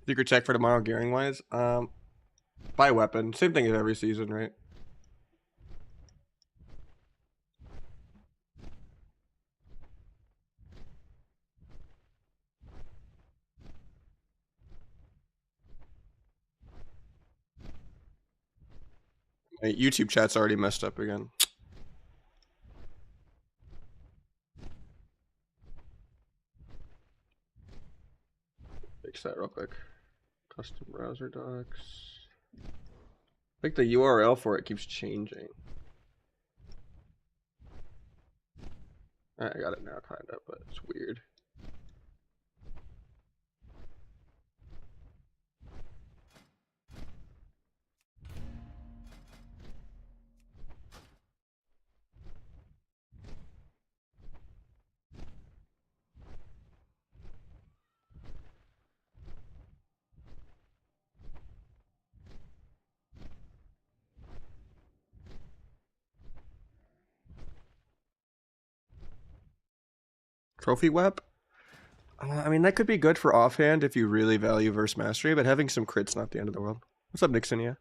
Secret check for tomorrow, gearing wise. Buy weapon. Same thing as every season, right? My YouTube chat's already messed up again. Fix that real quick. Custom browser docs. I think the URL for it keeps changing. I got it now, kind of, but it's weird. Trophy web? I mean, that could be good for offhand if you really value verse mastery, but having some crits not the end of the world. What's up, Nixon? Yeah.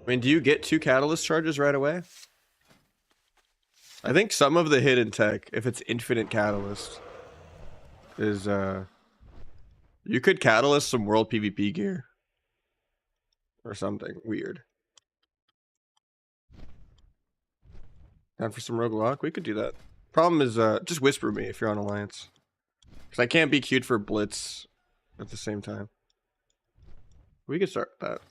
I mean, do you get 2 catalyst charges right away? I think some of the hidden tech, if it's infinite catalyst, is you could catalyst some world PvP gear or something weird. Down for some rogue lock? We could do that. Problem is, just whisper me if you're on alliance, because I can't be queued for blitz at the same time. We could start that.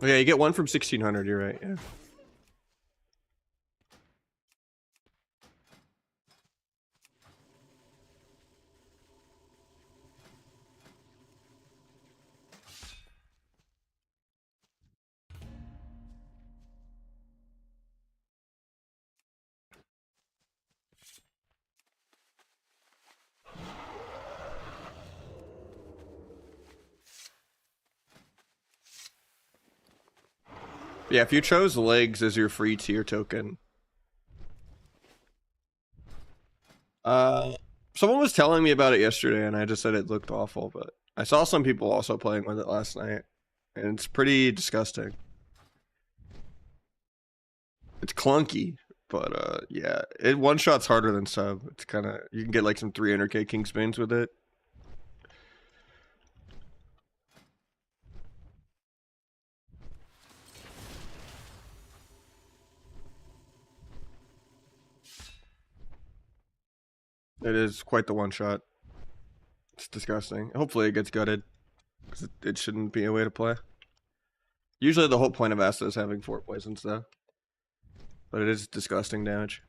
Oh, yeah, you get 1 from 1600. You're right. Yeah. Yeah, if you chose legs as your free tier token, someone was telling me about it yesterday, and I just said it looked awful. But I saw some people also playing with it last night, and it's pretty disgusting. It's clunky, but yeah, it one shot's harder than sub. It's kind of, you can get like some 300k king spins with it. It is quite the one shot. It's disgusting. Hopefully it gets gutted, because it shouldn't be a way to play. Usually the whole point of Asta is having 4 poisons though, but it is disgusting damage.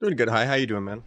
Doing good. Hi, how you doing, man?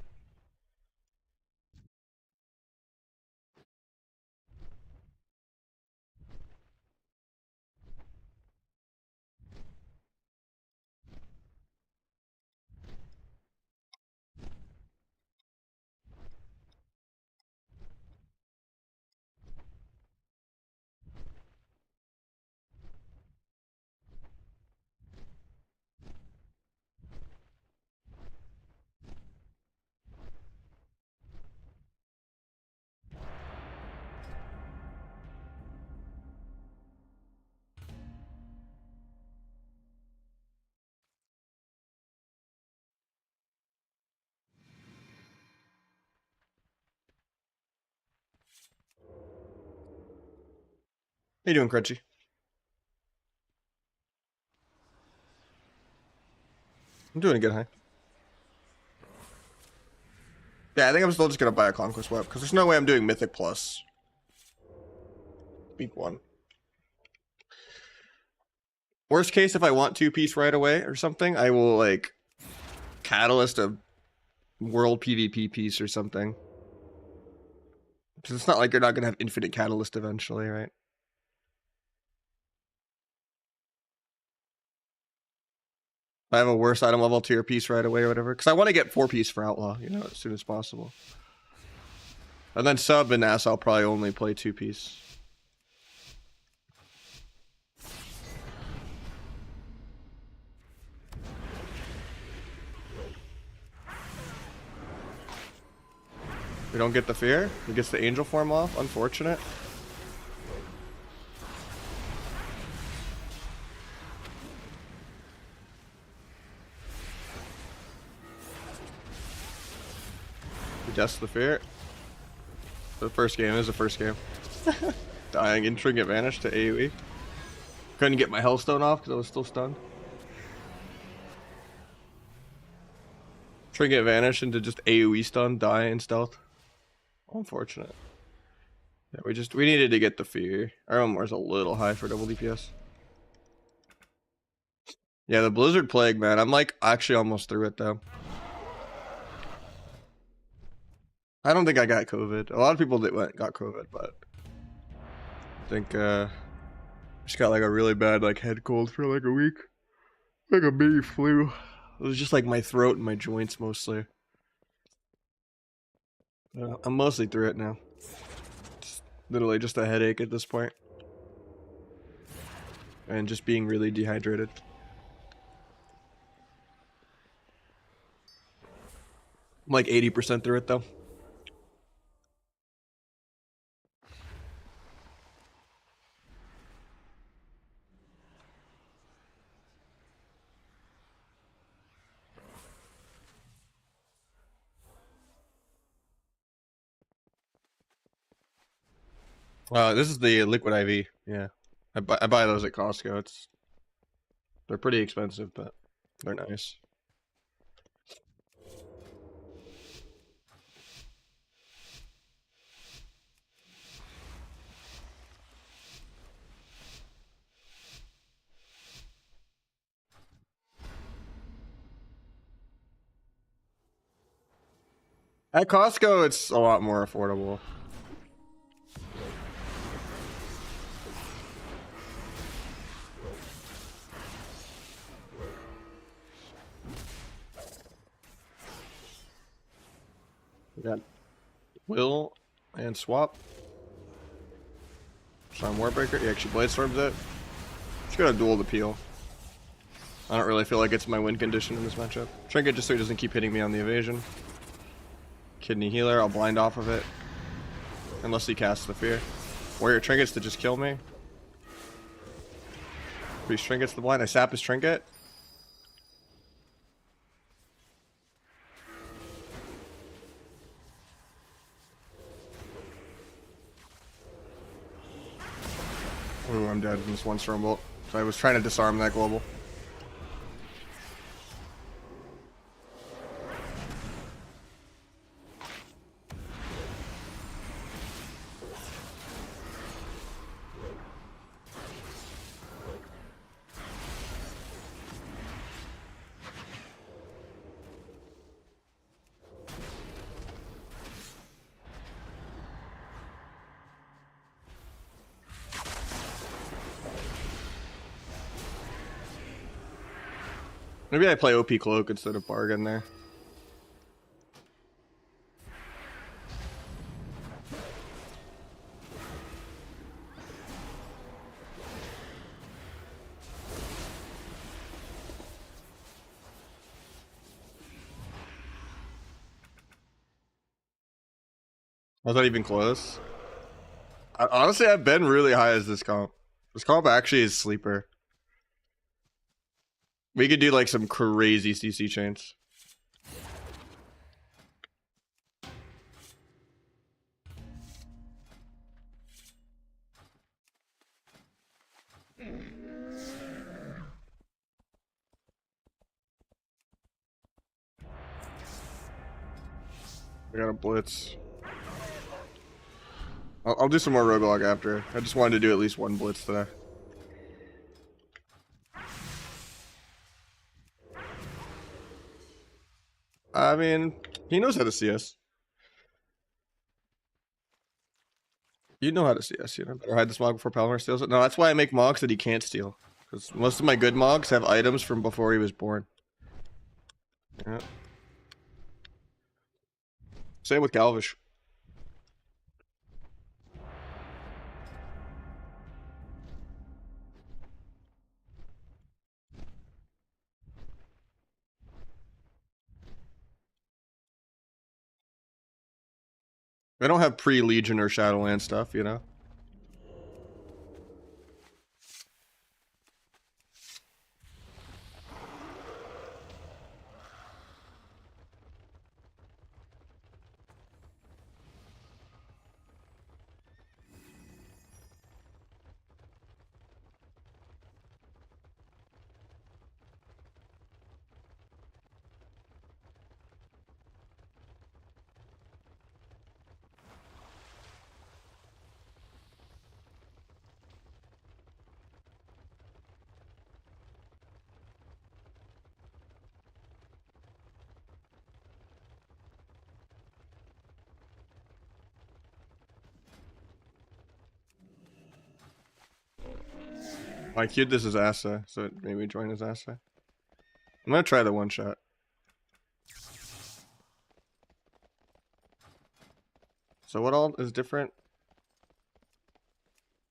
How you doing, Crunchy? I'm doing good, hi. Yeah, I think I'm still just gonna buy a Conquest Web, because there's no way I'm doing Mythic Plus. Week 1. Worst case, if I want 2-piece right away or something, I will, like, Catalyst a World PvP piece or something. Because it's not like you're not gonna have infinite Catalyst eventually, right? I have a worse item level tier piece right away or whatever. Because I want to get 4-piece for Outlaw, you know, as soon as possible. And then sub and S, I'll probably only play 2-piece. We don't get the fear. He gets the angel form off. Unfortunate. He deaths the fear. The first game is the first game. Dying in Trinket Vanish to AoE. Couldn't get my Hellstone off because I was still stunned. Trinket Vanish into just AoE stun, die in stealth. Unfortunate. Yeah, we needed to get the fear. Our Armor's a little high for double DPS. Yeah, the Blizzard Plague, man. I'm like actually almost through it though. I don't think I got COVID. A lot of people got COVID, but I think just got like a really bad like head cold for like a week. Like a mini flu. It was just like my throat and my joints mostly. I'm mostly through it now. It's literally just a headache at this point. And just being really dehydrated. I'm like 80% through it though. This is the liquid IV. Yeah, I buy those at Costco. They're pretty expensive, but they're nice. At Costco, it's a lot more affordable. We got Will and Swap. Storm Warbreaker. He actually Blade Storms it. Just got a dual appeal. I don't really feel like it's my win condition in this matchup. Trinket just so he doesn't keep hitting me on the evasion. Kidney Healer, I'll blind off of it. Unless he casts the fear. Warrior Trinkets to just kill me. Priest Trinkets the blind. I sap his Trinket. Ooh, I'm dead in this one Storm Bolt. So I was trying to disarm that global. Maybe I play OP Cloak instead of Bargain there. Was that even close? Honestly, I've been really high as this comp. This comp actually is sleeper. We could do like some crazy CC chains. I got a blitz. I'll do some more roguelog after. I just wanted to do at least one blitz today. I mean, he knows how to see us. You know how to see us, you know. Better hide this mog before Palmer steals it. No, that's why I make mogs that he can't steal. Because most of my good mogs have items from before he was born. Yeah. Same with Galvish. I don't have pre-Legion or Shadowland stuff, you know? I queued this as Asa, so it made me join as Asa. I'm gonna try the one shot. So what all is different?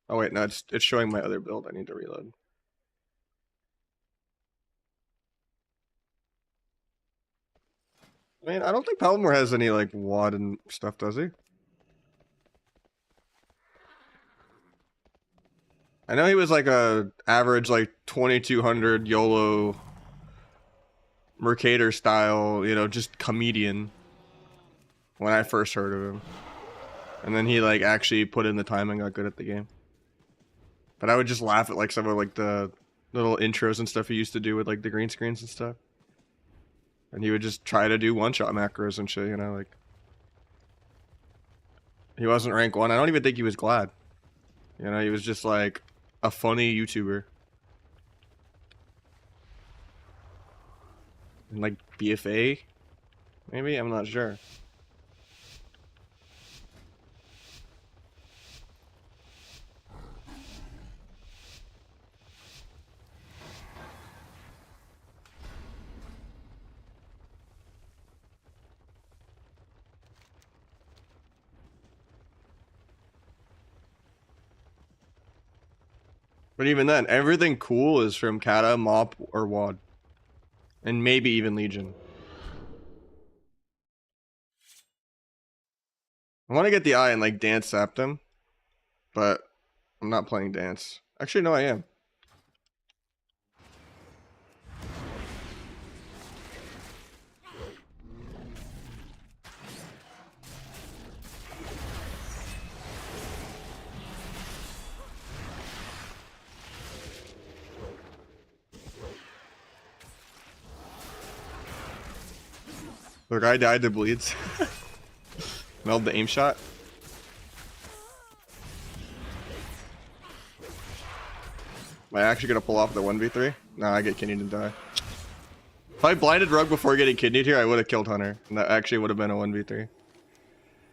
Oh wait, no, it's showing my other build. I need to reload. I mean, I don't think Palomar has any like WAD and stuff, does he? I know he was like a average like 2200 YOLO Mercator style, you know, just comedian when I first heard of him. And then he like actually put in the time and got good at the game. But I would just laugh at like some of like the little intros and stuff he used to do with like the green screens and stuff. And he would just try to do one-shot macros and shit, you know, like... He wasn't rank 1. I don't even think he was glad. You know, he was just like a funny YouTuber. And like BFA? Maybe? I'm not sure. But even then, everything cool is from Kata, Mop, or WAD. And maybe even Legion. I want to get the eye and like dance Septim. But I'm not playing dance. Actually, no, I am. The guy died to bleeds. Meld the aim shot. Am I actually gonna pull off the 1v3? No, I get kidneyed and die. If I blinded Rogue before getting kidneyed here, I would have killed Hunter. And that actually would have been a 1v3.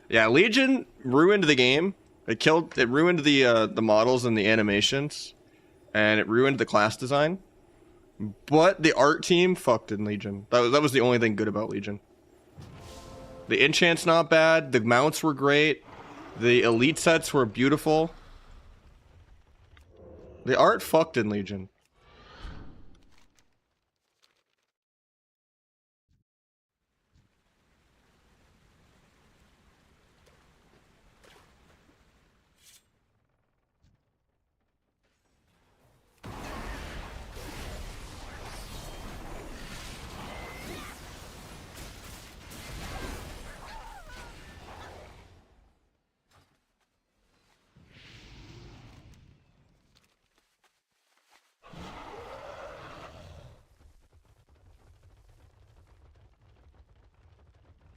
Yeah, Legion ruined the game. It ruined the models and the animations. And it ruined the class design. But the art team fucked in Legion. That was the only thing good about Legion. The enchant's not bad. The mounts were great. The elite sets were beautiful. The art fucked in Legion.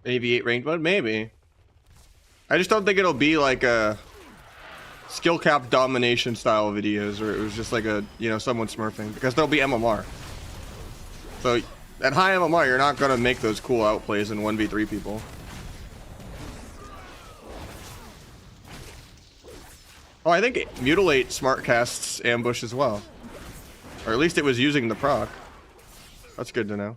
AV8 ranked mode? Maybe. I just don't think it'll be like a skill cap domination style videos, or it was just like a, you know, someone smurfing, because there'll be MMR. So at high MMR, you're not gonna make those cool outplays in 1v3 people. Oh, I think Mutilate smartcasts ambush as well. Or at least it was using the proc. That's good to know.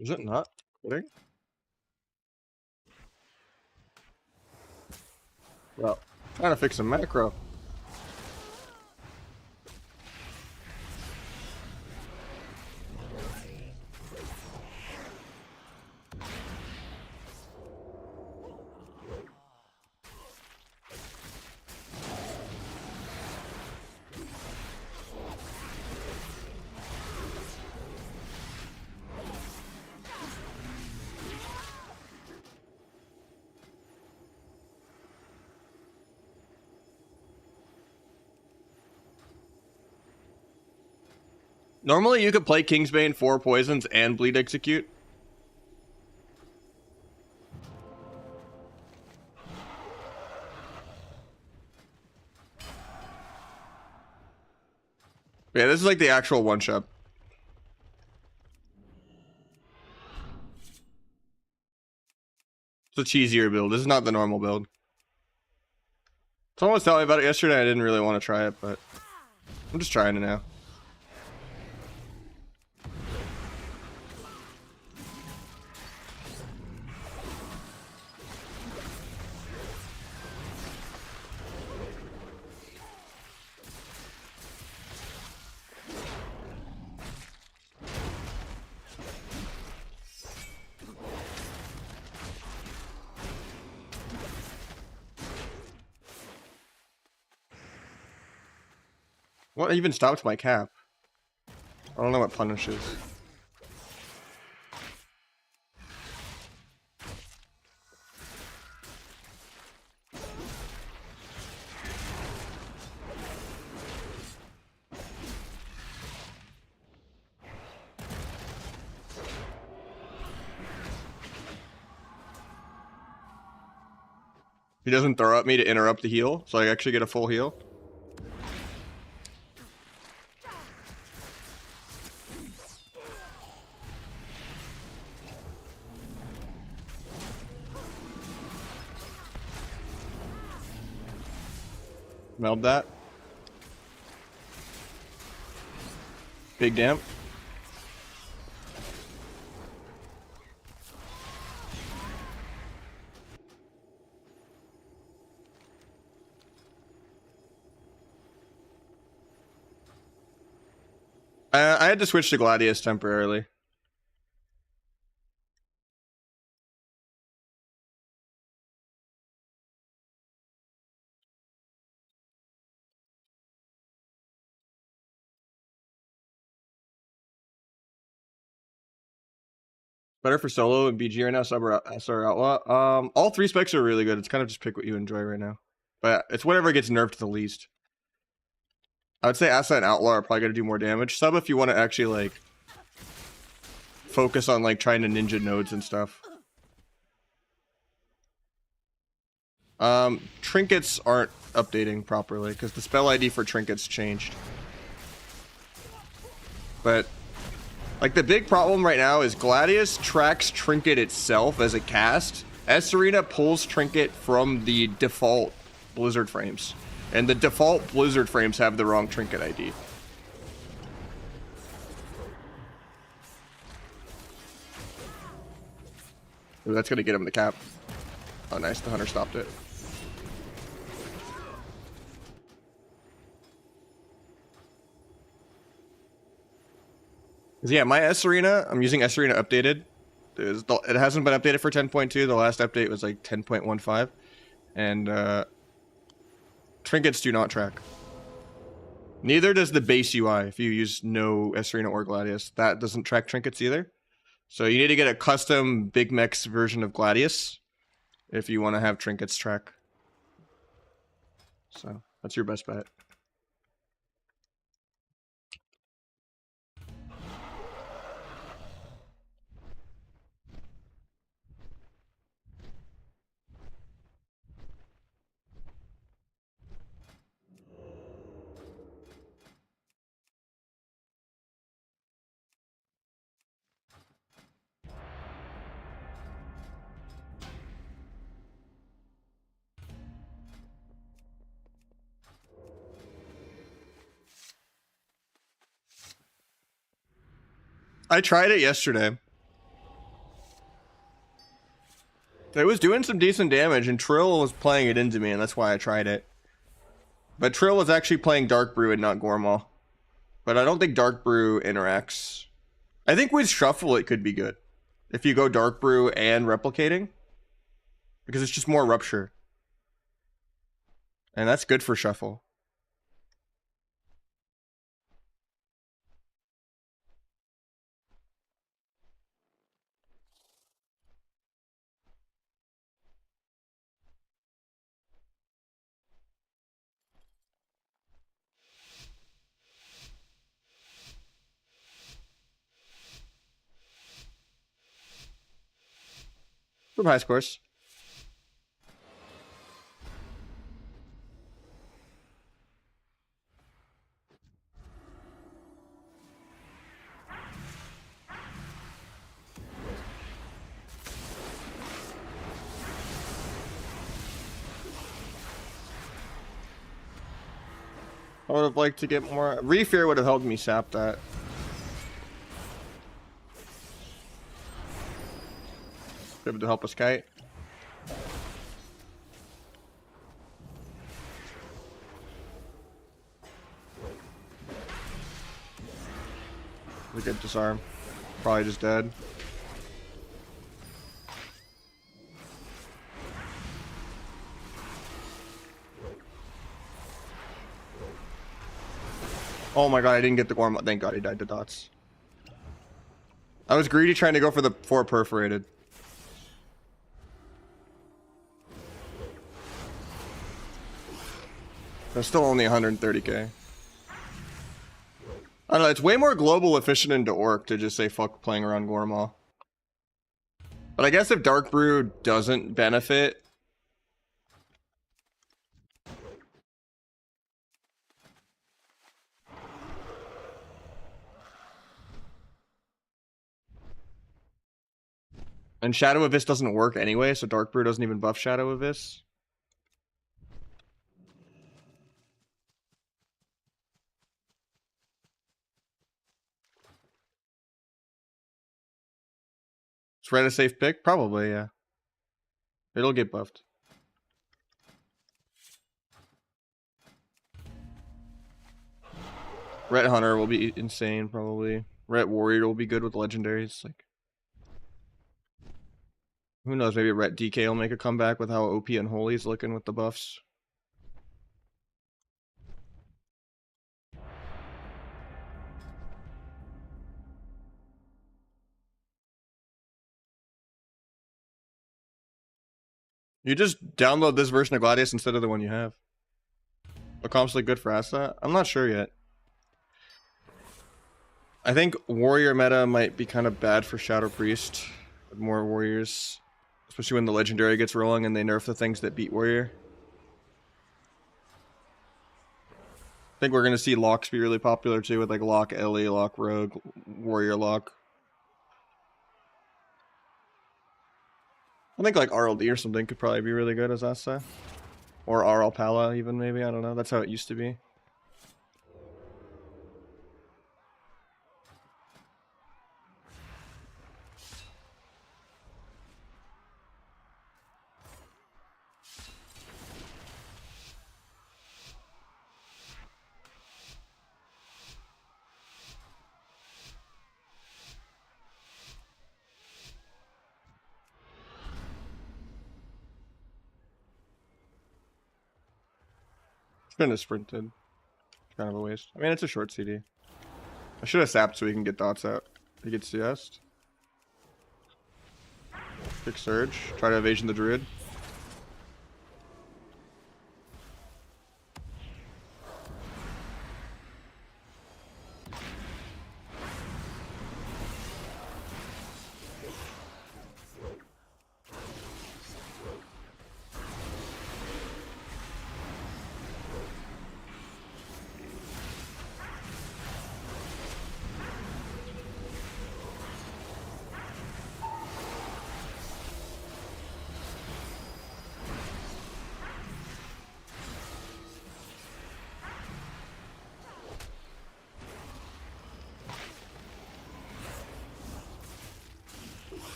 Is it not? Kidding? Well, trying to fix some macro. Normally, you could play Kingsbane 4 poisons and bleed execute. Yeah, this is like the actual one shot. It's a cheesier build. This is not the normal build. Someone was telling me about it yesterday. I didn't really want to try it, but I'm just trying it now. What even stopped my cap? I don't know what punishes. He doesn't throw at me to interrupt the heal, so I actually get a full heal. Meld that. Big damp. I had to switch to Gladius temporarily. Better for solo and BG right now, sub or SR Outlaw. All three specs are really good. It's kind of just pick what you enjoy right now. But it's whatever gets nerfed the least. I would say Asa and Outlaw are probably going to do more damage. Sub if you want to actually, like, focus on, like, trying to ninja nodes and stuff. Trinkets aren't updating properly, because the spell ID for trinkets changed. But, like, the big problem right now is Gladius tracks Trinket itself as a cast. S-Arena pulls Trinket from the default Blizzard frames. And the default Blizzard frames have the wrong Trinket ID. Ooh, that's gonna get him the cap. Oh, nice. The Hunter stopped it. Yeah, my S-Arena, I'm using S-Arena updated. It hasn't been updated for 10.2. The last update was like 10.15. And trinkets do not track. Neither does the base UI if you use no S-Arena or Gladius. That doesn't track trinkets either. So you need to get a custom Big Mex version of Gladius if you want to have trinkets track. So that's your best bet. I tried it yesterday. It was doing some decent damage, and Trill was playing it into me, and that's why I tried it. But Trill was actually playing Dark Brew and not Gormaw. But I don't think Dark Brew interacts. I think with Shuffle it could be good. If you go Dark Brew and Replicating. Because it's just more Rupture. And that's good for Shuffle. From high scores. I would have liked to get more. Refear would have helped me sap that. Able to help us kite. We could disarm. Probably just dead. Oh my god, I didn't get the Gorm. Thank god he died to dots. I was greedy trying to go for the 4 perforated. That's still only 130k. I don't know, it's way more global efficient into Orc to just say fuck playing around Gormaw. But I guess if Dark Brew doesn't benefit... And Shadow Abyss doesn't work anyway, so Dark Brew doesn't even buff Shadow Abyss. Is Red a safe pick? Probably, yeah. It'll get buffed. Red Hunter will be insane, probably. Red Warrior will be good with legendaries. Like, who knows? Maybe Red DK will make a comeback with how OP and Holy's looking with the buffs. You just download this version of Gladius instead of the one you have. The comp's like good for Asta? I'm not sure yet. I think warrior meta might be kind of bad for Shadow Priest with more warriors, especially when the legendary gets rolling and they nerf the things that beat warrior. I think we're gonna see locks be really popular too, with like lock Ellie, lock rogue, warrior lock. I think like RLD or something could probably be really good as Asta. Or RL Pala even maybe, I don't know. That's how it used to be. Shouldn't have sprinted. It's kind of a waste. I mean, it's a short CD. I should have sapped so we can get dots out. He gets CS. Quick surge. Try to evasion the druid.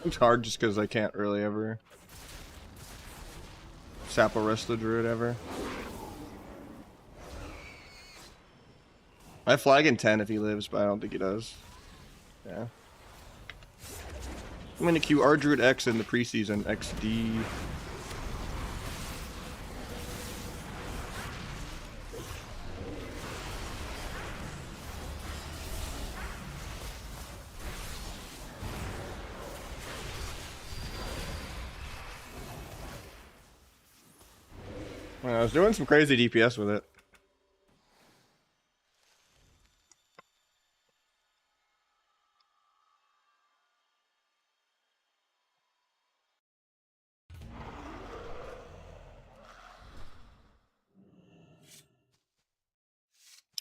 It's hard just because I can't really ever sap a rest of the druid ever. I flag in 10 if he lives, but I don't think he does. Yeah. I'm gonna queue our druid X in the preseason XD. I was doing some crazy DPS with it.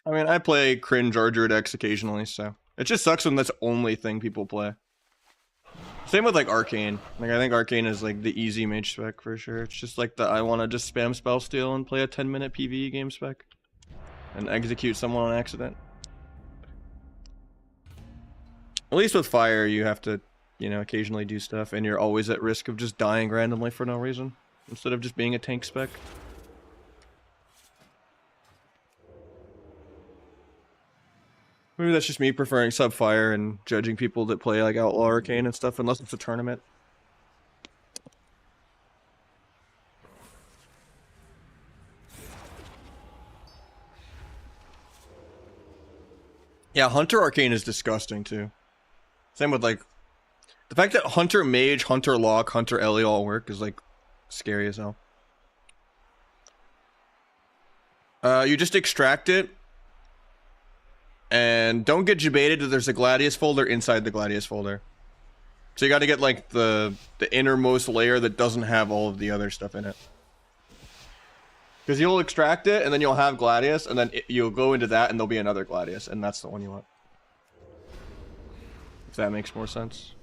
I mean, I play cringe Ardured X occasionally, so it just sucks when that's the only thing people play. Same with like Arcane. Like I think Arcane is like the easy mage spec for sure. It's just like the I want to just spam spell steal and play a 10-minute PvE game spec and execute someone on accident. At least with fire, you have to, you know, occasionally do stuff, and you're always at risk of just dying randomly for no reason instead of just being a tank spec. Maybe that's just me preferring sub-fire and judging people that play like Outlaw Arcane and stuff, unless it's a tournament. Yeah, Hunter Arcane is disgusting too. Same with like, the fact that Hunter Mage, Hunter Lock, Hunter Ellie all work is like scary as hell. You just extract it. And don't get debated that there's a Gladius folder inside the Gladius folder. So you gotta get like the innermost layer that doesn't have all of the other stuff in it. Because you'll extract it, and then you'll have Gladius, and then you'll go into that, and there'll be another Gladius, and that's the one you want. If that makes more sense.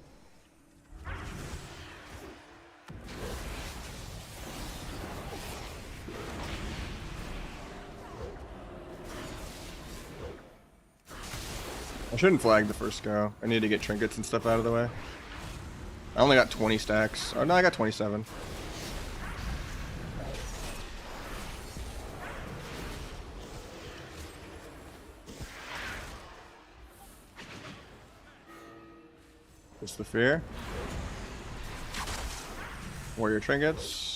I shouldn't flag the first go. I need to get trinkets and stuff out of the way. I only got 20 stacks. Oh no, I got 27. What's the fear? Warrior trinkets.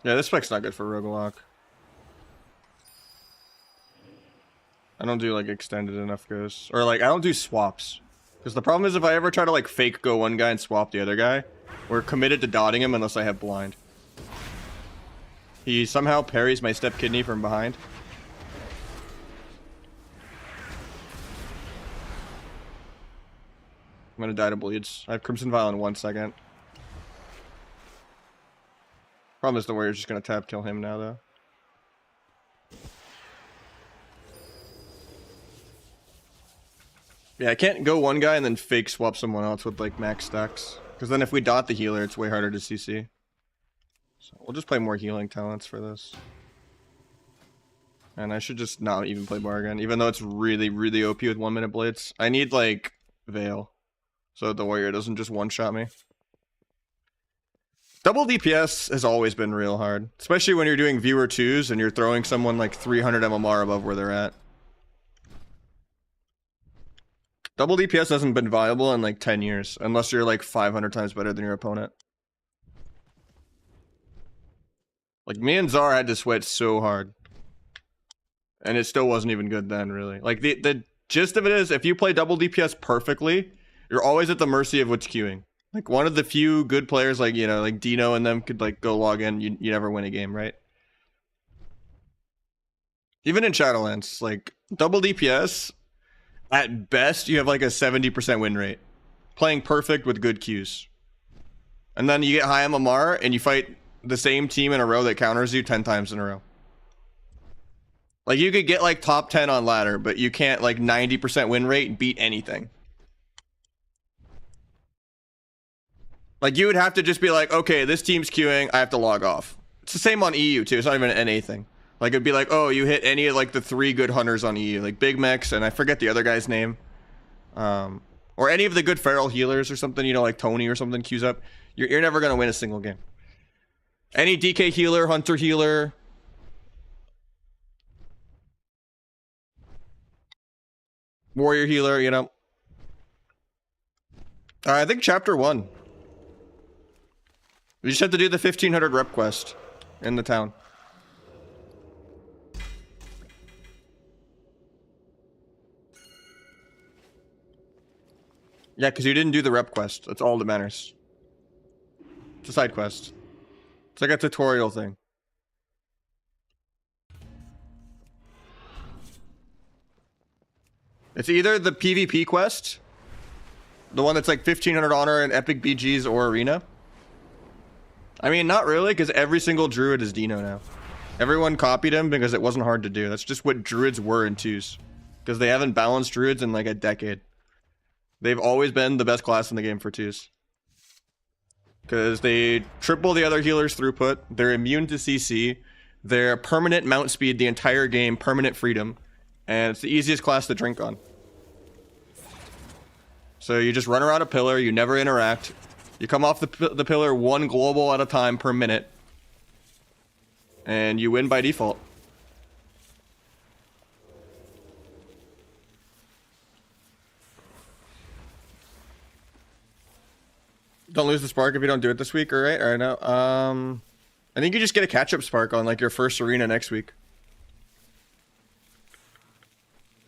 Yeah, this spec's not good for Roguelock. I don't do like extended enough goes. Or like I don't do swaps. Because the problem is if I ever try to like fake go one guy and swap the other guy, we're committed to dotting him unless I have blind. He somehow parries my step kidney from behind. I'm gonna die to bleeds. I have Crimson Vial in 1 second. Problem is the warrior's just gonna tap kill him now though. Yeah, I can't go one guy and then fake swap someone else with like max stacks. Because then if we dot the healer, it's way harder to CC. So we'll just play more healing talents for this. And I should just not even play Bargain, even though it's really, really OP with 1 minute blades. I need like Veil, so that the warrior doesn't just one-shot me. Double DPS has always been real hard, especially when you're doing viewer 2s and you're throwing someone like 300 MMR above where they're at. Double DPS hasn't been viable in like 10 years, unless you're like 500 times better than your opponent. Like me and Zar had to sweat so hard. And it still wasn't even good then, really. Like the gist of it is, if you play double DPS perfectly, you're always at the mercy of what's queuing. Like one of the few good players, like, you know, like Dino and them could like go log in, you never win a game, right? Even in Shadowlands, like double DPS, at best you have like a 70% win rate. Playing perfect with good queues. And then you get high MMR and you fight the same team in a row that counters you 10 times in a row. Like you could get like top 10 on ladder, but you can't like 90% win rate beat anything. Like you would have to just be like, okay, this team's queuing, I have to log off. It's the same on EU too, it's not even an NA thing. Like it'd be like, oh, you hit any of like the 3 good hunters on EU, like Big Mex, and I forget the other guy's name. Or any of the good feral healers or something, you know, like Tony or something queues up. You're never gonna win a single game. Any DK healer, hunter healer. Warrior healer, you know. I think chapter 1. We just have to do the 1500 rep quest in the town. Yeah, because you didn't do the rep quest. That's all that matters. It's a side quest. It's like a tutorial thing. It's either the PvP quest, the one that's like 1500 honor and epic BGs or arena. I mean, not really, because every single druid is Dino now. Everyone copied him because it wasn't hard to do. That's just what druids were in 2s. Because they haven't balanced druids in like a decade. They've always been the best class in the game for 2s. Because they triple the other healers' throughput. They're immune to CC. They're permanent mount speed the entire game. Permanent freedom. And it's the easiest class to drink on. So you just run around a pillar. You never interact. You come off the pillar 1 global at a time per minute. And you win by default. Don't lose the spark if you don't do it this week, alright? Alright, now. I think you just get a catch-up spark on like your first arena next week.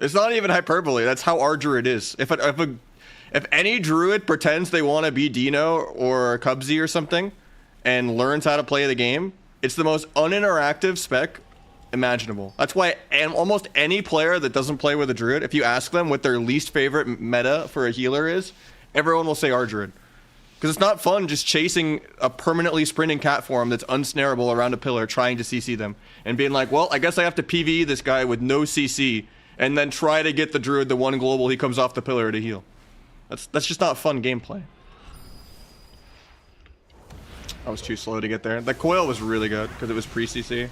It's not even hyperbole. That's how our druid is. If any druid pretends they want to be Dino or Cubsy or something and learns how to play the game, it's the most uninteractive spec imaginable. That's why almost any player that doesn't play with a druid, if you ask them what their least favorite meta for a healer is, everyone will say our druid. Because it's not fun just chasing a permanently sprinting cat form that's unsnarable around a pillar trying to CC them. And being like, well, I guess I have to PvE this guy with no CC and then try to get the druid the 1 global he comes off the pillar to heal. That's just not fun gameplay. I was too slow to get there. The coil was really good because it was pre-CC.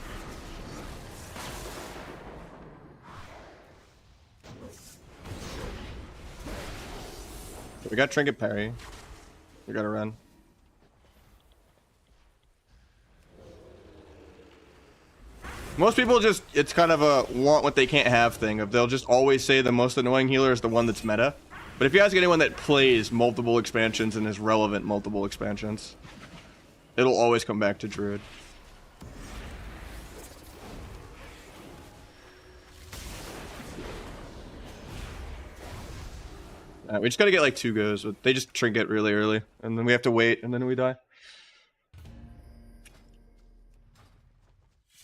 We got trinket parry. We gotta run. Most people just, it's kind of a want what they can't have thing of they'll just always say the most annoying healer is the one that's meta. But if you ask anyone that plays multiple expansions and is relevant multiple expansions, it'll always come back to druid. We just gotta get like 2 goes, but they just trinket really early, and then we have to wait, and then we die.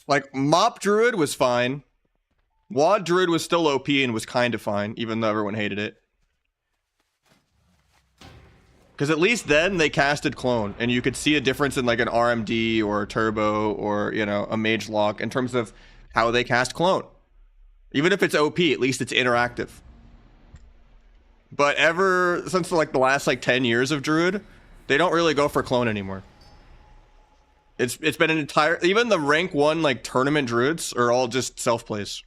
Like, Mop Druid was fine. Wad Druid was still OP and was kind of fine, even though everyone hated it. Because at least then they casted Clone, and you could see a difference in like an RMD or a Turbo or, you know, a Mage Lock in terms of how they cast Clone. Even if it's OP, at least it's interactive. But ever since like the last like 10 years of Druid, they don't really go for Clone anymore. It's been an entire... Even the rank 1 like tournament Druids are all just self-plays.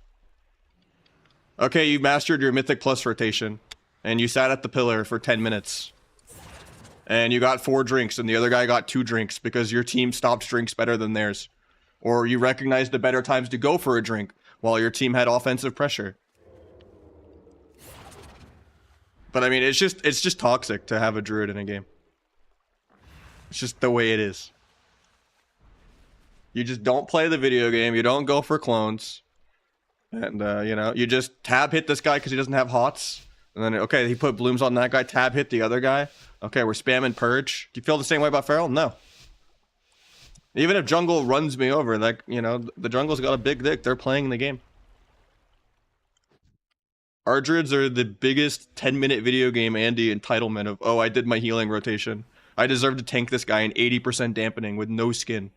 Okay, you mastered your Mythic Plus rotation, and you sat at the pillar for 10 minutes. And you got 4 drinks, and the other guy got 2 drinks because your team stopped drinks better than theirs. Or you recognized the better times to go for a drink while your team had offensive pressure. But I mean, it's just toxic to have a Druid in a game. It's just the way it is. You just don't play the video game, you don't go for clones. And, you know, you just tab hit this guy because he doesn't have hots. And then, okay, he put blooms on that guy, tab hit the other guy. Okay, we're spamming Purge. Do you feel the same way about Feral? No. Even if jungle runs me over, like, you know, the jungle's got a big dick. They're playing the game. Our Druids are the biggest 10-minute video game Andy entitlement of, oh, I did my healing rotation. I deserve to tank this guy in 80% dampening with no skin.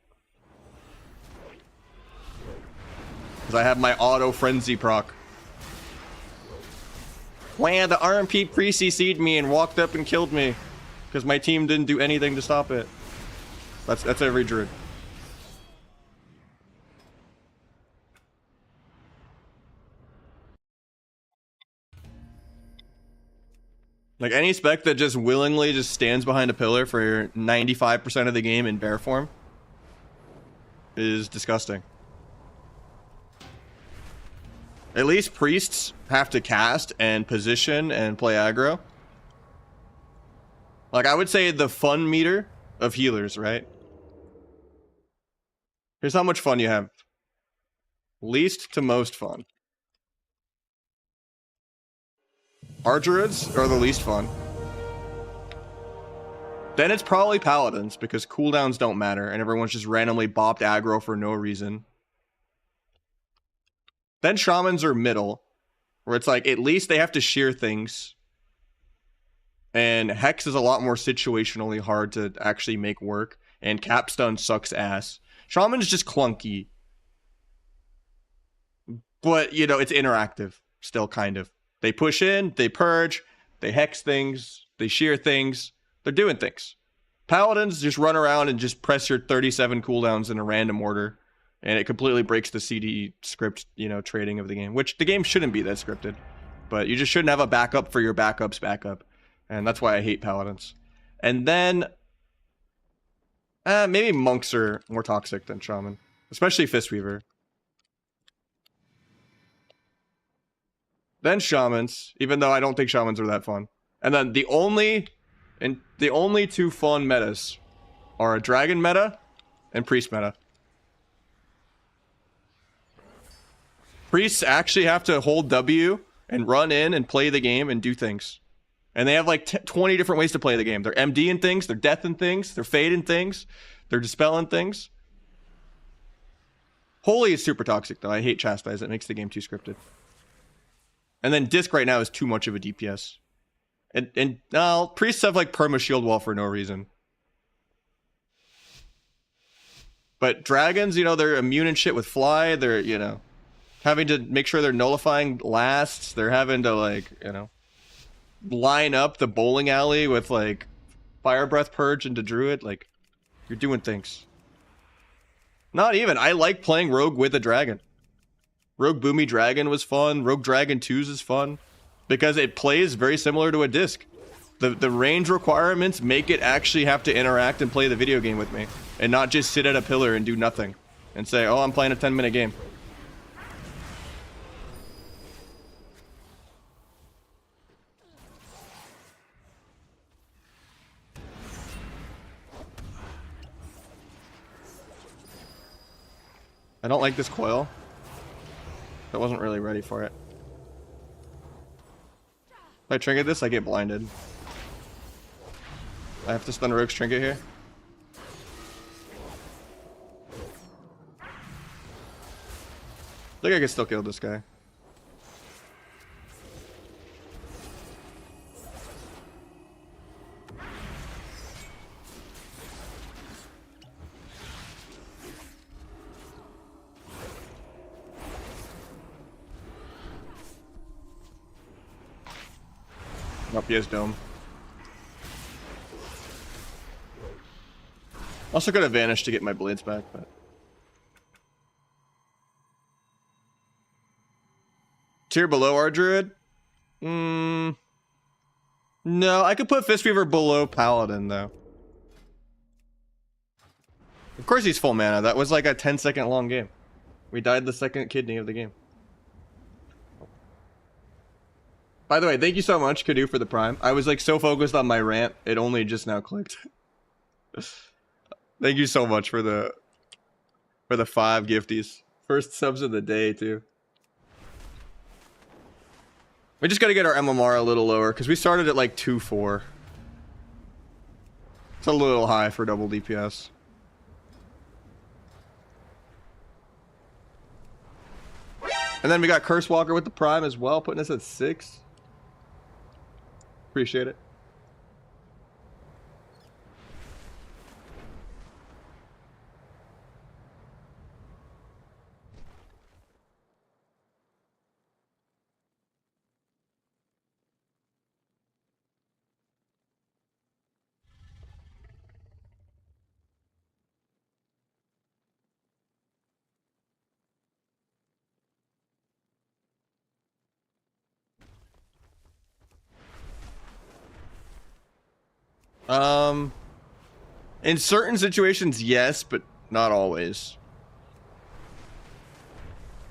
Because I have my auto frenzy proc. Wow, the RMP pre-CC'd me and walked up and killed me. Because my team didn't do anything to stop it. That's every Druid. Like, any spec that just willingly just stands behind a pillar for 95% of the game in bear form is disgusting. At least priests have to cast and position and play aggro. Like, I would say the fun meter of healers, right? Here's how much fun you have. Least to most fun. Our Druids are the least fun. Then it's probably Paladins, because cooldowns don't matter, and everyone's just randomly bopped aggro for no reason. Then Shamans are middle, where it's like, at least they have to shear things. And Hex is a lot more situationally hard to actually make work, and Capstone sucks ass. Shaman's just clunky. But, you know, it's interactive, still kind of. They push in, they purge, they hex things, they shear things, they're doing things. Paladins just run around and just press your 37 cooldowns in a random order, and it completely breaks the CD script, you know, trading of the game, which the game shouldn't be that scripted, but you just shouldn't have a backup for your backup's backup, and that's why I hate Paladins. And then, maybe Monks are more toxic than Shaman, especially Fistweaver. Then Shamans, even though I don't think Shamans are that fun. And then the only 2 fun metas are a Dragon meta and Priest meta. Priests actually have to hold W and run in and play the game and do things. And they have like 20 different ways to play the game. They're MD-ing things, they're death-ing things, they're fading things, they're dispelling things. Holy is super toxic though. I hate Chastise. It makes the game too scripted. And then Disc right now is too much of a DPS. And priests have like perma shield wall for no reason. But dragons, you know, they're immune and shit with fly. They're, you know, having to make sure they're nullifying lasts. They're having to, like, you know, line up the bowling alley with like fire breath purge into druid. Like, you're doing things. Not even. I like playing rogue with a dragon. Rogue Boomy Dragon was fun. Rogue Dragon 2s is fun. Because it plays very similar to a disc. The range requirements make it actually have to interact and play the video game with me. And not just sit at a pillar and do nothing. And say, oh, I'm playing a 10-minute game. I don't like this coil. I wasn't really ready for it. If I trinket this, I get blinded. I have to stun Rogue's trinket here. I think I can still kill this guy. Nope, he has dome. Also could have vanished to get my blades back, but... Tier below our druid? No, I could put Fistweaver below Paladin, though. Of course he's full mana. That was like a 10-second long game. We died the second kidney of the game. By the way, thank you so much, Kadu, for the prime. I was like so focused on my rant, it only just now clicked. Thank you so much for the 5 gifties. First subs of the day, too. We just gotta get our MMR a little lower, because we started at like 2-4. It's a little high for double DPS. And then we got Curse Walker with the prime as well, putting us at 6. Appreciate it. In certain situations, yes, but not always.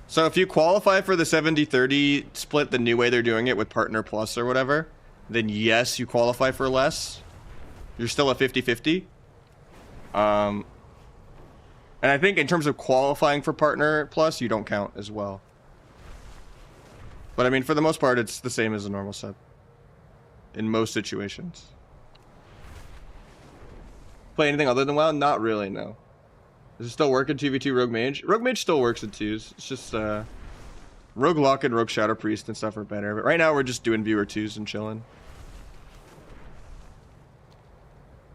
So if you qualify for the 70-30 split the new way they're doing it with Partner Plus or whatever, then yes, you qualify for less. You're still a 50-50. And I think in terms of qualifying for Partner Plus, you don't count as well. But I mean, for the most part, it's the same as a normal sub. In most situations. Play anything other than WoW? Not really, no. Does it still work in 2v2 Rogue Mage? Rogue Mage still works in 2s. It's just, Rogue Lock and Rogue Shadow Priest and stuff are better. But right now, we're just doing viewer 2s and chilling.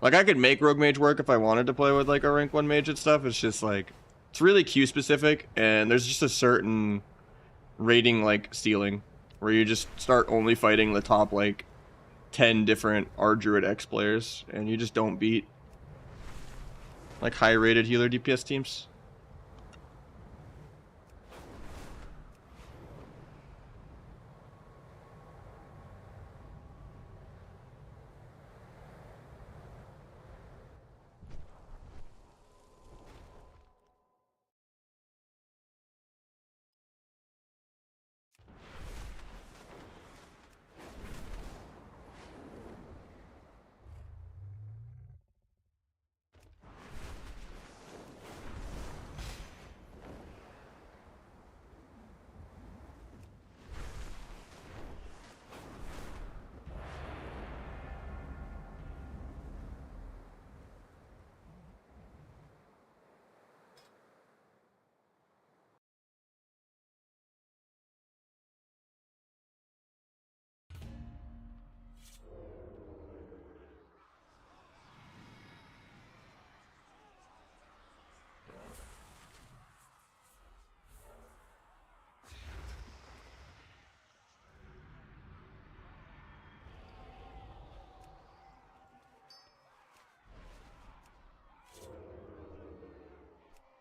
Like, I could make Rogue Mage work if I wanted to play with, like, a rank 1 mage and stuff. It's just, like, it's really Q specific, and there's just a certain rating, like, ceiling, where you just start only fighting the top, like, 10 different Ardruid X players, and you just don't beat like high-rated healer DPS teams.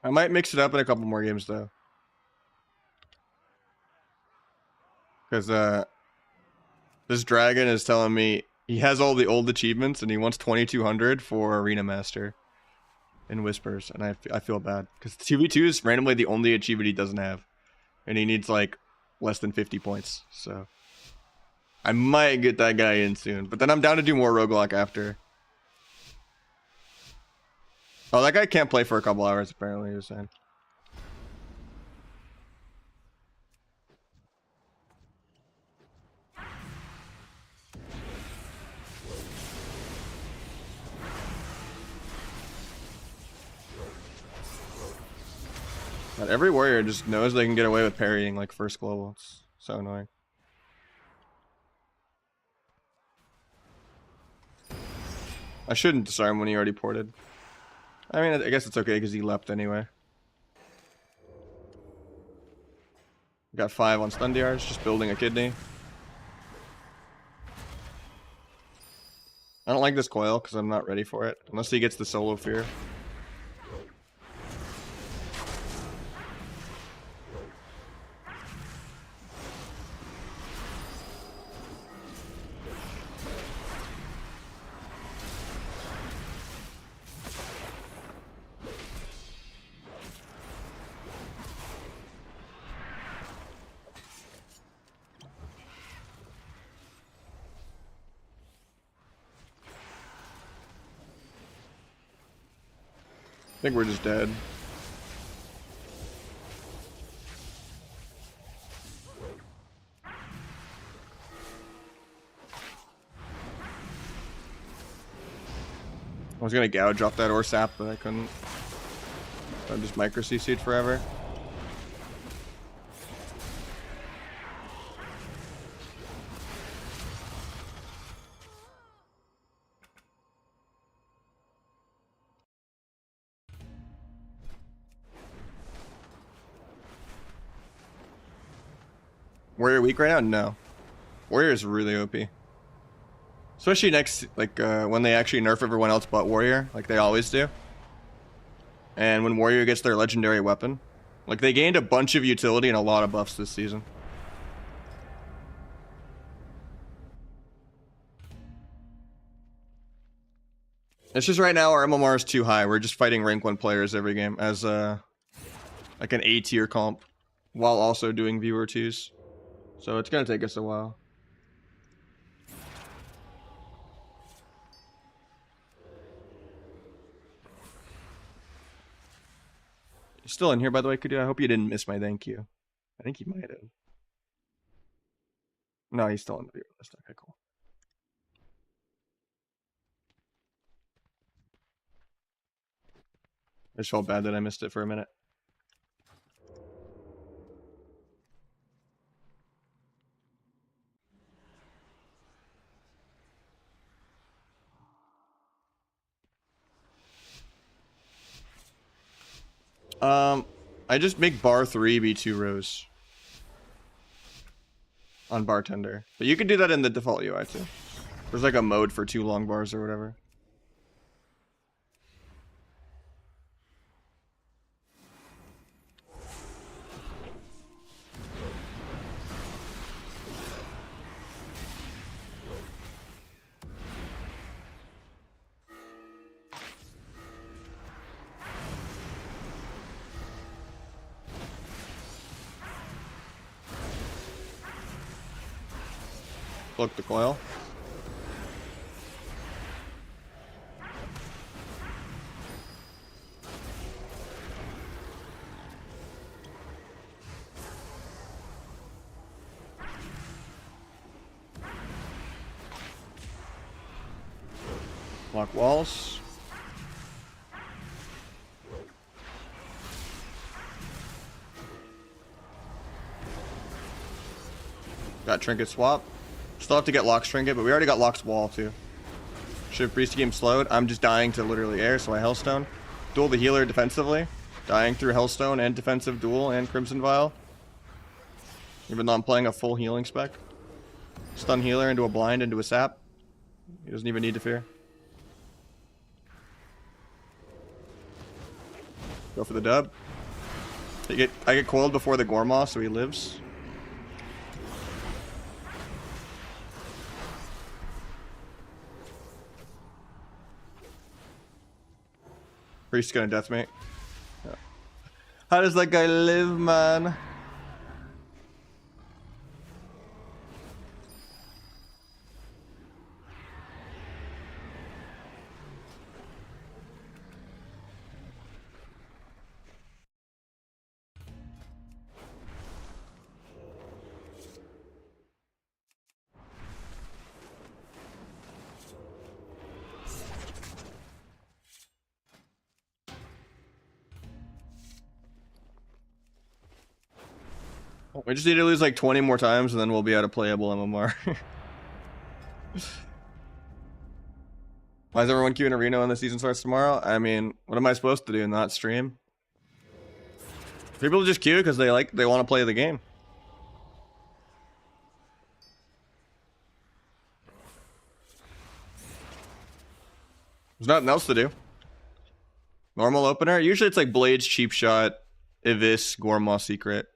I might mix it up in a couple more games, though. Because, this dragon is telling me he has all the old achievements and he wants 2200 for Arena Master in Whispers. And I feel bad. Because 2v2 is randomly the only achievement he doesn't have. And he needs, like, less than 50 points. So, I might get that guy in soon. But then I'm down to do more Roguelock after. Oh, that guy can't play for a couple hours, apparently, he was saying. God, every warrior just knows they can get away with parrying like first global. It's so annoying. I shouldn't disarm when he already ported. I mean, I guess it's okay because he leapt anyway. Got 5 on stun DRs, just building a kidney. I don't like this coil because I'm not ready for it. Unless he gets the solo fear. I think we're just dead. I was gonna gouge off that ore sap, but I couldn't. I just micro CC'd forever. Warrior weak right now? No. Warrior is really OP. Especially next, like, when they actually nerf everyone else but Warrior, like they always do. And when Warrior gets their legendary weapon. Like, they gained a bunch of utility and a lot of buffs this season. It's just right now our MMR is too high. We're just fighting rank 1 players every game as, like an A tier comp. While also doing viewer 2s. So it's gonna take us a while. You're still in here, by the way, Kudu. I hope you didn't miss my thank you. I think you might have. No, he's still in the viewer list. Okay, cool. I just felt bad that I missed it for a minute. I just make bar 3 be 2 rows. On bartender. But you can do that in the default UI too. There's like a mode for 2 long bars or whatever. Look the coil. Block walls. Got trinket swap. Still have to get Locke's trinket, but we already got Locke's wall too. Should Priest game slowed? I'm just dying to literally air, so I Hellstone. Duel the healer defensively. Dying through Hellstone and defensive duel and Crimson Vial. Even though I'm playing a full healing spec. Stun healer into a blind, into a sap. He doesn't even need to fear. Go for the dub. I get coiled before the Gormaw, so he lives. Priest's gonna deathmate. Yeah. How does that guy live, man? We just need to lose like 20 more times and then we'll be at a playable MMR. Why is everyone queuing Arena when the season starts tomorrow? I mean, what am I supposed to do? Not stream? People just queue because they want to play the game. There's nothing else to do. Normal opener? Usually it's like Blades, Cheap Shot, Ivis, Gormaw, Secret.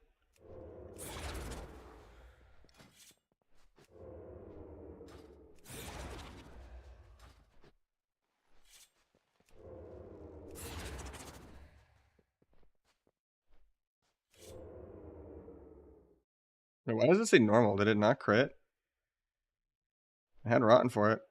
Wait, why does it say normal? Did it not crit? I had Rotten for it.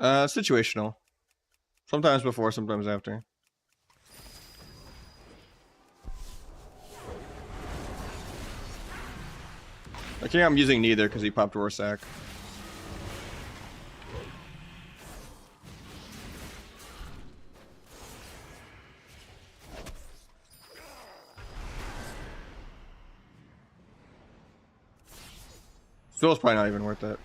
Situational. Sometimes before, sometimes after. I think I'm using neither because he popped Rorsak. Still, it's probably not even worth it.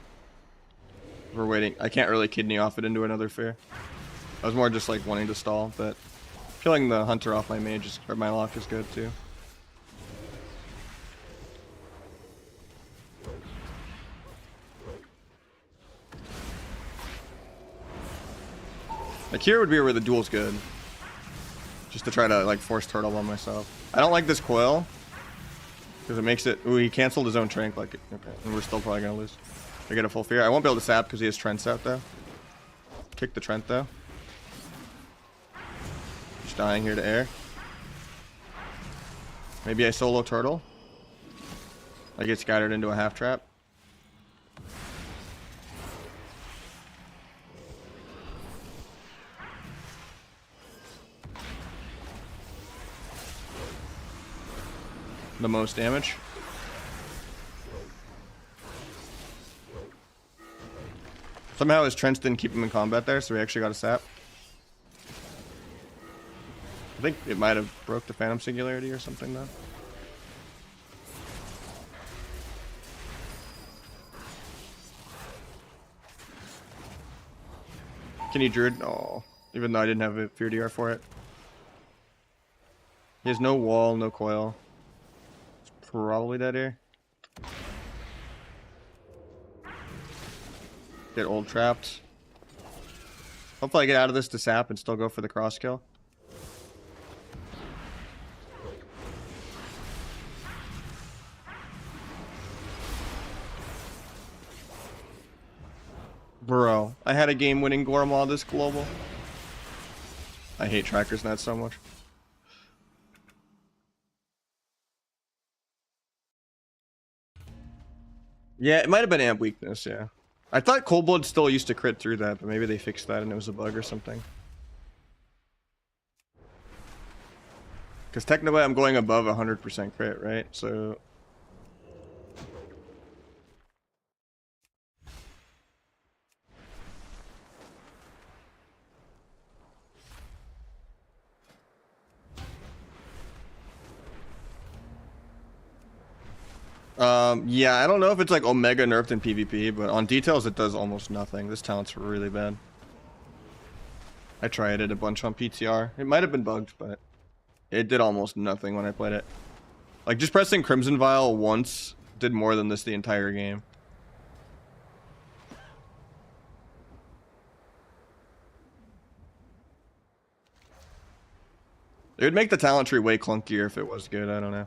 We're waiting. I can't really kidney off it into another fear. I was more just like wanting to stall, but killing the hunter off my mage or my lock is good too. Like here would be where the duel's good. Just to try to like force turtle on myself. I don't like this coil. Because it makes it... Ooh, he canceled his own trank. Like, okay, and we're still probably going to lose. I get a full fear. I won't be able to sap because he has Trents out, though. Kick the Trent, though. Just dying here to air. Maybe I solo turtle. I get scattered into a half trap. The most damage. Somehow his Trents didn't keep him in combat there, so he actually got a sap. I think it might have broke the Phantom Singularity or something though. Can he Druid? Oh, even though I didn't have a Fear DR for it. He has no wall, no coil. Probably dead here. Get old trapped. Hopefully I get out of this to sap and still go for the cross kill. Bro, I had a game winning Gormaw this global. I hate trackers net so much. Yeah, it might have been amp weakness, yeah. I thought Cold Blood still used to crit through that, but maybe they fixed that and it was a bug or something. Because technically I'm going above 100% crit, right? So... yeah, I don't know if it's like Omega nerfed in PvP, but on details it does almost nothing. This talent's really bad. I tried it a bunch on PTR. It might have been bugged, but it did almost nothing when I played it. Like, just pressing Crimson Vial once did more than this the entire game. It would make the talent tree way clunkier if it was good, I don't know.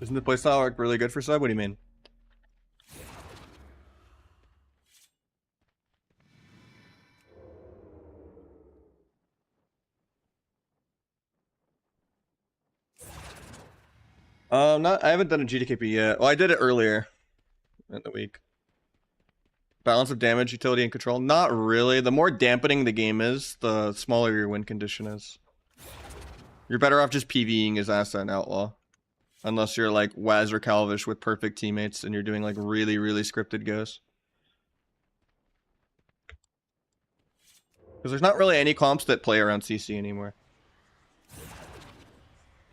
Isn't the playstyle arc really good for sub? What do you mean? Not. I haven't done a GDKP yet. Well, I did it earlier in the week. Balance of damage, utility, and control. Not really. The more dampening the game is, the smaller your win condition is. You're better off just PvEing as Asa and Outlaw. Unless you're like Waz or Calvish with perfect teammates and you're doing like really, really scripted goes. Because there's not really any comps that play around CC anymore.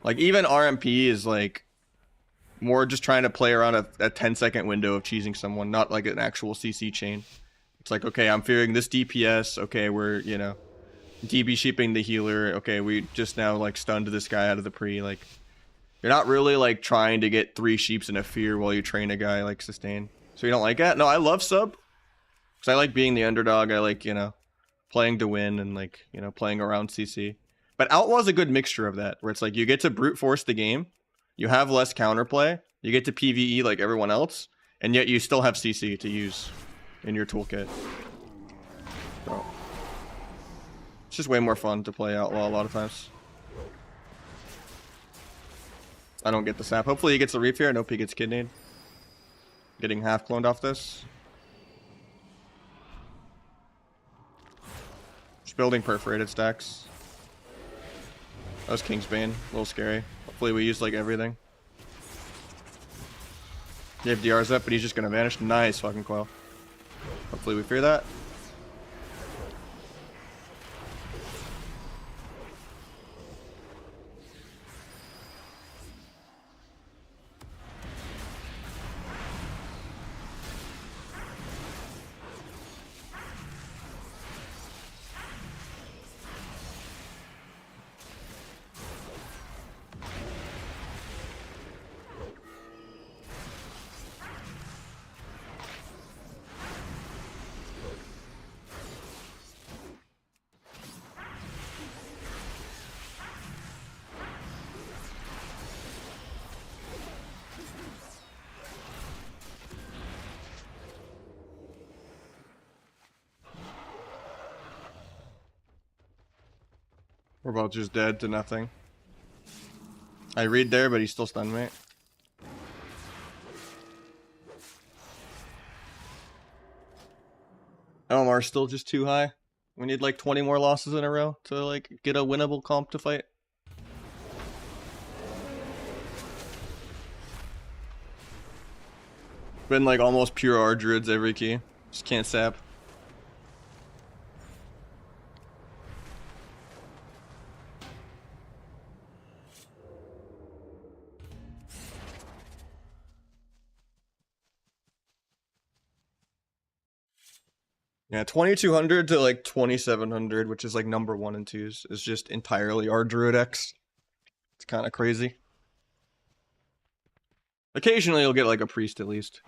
Like even RMP is like more just trying to play around a 10-second window of cheesing someone, not like an actual CC chain. It's like, okay, I'm fearing this DPS. Okay, we're, you know, DB sheeping the healer. Okay, we just now like stunned this guy out of the pre. Like, you're not really like trying to get 3 sheeps in a fear while you train a guy like sustain. So you don't like that? No, I love sub. Because I like being the underdog. I like, you know, playing to win and like, you know, playing around CC. But Outlaw's a good mixture of that, where it's like you get to brute force the game, you have less counterplay, you get to PvE like everyone else, and yet you still have CC to use in your toolkit. So, it's just way more fun to play Outlaw a lot of times. I don't get the sap. Hopefully he gets the reef here. I hope he gets kidneyed. Getting half cloned off this. Just building perforated stacks. That was Kingsbane. A little scary. Hopefully we use like everything. You have DRs up, but he's just gonna vanish. Nice fucking coil. Hopefully we fear that. We're both just dead to nothing. I read there, but he's still stunned me. LMR's still just too high. We need like 20 more losses in a row to like get a winnable comp to fight. Been like almost pure R druids every key. Just can't sap. Yeah, 2200 to like 2700, which is like number 1 and 2s, is just entirely our Druid X. It's kind of crazy. Occasionally you'll get like a priest at least.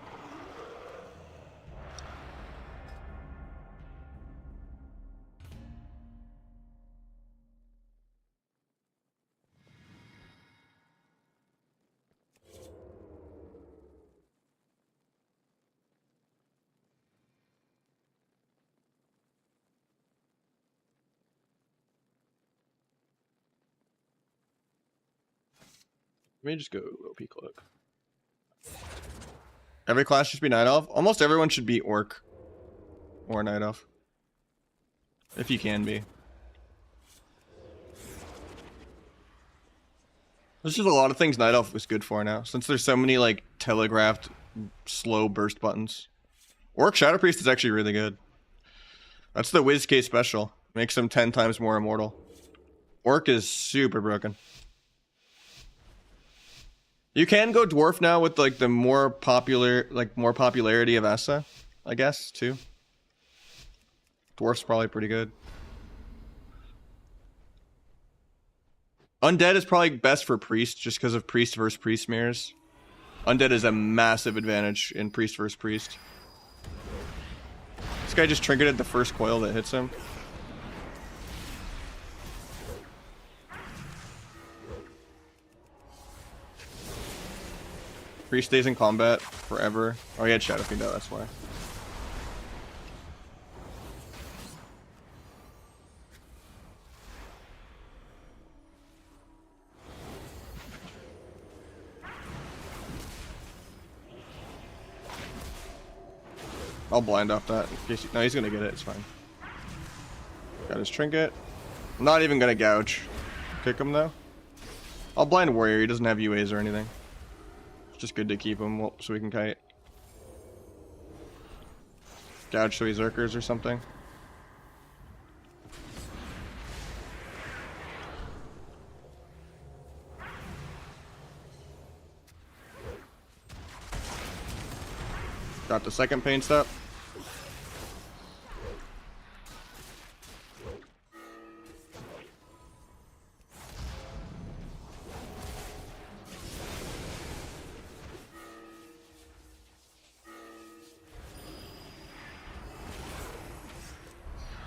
Let me just go OP cloak. Every class should be Night Elf. Almost everyone should be Orc or Night Elf. If you can be. There's just a lot of things Night Elf is good for now, since there's so many like telegraphed slow burst buttons. Orc Shadow Priest is actually really good. That's the Wiz K special. Makes him 10 times more immortal. Orc is super broken. You can go Dwarf now with like the more popularity of Essa, I guess, too. Dwarf's probably pretty good. Undead is probably best for Priest, just because of Priest versus Priest mirrors. Undead is a massive advantage in Priest versus Priest. This guy just trinketed the first coil that hits him. Priest stays in combat forever. Oh, he had Shadow Fiend out, that's why. I'll blind off that. In case no, he's gonna get it. It's fine. Got his trinket. I'm not even gonna gouge. Kick him though. I'll blind warrior. He doesn't have UAs or anything. It's just good to keep him so we can kite. Gouge so he zerkers or something. Got the second pain step.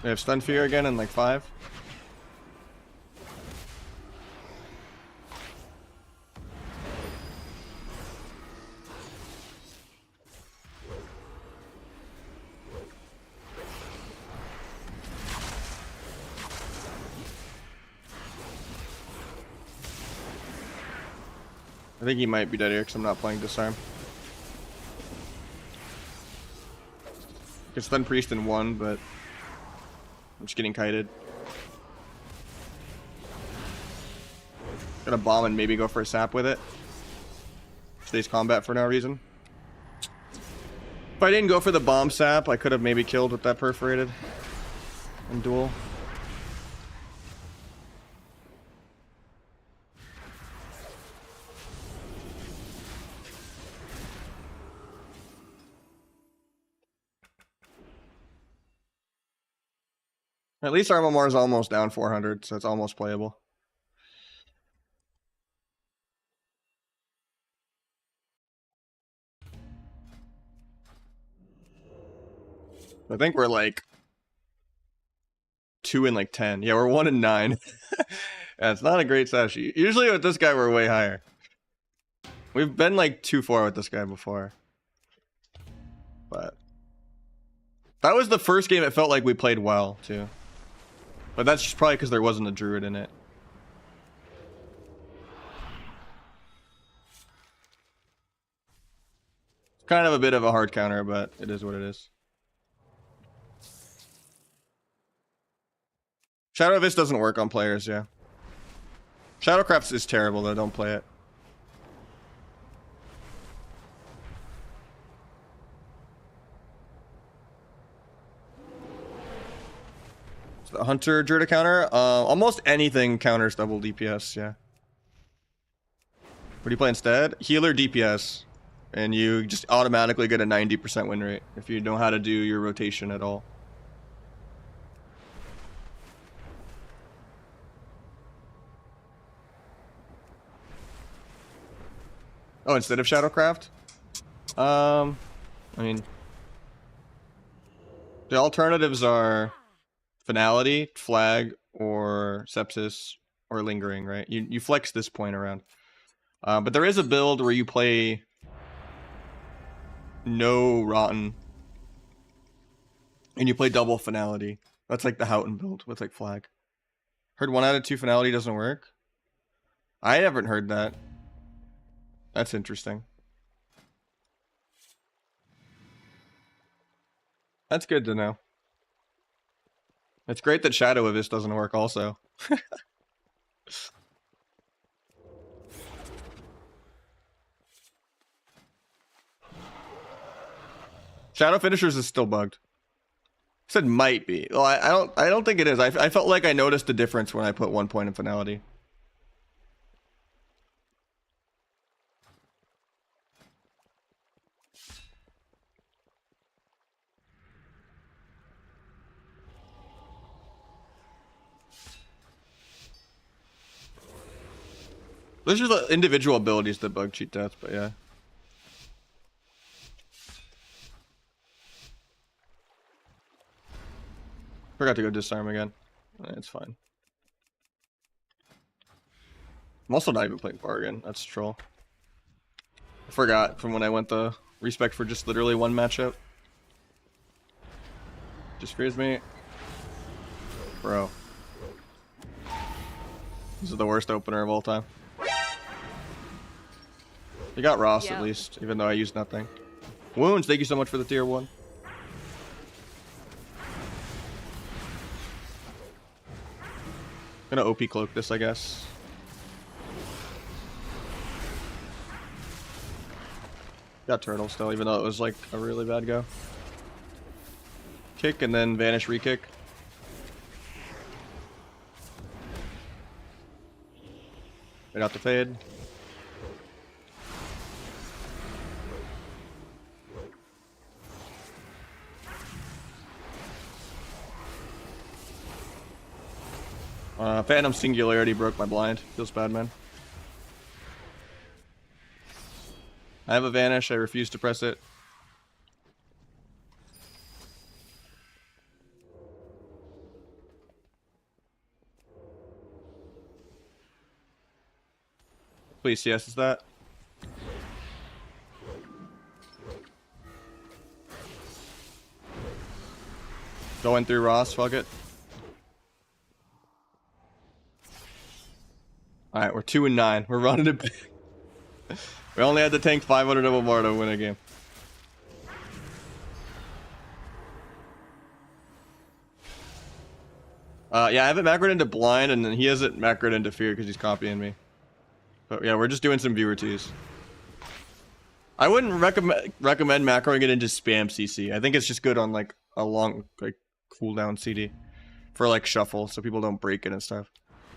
We have stun fear again in like 5. I think he might be dead here because I'm not playing disarm. I can stun priest in 1, but I'm just getting kited. Gonna bomb and maybe go for a sap with it. Stays combat for no reason. If I didn't go for the bomb sap, I could have maybe killed with that perforated in duel. At least Armamar is almost down 400, so it's almost playable. I think we're like 2 and like 10. Yeah, we're 1 and 9. Yeah, it's not a great stat sheet. Usually with this guy, we're way higher. We've been like 2-4 with this guy before. But that was the first game it felt like we played well, too. But that's just probably because there wasn't a druid in it. It's kind of a bit of a hard counter, but it is what it is. Shadow Abyss doesn't work on players, yeah. Shadowcraft is terrible, though. Don't play it. So the Hunter Druid counter? Almost anything counters double DPS, yeah. What do you play instead? Healer DPS. And you just automatically get a 90% win rate if you know how to do your rotation at all. Oh, instead of Shadowcraft? I mean, the alternatives are Finality, Flag, or Sepsis, or Lingering, right? You flex this point around. But there is a build where you play no Rotten, and you play double Finality. That's like the Houghton build with like Flag. Heard 1 out of 2 Finality doesn't work? I haven't heard that. That's interesting. That's good to know. It's great that Shadow Abyss doesn't work also. Shadow Finishers is still bugged. I said might be. Well, I don't think it is. I felt like I noticed a difference when I put 1 point in Finality. Those are the individual abilities that bug cheat death, but yeah. Forgot to go disarm again. It's fine. I'm also not even playing Bargain. That's troll. I forgot from when I went the respec for just literally 1 matchup. Just fears me. Bro. This is the worst opener of all time. You got Ross at least, even though I used nothing. Wounds, thank you so much for the tier 1. Gonna OP cloak this, I guess. Got turtle still, even though it was like a really bad go. Kick and then vanish re-kick. Right out the fade. Phantom Singularity broke my blind. Feels bad, man. I have a vanish. I refuse to press it. Please, yes, is that? Going through Ross, fuck it. Alright, we're 2 and 9. We're running it back. We only had to tank 500 double bar to win a game. Yeah, I have it macroed into blind, and then he has it macroed into fear because he's copying me. But yeah, we're just doing some viewer teas. I wouldn't recommend macroing it into spam CC. I think it's just good on like a long cooldown CD for like shuffle, so people don't break it and stuff.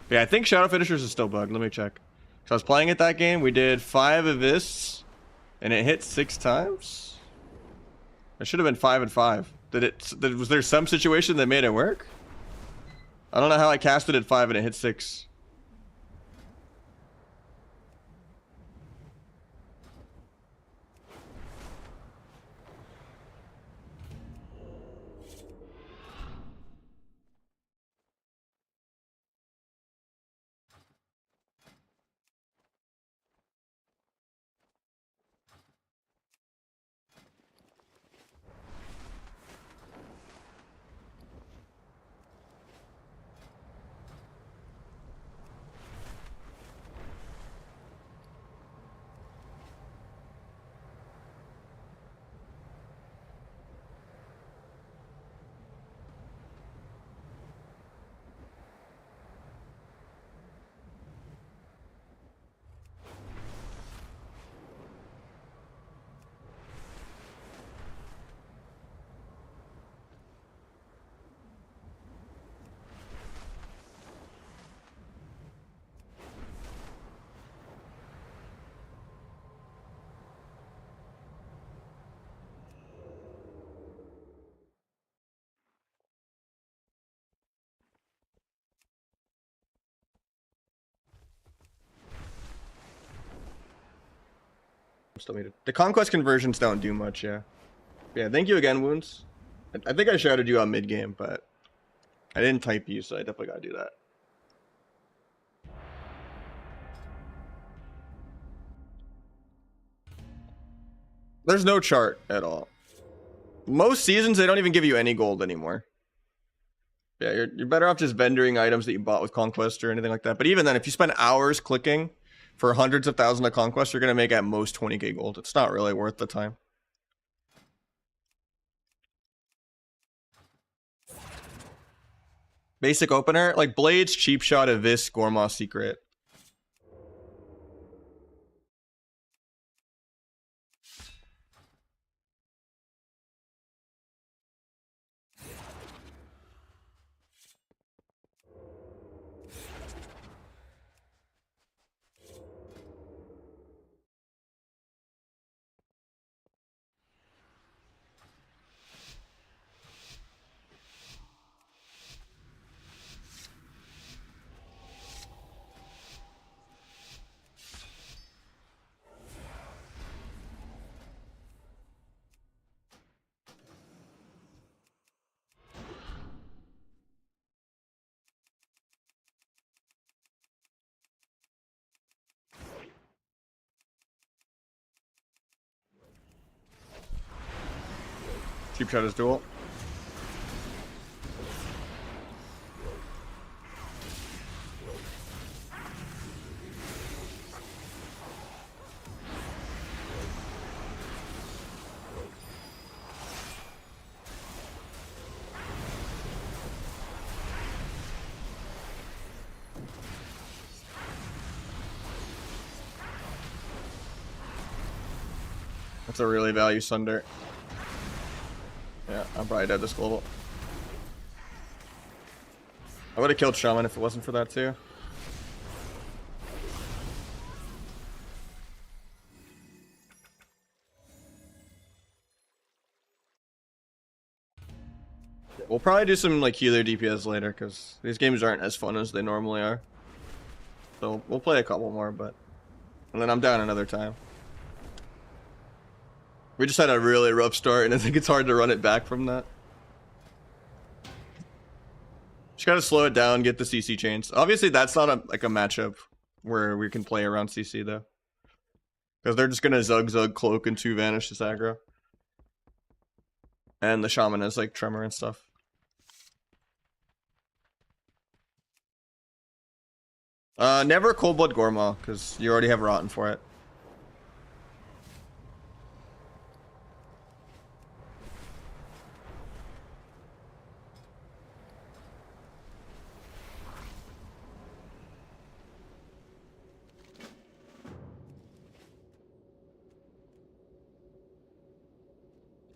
But yeah, I think Shadow Finishers is still bugged. Let me check. So I was playing it that game. We did 5 of this, and it hit 6 times. It should have been 5 and 5. Was there some situation that made it work? I don't know how I casted at 5 and it hit 6. Still muted. The conquest conversions don't do much, yeah. Yeah, thank you again, Wounds. I think I shouted you on mid game, but I didn't type you, so I definitely gotta do that. There's no chart at all. Most seasons they don't even give you any gold anymore. Yeah, you're better off just vendoring items that you bought with conquest or anything like that. But even then, if you spend hours clicking for hundreds of thousands of conquest, you're gonna make at most 20k gold. It's not really worth the time. Basic opener, like Blades, Cheap Shot, Avis, Gormaw, Secret. Cheap Shot is dual. It's a really value Sunder. Yeah, I'm probably dead this global. I would have killed Shaman if it wasn't for that too. We'll probably do some like healer DPS later because these games aren't as fun as they normally are. So we'll play a couple more, but and then I'm down another time. We just had a really rough start, and I think it's hard to run it back from that. Just gotta slow it down, get the CC chains. Obviously, that's not a like a matchup where we can play around CC though, because they're just gonna zug cloak and 2 vanish this aggro, and the shaman is like tremor and stuff. Never Cold Blood Gormaw, because you already have Rotten for it.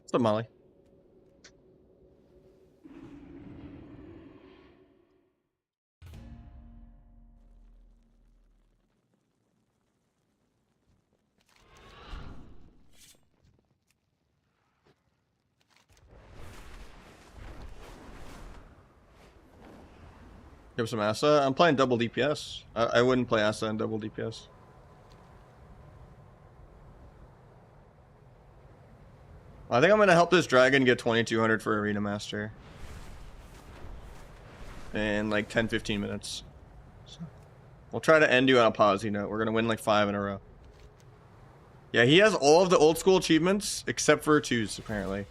What's up, Molly? Give some Asa. I'm playing double DPS. I wouldn't play Asa in double DPS. I think I'm gonna help this dragon get 2200 for Arena Master in like 10-15 minutes. So we'll try to end you on a positive note. We're gonna win like 5 in a row. Yeah, he has all of the old school achievements except for 2s apparently.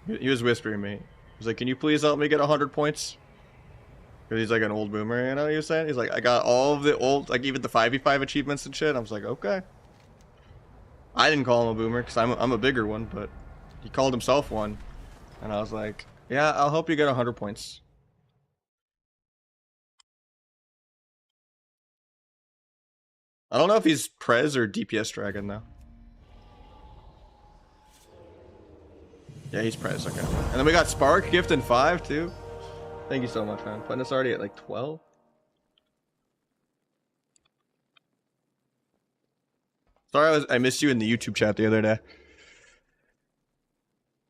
He was whispering me. He was like, "Can you please help me get 100 points?" Because he's like an old boomer, you know what he was saying? He's like, "I got all of the old, like even the 5v5 achievements and shit." I was like, okay. I didn't call him a boomer because I'm a bigger one, but he called himself one. And I was like, yeah, I'll help you get 100 points. I don't know if he's Prez or DPS Dragon though. Yeah, he's Prez, okay. And then we got Spark, Gift, and 5 too. Thank you so much, man. Putting us already at like 12. Sorry, I missed you in the YouTube chat the other day.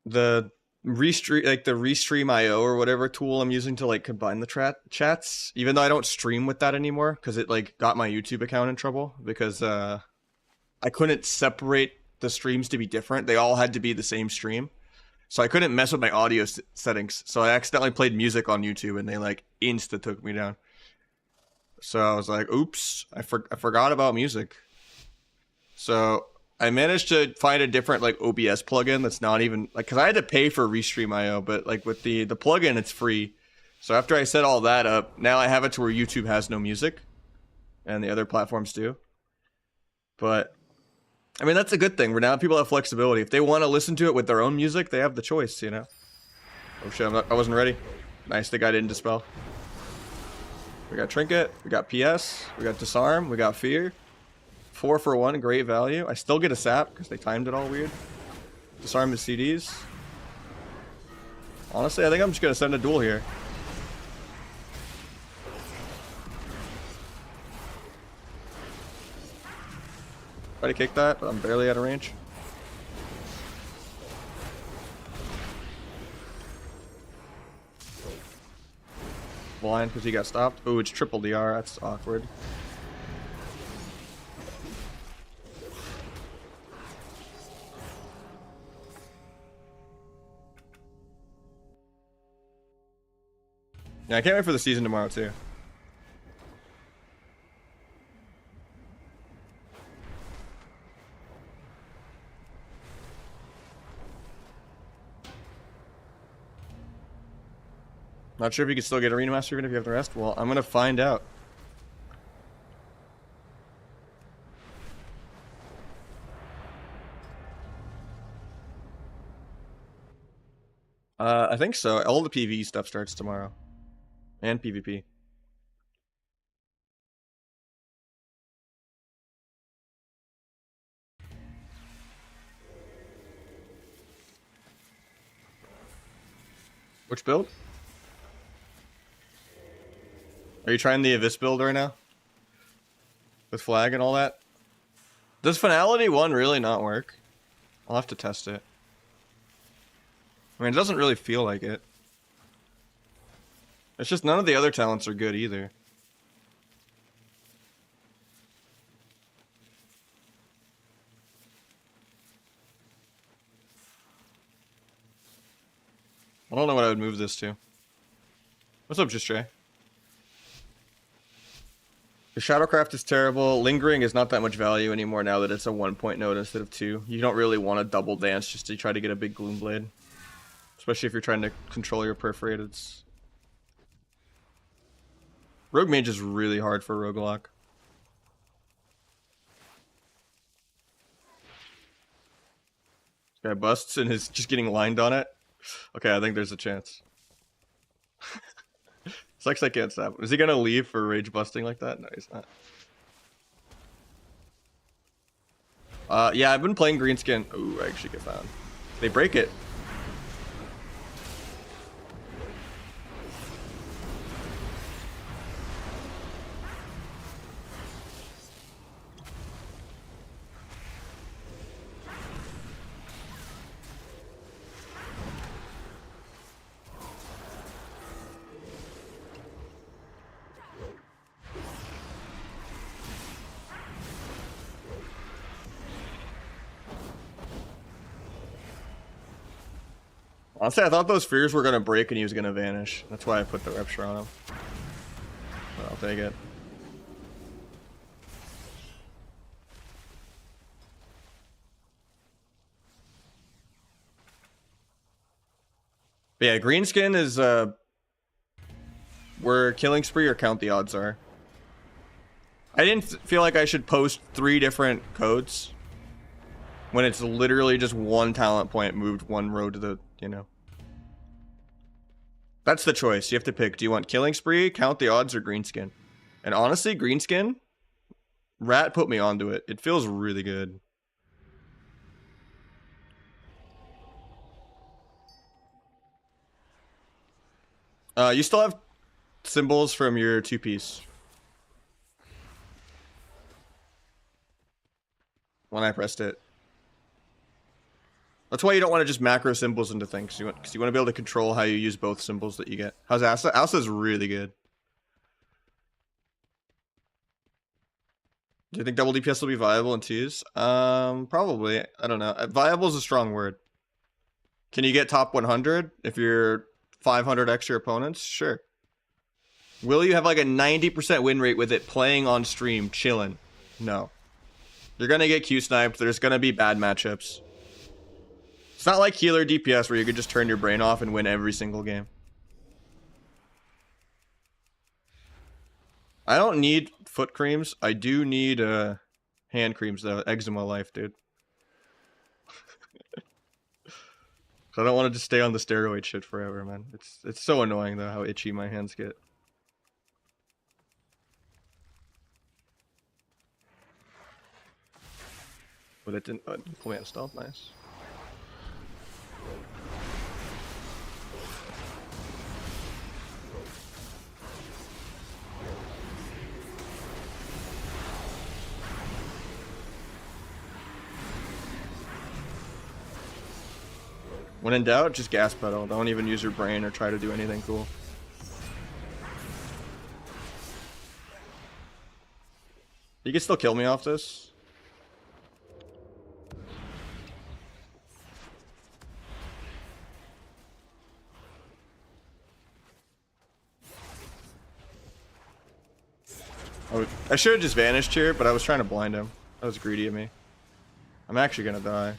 The Restream IO or whatever tool I'm using to like combine the chats, even though I don't stream with that anymore because it like got my YouTube account in trouble because I couldn't separate the streams to be different. They all had to be the same stream. So I couldn't mess with my audio settings. So I accidentally played music on YouTube and they like insta took me down. So I was like, oops, I forgot about music. So I managed to find a different like OBS plugin that's not even like, cause I had to pay for Restream IO, but like with the plugin, it's free. So after I set all that up, now I have it to where YouTube has no music and the other platforms do. But I mean, that's a good thing. Where now people have flexibility. If they want to listen to it with their own music, they have the choice, you know? Oh shit, I wasn't ready. Nice, the guy didn't dispel. We got Trinket, we got PS, we got Disarm, we got Fear. 4 for 1, great value. I still get a sap because they timed it all weird. Disarm his CDs. Honestly, I think I'm just going to send a duel here. Try to kick that, but I'm barely out of range. Blind because he got stopped. Oh, it's triple DR. That's awkward. Yeah, I can't wait for the season tomorrow too. Not sure if you can still get Arena Master even if you have the rest. Well, I'm gonna find out. I think so. All the PvE stuff starts tomorrow. And PvP. Which build? Are you trying the Abyss build right now? With flag and all that? Does Finality 1 really not work? I'll have to test it. I mean, it doesn't really feel like it. It's just none of the other talents are good either. I don't know what I would move this to. What's up, Just Jay? The Shadowcraft is terrible. Lingering is not that much value anymore now that it's a 1-point node instead of 2. You don't really want to double dance just to try to get a big Gloom Blade. Especially if you're trying to control your perforateds. Rogue Mage is really hard for Roguelock. This guy busts and is just getting lined on it. Okay, I think there's a chance. Sucks I can't stop him. Is he gonna leave for rage busting like that? No, he's not. Yeah, I've been playing Greenskin. Ooh, I actually get found. They break it. Honestly, I thought those fears were gonna break and he was gonna vanish. That's why I put the Rupture on him. But I'll take it. But yeah, Greenskin is where Killing Spree or Count the Odds are. I didn't feel like I should post 3 different codes when it's literally just one talent point moved one row to the, you know. That's the choice. You have to pick. Do you want Killing Spree, Count the Odds, or Greenskin? And honestly, Greenskin, Rat put me onto it. It feels really good. You still have symbols from your 2-piece. When I pressed it. That's why you don't want to just macro symbols into things. Because you want to be able to control how you use both symbols that you get. How's Asa? Asa's really good. Do you think double DPS will be viable in 2s? Probably. I don't know. Viable is a strong word. Can you get top 100 if you're 500 extra opponents? Sure. Will you have like a 90% win rate with it playing on stream, chilling? No. You're gonna get Q-sniped. There's gonna be bad matchups. It's not like healer DPS where you could just turn your brain off and win every single game. I don't need foot creams. I do need hand creams though. Eczema life, dude. So I don't want to just stay on the steroid shit forever, man. It's so annoying though how itchy my hands get. But it didn't pull me out of stealth, nice. When in doubt, just gas pedal. Don't even use your brain or try to do anything cool. You can still kill me off this. I should have just vanished here, but I was trying to blind him. That was greedy of me. I'm actually gonna die.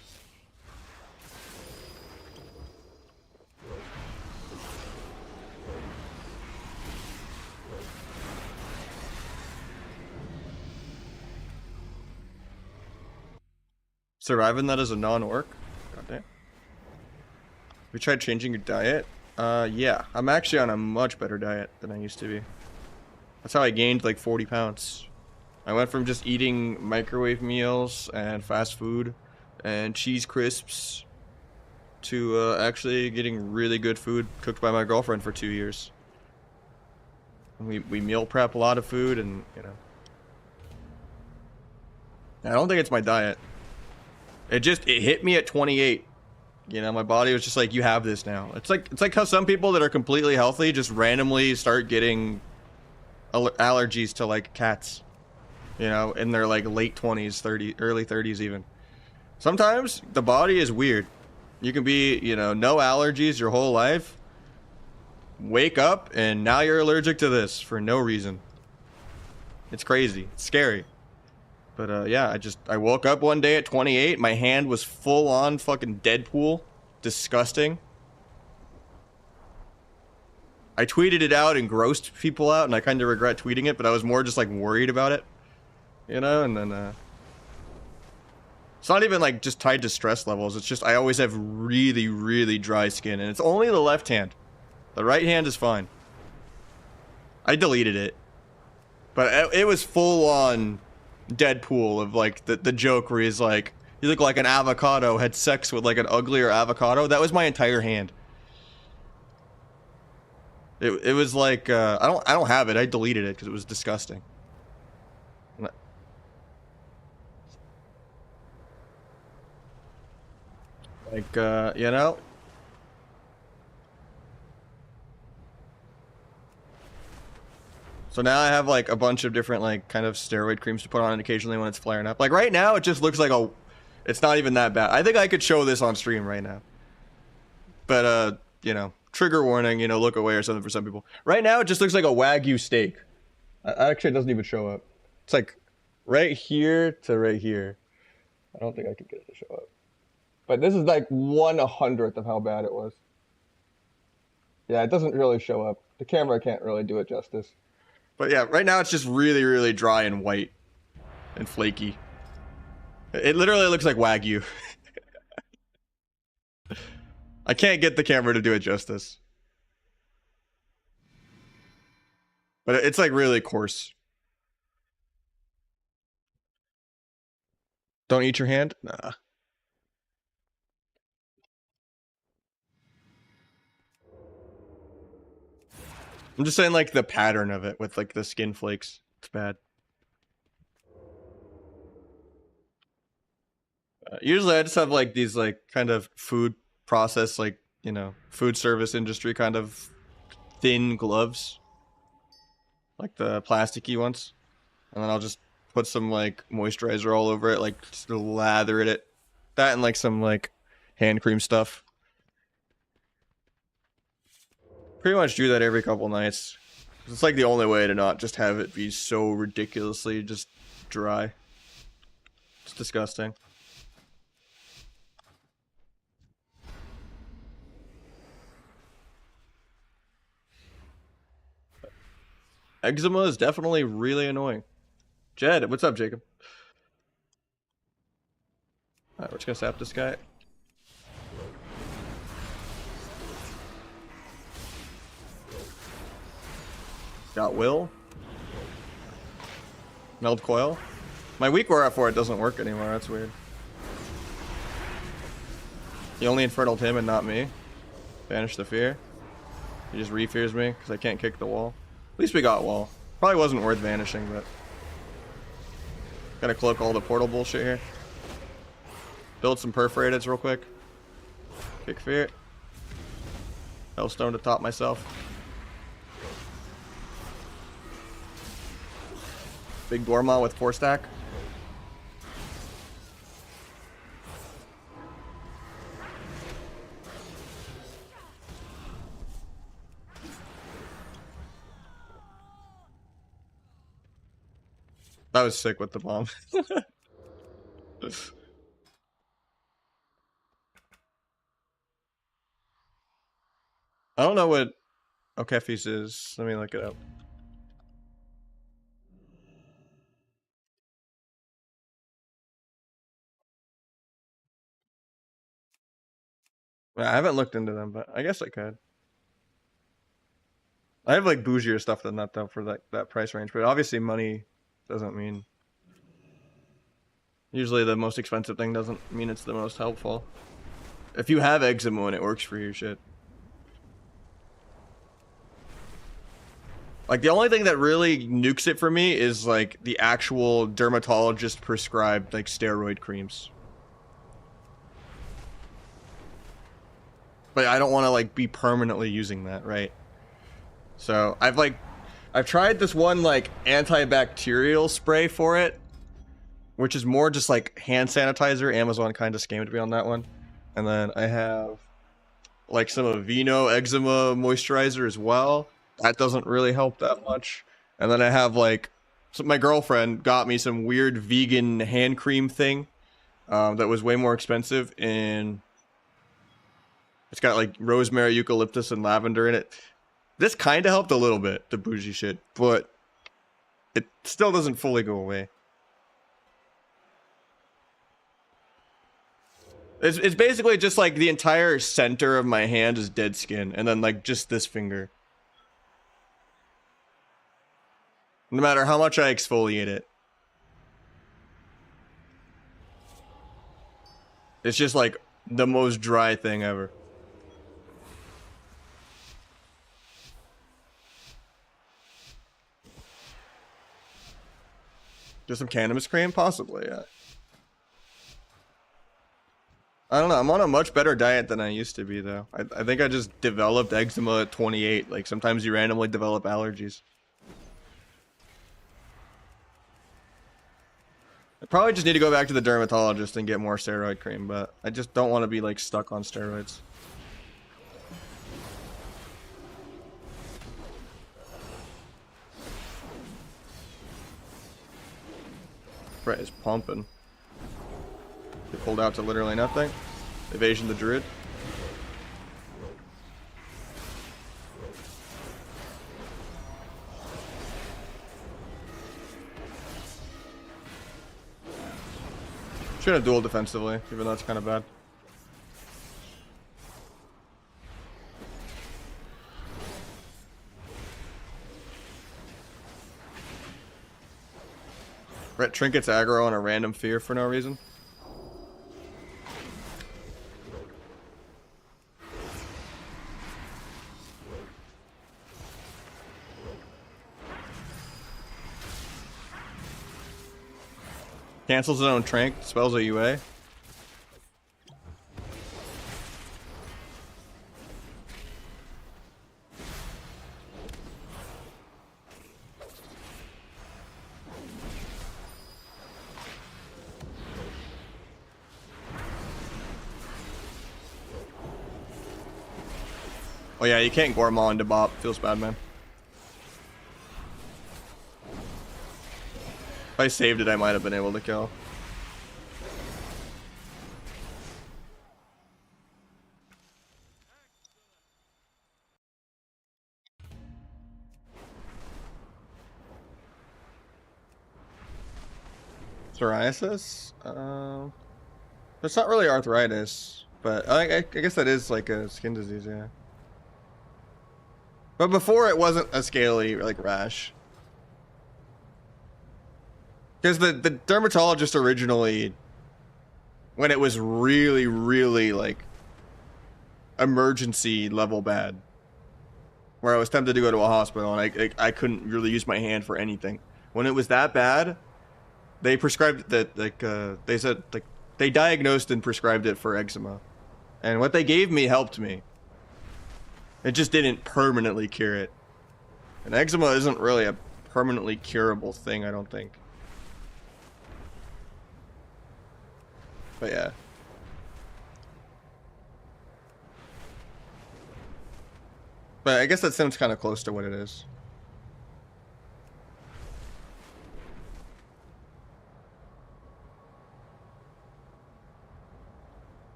Surviving that as a non-orc? Goddamn. Have you tried changing your diet? Yeah. I'm actually on a much better diet than I used to be. That's how I gained like 40 pounds. I went from just eating microwave meals and fast food and cheese crisps to actually getting really good food cooked by my girlfriend for 2 years. We meal prep a lot of food, and you know, I don't think it's my diet. It hit me at 28. You know, my body was just like, you have this now. It's like how some people that are completely healthy just randomly start getting allergies to like cats. You know, in their like late 20s, early 30s even. Sometimes the body is weird. You can be, you know, no allergies your whole life. Wake up and now you're allergic to this for no reason. It's crazy. It's scary. But yeah, I woke up one day at 28. My hand was full on fucking Deadpool. Disgusting. I tweeted it out and grossed people out, and I kind of regret tweeting it, but I was more just like worried about it. You know, and then it's not even like just tied to stress levels. It's just I always have really, really dry skin, and it's only the left hand. The right hand is fine. I deleted it, but it was full on Deadpool of like the joke where he's like, you look like an avocado had sex with like an uglier avocado. That was my entire hand. It was like I don't have it. I deleted it because it was disgusting. Like you know. So now I have like a bunch of different like kind of steroid creams to put on occasionally when it's flaring up. Like right now it just looks like it's not even that bad. I think I could show this on stream right now. But you know, trigger warning, you know, look away or something for some people. Right now it just looks like a Wagyu steak. Actually it doesn't even show up. It's like right here to right here. I don't think I could get it to show up. But this is like 1/100th of how bad it was. Yeah, it doesn't really show up. The camera can't really do it justice. But yeah, right now it's just really, really dry and white and flaky. It literally looks like Wagyu. I can't get the camera to do it justice. But it's like really coarse. Don't eat your hand? Nah. I'm just saying like the pattern of it with like the skin flakes. It's bad. Usually I just have like these like kind of food process, like, you know, food service industry kind of thin gloves. Like the plasticky ones. And then I'll just put some like moisturizer all over it, like just lather it. That and like some like hand cream stuff. Pretty much do that every couple nights. It's like the only way to not just have it be so ridiculously just dry. It's disgusting. Eczema is definitely really annoying. Jed, what's up, Jacob? Alright, we're just gonna sap this guy. Got Will. Meld Coil. My weak aura for it doesn't work anymore, that's weird. He only infernaled him and not me. Banish the fear. He just re-fears me because I can't kick the wall. At least we got wall. Probably wasn't worth vanishing, but... Gotta cloak all the portal bullshit here. Build some perforateds real quick. Kick fear. Hellstone to top myself. Big Gorma with 4 stack. That was sick with the bomb. I don't know what Okefis is. Let me look it up. I haven't looked into them, but I guess I could. I have like bougier stuff than that though for that price range, but obviously money doesn't mean... Usually the most expensive thing doesn't mean it's the most helpful. If you have eczema and it works for you, shit. Like, the only thing that really nukes it for me is, like, the actual dermatologist prescribed, like, steroid creams. But I don't want to, like, be permanently using that, right? So, I've tried this one, like, antibacterial spray for it, which is more just, like, hand sanitizer. Amazon kind of scammed me on that one. And then I have, like, some Aveeno eczema moisturizer as well. That doesn't really help that much. And then I have, like, so my girlfriend got me some weird vegan hand cream thing that was way more expensive, and it's got, like, rosemary, eucalyptus, and lavender in it. This kind of helped a little bit, the bougie shit, but it still doesn't fully go away. It's basically just, like, the entire center of my hand is dead skin, and then, like, just this finger. No matter how much I exfoliate it. It's just, like, the most dry thing ever. Just some cannabis cream? Possibly, yeah. I don't know, I'm on a much better diet than I used to be, though. I think I just developed eczema at 28. Like, sometimes you randomly develop allergies. I probably just need to go back to the dermatologist and get more steroid cream, but I just don't want to be, like, stuck on steroids. Right, it's pumping. They pulled out to literally nothing. Evasion the druid. Should have duel defensively, even though it's kind of bad. Right, trinkets aggro on a random fear for no reason. Cancels his own trank, spells a UA. Oh yeah, you can't Gormaw into Bop. Feels bad, man. If I saved it, I might have been able to kill. Psoriasis? It's not really arthritis, but I guess that is like a skin disease, yeah. But before it wasn't a scaly, like, rash. Because the dermatologist originally, when it was really, really, like, emergency level bad, where I was tempted to go to a hospital and I couldn't really use my hand for anything. When it was that bad, they prescribed that, like, they said, like, they diagnosed and prescribed it for eczema. And what they gave me helped me. It just didn't permanently cure it. And eczema isn't really a permanently curable thing, I don't think. But yeah. But I guess that sounds kind of close to what it is.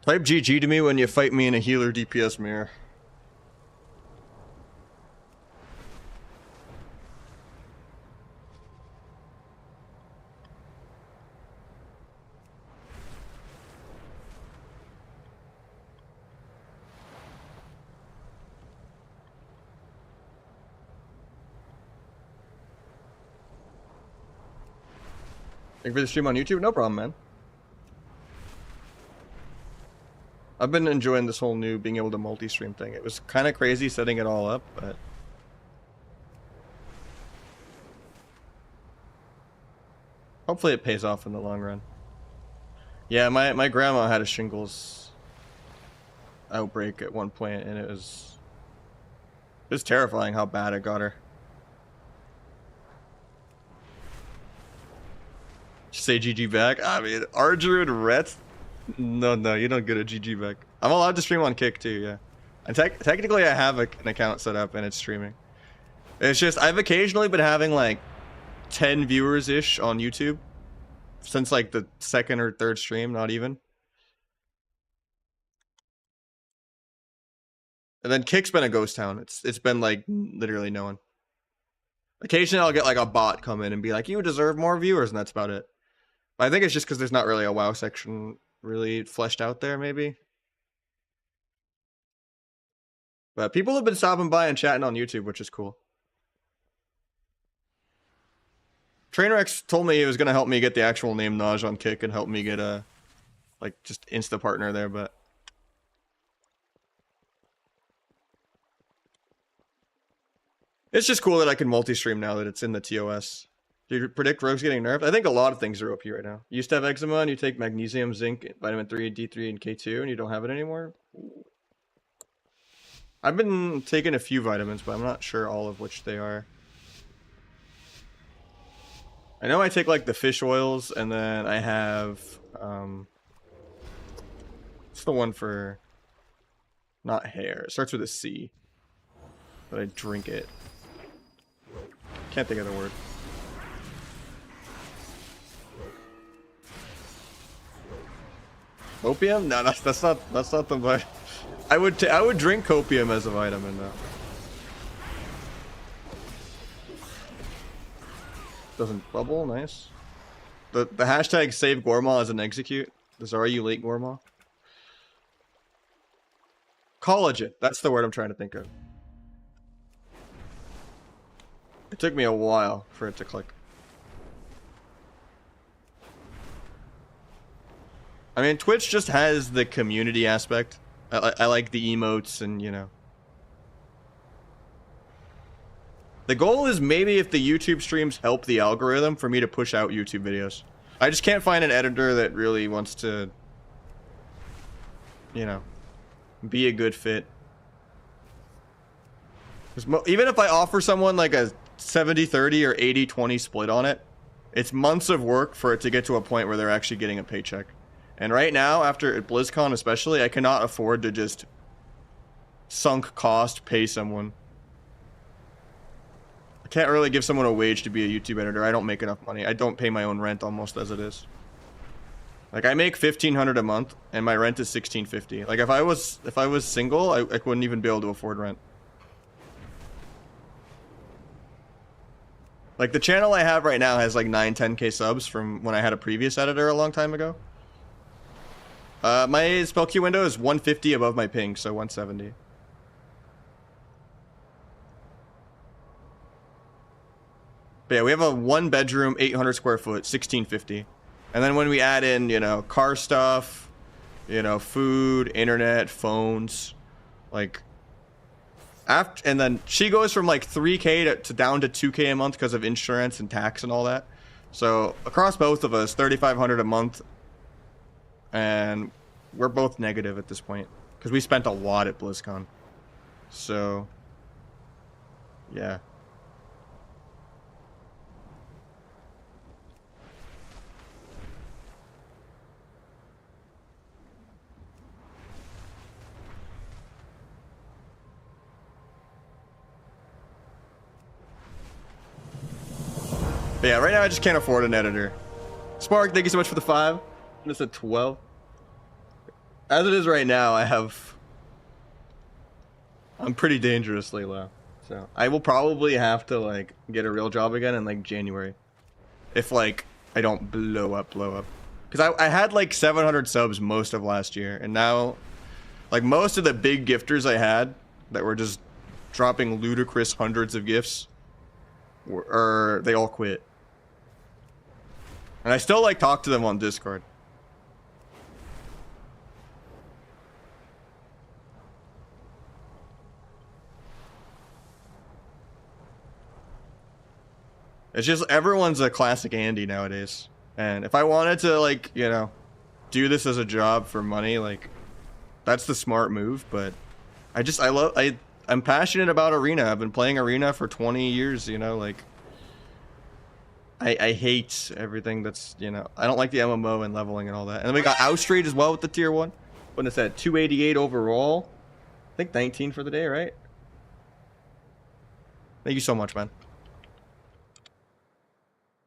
Type GG to me when you fight me in a healer DPS mirror. Thank you for the stream on YouTube. No problem, man. I've been enjoying this whole new being able to multi-stream thing. It was kind of crazy setting it all up, but hopefully it pays off in the long run. Yeah, my grandma had a shingles outbreak at one point, and it was terrifying how bad it got her. Say GG back? I mean, Arger and Rhett? No, you don't get a GG back. I'm allowed to stream on Kick too, yeah. And technically I have an account set up and it's streaming. It's just, I've occasionally been having like 10 viewers-ish on YouTube since like the second or third stream, not even. And then Kick's been a ghost town. It's been like literally no one. Occasionally I'll get like a bot come in and be like, you deserve more viewers, and that's about it. I think it's just because there's not really a WoW section really fleshed out there, maybe. But people have been stopping by and chatting on YouTube, which is cool. TrainerX told me he was going to help me get the actual name Nahj on Kick and help me get a, like, just insta partner there, but it's just cool that I can multi-stream now that it's in the TOS. Do you predict Rogue's getting nerfed? I think a lot of things are OP right now. You used to have eczema and you take magnesium, zinc, vitamin 3, D3, and K2 and you don't have it anymore? I've been taking a few vitamins, but I'm not sure all of which they are. I know I take like the fish oils, and then I have what's the one for not hair? It starts with a C. But I drink it. Can't think of the word. Copium? No, that's not the vitamin. I would drink copium as a vitamin though. Doesn't bubble, nice. The hashtag save Gorma as an execute. Are you late Gorma? Collagen, that's the word I'm trying to think of. It took me a while for it to click. I mean, Twitch just has the community aspect. I like the emotes and, you know. The goal is maybe if the YouTube streams help the algorithm for me to push out YouTube videos. I just can't find an editor that really wants to, you know, be a good fit. Even if I offer someone like a 70-30 or 80-20 split on it, it's months of work for it to get to a point where they're actually getting a paycheck. And right now, after at BlizzCon especially, I cannot afford to just sunk cost pay someone. I can't really give someone a wage to be a YouTube editor. I don't make enough money. I don't pay my own rent almost as it is. Like, I make $1,500 a month and my rent is $1,650. Like, if I was single, I wouldn't even be able to afford rent. Like, the channel I have right now has like 9-10k subs from when I had a previous editor a long time ago. My spell queue window is 150 above my ping, so 170. But yeah, we have a 1-bedroom, 800 square foot, 1650. And then when we add in, you know, car stuff, you know, food, internet, phones, like, and then she goes from like 3k to down to 2k a month because of insurance and tax and all that. So across both of us, 3,500 a month. And we're both negative at this point because we spent a lot at BlizzCon. So, yeah. But yeah, right now I just can't afford an editor. Spark, thank you so much for the 5. And it's a 12. As it is right now, I'm pretty dangerously low. So I will probably have to like get a real job again in like January. If like I don't blow up. Because I had like 700 subs most of last year. And now like most of the big gifters I had that were just dropping ludicrous hundreds of gifts, they all quit. And I still like talk to them on Discord. It's just everyone's a classic Andy nowadays. And if I wanted to, like, you know, do this as a job for money, like, that's the smart move. But I'm passionate about Arena. I've been playing Arena for 20 years, you know, like, I hate everything that's, you know, I don't like the MMO and leveling and all that. And then we got Outstreet as well with the tier 1. When it's at 288 overall. I think 19 for the day, right? Thank you so much, man.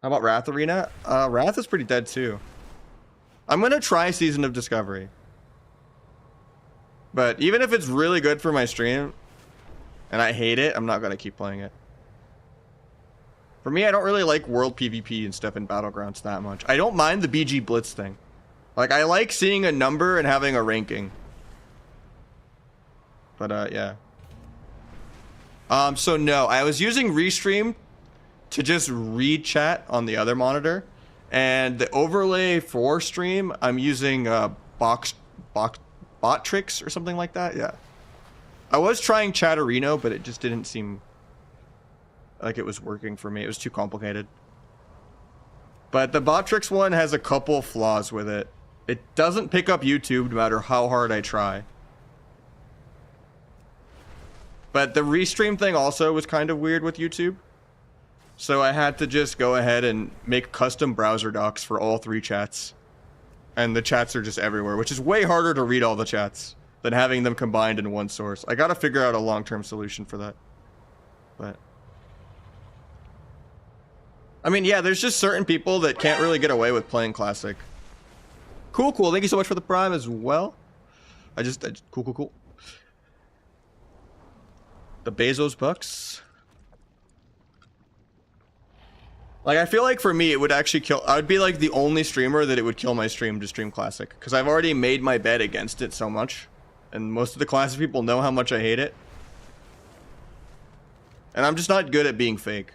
How about Wrath Arena? Wrath is pretty dead too. I'm gonna try Season of Discovery. But even if it's really good for my stream, and I hate it, I'm not gonna keep playing it. For me, I don't really like world PvP and stuff in Battlegrounds that much. I don't mind the BG Blitz thing. Like, I like seeing a number and having a ranking. But, yeah. So no, I was using Restream to just read chat on the other monitor, and the overlay for stream I'm using bot tricks or something like that. Yeah, I was trying Chatterino, but it just didn't seem like it was working for me. It was too complicated. But the bot tricks one has a couple flaws with it. It doesn't pick up YouTube no matter how hard I try. But the Restream thing also was kind of weird with YouTube. So I had to just go ahead and make custom browser docs for all 3 chats. And the chats are just everywhere, which is way harder to read all the chats than having them combined in one source. I gotta figure out a long-term solution for that. But I mean, yeah, there's just certain people that can't really get away with playing Classic. Cool. Thank you so much for the Prime as well. Cool. The Bezos Bucks. Like, I feel like for me, it would actually kill... I would be, like, the only streamer that it would kill my stream to stream Classic. Because I've already made my bet against it so much. And most of the Classic people know how much I hate it. And I'm just not good at being fake.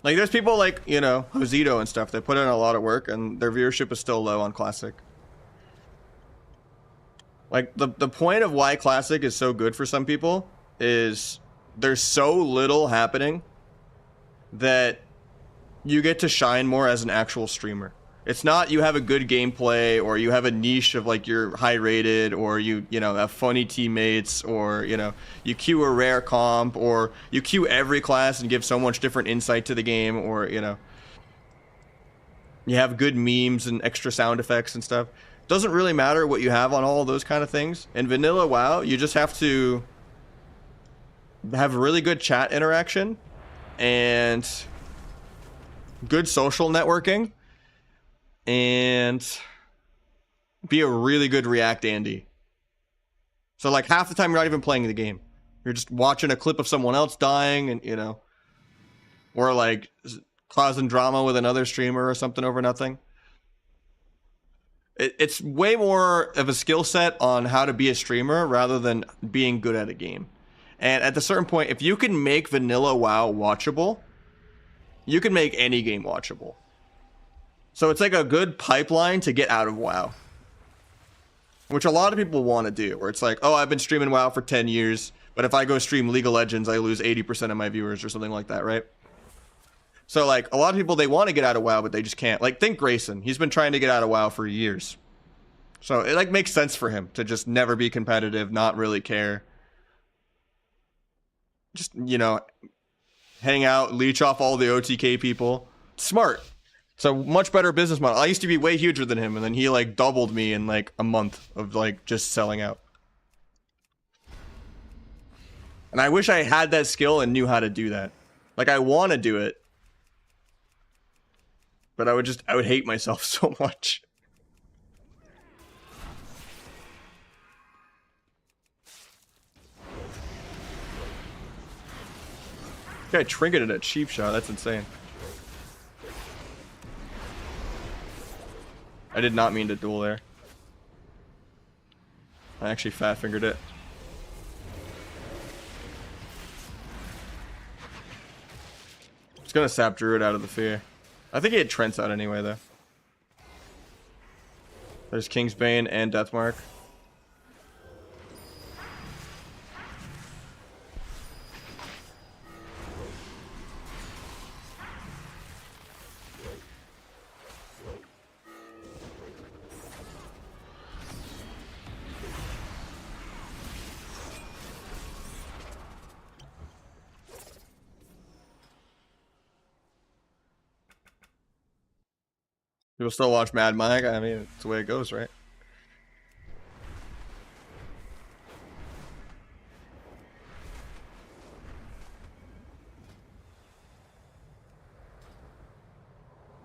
Like, there's people like, you know, Josito and stuff that put in a lot of work, and their viewership is still low on Classic. Like, the point of why Classic is so good for some people is there's so little happening that you get to shine more as an actual streamer. It's not you have a good gameplay, or you have a niche of, like, you're high rated, or you know, have funny teammates, or, you know, you queue a rare comp, or you queue every class and give so much different insight to the game, or, you know, you have good memes and extra sound effects and stuff. Doesn't really matter what you have on all of those kind of things. In vanilla WoW, you just have to have really good chat interaction and good social networking and be a really good React Andy. So, like, half the time you're not even playing the game. You're just watching a clip of someone else dying, and, you know, or, like, causing drama with another streamer or something over nothing. It's way more of a skill set on how to be a streamer rather than being good at a game. And at a certain point, if you can make vanilla WoW watchable, you can make any game watchable. So it's like a good pipeline to get out of WoW. Which a lot of people want to do, where it's like, oh, I've been streaming WoW for 10 years, but if I go stream League of Legends, I lose 80% of my viewers or something like that, right? So, like, a lot of people, they want to get out of WoW, but they just can't. Like, think Grayson. He's been trying to get out of WoW for years. So, it, like, makes sense for him to just never be competitive, not really care. Just, you know, hang out, leech off all the OTK people. Smart. It's a much better business model. I used to be way huger than him, and then he, like, doubled me in, like, a month of, like, just selling out. And I wish I had that skill and knew how to do that. Like, I want to do it. But I would hate myself so much. Okay, I trinketed a cheap shot. That's insane. I did not mean to duel there. I actually fat fingered it. It's gonna sap Druid out of the fear. I think he had Trents out anyway, though. There's Kingsbane and Deathmark. People still watch Mad Mike. I mean, it's the way it goes, right?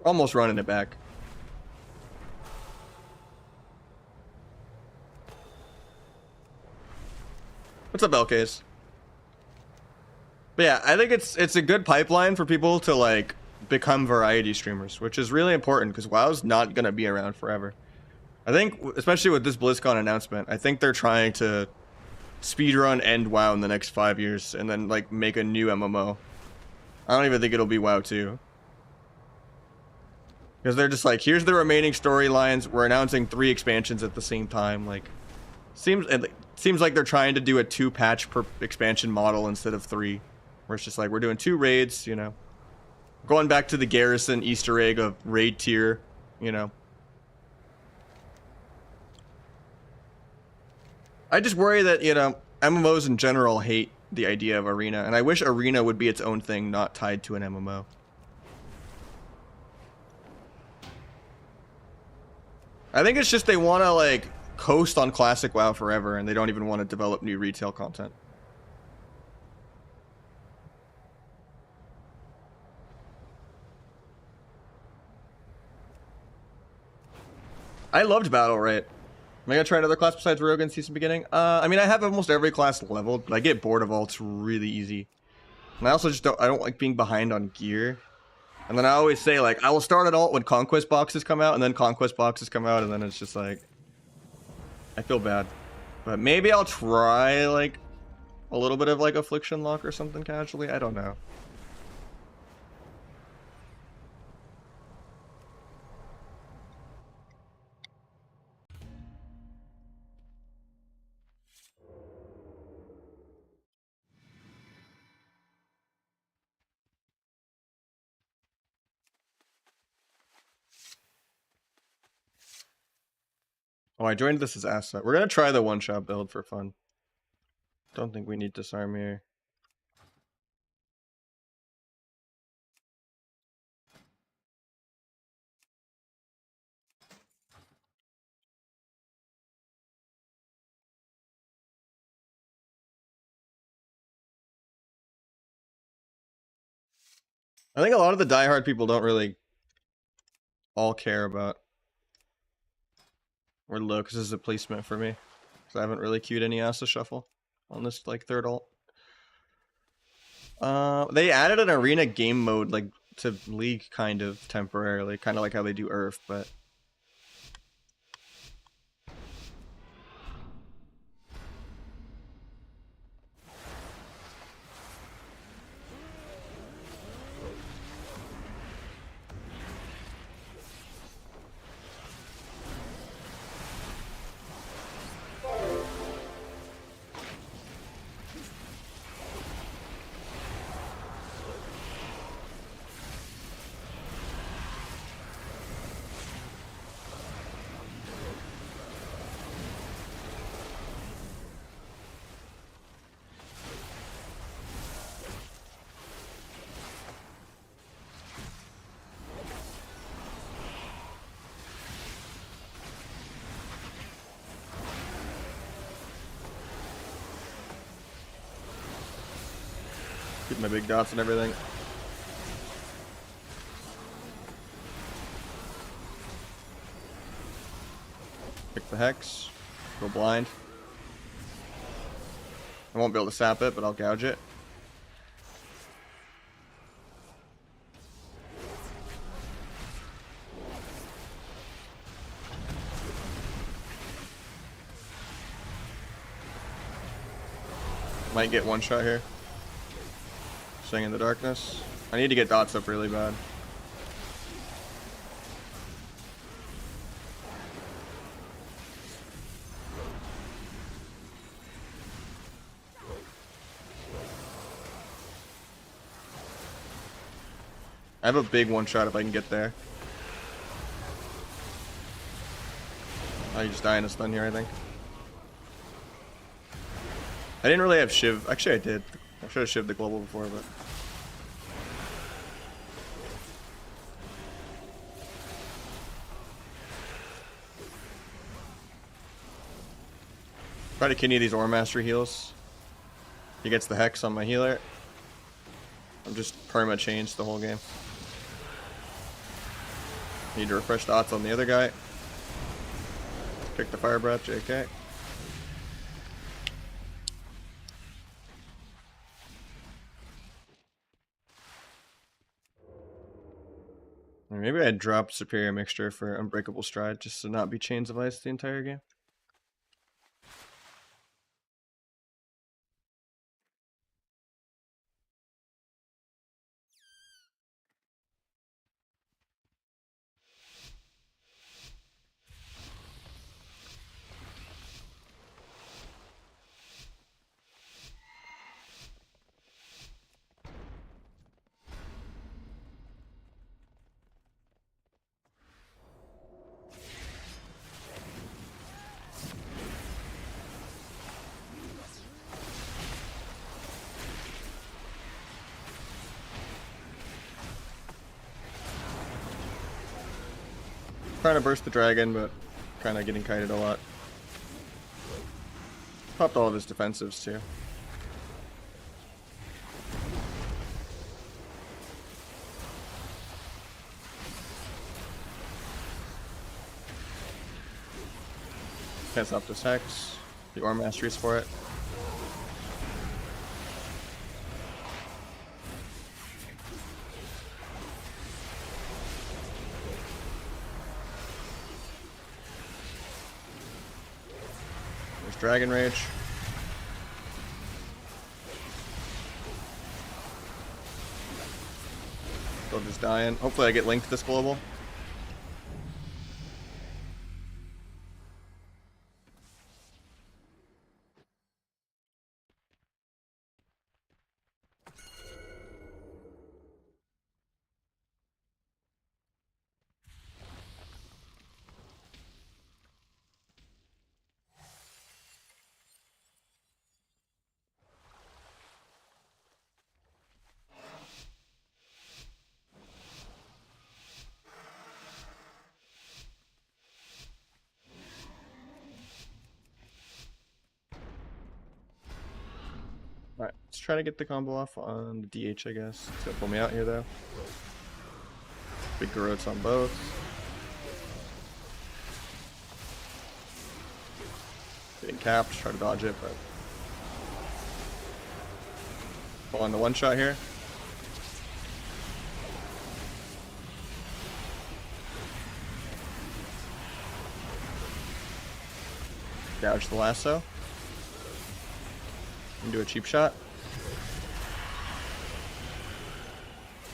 Almost running it back. What's up, LKs? But yeah, I think it's a good pipeline for people to like become variety streamers, which is really important because WoW's not gonna be around forever. I think, especially with this BlizzCon announcement, I think they're trying to speedrun end WoW in the next 5 years and then like make a new MMO. I don't even think it'll be WoW 2. Because they're just like, here's the remaining storylines. We're announcing 3 expansions at the same time. Like, seems like they're trying to do a 2-patch per expansion model instead of 3. Where it's just like, we're doing 2 raids, you know. Going back to the Garrison Easter egg of raid tier, you know. I just worry that, you know, MMOs in general hate the idea of Arena. And I wish Arena would be its own thing, not tied to an MMO. I think it's just they want to, like, coast on classic WoW forever, and they don't even want to develop new retail content. I loved Battle Right. Am I gonna try another class besides Rogue in season beginning? I mean, I have almost every class leveled, but I get bored of alts really easy. And I also just don't like being behind on gear. And then I always say, like, I will start an alt when Conquest boxes come out, and then Conquest boxes come out, and then it's just like, I feel bad. But maybe I'll try, like, a little bit of, like, Affliction Lock or something casually. I don't know. Oh, I joined this as asset. We're gonna try the one-shot build for fun. Don't think we need disarm here. I think a lot of the diehard people don't really all care about or look, because this is a placement for me. Because I haven't really queued any Asa Shuffle on this like third alt. They added an arena game mode like to League kind of temporarily, kind of like how they do Earth, but keep my big dots and everything. Pick the Hex. Go blind. I won't be able to sap it, but I'll gouge it. Might get one shot here. Staying in the darkness. I need to get dots up really bad. I have a big one shot if I can get there. Oh, you just die in a stun here, I think. I didn't really have Shiv. Actually, I did. I should have Shiv'd the global before, but... Try to kidney these Ore Mastery heals. He gets the Hex on my healer. I'm just perma changed the whole game. Need to refresh dots on the other guy. Kick the Fire Breath, JK. Or maybe I'd drop Superior Mixture for Unbreakable Stride just to not be Chains of Ice the entire game. Trying to burst the dragon, but kind of getting kited a lot. Popped all of his defensives too. Can't stop this Hex. The Ore Masteries for it. Dragon Rage. Still just dying. Hopefully I get linked this global. Alright, let's try to get the combo off on the DH, I guess. It's gonna pull me out here, though. Big Garrotes on both. Getting capped, try to dodge it, but... Pull on the one shot here. Gouge the lasso. Do a cheap shot.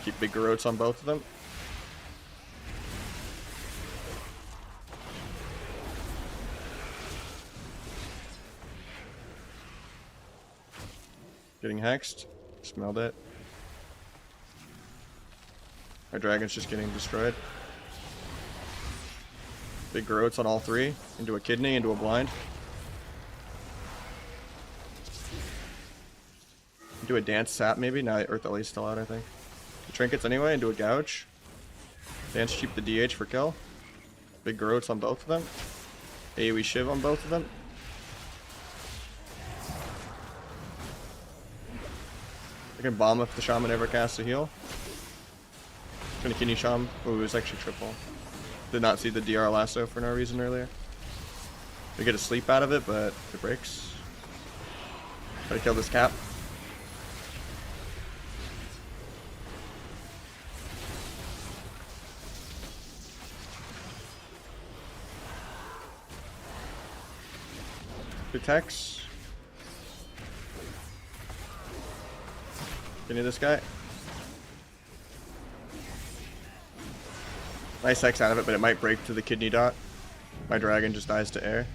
Keep big Garrotes on both of them. Getting hexed. Smelled it. Our dragon's just getting destroyed. Big Garrotes on all three. Into a kidney, into a blind. Do a dance sap maybe? Now Earth Ellie's still out, I think. The trinkets anyway, and do a gouge. Dance cheap the DH for kill. Big Garrotes on both of them. AoE Shiv on both of them. I can bomb if the Shaman ever casts a heal. Gonna kidney Sham. Oh, it was actually triple. Did not see the DR lasso for no reason earlier. We get a sleep out of it, but it breaks. Try to kill this cap. Protects. Get near this guy. Nice Hex out of it, but it might break to the kidney dot. My dragon just dies to air.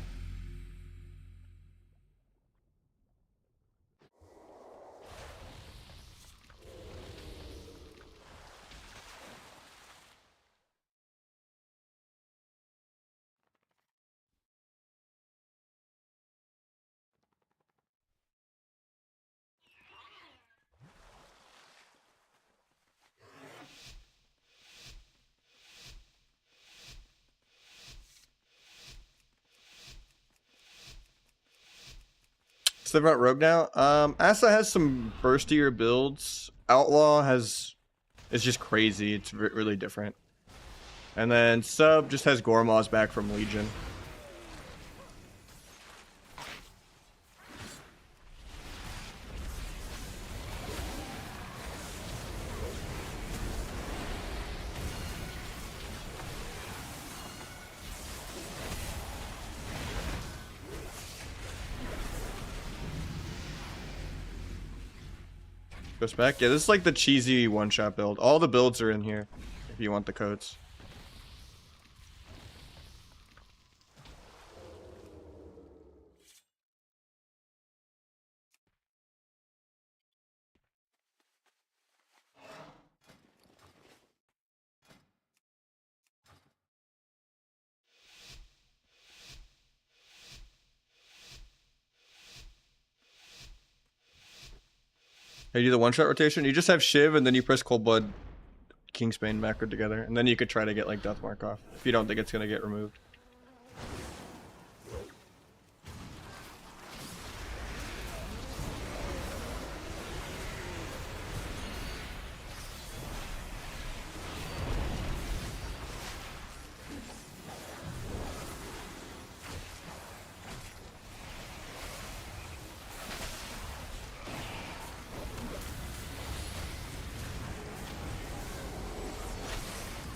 So about Rogue now. Asa has some burstier builds. Outlaw is just crazy. It's really different. And then Sub just has Gormaws back from Legion. Goes back. Yeah, this is like the cheesy one-shot build. All the builds are in here if you want the codes. Hey, you do the one-shot rotation. You just have Shiv and then you press Cold Blood, Kingsbane macro together, and then you could try to get like Deathmark off if you don't think it's gonna get removed.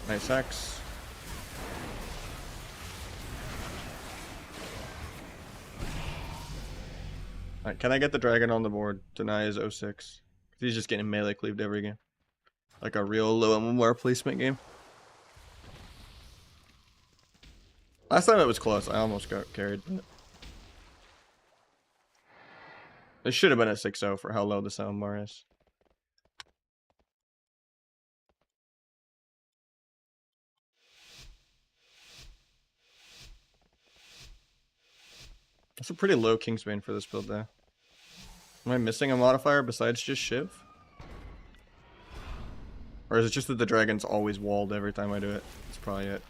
Nice X. Alright, can I get the dragon on the board? Deny is 06. He's just getting melee cleaved every game. Like a real low MMR placement game. Last time it was close. I almost got carried. But it should have been a 6-0 for how low the MMR is. That's a pretty low Kingsbane for this build though. Am I missing a modifier besides just Shiv? Or is it just that the dragon's always walled every time I do it? That's probably it.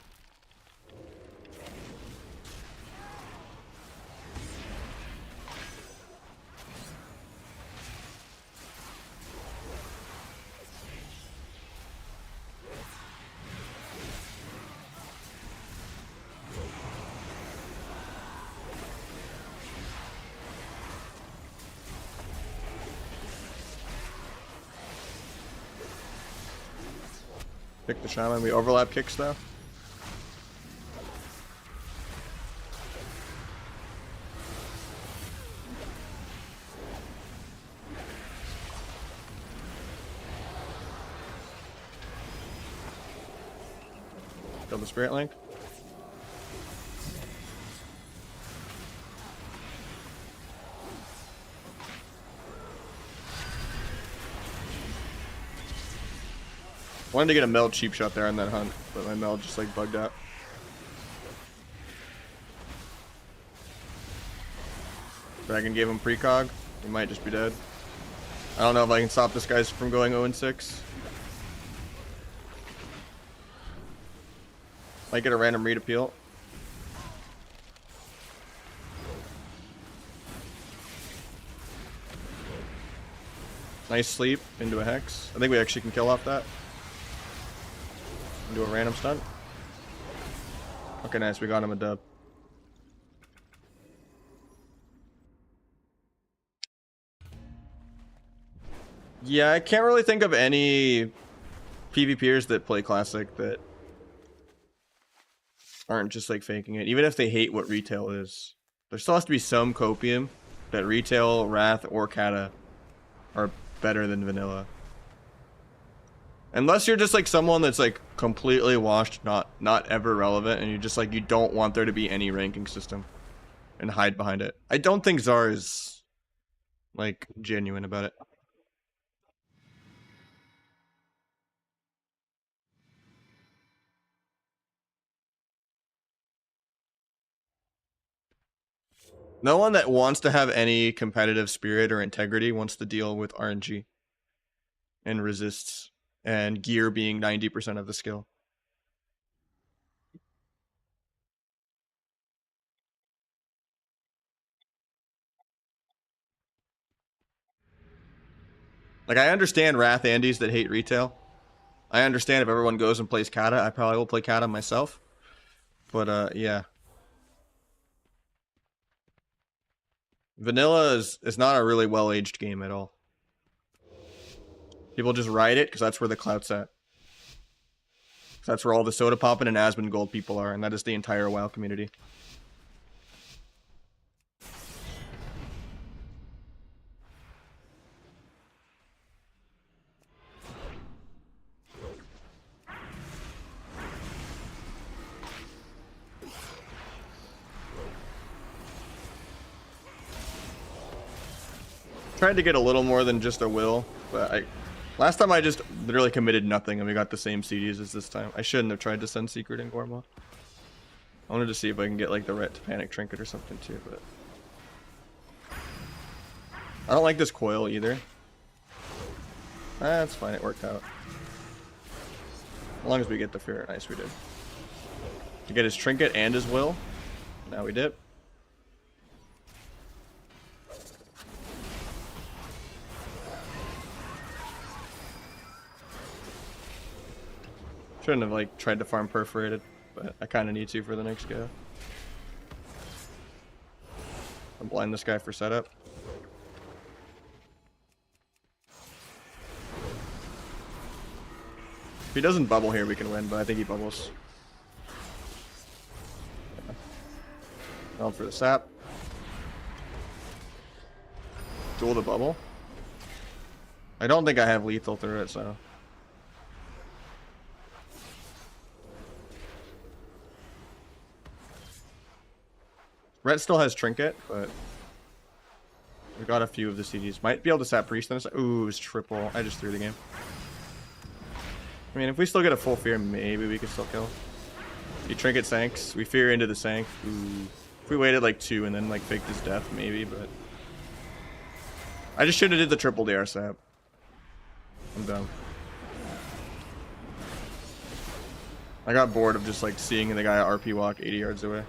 Pick the shaman. We overlap kicks though. Kill the Spirit Link. Wanted to get a meld cheap shot there on that hunt, but my meld just like bugged out. Dragon gave him precog. He might just be dead. I don't know if I can stop this guy from going 0-6. Might get a random read appeal. Nice sleep into a hex. I think we actually can kill off that. Do a random stunt. Okay, nice. We got him a dub. Yeah, I can't really think of any PvPers that play Classic that aren't just like faking it. Even if they hate what retail is. There still has to be some copium that retail, Wrath, or Kata are better than vanilla. Unless you're just like someone that's like completely washed, not ever relevant, and you just like you don't want there to be any ranking system and hide behind it. I don't think Czar is like genuine about it. No one that wants to have any competitive spirit or integrity wants to deal with RNG and resists and gear being 90% of the skill. Like, I understand Wrath Andes that hate retail. I understand if everyone goes and plays Kata, I probably will play Kata myself. But, yeah. Vanilla is not a really well-aged game at all. People just ride it because that's where the clout's at. That's where all the soda poppin' and Asmon Gold people are, and that is the entire WoW community. Tried to get a little more than just a will, but last time I just literally committed nothing and we got the same CDs as this time. I shouldn't have tried to send Secret in Gorma. I wanted to see if I can get like the Ret to Panic Trinket or something too, but I don't like this coil either. That's fine, it worked out. As long as we get the Fear and Ice, we did. To get his Trinket and his will. Now we dip. Shouldn't have like tried to farm Perforated, but I kind of need to for the next go. I'll blind this guy for setup. If he doesn't bubble here, we can win, but I think he bubbles. Yeah. Going for the sap. Duel the bubble. I don't think I have lethal through it, so. Ret still has Trinket, but we got a few of the CDs. Might be able to sap Priest on this. Ooh, it's triple. I just threw the game. I mean, if we still get a full Fear, maybe we could still kill. He Trinket Sanks. We Fear into the Sank. Ooh. If we waited like 2 and then like faked his death, maybe, but I just should have did the triple DR sap. I'm done. I got bored of just like seeing the guy RP walk 80 yards away.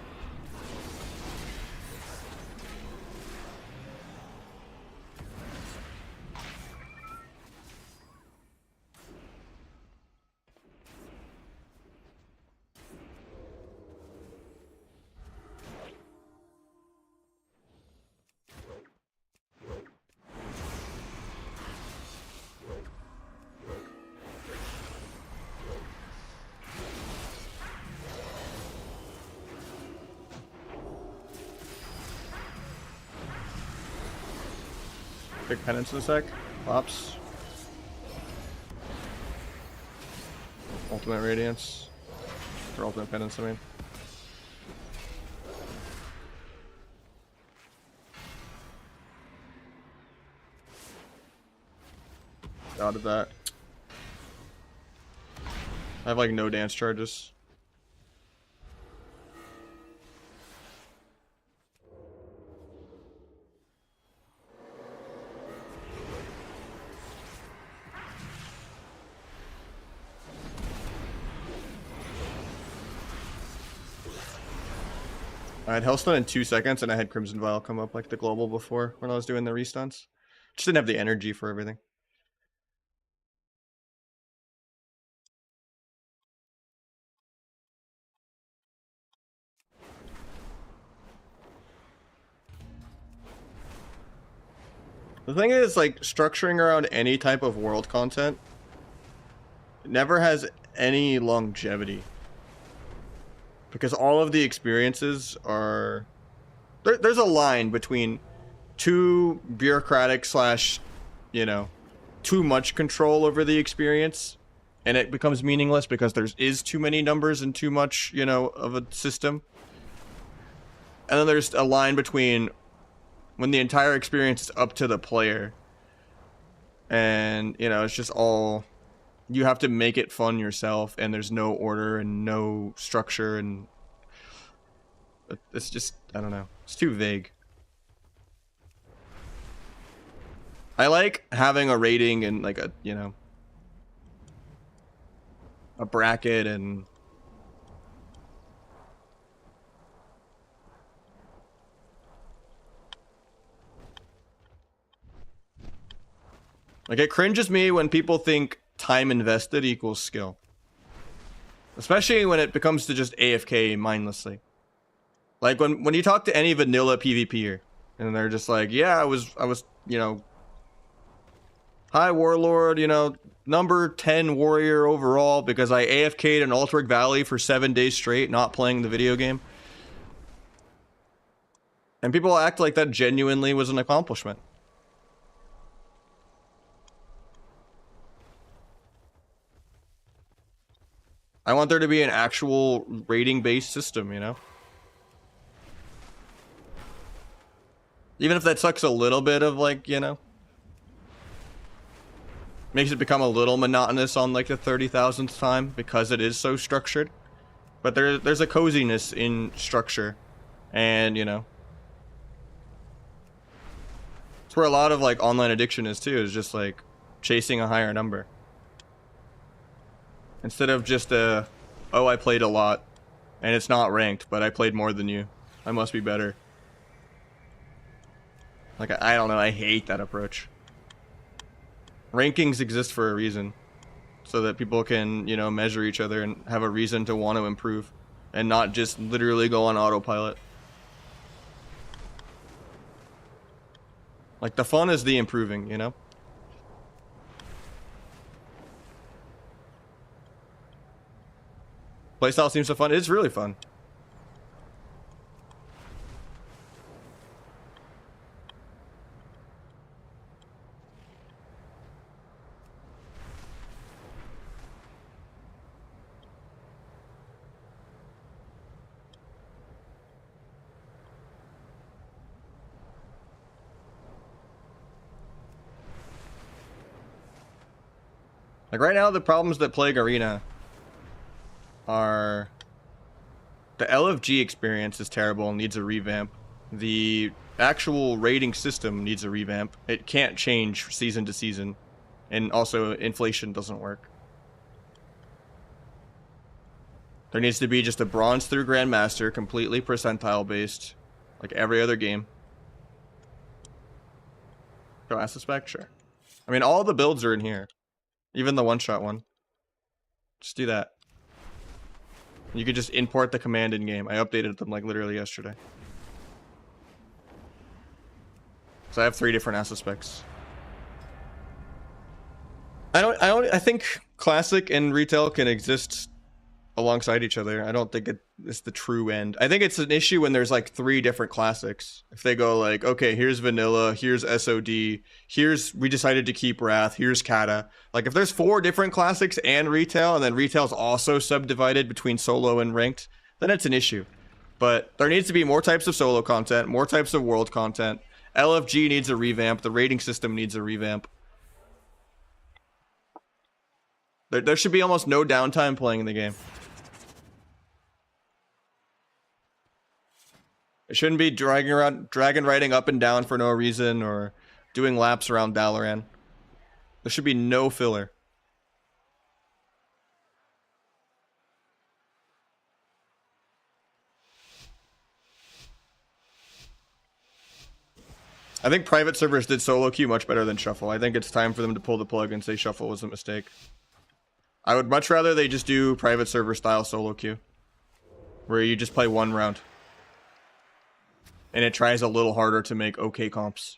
Big penance in a sec. Pops. Ultimate Radiance. Or ultimate penance, I mean. Out of that. I have like no dance charges. I had Hellstone in 2 seconds, and I had Crimson Vial come up like the global before when I was doing the restunts. Just didn't have the energy for everything. The thing is, like, structuring around any type of world content never has any longevity. Because all of the experiences are... There's a line between too bureaucratic slash, you know, too much control over the experience and it becomes meaningless because there is too many numbers and too much, you know, of a system. And then there's a line between when the entire experience is up to the player, and, you know, it's just all, you have to make it fun yourself, and there's no order and no structure, and it's just, I don't know, it's too vague. I like having a rating and like a, you know, a bracket, and like it cringes me when people think time invested equals skill, especially when it becomes to just AFK mindlessly. Like when you talk to any vanilla PvPer and they're just like, yeah, I was, you know, hi warlord, you know, number 10 warrior overall because I AFK'd in Altwick Valley for 7 days straight, not playing the video game. And people act like that genuinely was an accomplishment. I want there to be an actual rating-based system, you know? Even if that sucks a little bit of, like, you know, makes it become a little monotonous on like the 30,000th time because it is so structured. But there's a coziness in structure, and, you know, it's where a lot of like online addiction is too, is just like chasing a higher number. Instead of just oh, I played a lot and it's not ranked, but I played more than you, I must be better. Like, I don't know, I hate that approach. Rankings exist for a reason, so that people can, you know, measure each other and have a reason to want to improve, and not just literally go on autopilot. Like, the fun is the improving, you know? Playstyle seems so fun. It's really fun. Like, right now, the problems that plague Arena are the LFG experience is terrible and needs a revamp. The actual rating system needs a revamp. It can't change season to season. And also, inflation doesn't work. There needs to be just a bronze through Grandmaster, completely percentile based, like every other game. Go ask the spec, sure. I mean, all the builds are in here. Even the one-shot one. Just do that. You could just import the command in-game. I updated them like literally yesterday. So I have 3 different asset specs. I think classic and retail can exist alongside each other. I don't think it's the true end. I think it's an issue when there's like 3 different classics. If they go like, okay, here's vanilla, here's SOD, here's, we decided to keep Wrath, here's Kata. Like, if there's 4 different classics and retail, and then retail's also subdivided between solo and ranked, then it's an issue. But there needs to be more types of solo content, more types of world content. LFG needs a revamp. The rating system needs a revamp. There should be almost no downtime playing in the game. It shouldn't be dragon riding up and down for no reason, or doing laps around Dalaran. There should be no filler. I think private servers did solo queue much better than shuffle. I think it's time for them to pull the plug and say shuffle was a mistake. I would much rather they just do private server style solo queue, where you just play 1 round. And it tries a little harder to make okay comps.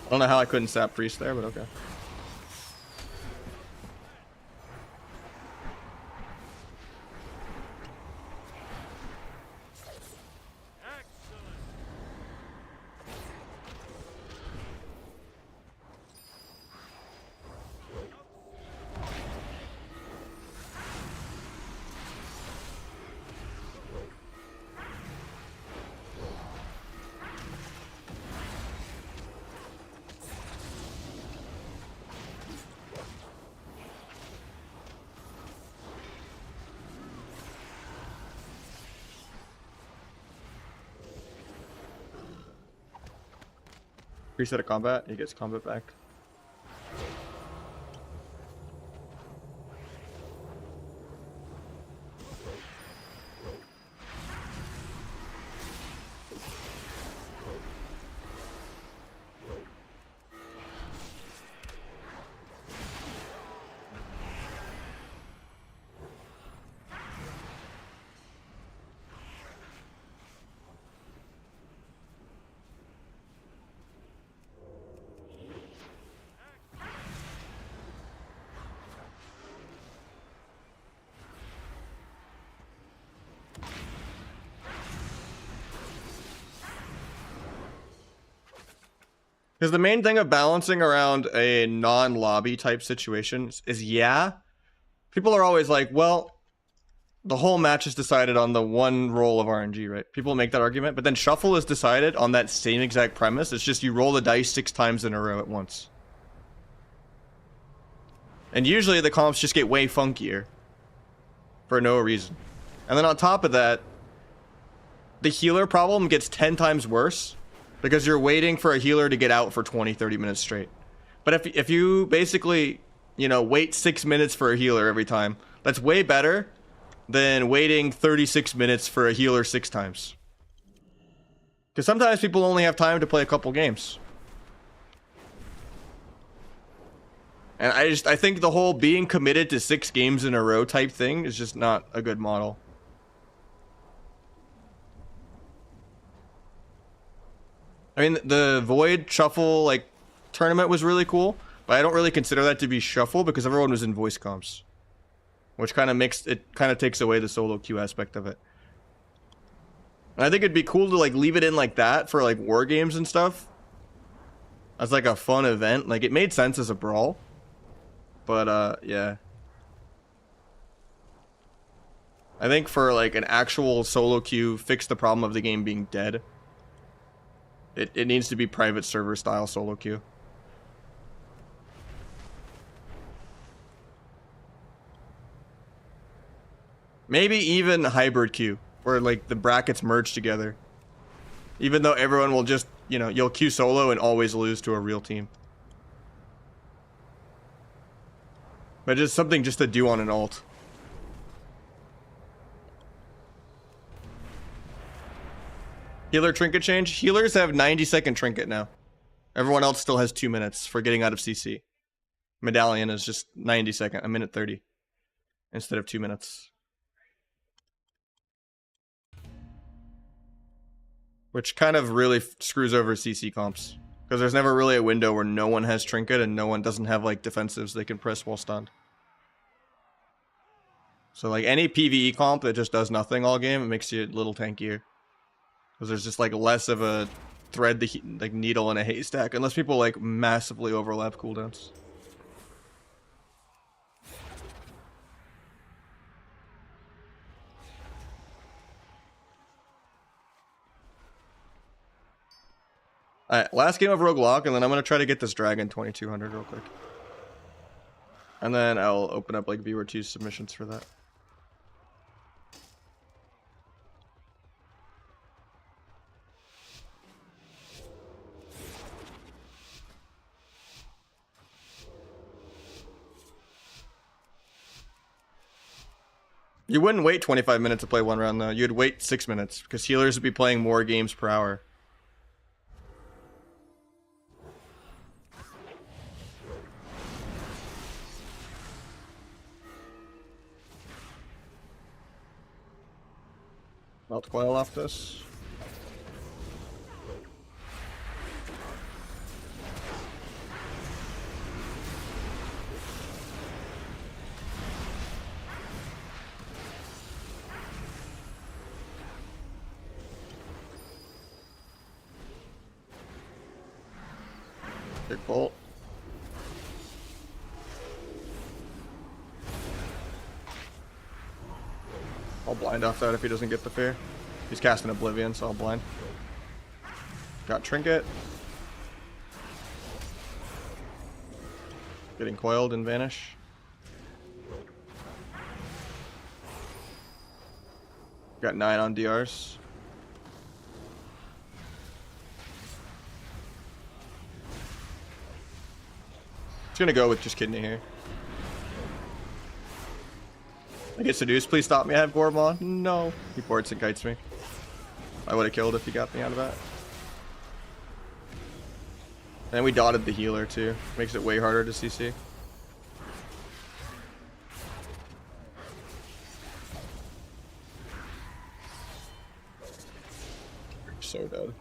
I don't know how I couldn't sap priest there, but okay. Reset of combat. He gets combat back. Because the main thing of balancing around a non-lobby type situation is, yeah, people are always like, well, the whole match is decided on the one roll of RNG, right? People make that argument, but then shuffle is decided on that same exact premise. It's just you roll the dice 6 times in a row at once. And usually the comps just get way funkier for no reason. And then on top of that, the healer problem gets 10 times worse because you're waiting for a healer to get out for 20-30 minutes straight. But if you basically, you know, wait 6 minutes for a healer every time, that's way better than waiting 36 minutes for a healer 6 times. Because sometimes people only have time to play a couple games. And I think the whole being committed to 6 games in a row type thing is just not a good model. I mean, the Void Shuffle, like, tournament was really cool, but I don't really consider that to be Shuffle because everyone was in voice comps. Which kind of takes away the solo queue aspect of it. And I think it'd be cool to, like, leave it in like that for, like, war games and stuff. As, like, a fun event. Like, it made sense as a brawl. But, yeah. I think for, like, an actual solo queue, fix the problem of the game being dead. It needs to be private server style solo queue. Maybe even hybrid queue, where like the brackets merge together. Even though everyone will just, you know, you'll queue solo and always lose to a real team. But just something just to do on an ult. Healer trinket change. Healers have 90-second trinket now. Everyone else still has 2 minutes for getting out of CC. Medallion is just 90-second, 1:30. Instead of 2 minutes. Which kind of really screws over CC comps. Because there's never really a window where no one has trinket and no one doesn't have like defensives they can press while stunned. So like any PvE comp that just does nothing all game, it makes you a little tankier. Because there's just like less of a thread, like needle in a haystack, unless people like massively overlap cooldowns. Alright, last game of Roguelocke, and then I'm going to try to get this Dragon 2200 real quick. And then I'll open up like viewer 2 submissions for that. You wouldn't wait 25 minutes to play one round though. You'd wait 6 minutes because healers would be playing more games per hour. Melt coil off this. Big bolt. I'll blind off that if he doesn't get the fear. He's casting Oblivion, so I'll blind. Got Trinket. Getting coiled and vanish. Got 9 on DRs. Just gonna go with just kidney here. I get seduced. Please stop me. I have Gormon. No. He ports and kites me. I would have killed if he got me out of that. And we dotted the healer too. Makes it way harder to CC. So dead.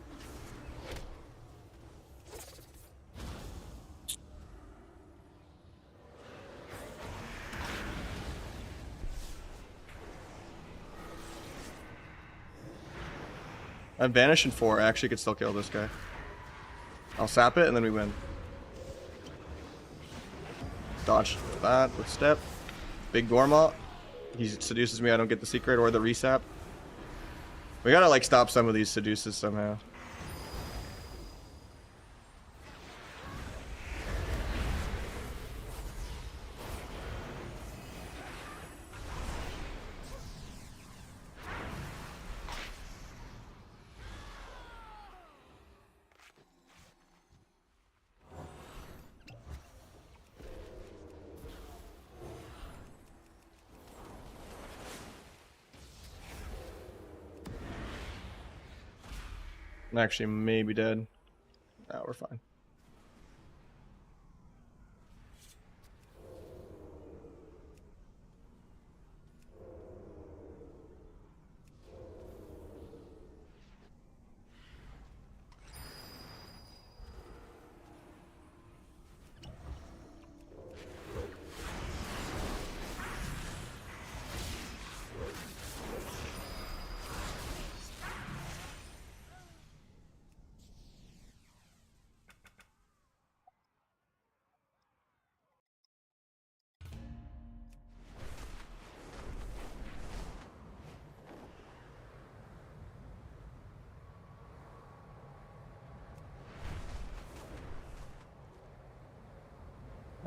I'm Vanish in 4. I actually could still kill this guy. I'll sap it and then we win. Dodge that with step. Big Gormont. He seduces me. I don't get the secret or the resap. We gotta like stop some of these seduces somehow. I'm actually maybe dead. No, we're fine.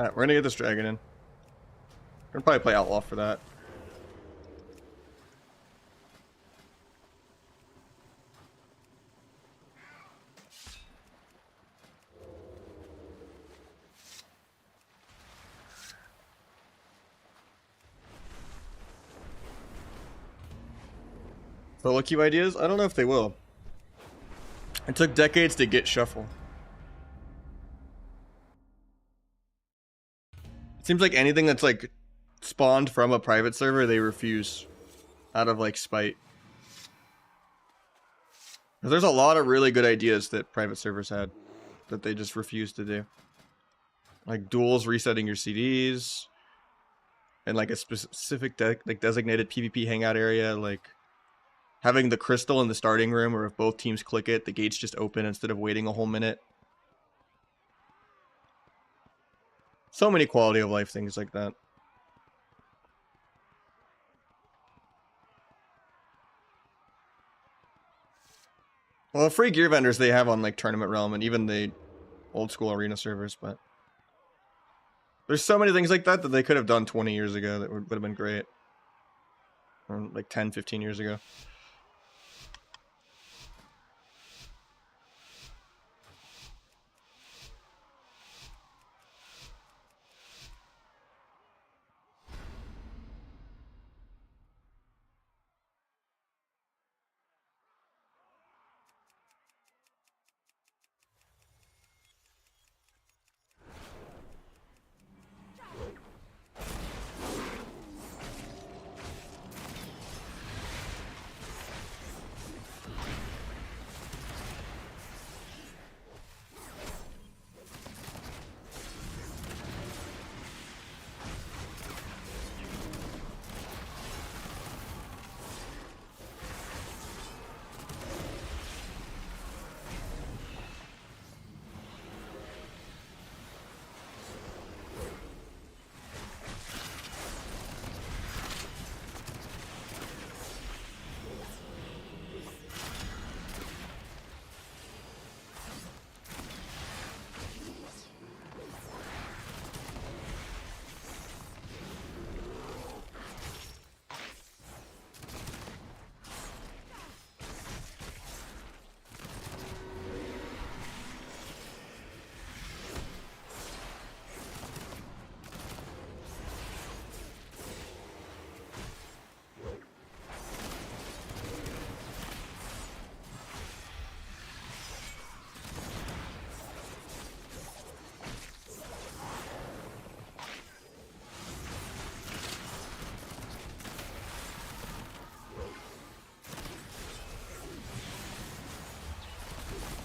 Alright, we're gonna get this dragon in. We're gonna probably play Outlaw for that. Solo queue ideas? I don't know if they will. It took decades to get shuffle. It seems like anything that's like spawned from a private server, they refuse out of like spite. There's a lot of really good ideas that private servers had that they just refuse to do. Like duels resetting your CDs and like a specific like designated PvP hangout area, like having the crystal in the starting room where if both teams click it, the gates just open instead of waiting a whole minute. So many quality of life things like that. Well, free gear vendors they have on like Tournament Realm and even the old school arena servers, but there's so many things like that that they could have done 20 years ago that would have been great. Or like 10, 15 years ago.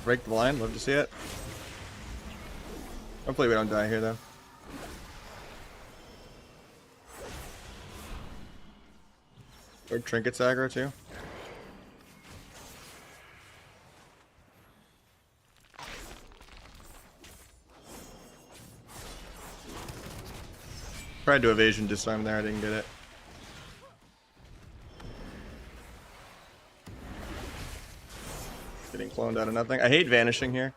Break the line, love to see it. Hopefully we don't die here though. Or trinkets aggro too. Tried to evasion disarm there, I didn't get it. Getting cloned out of nothing. I hate vanishing here.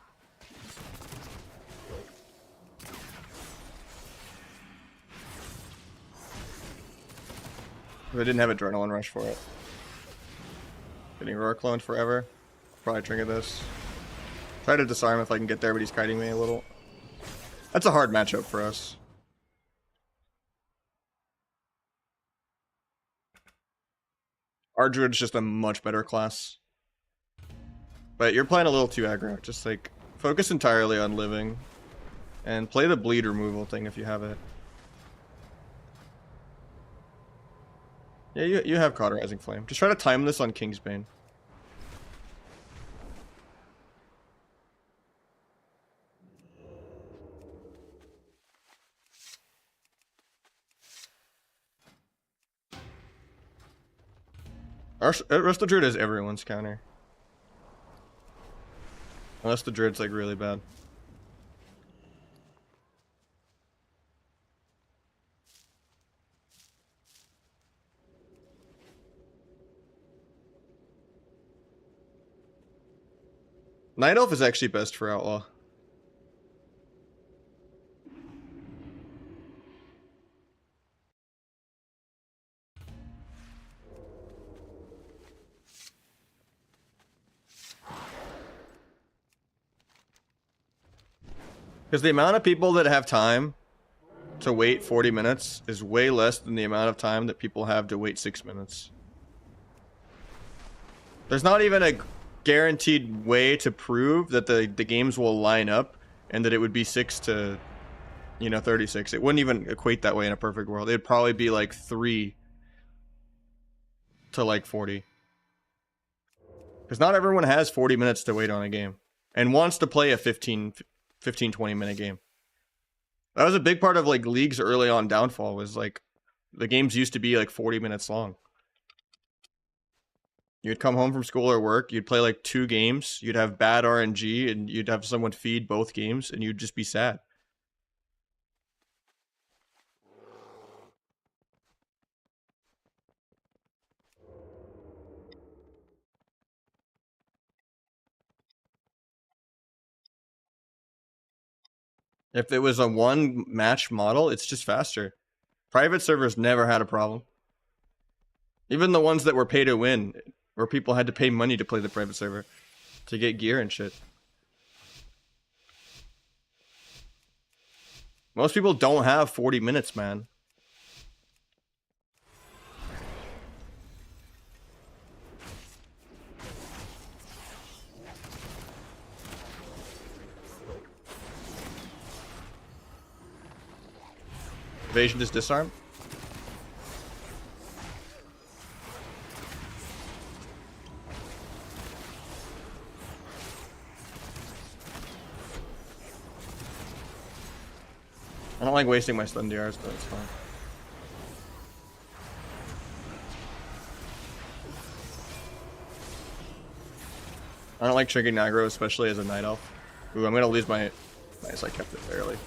I didn't have adrenaline rush for it. Getting roar cloned forever. Probably trigger this. Try to disarm if I can get there, but he's kiting me a little. That's a hard matchup for us. Our druid's just a much better class. But you're playing a little too aggro. Just like focus entirely on living. And play the bleed removal thing if you have it. Yeah, you have Cauterizing Flame. Just try to time this on Kingsbane. Rest of Druid is everyone's counter. Unless the Druid's like really bad. Night Elf is actually best for Outlaw. Because the amount of people that have time to wait 40 minutes is way less than the amount of time that people have to wait 6 minutes. There's not even a guaranteed way to prove that the games will line up and that it would be 6 to, 36. It wouldn't even equate that way in a perfect world. It'd probably be like 3 to like 40. Because not everyone has 40 minutes to wait on a game and wants to play a 15-20 minute game. That was a big part of like League's early on downfall, was like the games used to be like 40 minutes long. You'd come home from school or work, you'd play like 2 games, you'd have bad RNG, and you'd have someone feed both games, and you'd just be sad. If it was a one match model, it's just faster. Private servers never had a problem. Even the ones that were pay to win, where people had to pay money to play the private server to get gear and shit. Most people don't have 40 minutes, man. Evasion is disarm. I don't like wasting my stun DRs, but it's fine. I don't like triggering aggro, especially as a Night Elf. Ooh, I'm gonna lose my... Nice, I kept it barely.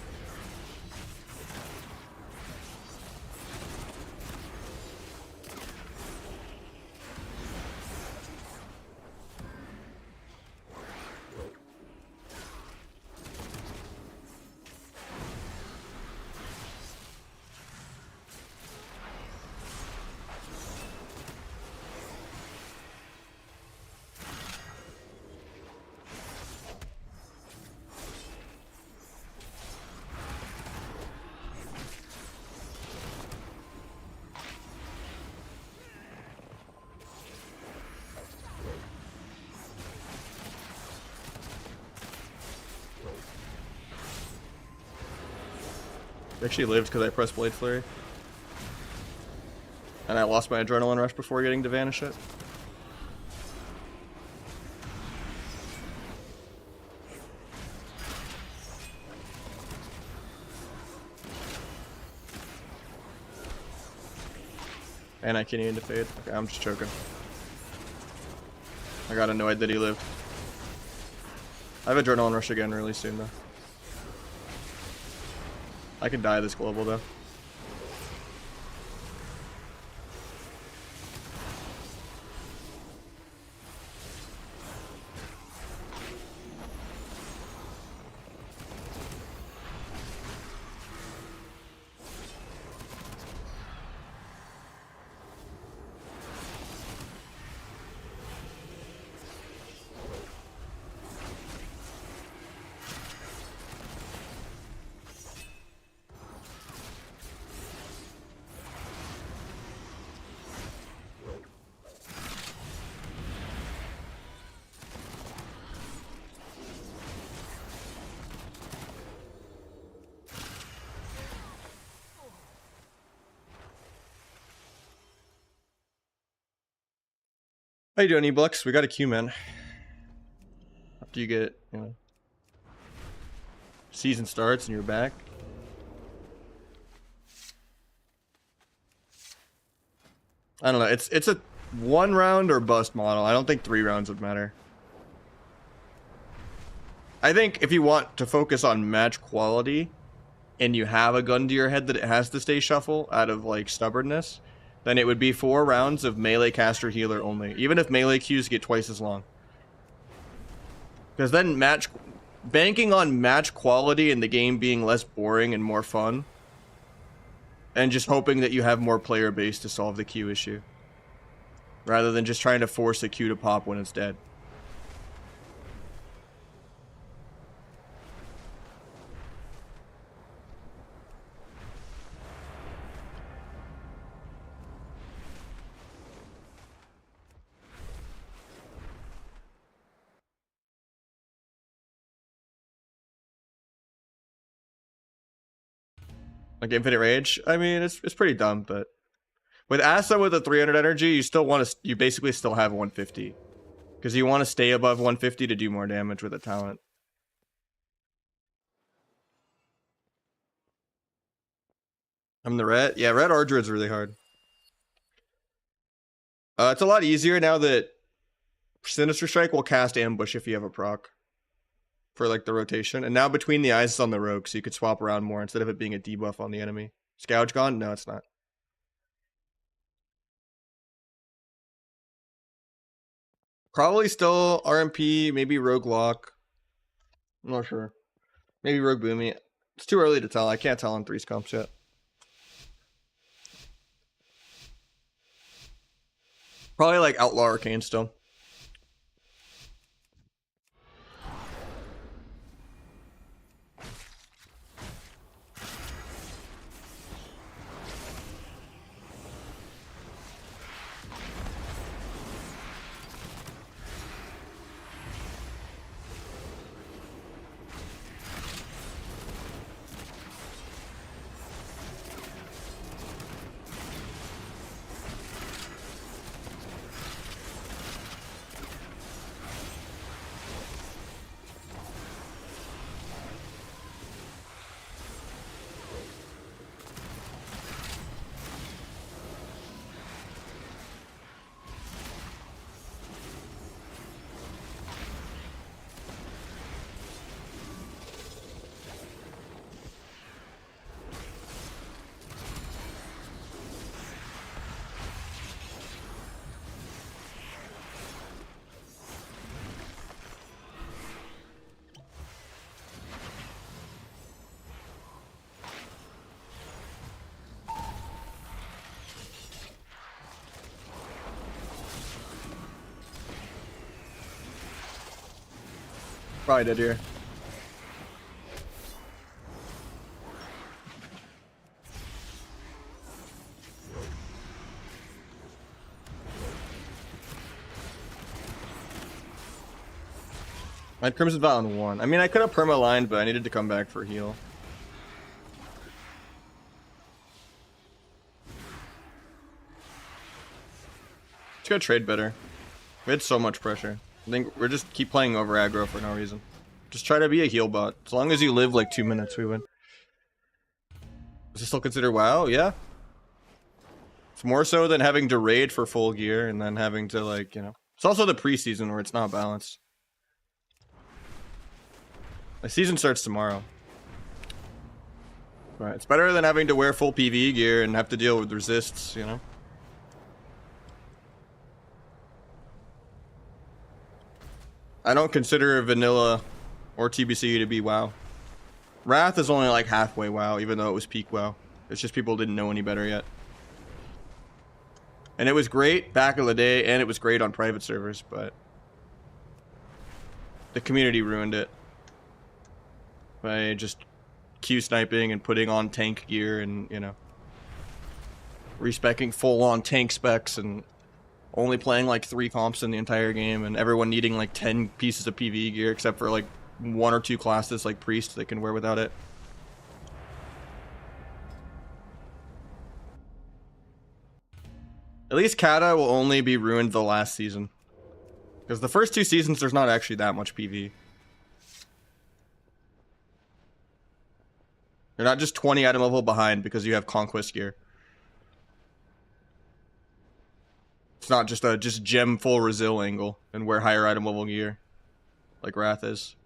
I actually lived because I pressed Blade Flurry. And I lost my Adrenaline Rush before getting to Vanish it. And I can't even fade. Okay, I'm just choking. I got annoyed that he lived. I have adrenaline rush again really soon though. I can die this global though. How you doing, E-Blux? We got a Q, man. After you get, you know, season starts and you're back. I don't know. It's a 1 round or bust model. I don't think 3 rounds would matter. I think if you want to focus on match quality and you have a gun to your head that it has to stay shuffle out of like stubbornness, then it would be 4 rounds of melee caster healer only, even if melee Qs get twice as long. Because then banking on match quality and the game being less boring and more fun, and just hoping that you have more player base to solve the Q issue, rather than just trying to force a Q to pop when it's dead. Like Infinite Rage, I mean, it's pretty dumb, but with Asa with a 300 energy, you still want to, you basically still have 150, because you want to stay above 150 to do more damage with a talent. I'm the red. Yeah, red Ardra is really hard. It's a lot easier now that Sinister Strike will cast ambush if you have a proc for like the rotation, and now Between the Eyes is on the rogue, so you could swap around more instead of it being a debuff on the enemy. Scourge gone? No, it's not. Probably still RMP, maybe Rogue Lock. I'm not sure. Maybe Rogue Boomy. It's too early to tell. I can't tell on 3's comps yet. Probably like Outlaw Arcane still. Probably dead here. I had Crimson Vow on 1. I mean, I could have perma-lined, but I needed to come back for heal. Just gotta trade better. We had so much pressure. I think we're just keep playing over aggro for no reason. Just try to be a heal bot. As long as you live like 2 minutes, we win. Is this still considered WoW? Yeah. It's more so than having to raid for full gear and then having to, like, you know. It's also the preseason where it's not balanced. The season starts tomorrow. Right. It's better than having to wear full PvE gear and have to deal with resists, you know? I don't consider vanilla or TBC to be WoW. Wrath is only like halfway WoW, even though it was peak WoW. It's just people didn't know any better yet. And it was great back in the day, and it was great on private servers, but the community ruined it by just Q sniping and putting on tank gear and, you know, respecking full-on tank specs and only playing like 3 comps in the entire game, and everyone needing like 10 pieces of PvE gear except for like 1 or 2 classes like Priest they can wear without it. At least Kata will only be ruined the last season. Because the first 2 seasons there's not actually that much PvE. You're not just 20 item level behind because you have conquest gear. It's not just a gem full resil angle and wear higher item level gear like Wrath is.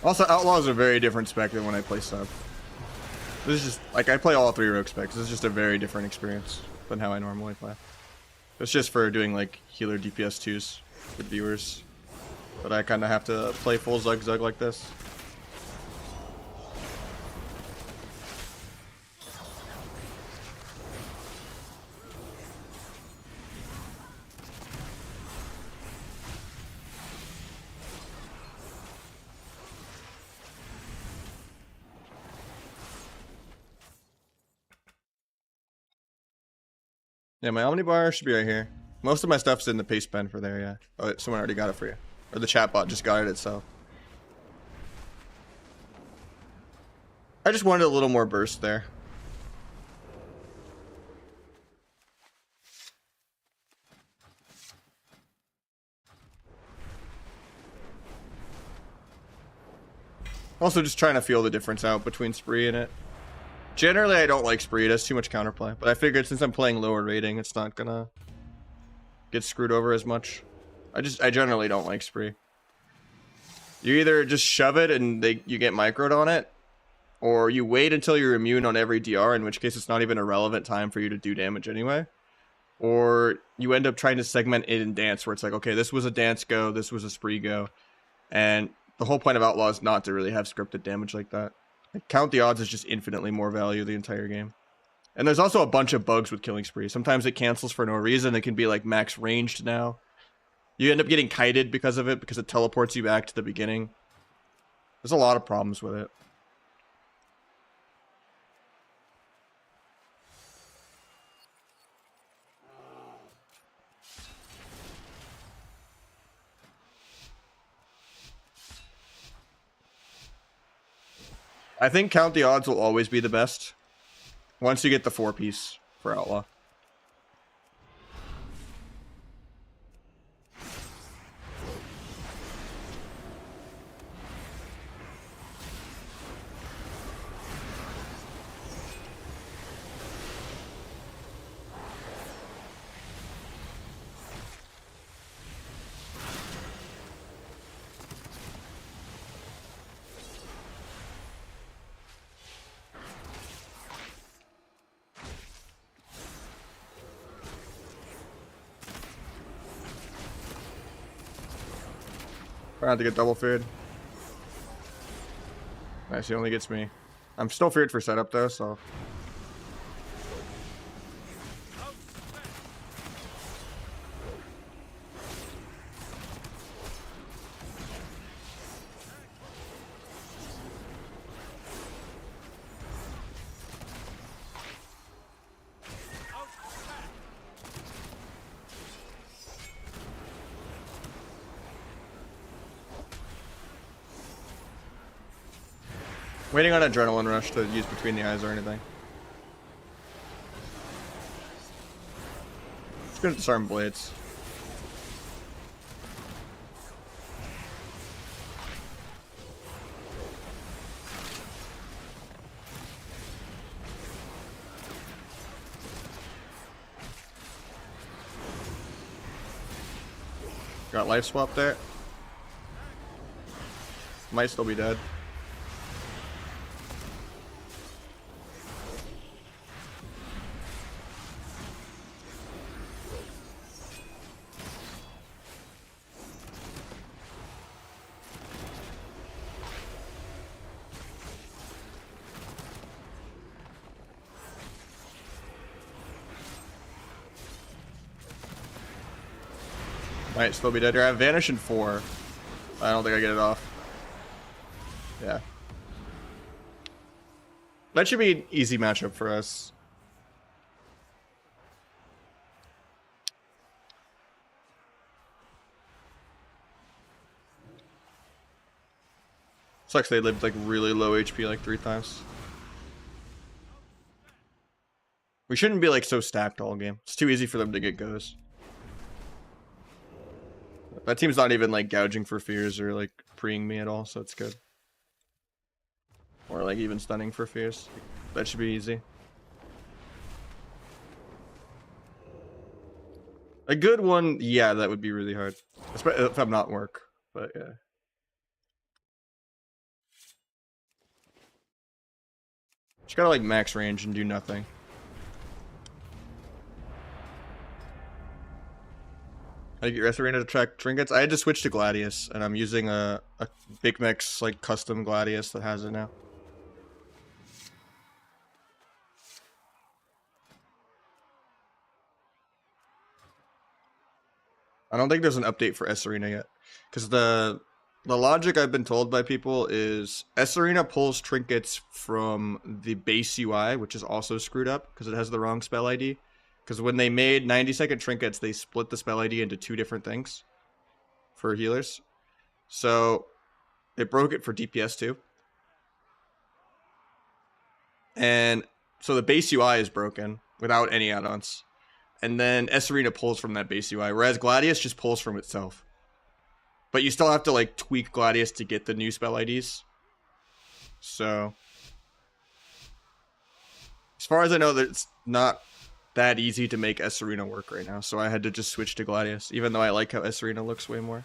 Also, Outlaw is a very different spec than when I play sub. This is just, like, I play all 3 rogue specs. This is just a very different experience than how I normally play. It's just for doing, like, healer DPS 2s with viewers. But I kind of have to play full Zug like this. Yeah, my Omnibar should be right here. Most of my stuff's in the paste pen for there, yeah. Oh, someone already got it for you. Or the chatbot just got it itself. I just wanted a little more burst there. Also just trying to feel the difference out between Spree and it. Generally, I don't like Spree. It has too much counterplay. But I figured since I'm playing lower rating, it's not gonna get screwed over as much. I generally don't like Spree. You either just shove it and you get microed on it, or you wait until you're immune on every DR, in which case it's not even a relevant time for you to do damage anyway. Or you end up trying to segment it in dance, where it's like, okay, this was a dance go, this was a Spree go. And the whole point of Outlaw is not to really have scripted damage like that. Like, count the odds is just infinitely more value the entire game. And there's also a bunch of bugs with killing Spree. Sometimes it cancels for no reason. It can be like max ranged now. You end up getting kited because of it, because it teleports you back to the beginning. There's a lot of problems with it. I think count the odds will always be the best once you get the 4-piece for Outlaw. Trying to get double feared. Nice, he only gets me. I'm still feared for setup though, so. Waiting on adrenaline rush to use between the eyes or anything. Just gonna disarm blades. Got life swap there. Might still be dead. Might still be dead here. I have Vanish in 4. I don't think I get it off. Yeah. That should be an easy matchup for us. Sucks they lived like really low HP like 3 times. We shouldn't be like so stacked all game. It's too easy for them to get goes. That team's not even like gouging for fears or like preing me at all, so it's good. Or like even stunning for fears. That should be easy. A good one, yeah, that would be really hard. Especially if I'm not work, but yeah. Just gotta like max range and do nothing. I get Rest Arena to track trinkets. I had to switch to Gladius, and I'm using a Big Mix like custom Gladius that has it now. I don't think there's an update for S Arena yet, because the logic I've been told by people is S Arena pulls trinkets from the base UI, which is also screwed up because it has the wrong spell ID. Because when they made 90-second trinkets, they split the spell ID into 2 different things for healers. So it broke it for DPS too. And so the base UI is broken without any add-ons. And then S Arena pulls from that base UI, whereas Gladius just pulls from itself. But you still have to like tweak Gladius to get the new spell IDs. So as far as I know, it's not that easy to make S Arena work right now, so I had to just switch to Gladius, even though I like how S Arena looks way more.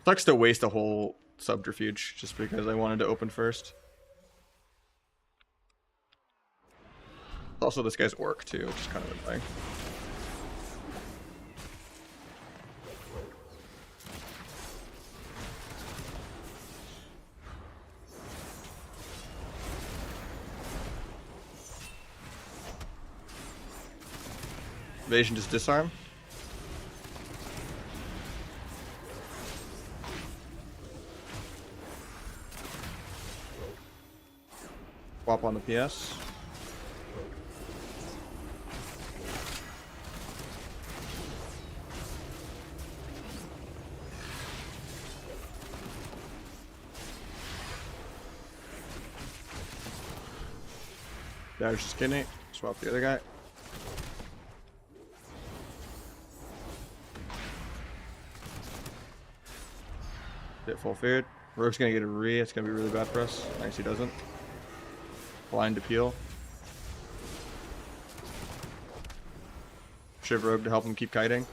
Sucks to waste a whole subterfuge just because I wanted to open first. Also, this guy's orc too, which is kind of annoying. Evasion, just disarm. Swap on the PS. Dash skinny. Swap the other guy. Get full feared. Rogue's gonna get a re. It's gonna be really bad for us. Nice, he doesn't. Blind appeal. Shiv Rogue to help him keep kiting.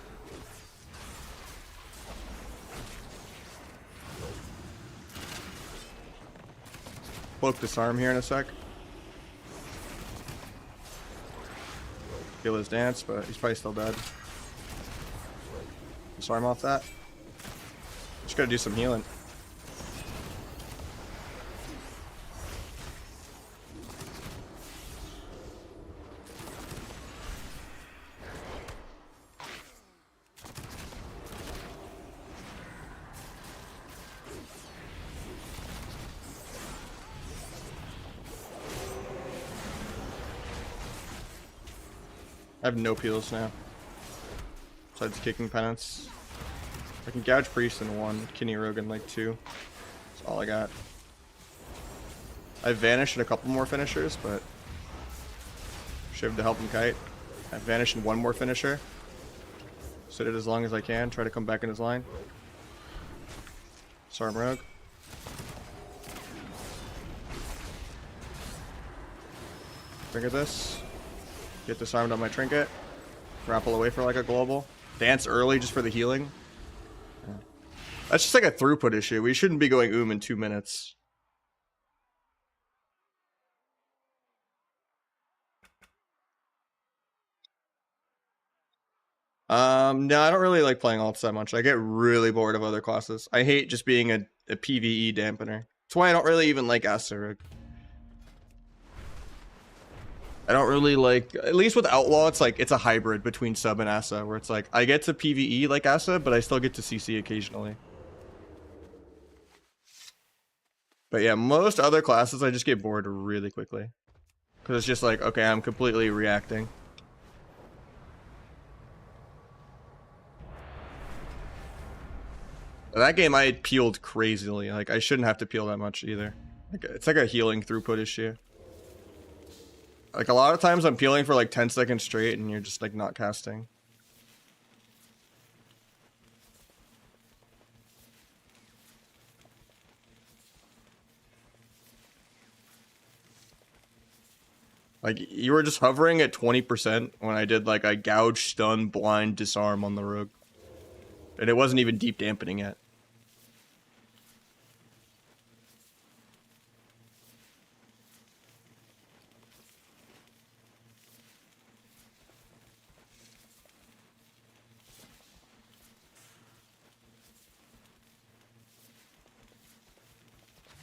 Cloak disarm here in a sec. Kill his dance, but he's probably still dead. Disarm off that. Just gotta do some healing. I have no peels now. Besides kicking penance. I can gouge priest in 1, kidney rogue in like 2. That's all I got. I vanished in a couple more finishers, but shiv to help him kite. I vanished in 1 more finisher. Sit it as long as I can, try to come back in his line. Disarm rogue. Trigger this. Get disarmed on my trinket. Grapple away for like a global. Dance early just for the healing. Yeah. That's just like a throughput issue. We shouldn't be going in 2 minutes. No, I don't really like playing alts that much. I get really bored of other classes. I hate just being a PvE dampener. That's why I don't really even like Asteroid. I don't really like, at least with Outlaw, it's like, it's a hybrid between sub and Asa, where it's like, I get to PvE like Asa, but I still get to CC occasionally. But yeah, most other classes, I just get bored really quickly. Because it's just like, okay, I'm completely reacting. That game, I peeled crazily. Like, I shouldn't have to peel that much either. Like, it's like a healing throughput issue. Like, a lot of times I'm peeling for like 10 seconds straight and you're just like not casting. Like, you were just hovering at 20% when I did like a gouge, stun, blind, disarm on the rogue. And it wasn't even deep dampening yet.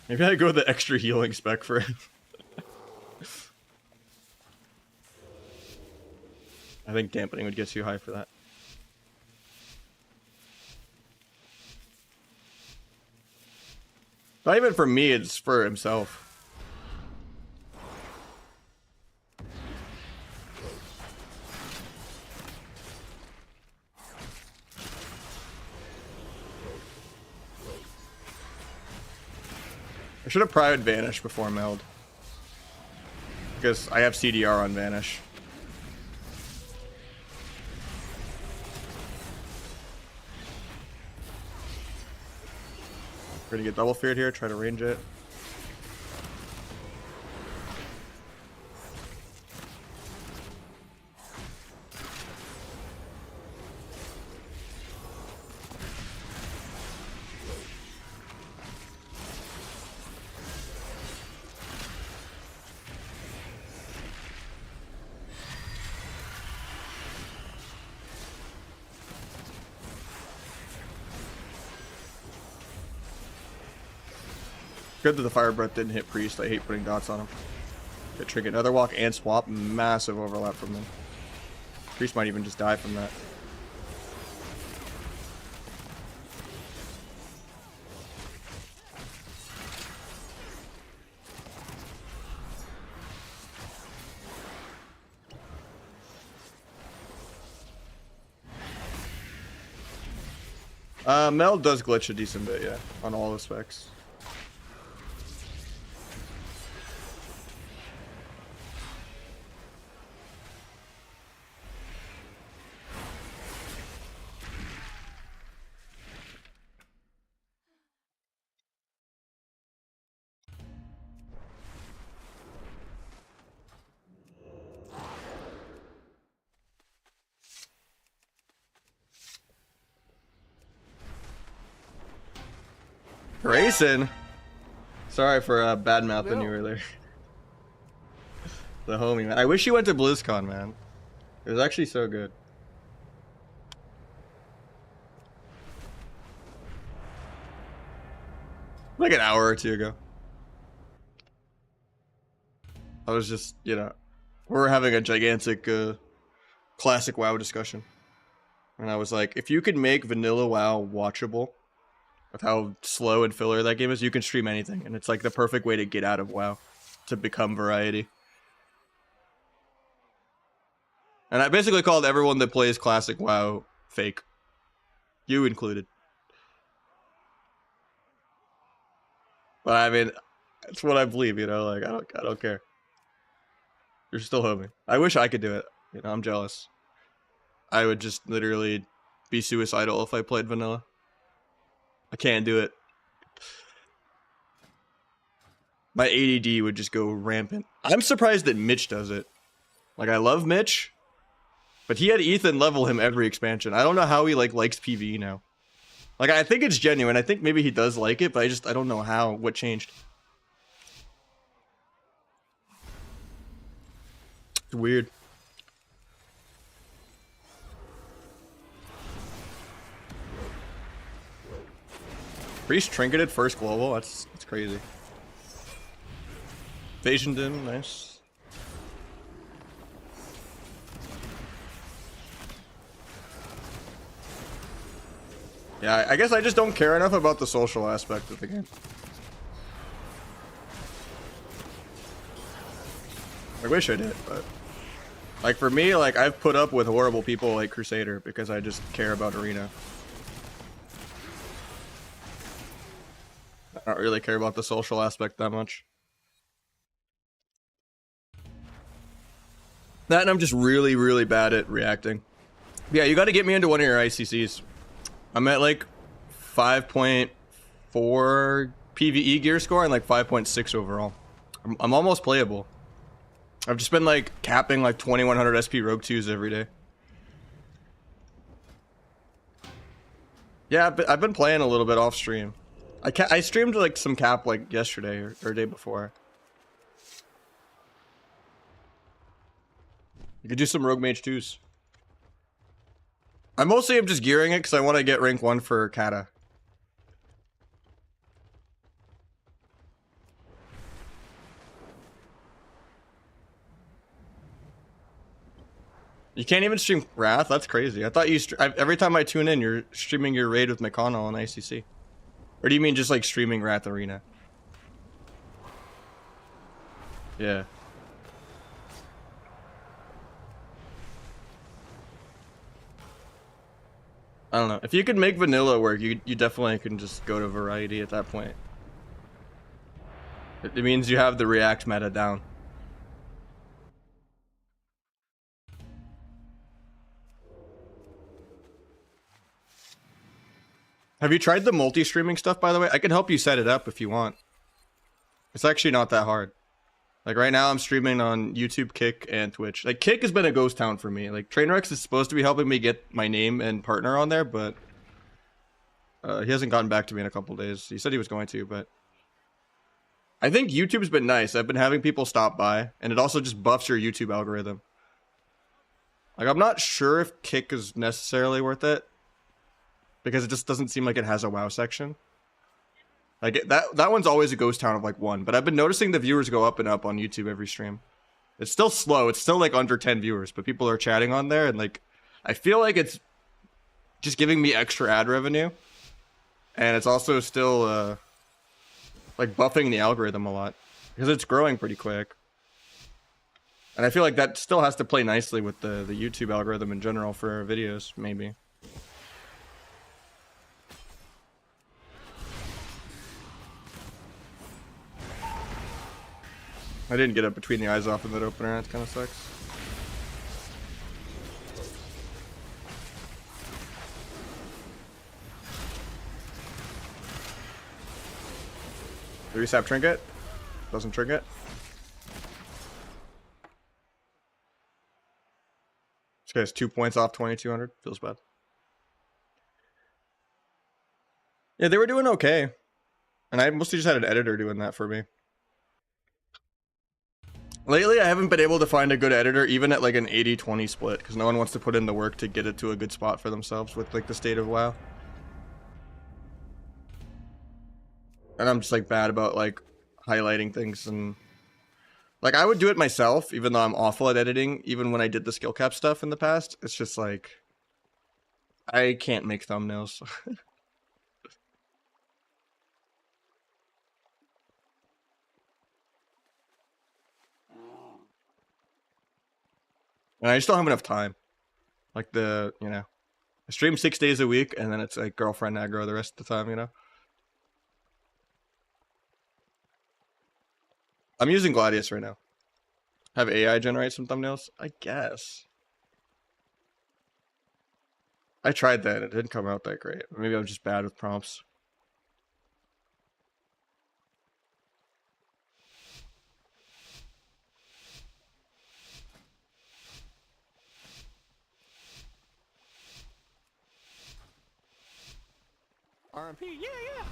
Maybe I go the extra healing spec for it. I think dampening would get too high for that. Not even for me, it's for himself. I should have private Vanish before Meld. Because I have CDR on Vanish. We're gonna get double feared here, try to range it. Good that the Fire Breath didn't hit Priest. I hate putting dots on him. Get Trinket, Nether Walk, and Swap. Massive overlap from them. Priest might even just die from that. Meld does glitch a decent bit, yeah, on all the specs. Grayson! Sorry for bad mouthing you earlier. The homie, man. I wish you went to BlizzCon, man. It was actually so good. Like an hour or two ago. I was just, you know, we were having a gigantic classic WoW discussion. And I was like, if you could make vanilla WoW watchable with how slow and filler that game is, you can stream anything. And it's like the perfect way to get out of WoW, to become variety. And I basically called everyone that plays classic WoW fake. You included. But I mean, that's what I believe, you know, like I don't care. You're still homie. I wish I could do it. You know, I'm jealous. I would just literally be suicidal if I played vanilla. I can't do it. My ADD would just go rampant. I'm surprised that Mitch does it. Like, I love Mitch, but he had Ethan level him every expansion. I don't know how he like likes PvE now. Like, I think it's genuine. I think maybe he does like it, but I don't know how. What changed? It's weird. Priest trinketed first global. That's crazy. Evasion dim, nice. Yeah, I guess I just don't care enough about the social aspect of the game. I wish I did, but like for me, like I've put up with horrible people like Crusader because I just care about Arena. I don't really care about the social aspect that much. That and I'm just really, really bad at reacting. Yeah, you got to get me into one of your ICCs. I'm at like 5.4 PvE gear score and like 5.6 overall. I'm almost playable. I've just been like capping like 2100 SP Rogue 2s every day. Yeah, but I've been playing a little bit off stream. I streamed like some cap like yesterday or day before. You could do some Rogue Mage 2s. I mostly am just gearing it because I want to get rank 1 for Kata. You can't even stream Wrath? That's crazy. I thought you... every time I tune in, you're streaming your raid with McConnell on ICC. Or do you mean just like streaming Wrath Arena? Yeah. I don't know. If you could make vanilla work, you definitely can just go to variety at that point. It means you have the React meta down. Have you tried the multi-streaming stuff, by the way? I can help you set it up if you want. It's actually not that hard. Like right now I'm streaming on YouTube, Kick, and Twitch. Like Kick has been a ghost town for me. Like Trainwreck is supposed to be helping me get my name and partner on there, but he hasn't gotten back to me in a couple days. He said he was going to, but I think YouTube's been nice. I've been having people stop by, and it also just buffs your YouTube algorithm. Like I'm not sure if Kick is necessarily worth it because it just doesn't seem like it has a WoW section. Like that one's always a ghost town of like 1, but I've been noticing the viewers go up and up on YouTube every stream. It's still slow. It's still like under 10 viewers, but people are chatting on there, and like I feel like it's just giving me extra ad revenue, and it's also still like buffing the algorithm a lot because it's growing pretty quick. And I feel like that still has to play nicely with the YouTube algorithm in general for videos, maybe. I didn't get up between the eyes off of that opener. That kind of sucks. Do we sap trinket? Doesn't trinket. This guy's 2 points off 2200. Feels bad. Yeah, they were doing okay. And I mostly just had an editor doing that for me. Lately, I haven't been able to find a good editor, even at like an 80-20 split, because no one wants to put in the work to get it to a good spot for themselves with like the state of WoW. And I'm just like bad about like highlighting things, and like I would do it myself, even though I'm awful at editing. Even when I did the skill cap stuff in the past, it's just like I can't make thumbnails. And I just don't have enough time. Like I stream 6 days a week, and then it's like girlfriend aggro the rest of the time, you know? I'm using Gladius right now. Have AI generate some thumbnails? I guess. I tried that, it didn't come out that great. Maybe I'm just bad with prompts. RMP, yeah.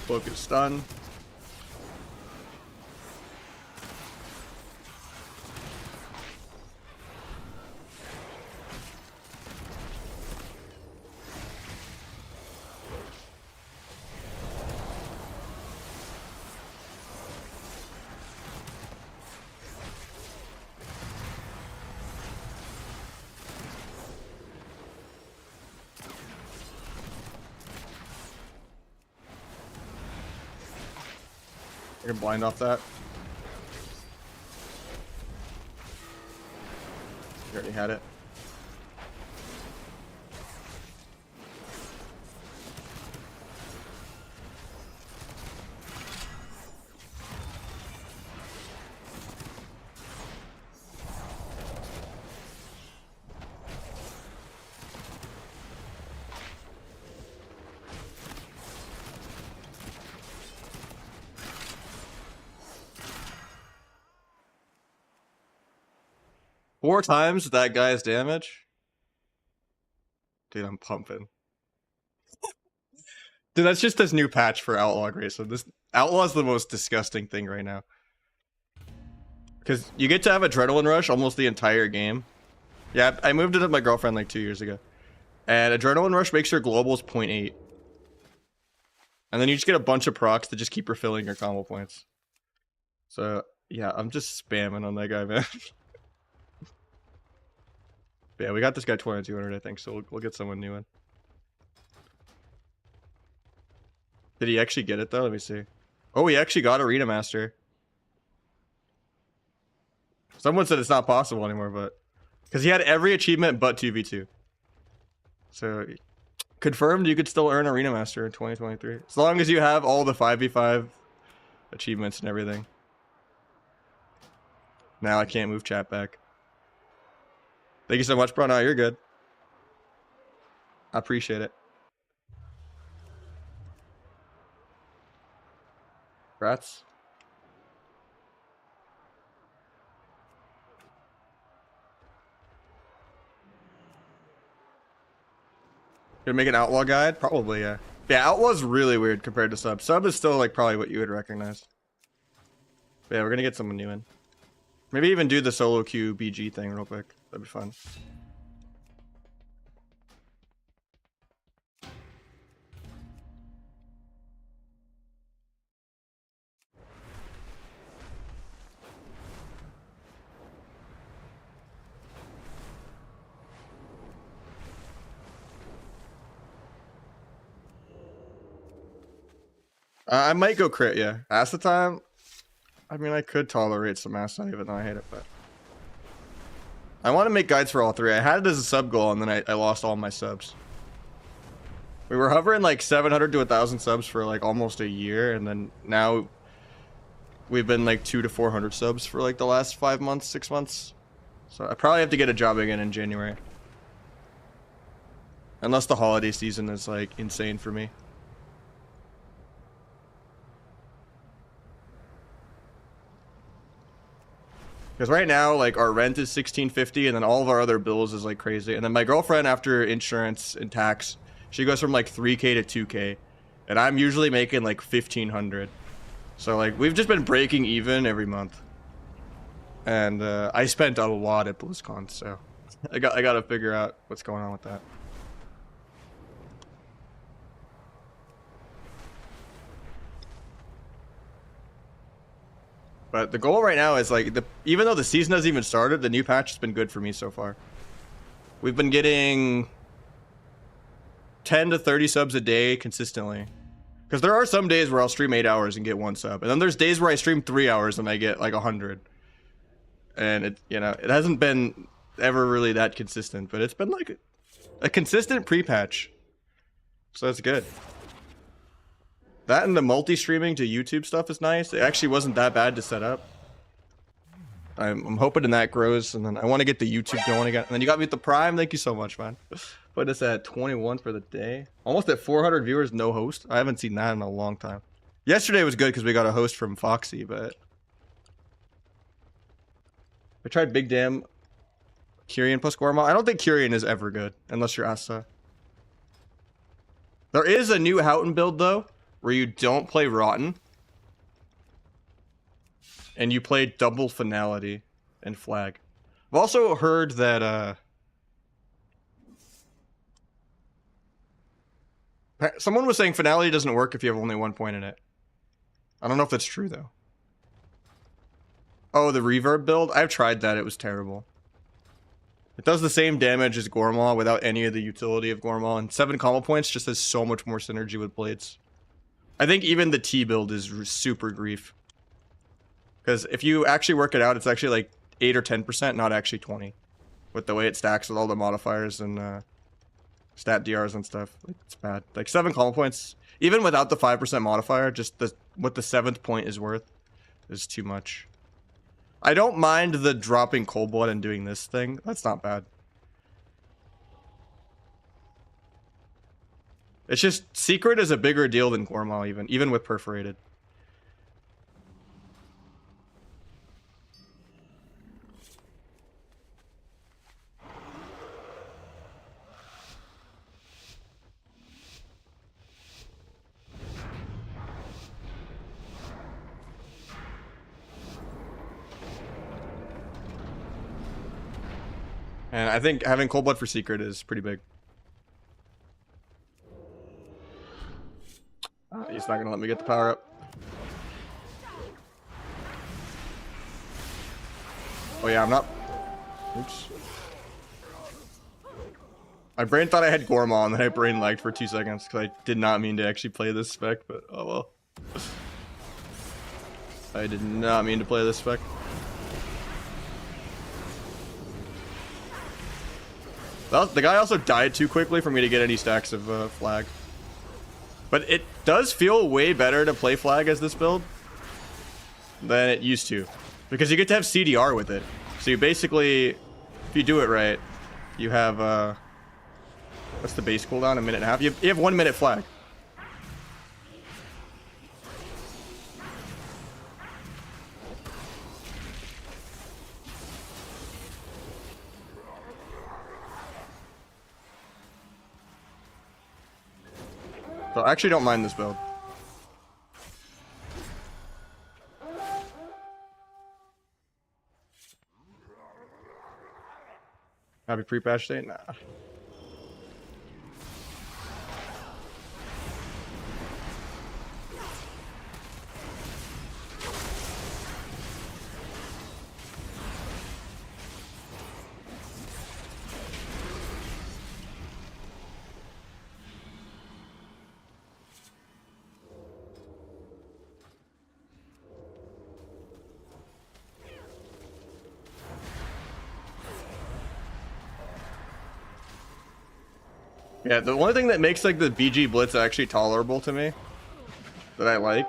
Focus stun. I can blind off that. You already had it. Four times that guy's damage? Dude, I'm pumping. Dude, that's just this new patch for Outlaw, Grayson. This Outlaw is the most disgusting thing right now. Because you get to have Adrenaline Rush almost the entire game. Yeah, I moved it with my girlfriend like 2 years ago. And Adrenaline Rush makes your globals 0.8. And then you just get a bunch of procs to just keep refilling your combo points. So, yeah, I'm just spamming on that guy, man. But yeah, we got this guy 2200, I think, so we'll get someone new in. Did he actually get it, though? Let me see. Oh, he actually got Arena Master. Someone said it's not possible anymore, but... Because he had every achievement but 2v2. So, confirmed you could still earn Arena Master in 2023. As long as you have all the 5v5 achievements and everything. Now I can't move chat back. Thank you so much, bro. No, you're good. I appreciate it. Rats. Gonna make an Outlaw guide? Probably, yeah. Yeah, Outlaw's really weird compared to Sub. Sub is still like probably what you would recognize. But yeah, we're gonna get someone new in. Maybe even do the solo queue BG thing real quick. That'd be fun. I might go crit, yeah. Half the time, I mean, I could tolerate some Massa even though I hate it, but... I want to make guides for all three. I had it as a sub goal, and then I lost all my subs. We were hovering like 700 to 1,000 subs for like almost a year, and then now we've been like 200 to 400 subs for like the last 5 months, 6 months. So I probably have to get a job again in January. Unless the holiday season is like insane for me. Because right now, like, our rent is $16.50, and then all of our other bills is like crazy. And then my girlfriend, after insurance and tax, she goes from like 3K to 2K, and I'm usually making like 1,500. So like we've just been breaking even every month. And I spent a lot at BlizzCon, so I gotta figure out what's going on with that. But the goal right now is like even though the season hasn't even started, the new patch has been good for me so far. We've been getting 10 to 30 subs a day consistently. Because there are some days where I'll stream 8 hours and get 1 sub. And then there's days where I stream 3 hours and I get like 100. And it, you know, it hasn't been ever really that consistent, but it's been like a consistent pre-patch. So that's good. That and the multi-streaming to YouTube stuff is nice. It actually wasn't that bad to set up. I'm hoping that grows, and then I want to get the YouTube going again. And then you got me with the Prime. Thank you so much, man. Put us at 21 for the day. Almost at 400 viewers, no host. I haven't seen that in a long time. Yesterday was good because we got a host from Foxy, but I tried Big Damn, Kyrian plus Gorma. I don't think Kyrian is ever good, unless you're Asa. There is a new Houghton build, though, where you don't play Rotten. And you play double Finality and Flag. I've also heard that, someone was saying Finality doesn't work if you have only 1 point in it. I don't know if that's true, though. Oh, the reverb build? I've tried that. It was terrible. It does the same damage as Gormaw without any of the utility of Gormaw, and 7 combo points just has so much more synergy with Blades. I think even the T build is super grief. Because if you actually work it out, it's actually like 8 or 10%, not actually 20. With the way it stacks with all the modifiers and stat DRs and stuff. Like, it's bad. Like 7 combo points, even without the 5% modifier, just what the 7th point is worth is too much. I don't mind the dropping Cold Blood and doing this thing. That's not bad. It's just Secret is a bigger deal than Gormaw even with Perforated. And I think having Cold Blood for Secret is pretty big. He's not gonna let me get the power up. Oh yeah, I'm not. Oops. My brain thought I had Gormaw, and then I brain lagged for 2 seconds because I did not mean to actually play this spec, but oh well. I did not mean to play this spec. The guy also died too quickly for me to get any stacks of Flag. But it does feel way better to play Flag as this build than it used to. Because you get to have CDR with it. So you basically, if you do it right, you have, what's the base cooldown? 1.5 minutes? You have 1 minute Flag. So I actually don't mind this build. Happy pre-patch day? Nah. Yeah, the only thing that makes like the BG Blitz actually tolerable to me, that I like,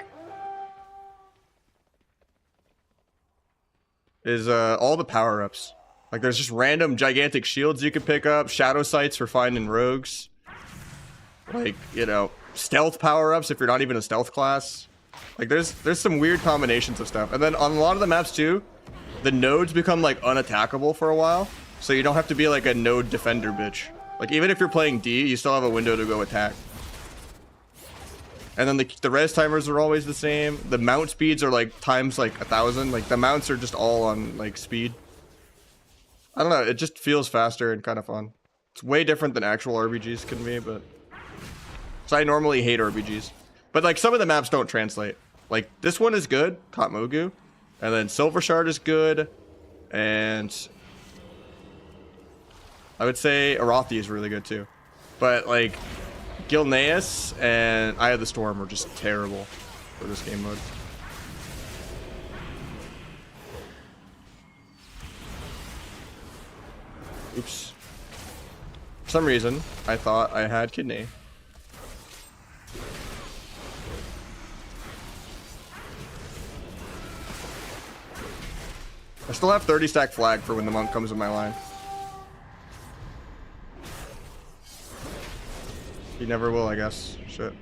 is all the power-ups. Like there's just random gigantic shields you can pick up, shadow sights for finding rogues, like, you know, stealth power-ups if you're not even a stealth class. Like there's some weird combinations of stuff. And then on a lot of the maps too, the nodes become like unattackable for a while, so you don't have to be like a node defender bitch. Like even if you're playing D, you still have a window to go attack. And then the res timers are always the same. The mount speeds are like times like 1,000. Like the mounts are just all on like speed. I don't know, it just feels faster and kind of fun. It's way different than actual RBGs can be, but... So I normally hate RBGs. But like some of the maps don't translate. Like this one is good, Katmogu. And then Silver Shard is good. And... I would say Arathi is really good too. But like... Gilneas and Eye of the Storm are just terrible for this game mode. Oops. For some reason, I thought I had Kidney. I still have 30 stack flag for when the monk comes in my line. He never will, I guess. Shit.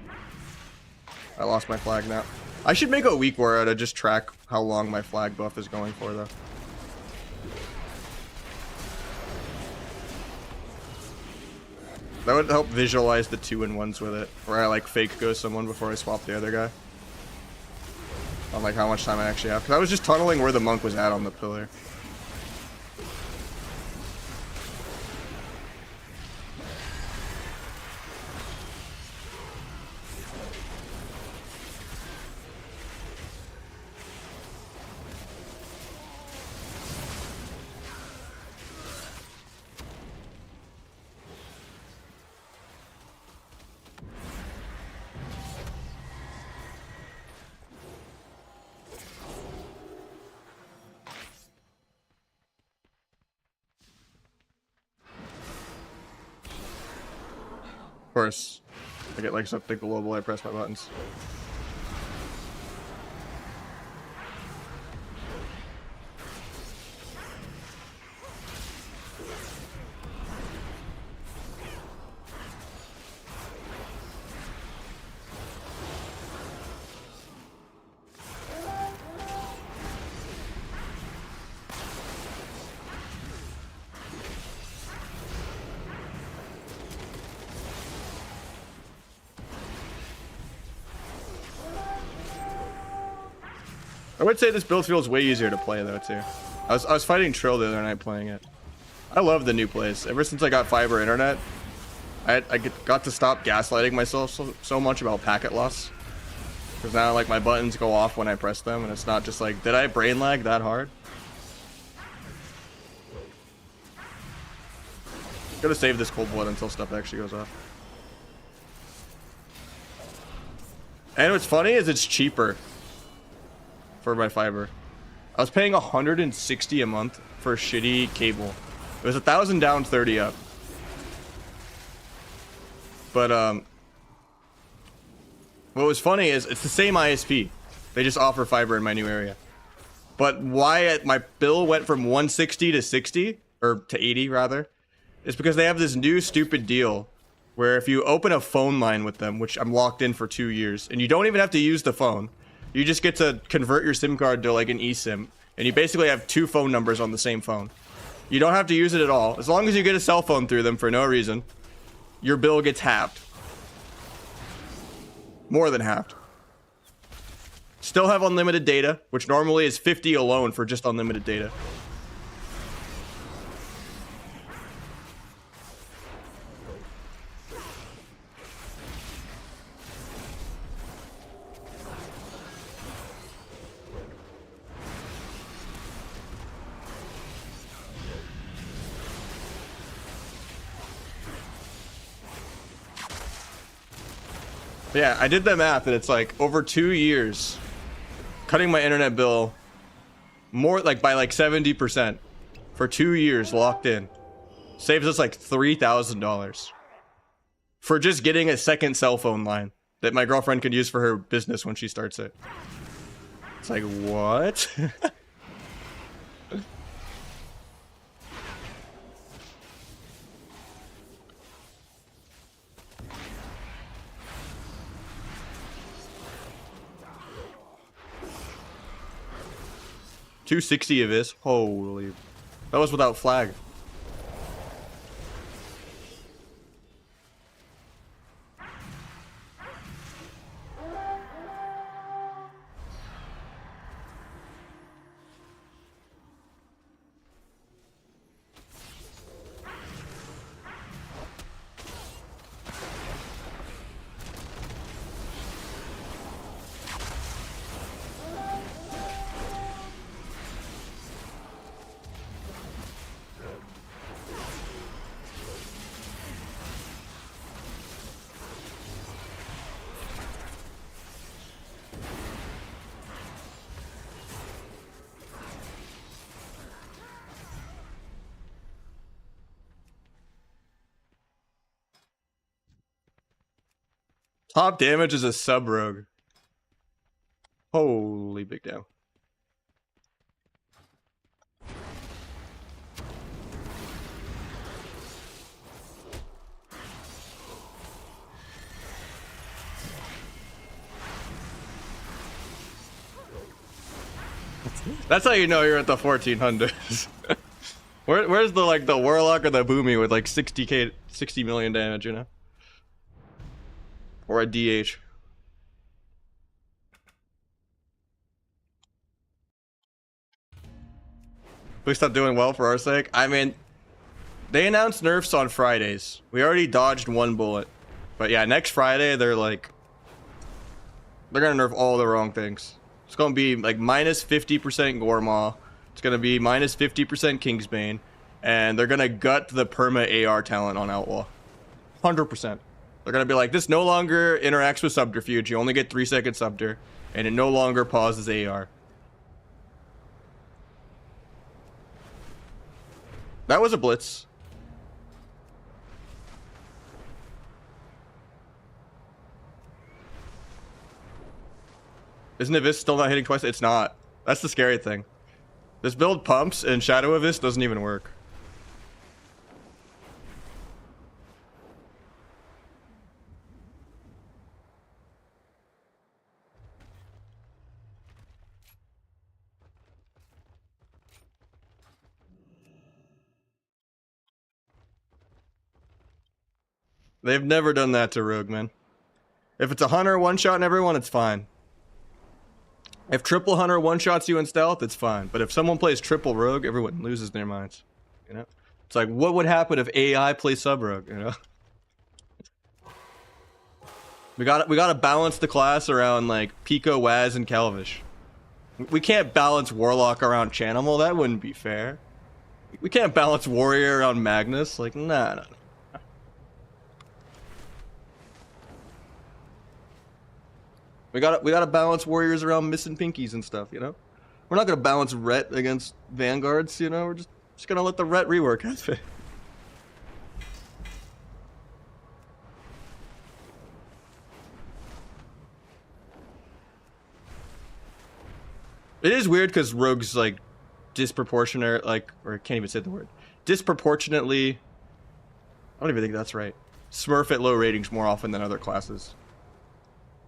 I lost my flag now. I should make a week where to just track how long my flag buff is going for, though. That would help visualize the 2-in-1s with it. Where I like fake go someone before I swap the other guy. On like how much time I actually have. Because I was just tunneling where the monk was at on the pillar. Of course, I get like something global, I press my buttons. I would say this build feels way easier to play though too. I was fighting Trill the other night playing it. I love the new plays. Ever since I got fiber internet, I got to stop gaslighting myself so much about packet loss. Because now like my buttons go off when I press them, and it's not just like, did I brain lag that hard? Gotta save this cold blood until stuff actually goes off. And what's funny is it's cheaper for my fiber. I was paying 160 a month for a shitty cable. It was 1,000 down, 30 up. But what was funny is it's the same ISP. They just offer fiber in my new area. But why my bill went from 160 to 60, or to 80 rather, is because they have this new stupid deal where if you open a phone line with them, which I'm locked in for 2 years, and you don't even have to use the phone, you just get to convert your SIM card to like an eSIM, and you basically have 2 phone numbers on the same phone. You don't have to use it at all. As long as you get a cell phone through them for no reason, your bill gets halved. More than halved. Still have unlimited data, which normally is 50 alone for just unlimited data. Yeah, I did the math and it's like over 2 years, cutting my internet bill more like by like 70% for 2 years locked in saves us like $3,000 for just getting a second cell phone line that my girlfriend could use for her business when she starts it. It's like, what? 260 of this. Holy. That was without flag. Top damage is a sub rogue. Holy big damn. That's how you know you're at the 1400s. Where's the like the warlock or the boomy with like 60 million damage, you know? Or a DH. We stop doing well for our sake. I mean, they announced nerfs on Fridays. We already dodged one bullet. But yeah, next Friday, they're gonna nerf all the wrong things. It's gonna be like minus 50% Gormaw. It's gonna be minus 50% Kingsbane. And they're gonna gut the perma AR talent on Outlaw. 100%. They're gonna be like, this no longer interacts with subterfuge. You only get 3-second subter. And it no longer pauses AR. That was a blitz. Isn't Abyss still not hitting twice? It's not. That's the scary thing. This build pumps and Shadow Abyss doesn't even work. They've never done that to Rogue, man. If it's a Hunter one-shot everyone, it's fine. If triple Hunter one-shots you in stealth, it's fine. But if someone plays triple Rogue, everyone loses their minds. You know? It's like, what would happen if AI plays sub-Rogue, you know? We gotta balance the class around, like, Pico, Waz, and Calvish. We can't balance Warlock around Chanimal, that wouldn't be fair. We can't balance Warrior around Magnus, like, nah. We gotta balance warriors around missing pinkies and stuff, you know? We're not gonna balance Ret against Vanguards, you know? We're just gonna let the Ret rework. That's it. It is weird because Rogue's like disproportionate, like, or I can't even say the word. Disproportionately, I don't even think that's right. Smurf at low ratings more often than other classes.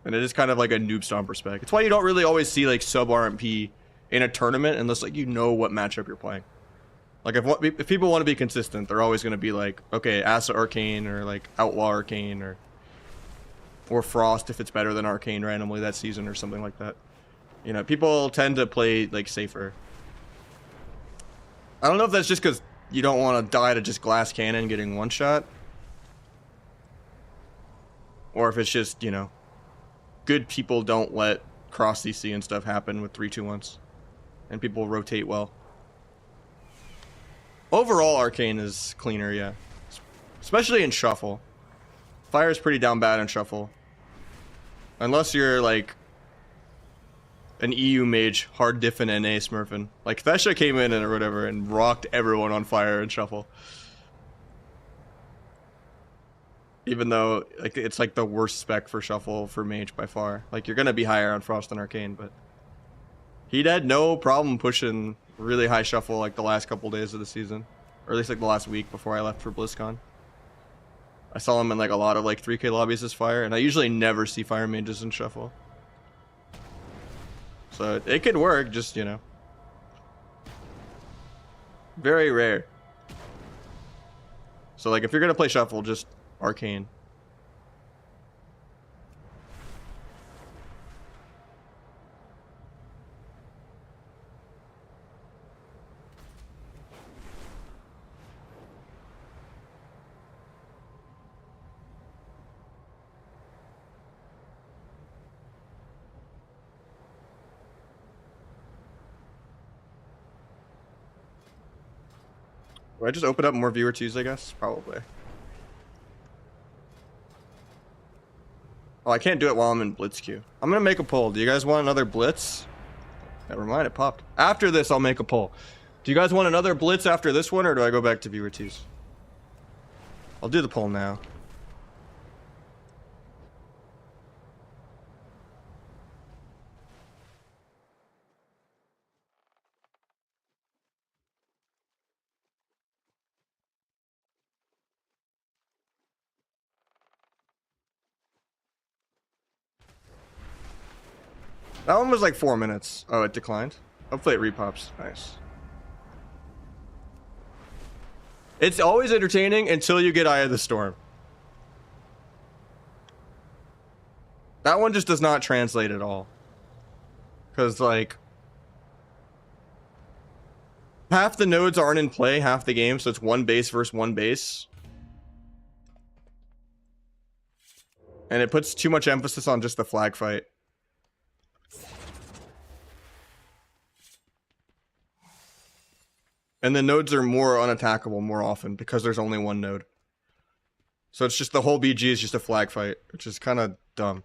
And it is kind of like a noob stomper spec. It's why you don't really always see like sub RMP in a tournament unless like you know what matchup you're playing. Like if people want to be consistent, they're always going to be like, okay, Asa Arcane or like Outlaw Arcane or Frost if it's better than Arcane randomly that season or something like that. You know, people tend to play like safer. I don't know if that's just because you don't want to die to just glass cannon getting one shot. Or if it's just, you know, good people don't let cross CC and stuff happen with 3-2-1s. And people rotate well. Overall, Arcane is cleaner, yeah. Especially in Shuffle. Fire is pretty down bad in Shuffle. Unless you're like an EU mage, hard diffin NA smurfing. Like Thesha came in or whatever and rocked everyone on Fire in Shuffle. Even though like it's like the worst spec for Shuffle for mage by far. Like you're gonna be higher on Frost and Arcane, but he'd had no problem pushing really high Shuffle like the last couple days of the season. Or at least like the last week before I left for BlizzCon. I saw him in like a lot of like 3K lobbies as Fire, and I usually never see Fire mages in Shuffle. So it could work, just, you know. Very rare. So like if you're gonna play shuffle, just arcane. Do I just open up more viewer twos, I guess? Probably. Oh, I can't do it while I'm in blitz queue. I'm gonna make a poll. Do you guys want another blitz? Never mind, it popped. After this, I'll make a poll. Do you guys want another blitz after this one, or do I go back to viewer twos? I'll do the poll now. That one was like 4 minutes. Oh, it declined. Hopefully it repops. Nice. It's always entertaining until you get Eye of the Storm. That one just does not translate at all. Because, like, half the nodes aren't in play half the game, so it's one base versus one base. And it puts too much emphasis on just the flag fight. And the nodes are more unattackable more often because there's only one node. So it's just the whole BG is just a flag fight, which is kind of dumb.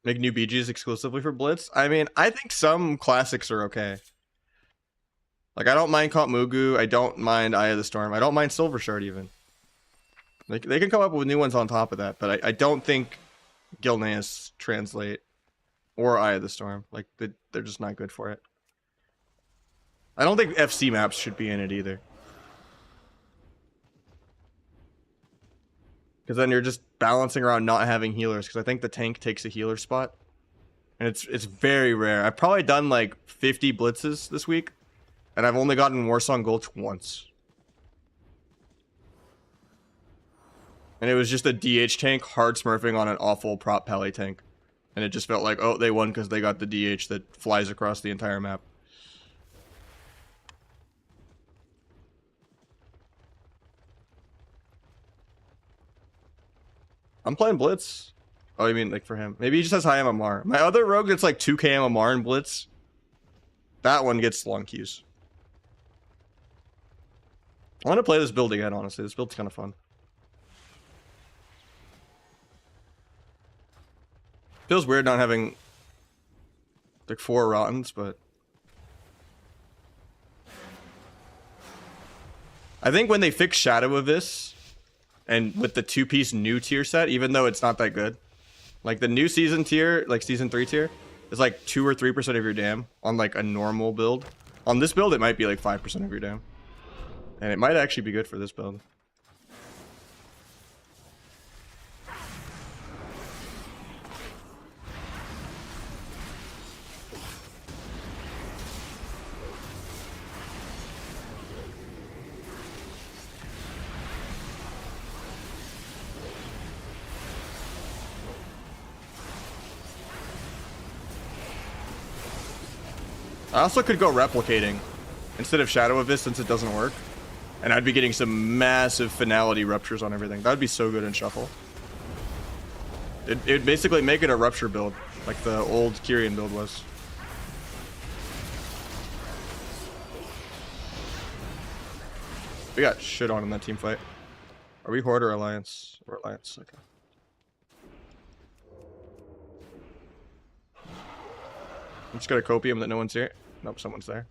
Make new BGs exclusively for Blitz? I mean, I think some classics are okay. Like, I don't mind Comp Mugu. I don't mind Eye of the Storm. I don't mind Silver Shard, even. Like, they can come up with new ones on top of that, but I don't think Gilneas translate or Eye of the Storm. Like, they're just not good for it. I don't think FC maps should be in it either. Because then you're just balancing around not having healers. Because I think the tank takes a healer spot. And it's very rare. I've probably done like 50 blitzes this week. And I've only gotten Warsong Gold once. And it was just a DH tank hard smurfing on an awful prop pally tank. And it just felt like, oh, they won because they got the DH that flies across the entire map. I'm playing Blitz. Oh, you mean like for him? Maybe he just has high MMR. My other rogue that's like 2k MMR in Blitz, that one gets long queues. I want to play this build again, honestly. This build's kind of fun. Feels weird not having like 4 Rottens, but I think when they fix Shadow of this, and with the 2-piece new tier set, even though it's not that good, like the new season tier, like season 3 tier, is like 2 or 3% of your dam on like a normal build. On this build, it might be like 5% of your dam. And it might actually be good for this build. I also could go replicating instead of Shadow Abyss since it doesn't work. And I'd be getting some massive finality ruptures on everything. That would be so good in Shuffle. It'd basically make it a rupture build, like the old Kyrian build was. We got shit on in that team fight. Are we Horde or Alliance? Or Alliance, okay. I'm just gonna copium that no one's here. Nope, someone's there.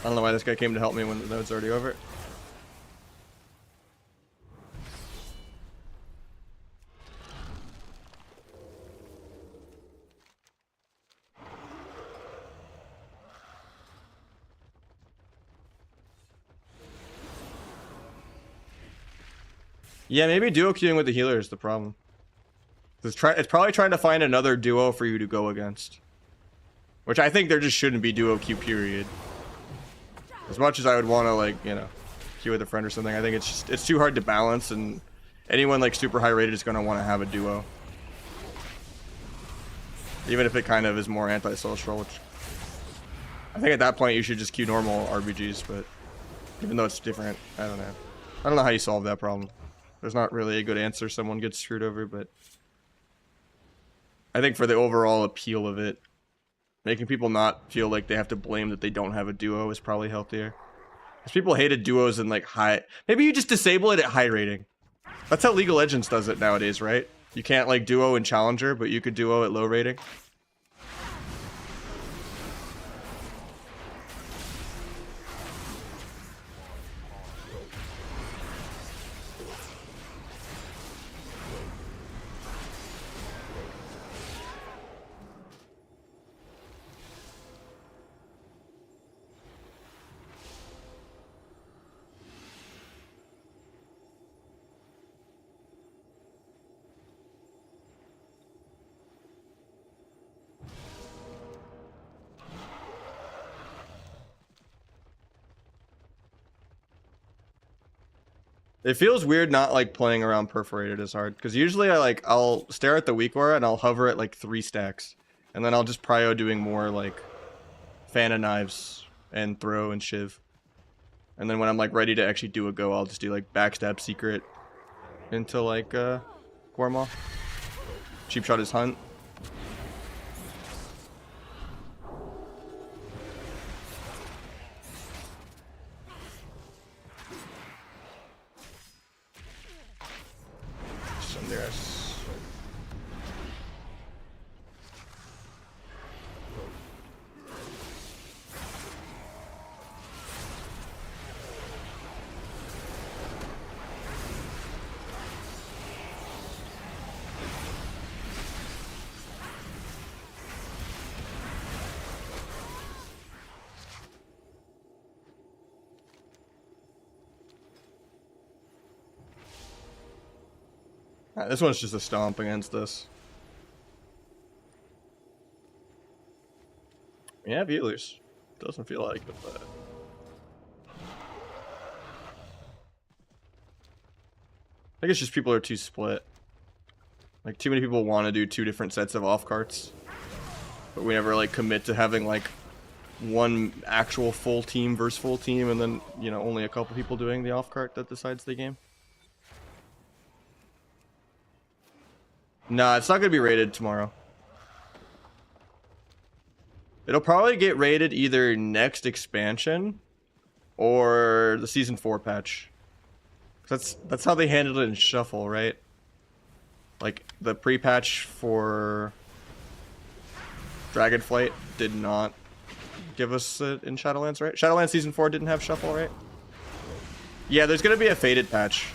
I don't know why this guy came to help me when the node's already over. Yeah, maybe duo queuing with the healer is the problem. It's probably trying to find another duo for you to go against. Which I think there just shouldn't be duo queue, period. As much as I would want to, like, you know, queue with a friend or something, I think it's too hard to balance, and anyone, like, super high rated is going to want to have a duo. Even if it kind of is more antisocial, which... I think at that point you should just queue normal RBGs, but... Even though it's different, I don't know. I don't know how you solve that problem. There's not really a good answer someone gets screwed over, but... I think for the overall appeal of it, making people not feel like they have to blame that they don't have a duo is probably healthier. Because people hated duos in like high... Maybe you just disable it at high rating. That's how League of Legends does it nowadays, right? You can't like duo in Challenger, but you could duo at low rating. It feels weird not like playing around perforated as hard, because usually I'll stare at the weak aura and I'll hover at like 3 stacks, and then I'll just prio doing more like fan of knives and throw and shiv, and then when I'm like ready to actually do a go, I'll just do like backstab secret into like Gormaw. Cheap shot is hunt. Sundares. This one's just a stomp against this. We have healers. Doesn't feel like it, but... I think it's just people are too split. Like, too many people want to do 2 different sets of off carts. But we never, like, commit to having, like, one actual full team versus full team, and then, you know, only a couple people doing the off cart that decides the game. Nah, it's not gonna be rated tomorrow. It'll probably get rated either next expansion or the Season 4 patch. That's how they handled it in Shuffle, right? Like, the pre-patch for Dragonflight did not give us it in Shadowlands, right? Shadowlands Season 4 didn't have Shuffle, right? Yeah, there's gonna be a Faded patch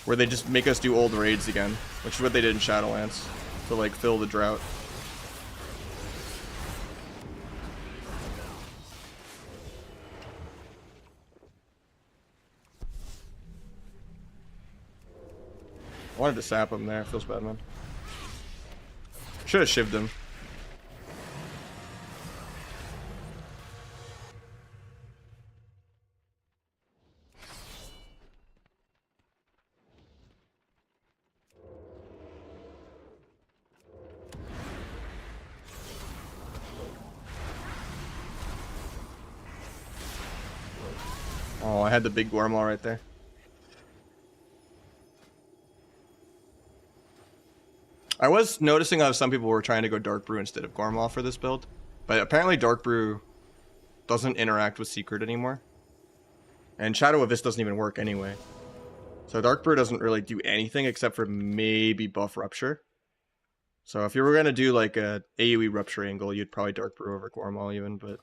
where they just make us do old raids again, which is what they did in Shadowlands to like fill the drought. I wanted to sap him there. Feels bad, man. Should have shivved him. Oh, I had the big Gormaw right there. I was noticing how some people were trying to go Dark Brew instead of Gormaw for this build, but apparently Dark Brew doesn't interact with Secret anymore. And Shadow of This doesn't even work anyway. So Dark Brew doesn't really do anything except for maybe buff Rupture. So if you were going to do like a AoE Rupture angle, you'd probably Dark Brew over Gormaw even, but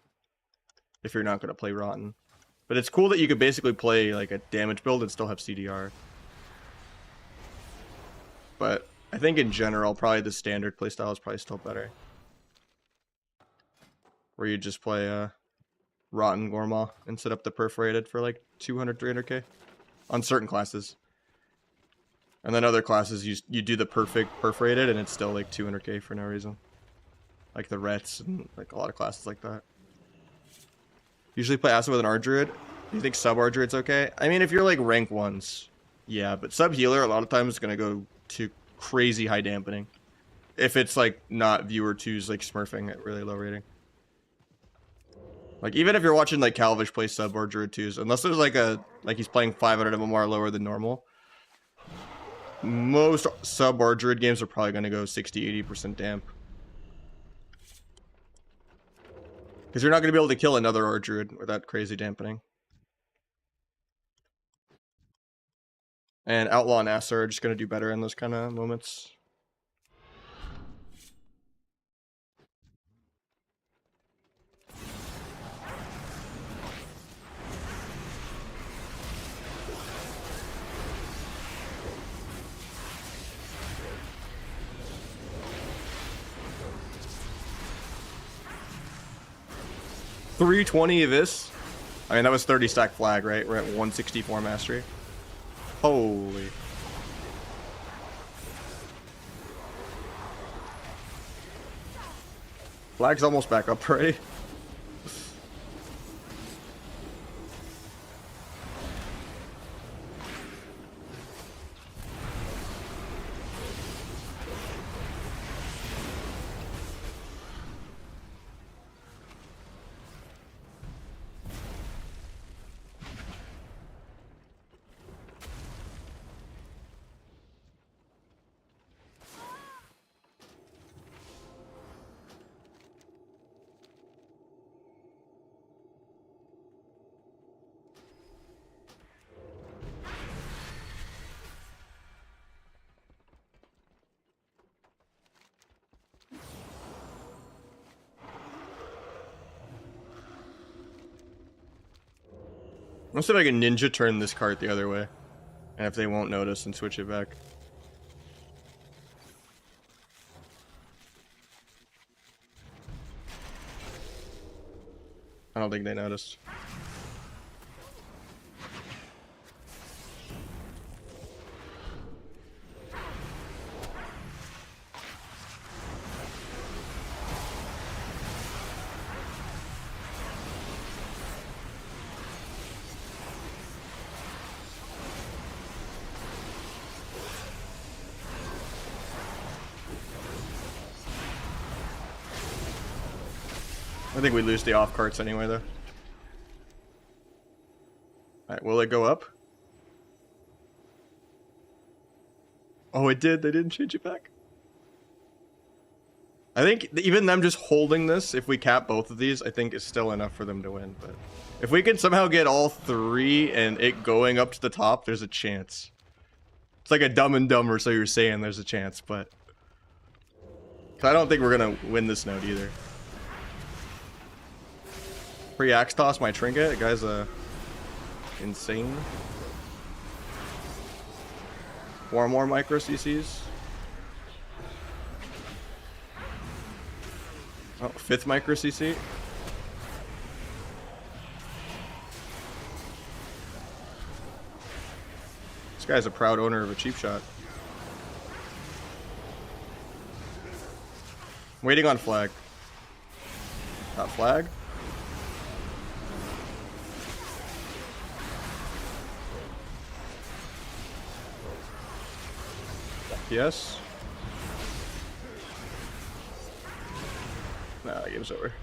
if you're not going to play Rotten. But it's cool that you could basically play like a damage build and still have CDR. But I think in general, probably the standard playstyle is probably still better. Where you just play Rotten Gormaw and set up the Perforated for like 200, 300k on certain classes. And then other classes, you do the perfect perforated, and it's still like 200k for no reason. Like the Rets and like a lot of classes like that. Usually play Acid with an Ardruid. Do you think sub Ardruid's okay? I mean, if you're like rank 1s, yeah, but sub healer a lot of times is gonna go to crazy high dampening. If it's like not viewer 2s like smurfing at really low rating. Like even if you're watching like Calvish play sub or Druid 2s, unless there's like he's playing 500 MMR lower than normal, most sub or Druid games are probably gonna go 60-80% damp. Because you're not gonna be able to kill another Ard Druid with that crazy dampening. And Outlaw and Asa are just gonna do better in those kind of moments. $320 of this. I mean, that was 30 stack flag, right? We're at 164 mastery. Holy. Flag's almost back up already. Let's see if I can ninja turn this cart the other way. And if they won't notice and switch it back. I don't think they noticed. I think we lose the off carts anyway, though. Alright, will it go up? Oh, it did. They didn't change it back. I think even them just holding this, if we cap both of these, I think is still enough for them to win. But if we can somehow get all three and it going up to the top, there's a chance. It's like a Dumb and Dumber, so you're saying there's a chance, but... 'Cause I don't think we're gonna win this node either. Pre-axe toss my trinket. The guy's insane. 4 more micro CCs. Oh, 5th micro CC. This guy's a proud owner of a cheap shot. Waiting on flag. Got flag. Yes. Nah, the game's over.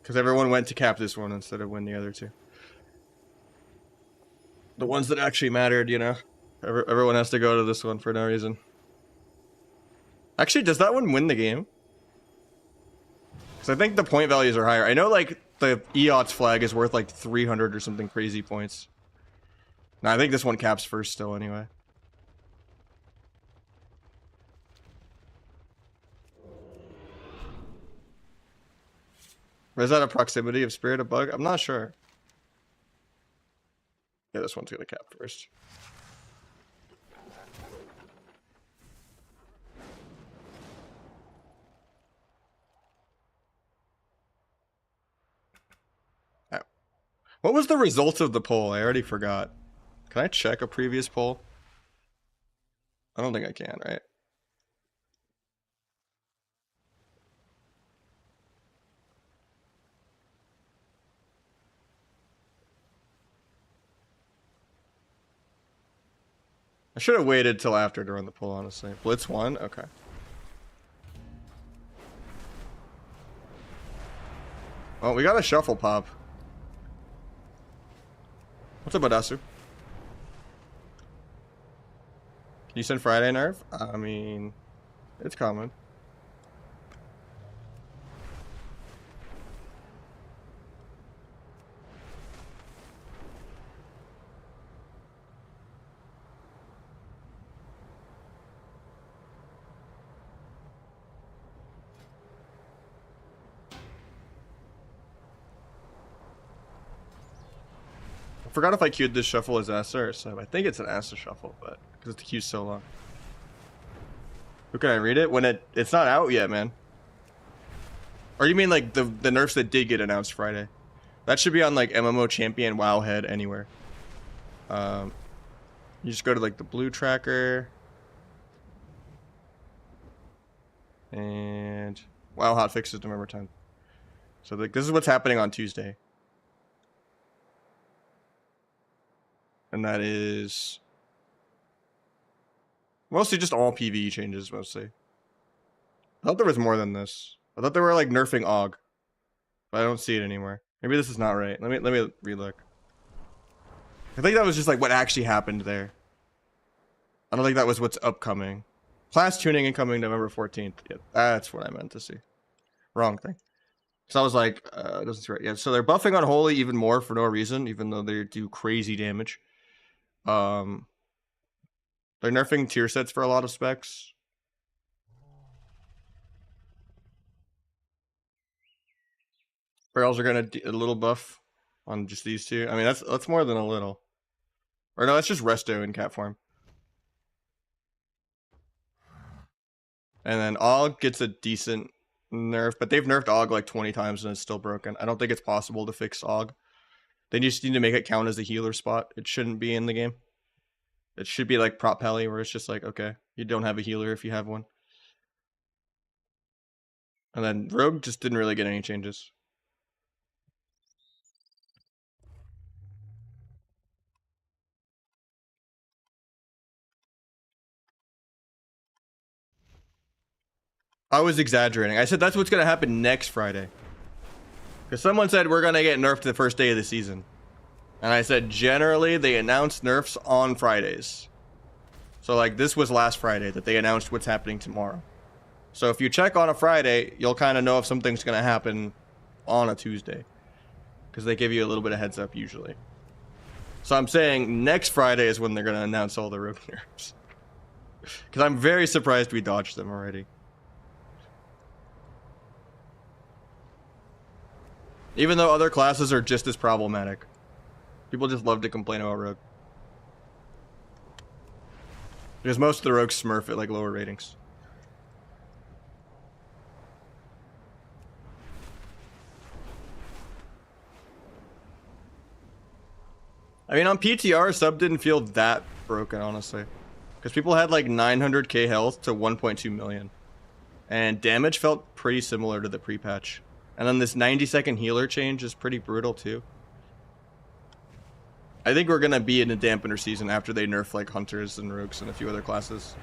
Because everyone went to cap this one instead of win the other two. The ones that actually mattered, you know. Everyone has to go to this one for no reason. Actually, does that one win the game? Because I think the point values are higher. I know, like, the EOTS flag is worth like 300 or something crazy points. Nah, I think this one caps first still anyway. Or is that a proximity of Spirit of Bug? I'm not sure. Yeah, this one's gonna cap first. What was the result of the poll? I already forgot. Can I check a previous poll? I don't think I can, right? I should have waited till after to run the pull, honestly. Blitz 1? Okay. Oh, we got a shuffle pop. What's up, Adasu? Can you send Friday nerf? I mean, it's common. I forgot if I queued this shuffle as Asa or sub. I think it's an Asa shuffle, but because the queue's so long. Who can I read it? When it's not out yet, man. Or you mean like the nerfs that did get announced Friday? That should be on like MMO Champion, Wowhead, anywhere. You just go to like the blue tracker. And WoW hotfixes November 10th. So like this is what's happening on Tuesday. And that is mostly just all PvE changes, mostly. I thought there was more than this. I thought they were like nerfing AUG. But I don't see it anymore. Maybe this is not right. Let me relook. I think that was just like what actually happened there. I don't think that was what's upcoming. Class tuning incoming November 14th. Yeah, that's what I meant to see. Wrong thing. So I was like, it doesn't see right. Yeah, so they're buffing on Holy even more for no reason, even though they do crazy damage. They're nerfing tier sets for a lot of specs. Barrels are gonna a little buff on just these two. I mean, that's more than a little. Or no, that's just Resto in cat form. And then AUG gets a decent nerf, but they've nerfed AUG like 20 times and it's still broken. I don't think it's possible to fix AUG. They just need to make it count as a healer spot. It shouldn't be in the game. It should be like Prop Pally, where it's just like, okay, you don't have a healer if you have one. And then Rogue just didn't really get any changes. I was exaggerating. I said that's what's going to happen next Friday. Because someone said we're going to get nerfed the first day of the season. And I said generally they announce nerfs on Fridays. So like this was last Friday that they announced what's happening tomorrow. So if you check on a Friday, you'll kind of know if something's going to happen on a Tuesday. Because they give you a little bit of heads up usually. So I'm saying next Friday is when they're going to announce all the Rogue nerfs. Because I'm very surprised we dodged them already. Even though other classes are just as problematic. People just love to complain about Rogue. Because most of the Rogues smurf at like lower ratings. I mean, on PTR, sub didn't feel that broken, honestly. Because people had like 900k health to 1.2 million. And damage felt pretty similar to the pre-patch. And then this 90-second healer change is pretty brutal, too. I think we're going to be in a dampener season after they nerf like Hunters and Rogues and a few other classes.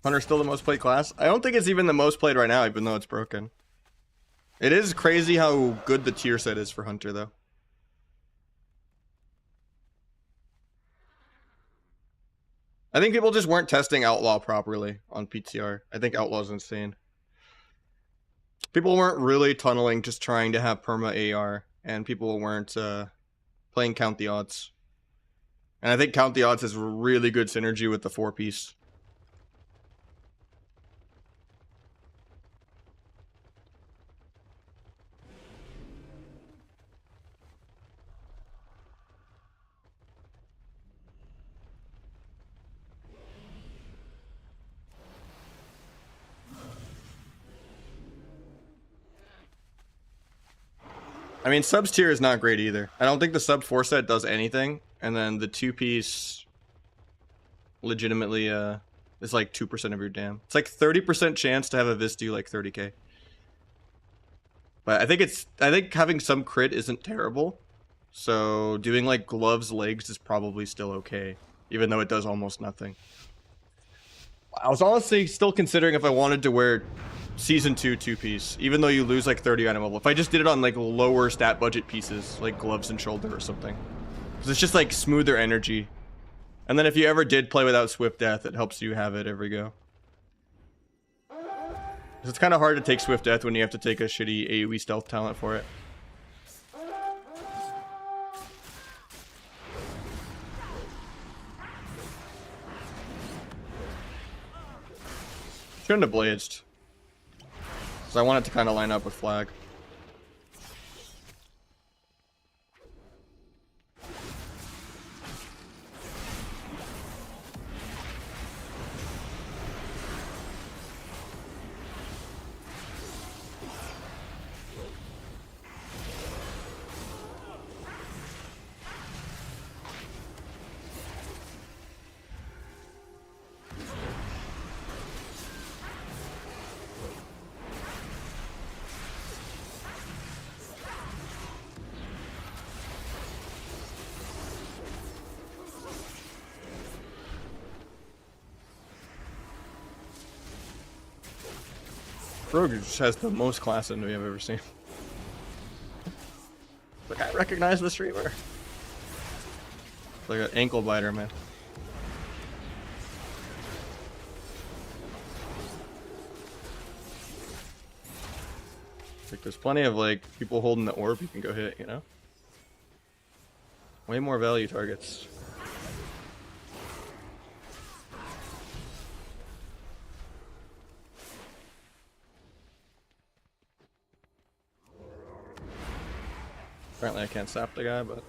Hunter's still the most played class? I don't think it's even the most played right now, even though it's broken. It is crazy how good the tier set is for Hunter, though. I think people just weren't testing Outlaw properly on PTR. I think Outlaw's insane. People weren't really tunneling, just trying to have perma AR, and people weren't playing Count the Odds. And I think Count the Odds has really good synergy with the 4-piece. I mean, subs tier is not great either. I don't think the sub 4 set does anything, and then the 2-piece legitimately is like 2% of your dam. It's like 30% chance to have a Vis do like 30k. But I think having some crit isn't terrible. So doing like gloves, legs is probably still okay, even though it does almost nothing. I was honestly still considering if I wanted to wear Season 2 2-piece, even though you lose like 30 item level. If I just did it on like lower stat budget pieces, like gloves and shoulder or something. Because it's just like smoother energy. And then if you ever did play without Swift Death, it helps you have it every go. It's kind of hard to take Swift Death when you have to take a shitty AoE stealth talent for it. Shouldn't have blazed. So I want it to kind of line up with flag. Rogue just has the most class enemy I've ever seen. Like, I recognize the streamer. It's like an ankle biter, man. Like, there's plenty of like people holding the orb you can go hit, you know? Way more value targets. Apparently I can't sap the guy, but...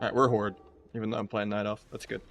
Alright, we're Horde, even though I'm playing Night Elf. That's good.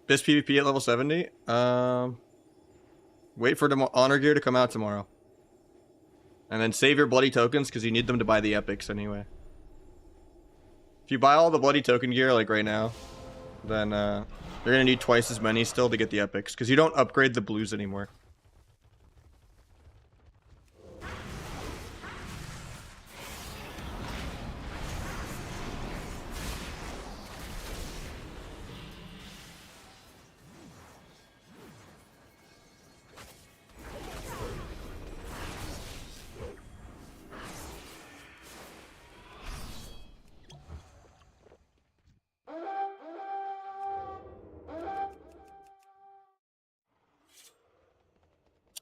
This PvP at level 70? Wait for the honor gear to come out tomorrow. And then save your bloody tokens because you need them to buy the epics anyway. If you buy all the bloody token gear like right now, then you're gonna need twice as many still to get the epics because you don't upgrade the blues anymore.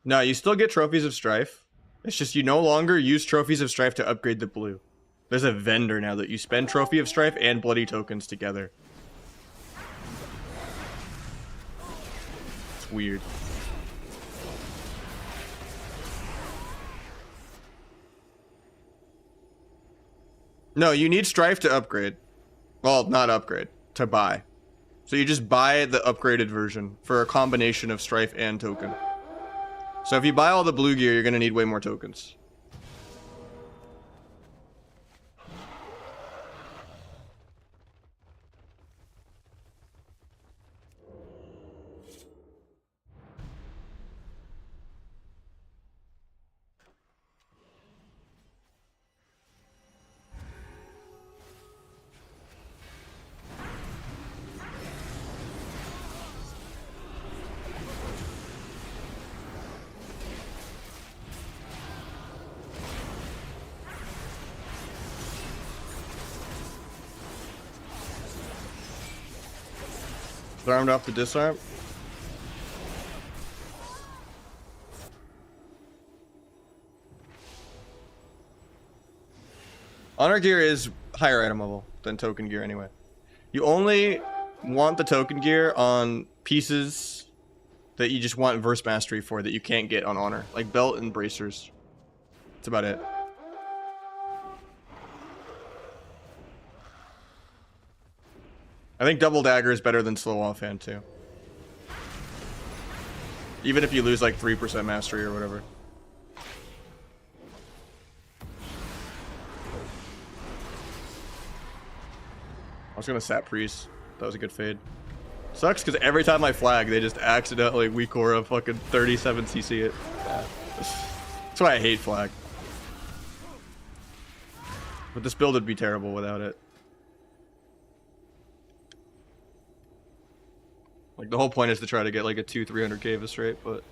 No, you still get Trophies of Strife. It's just you no longer use Trophies of Strife to upgrade the blue. There's a vendor now that you spend Trophy of Strife and Bloody Tokens together. It's weird. No, you need Strife to upgrade. Well, not upgrade, to buy. So you just buy the upgraded version for a combination of Strife and token. So if you buy all the blue gear, you're going to need way more tokens. Armed off the disarm. Honor gear is higher item level than token gear anyway. You only want the token gear on pieces that you just want verse mastery for that you can't get on honor, like belt and bracers. That's about it. I think double dagger is better than slow offhand too. Even if you lose like 3% mastery or whatever. I was gonna sap priest. That was a good fade. Sucks because every time I flag, they just accidentally weak aura fucking 37 CC it. That's why I hate flag. But this build would be terrible without it. Like, the whole point is to try to get, like, a 200-300k of straight, but...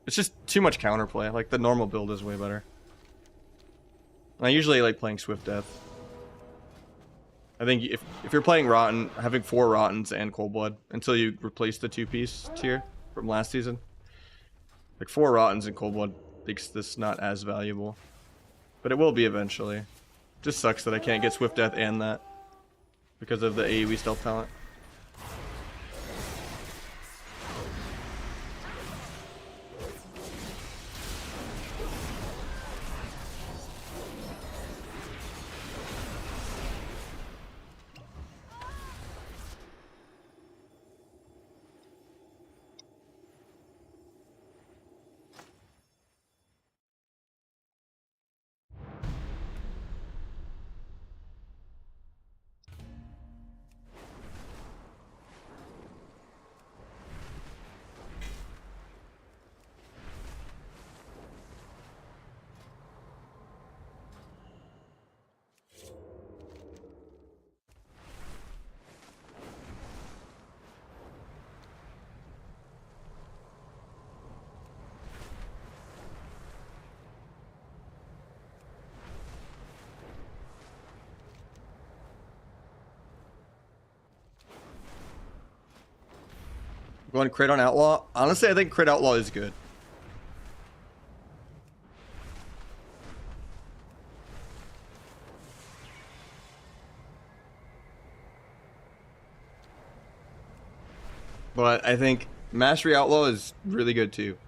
it's just too much counterplay. Like, the normal build is way better. And I usually like playing Swift Death. I think if you're playing Rotten, having 4 Rottens and Cold Blood, until you replace the 2-piece tier from last season. Like, 4 Rottens and Cold Blood makes this not as valuable. But it will be eventually. Just sucks that I can't get Swift Death and that. Because of the AoE stealth talent. Going crit on Outlaw? Honestly, I think crit Outlaw is good. But I think Mastery Outlaw is really good too.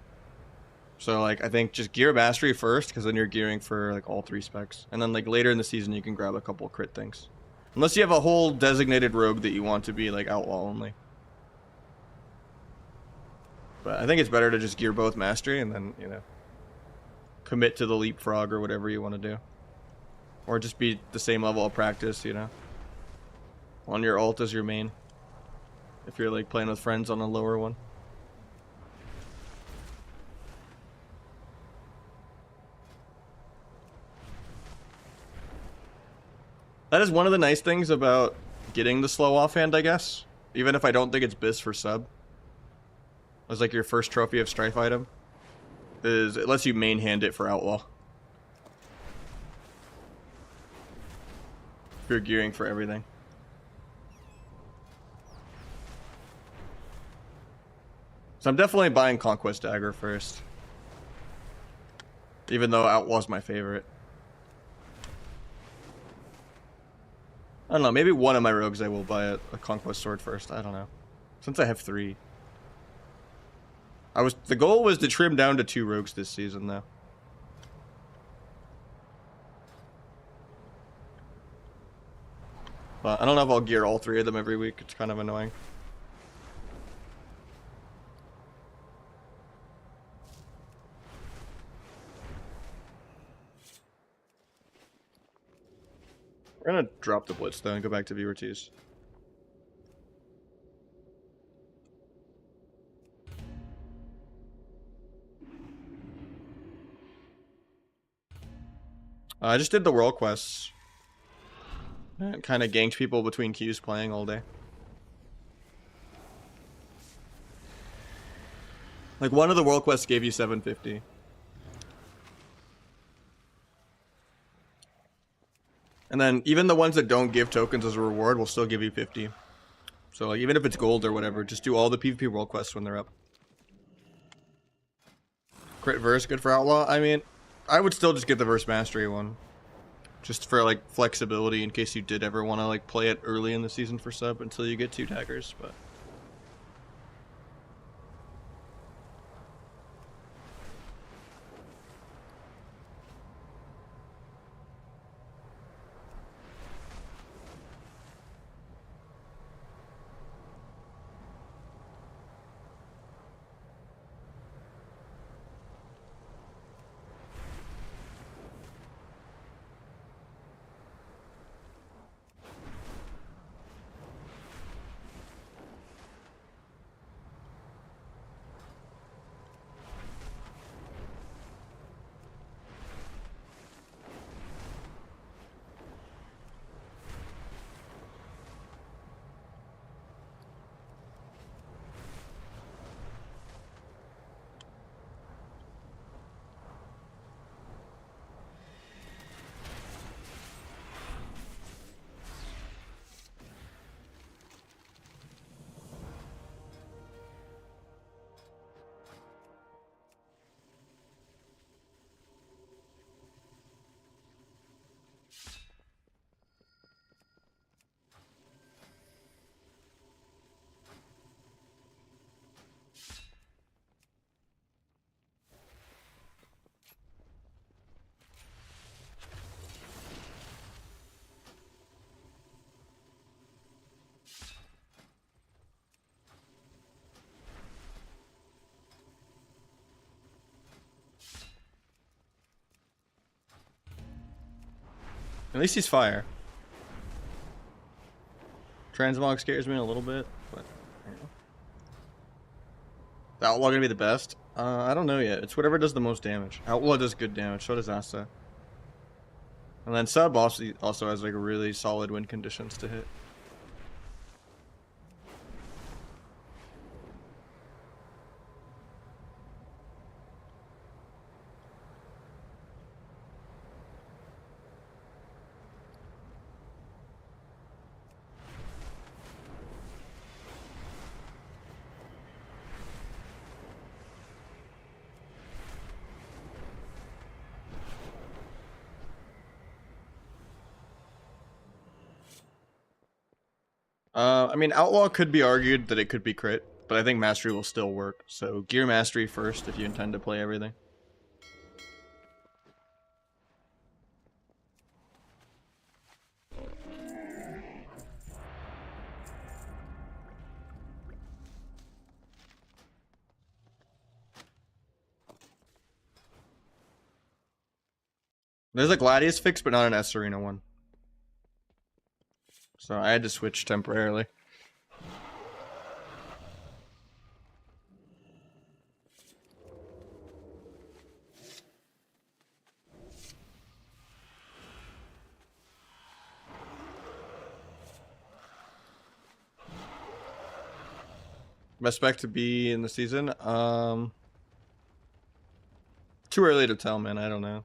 So, like, I think just gear Mastery first, because then you're gearing for, like, all 3 specs. And then, like, later in the season, you can grab a couple crit things. Unless you have a whole designated rogue that you want to be, like, Outlaw only. But I think it's better to just gear both Mastery and then, you know, commit to the Leapfrog or whatever you want to do. Or just be the same level of practice, you know. On your ult as your main. If you're, like, playing with friends on a lower one. That is one of the nice things about getting the slow offhand, I guess. Even if I don't think it's BIS for sub. As like your first trophy of strife item. Is it lets you main hand it for Outlaw. If you're gearing for everything. So I'm definitely buying Conquest Dagger first. Even though Outlaw's my favorite. I don't know, maybe one of my rogues I will buy a Conquest Sword first. I don't know. Since I have 3. The goal was to trim down to 2 rogues this season though. But I don't know if I'll gear all 3 of them every week. It's kind of annoying. We're gonna drop the Blitz though and go back to viewer 2s. I just did the world quests. And kind of ganked people between queues playing all day. Like one of the world quests gave you 750. And then even the ones that don't give tokens as a reward will still give you 50. So like even if it's gold or whatever, just do all the PvP world quests when they're up. Crit verse good for Outlaw? I mean, I would still just get the verse mastery one. Just for like flexibility in case you did ever want to like play it early in the season for sub until you get 2 daggers, but at least he's fire. Transmog scares me a little bit, but I don't know. Is Outlaw gonna be the best? I don't know yet. It's whatever does the most damage. Outlaw does good damage, so does Asta. And then Sub also has like really solid win conditions to hit. I mean, Outlaw could be argued that it could be crit, but I think Mastery will still work. So gear Mastery first if you intend to play everything. There's a Gladius fix, but not an S Arena one. So I had to switch temporarily. Best spec to be in the season? Too early to tell, man. I don't know.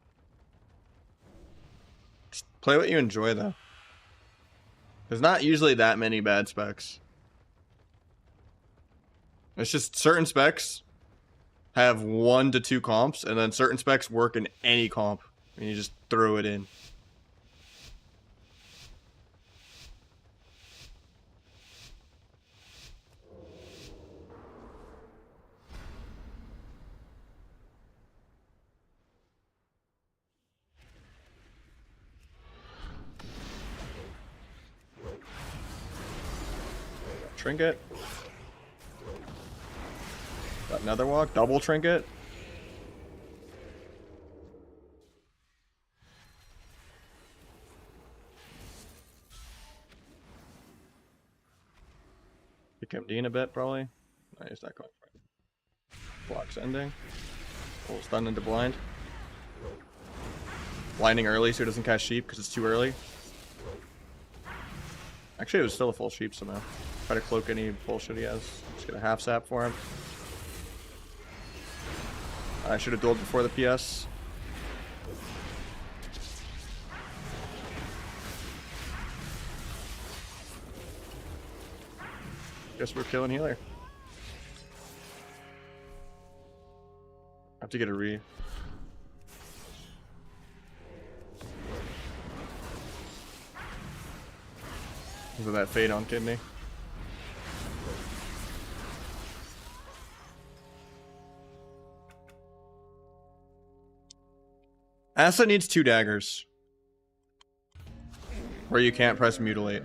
Just play what you enjoy, though. There's not usually that many bad specs. It's just certain specs have 1 to 2 comps, and then certain specs work in any comp, and you just throw it in. Trinket. Got another walk. Double trinket. Pick MD in a bit, probably. No, he's not going for it. Block's ending. Full stun into blind. Blinding early so he doesn't cast sheep because it's too early. Actually, it was still a full sheep somehow. Try to cloak any bullshit he has. Just get a half sap for him. I should have dueled before the PS. Guess we're killing healer. I have to get a re. Because of that fade on kidney. Asa needs 2 daggers. Where you can't press mutilate.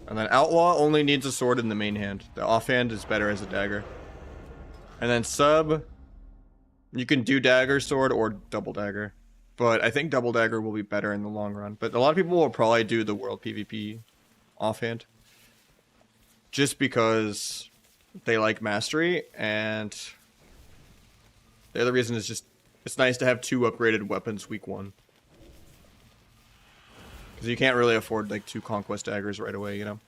And then Outlaw only needs a sword in the main hand. The offhand is better as a dagger. And then sub, you can do dagger sword or double dagger. But I think double dagger will be better in the long run. But a lot of people will probably do the world PvP offhand. Just because they like mastery, and the other reason is just it's nice to have 2 upgraded weapons week 1. Because you can't really afford like 2 conquest daggers right away, you know?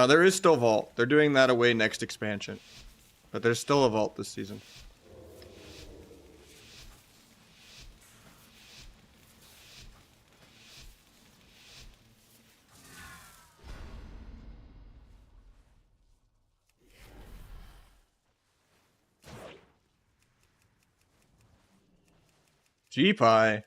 There is still Vault. They're doing that away next expansion. But there's still a Vault this season. G-Pie.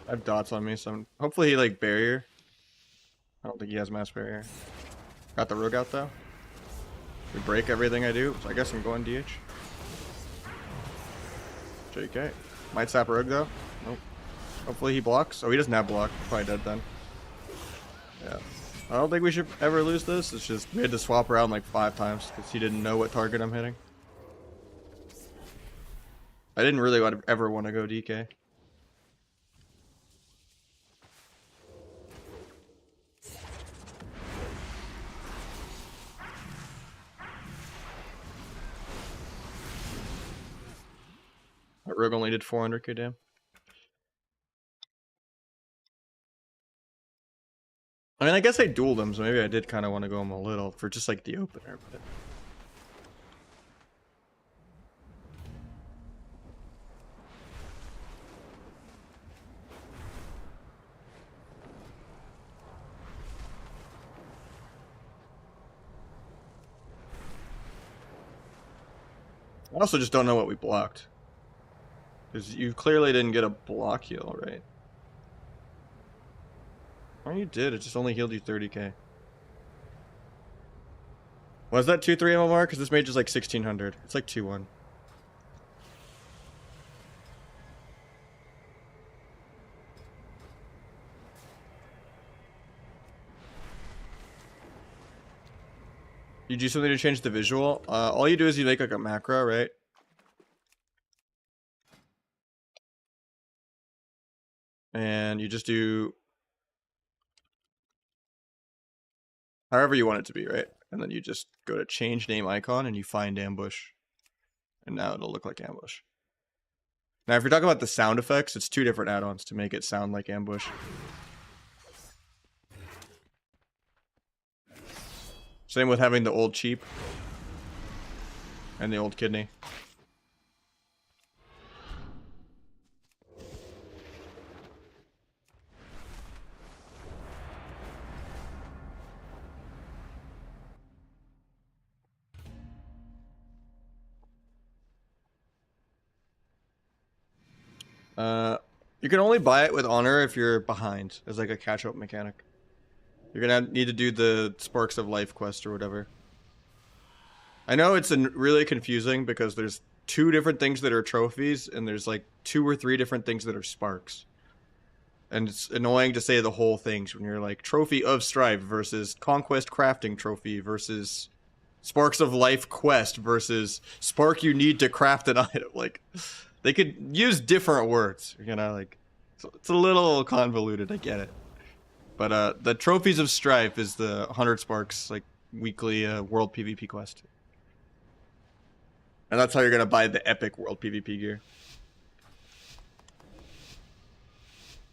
I have dots on me, so hopefully he like barrier. I don't think he has mass barrier. Got the rogue out though. We break everything I do, so I guess I'm going DH. JK. Might sap rogue though. Nope. Hopefully he blocks. Oh, he doesn't have block. Probably dead then. Yeah. I don't think we should ever lose this. It's just we had to swap around like 5 times because he didn't know what target I'm hitting. I didn't really ever want to go DK. That rogue only did 400k damn. I mean, I guess I dueled him, so maybe I did kind of want to go him a little for just like the opener. But... I also just don't know what we blocked. Because you clearly didn't get a block heal, right? Oh, you did. It just only healed you 30k. Was that 2-3 MMR? Because this mage is like 1600. It's like 2-1. You do something to change the visual. All you do is you make like a macro, right? And you just do however you want it to be, right? And then you just go to change name icon and you find ambush. And now it'll look like ambush. Now, if you're talking about the sound effects, it's 2 different add-ons to make it sound like ambush. Same with having the old cheap and the old kidney. You can only buy it with honor if you're behind, as like a catch-up mechanic. You're gonna need to do the Sparks of Life quest or whatever. I know it's really confusing because there's 2 different things that are trophies, and there's like 2 or 3 different things that are sparks. And it's annoying to say the whole things when you're like Trophy of Strife versus Conquest Crafting Trophy versus Sparks of Life quest versus Spark you need to craft an item. Like, they could use different words, you know, like, so it's a little convoluted, I get it. But the Trophies of Strife is the 100 Sparks, like, weekly World PvP quest. And that's how you're gonna buy the epic World PvP gear.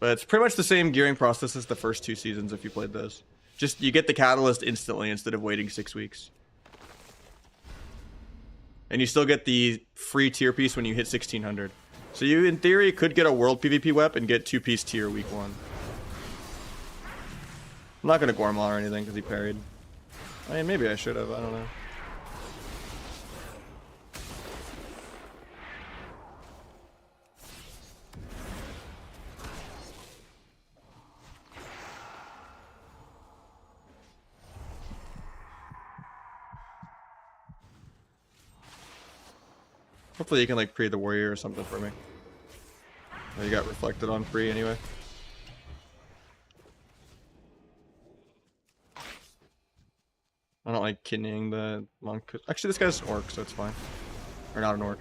But it's pretty much the same gearing process as the first 2 seasons if you played those. Just, you get the Catalyst instantly instead of waiting 6 weeks. And you still get the free tier piece when you hit 1600. So you, in theory, could get a World PvP wep and get 2-piece tier week 1. I'm not gonna Gormaw or anything because he parried. I mean, maybe I should have, I don't know. Hopefully you can like pre the warrior or something for me. Oh, you got reflected on pre anyway. I don't like kidneying the monk. Actually, this guy's an orc, so it's fine. Or not an orc.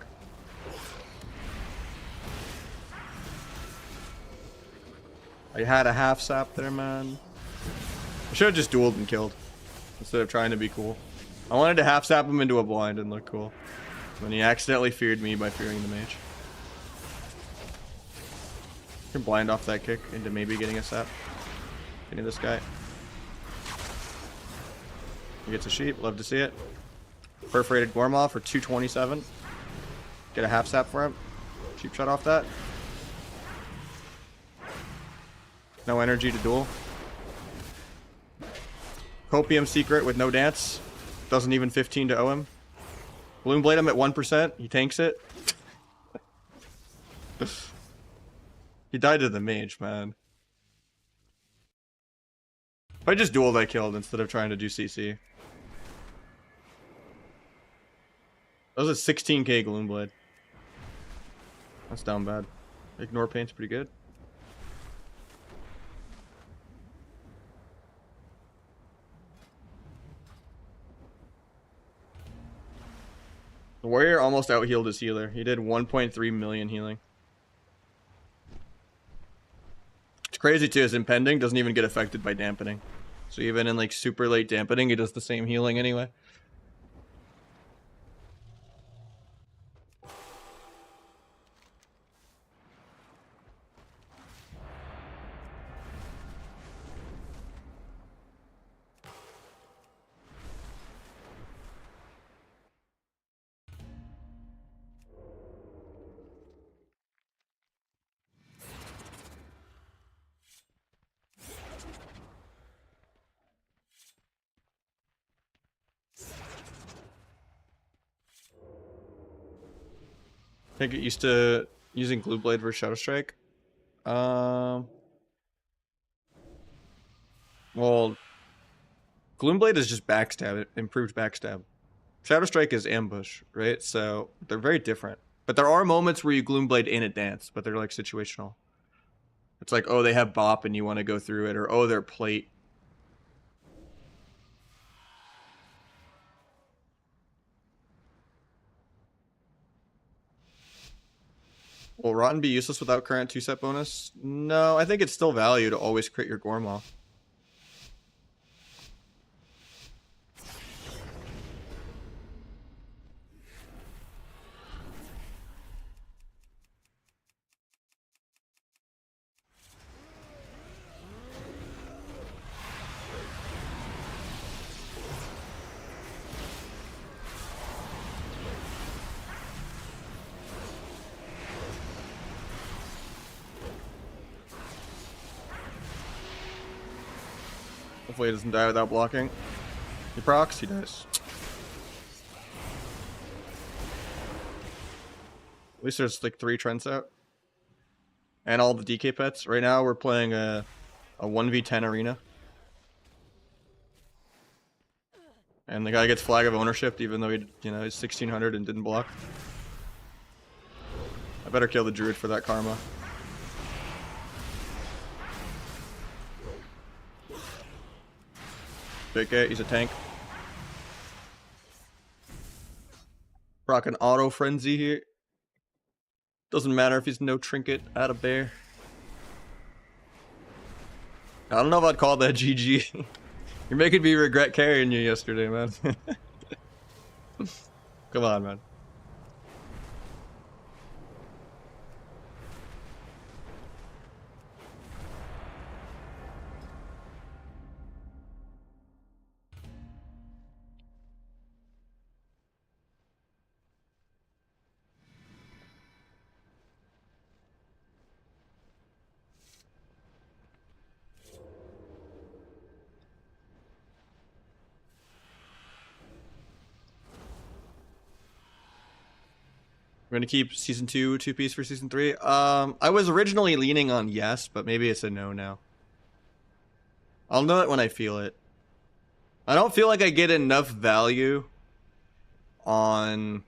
I had a half sap there, man. I should have just dueled and killed instead of trying to be cool. I wanted to half sap him into a blind and look cool. When he accidentally feared me by fearing the mage. You can blind off that kick into maybe getting a sap. Getting this guy. He gets a sheep, love to see it. Perforated Gormaw for 227. Get a half sap for him. Sheep shot off that. No energy to duel. Copium secret with no dance. Doesn't even 15 to owe him. Bloomblade him at 1%. He tanks it. He died to the mage, man. If I just dueled, I killed instead of trying to do CC. That was a 16k Gloomblade. That's down bad. Ignore paint's pretty good. The warrior almost out-healed his healer. He did 1.3 million healing. It's crazy too, his impending doesn't even get affected by dampening. So even in like super late dampening, he does the same healing anyway. I think it used to using Glue Blade versus Shadow Strike. Well, Gloomblade is just backstab, improved backstab. Shadow Strike is ambush, right? So they're very different. But there are moments where you Gloomblade in a dance, but they're like situational. It's like, oh, they have bop and you want to go through it, or oh, they're plate. Will Rotten be useless without current 2-set bonus? No, I think it's still value to always crit your Gormaw. Hopefully he doesn't die without blocking. He procs, he dies. At least there's like 3 Trents out. And all the DK pets. Right now we're playing a 1v10 arena. And the guy gets flag of ownership even though he, he's 1600 and didn't block. I better kill the druid for that karma. JK, he's a tank. Proc an auto frenzy here. Doesn't matter if he's no trinket out of bear. I don't know if I'd call that GG. You're making me regret carrying you yesterday, man. Come on, man. We're gonna keep season 2 2-piece for season 3. I was originally leaning on yes, but maybe it's a no now. I'll know it when I feel it. I don't feel like I get enough value on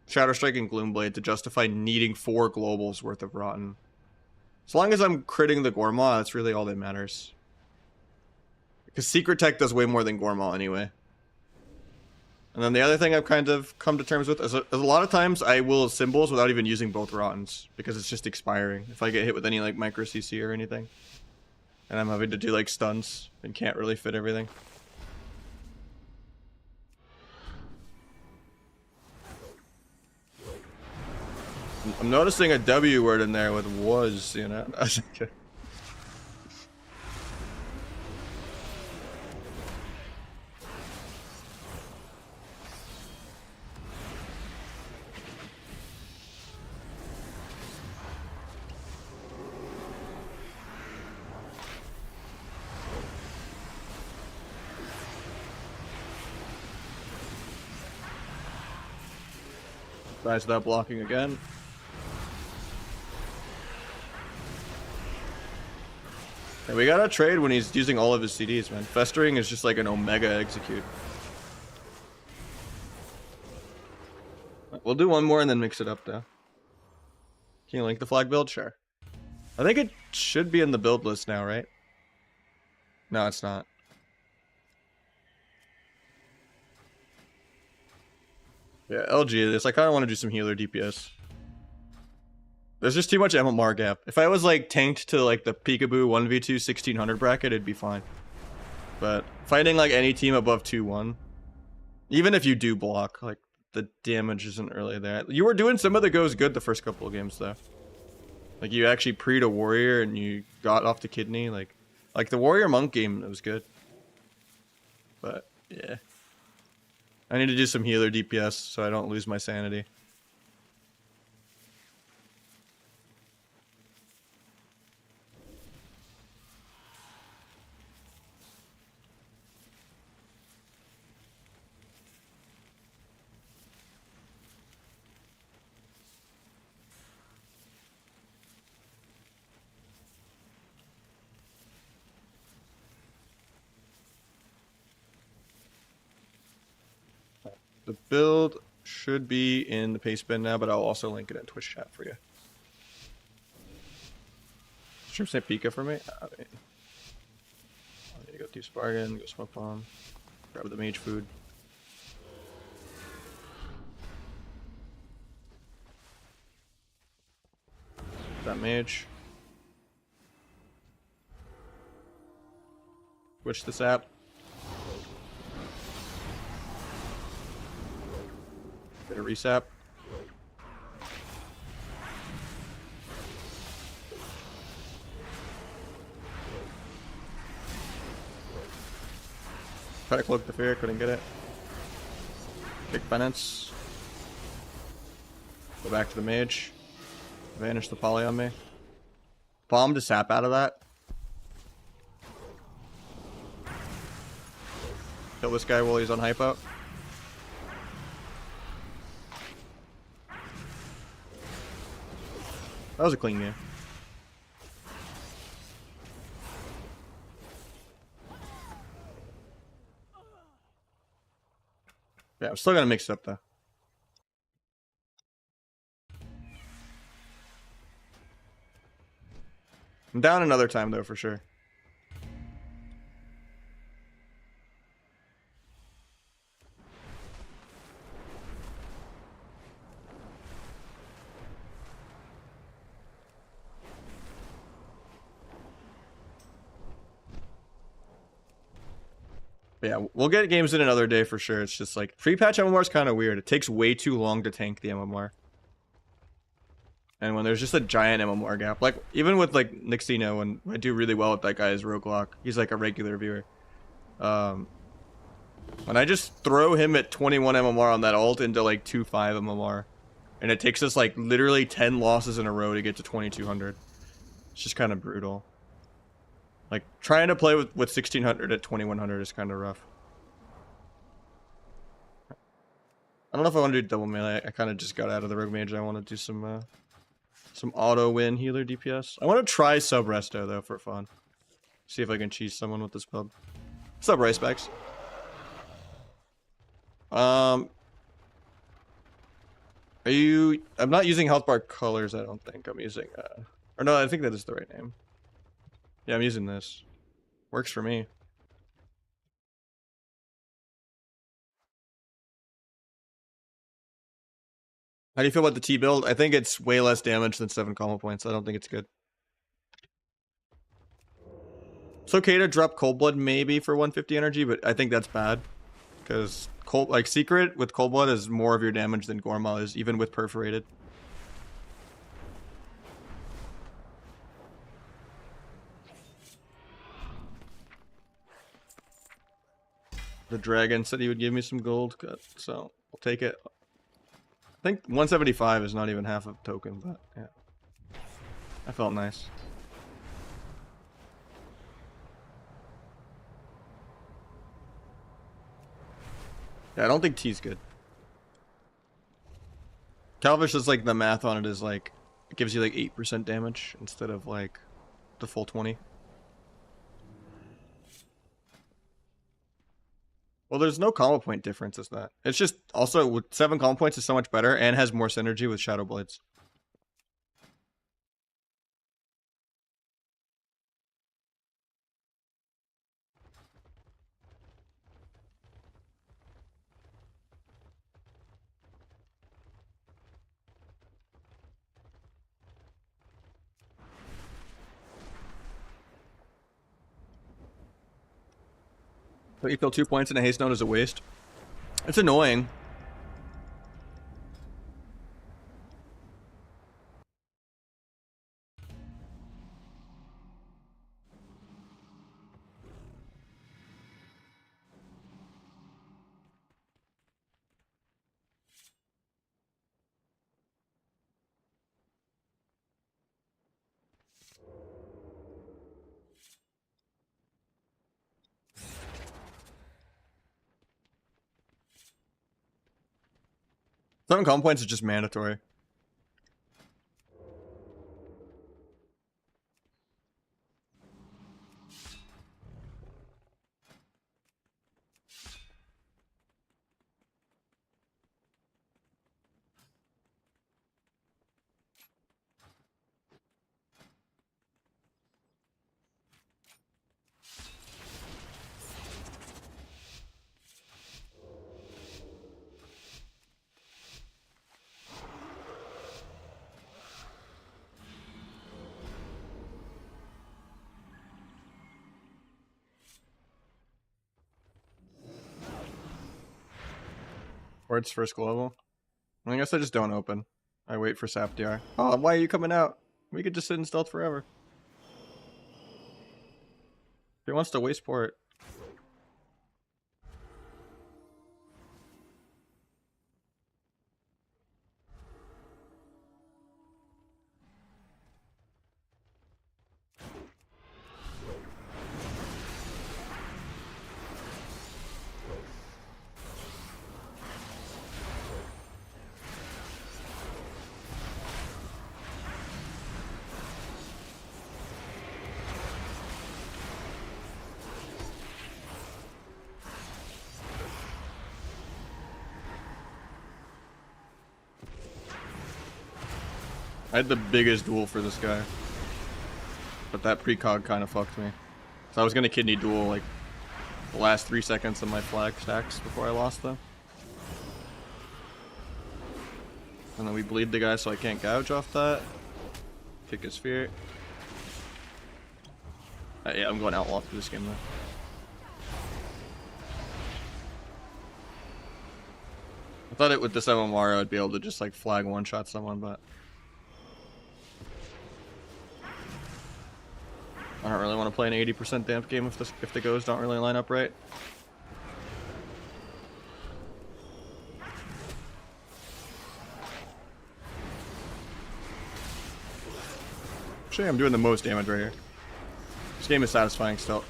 Shadowstrike and Gloomblade to justify needing 4 globals worth of Rotten. As long as I'm critting the Gormaw, that's really all that matters. Because Secret Tech does way more than Gormaw anyway. And then the other thing I've kind of come to terms with is a lot of times I will symbols without even using both Rottens because it's just expiring. If I get hit with any like micro CC or anything, and I'm having to do like stuns and can't really fit everything. I'm noticing a W word in there with was, Dies without blocking again. Yeah, we gotta trade when he's using all of his CDs, man. Festering is just like an Omega execute. We'll do one more and then mix it up, though. Can you link the flag build? Sure. I think it should be in the build list now, right? No, it's not. Yeah, LG this. I kind of want to do some healer DPS. There's just too much MMR gap. If I was like tanked to like the Peekaboo 1v2 1600 bracket, it'd be fine. But fighting like any team above 2-1, even if you do block, like the damage isn't really there. You were doing some of the goes good the first couple of games though. Like you actually pre'd a warrior and you got off the kidney. Like the warrior monk game, it was good. But yeah. I need to do some healer DPS so I don't lose my sanity. The build should be in the paste bin now, but I'll also link it in Twitch chat for you. Stream say Pika for me? I need to go do Spargan, go smoke bomb, grab the mage food. That mage. Switch this app. Get a resap. Try to cloak the fear, couldn't get it. Kick penance. Go back to the mage. Vanish the poly on me. Bomb to sap out of that. Kill this guy while he's on hypo. That was a clean game. Yeah, I'm still gonna mix it up though. I'm down another time though for sure. But yeah, we'll get games in another day for sure. It's just like pre-patch MMR is kind of weird. It takes way too long to tank the MMR. And when there's just a giant MMR gap, like even with like Nixino, when I do really well with that guy's Roguelock, he's like a regular viewer. When I just throw him at 21 MMR on that ult into like 2.5 MMR, and it takes us like literally 10 losses in a row to get to 2200. It's just kind of brutal. Like trying to play with 1600 at 2100 is kind of rough. I don't know if I want to do double melee. I kind of just got out of the rogue mage. I want to do some auto win healer DPS. I want to try sub resto though for fun. See if I can cheese someone with this build. Sub rice specs. Are you? I'm not using health bar colors. I don't think I'm using. Or no, I think that is the right name. Yeah, I'm using this. Works for me. How do you feel about the T build? I think it's way less damage than 7 combo points. I don't think it's good. It's okay to drop Cold Blood maybe for 150 energy, but I think that's bad. Because like Secret with Cold Blood is more of your damage than Gorma is, even with Perforated. The dragon said he would give me some gold, so I'll take it. I think 175 is not even half a token, but yeah. I felt nice. Yeah, I don't think T's good. Calvish is like the math on it is like, it gives you like 8% damage instead of like the full 20. Well, there's no combo point difference, is that? It's just also with 7 combo points is so much better and has more synergy with Shadow Blades. But you kill 2 points in a haste note is a waste. It's annoying. Some combo points is just mandatory. Ports first global. I guess I just don't open. I wait for sap DR. Oh, why are you coming out? We could just sit in stealth forever. If he wants to waste port. I had the biggest duel for this guy. But that precog kind of fucked me. So I was gonna kidney duel like the last 3 seconds of my flag stacks before I lost them. And then we bleed the guy so I can't gouge off that. Kick his fear. Yeah, I'm going Outlaw through this game though. I thought it with this MMR I'd be able to just like flag one-shot someone, but I don't really want to play an 80% damp game if the goes don't really line up right. Actually, I'm doing the most damage right here. This game is satisfying still.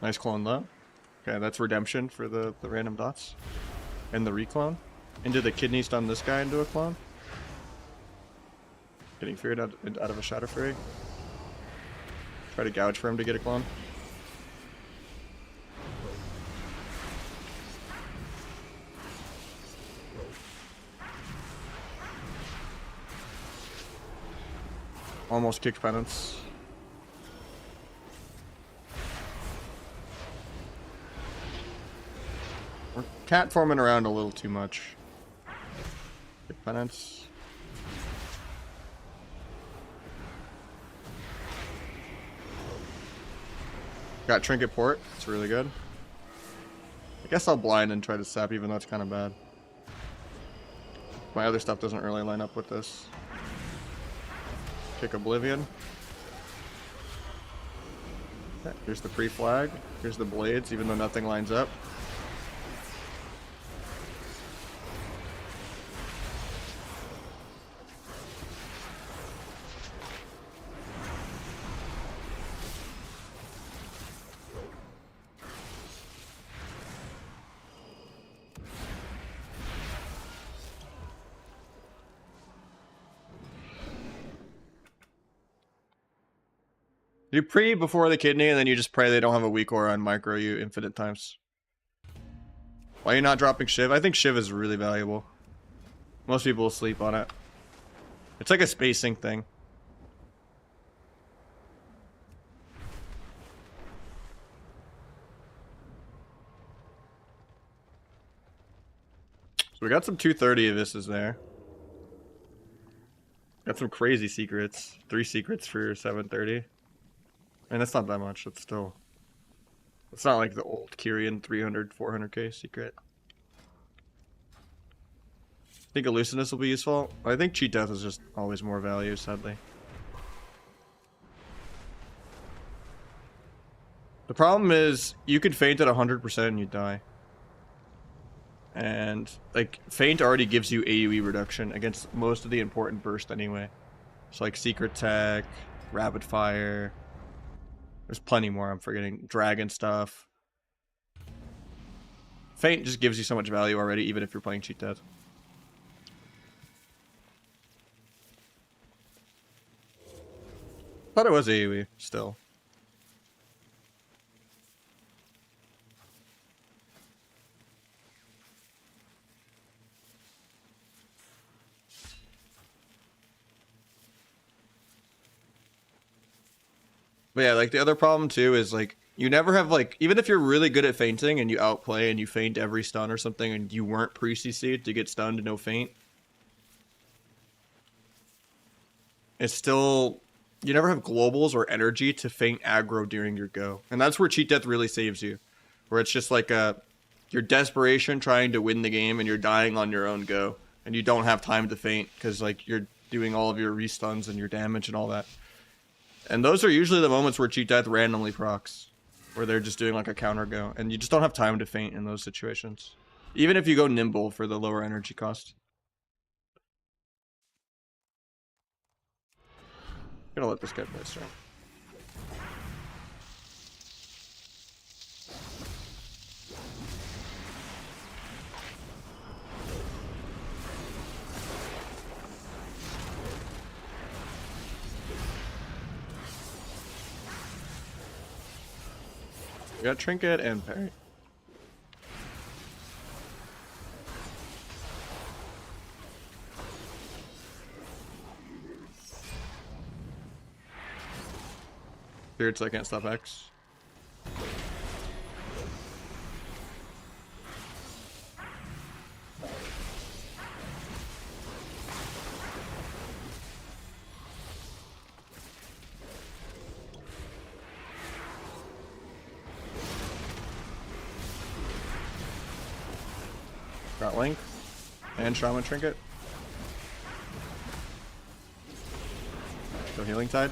Nice clone though. Okay, that's redemption for the random dots. And the reclone. Into the kidney stun this guy into a clone. Getting feared out of a Shadow Fury. Try to gouge for him to get a clone. Almost kicked penance. We're cat forming around a little too much. Kick penance. Got trinket port. It's really good. I guess I'll blind and try to sap, even though it's kind of bad. My other stuff doesn't really line up with this. Kick Oblivion. Okay, here's the pre-flag. Here's the blades, even though nothing lines up. You pre before the kidney, and then you just pray they don't have a weak aura and micro you infinite times. Why are you not dropping Shiv? I think Shiv is really valuable. Most people will sleep on it. It's like a spacing thing. So we got some 230 of this is there. Got some crazy secrets. 3 secrets for 730. And that's not that much. It's still... It's not like the old Kyrian 300, 400k secret. I think Elucidness will be useful. I think Cheat Death is just always more value, sadly. The problem is, you could feint at 100% and you die. And, like, feint already gives you AoE reduction against most of the important burst anyway. So, like, Secret Tech, Rapid Fire... There's plenty more I'm forgetting. Dragon stuff. Feint just gives you so much value already, even if you're playing Cheat Death. Thought it was AoE, still. But yeah, like the other problem too is like you never have like, even if you're really good at feinting and you outplay and you feint every stun or something and you weren't pre-CC'd to get stunned and no feint, it's still you never have globals or energy to feint aggro during your go. And that's where cheat death really saves you. Where it's just like your desperation trying to win the game and you're dying on your own go. And you don't have time to feint because like you're doing all of your restuns and your damage and all that. And those are usually the moments where cheat death randomly procs. Where they're just doing like a counter go. And you just don't have time to feint in those situations. Even if you go nimble for the lower energy cost. I'm gonna let this guy play strong. We got trinket and parry. Spirits, I can't stop X. Got Link and Shaman Trinket. So Healing Tide.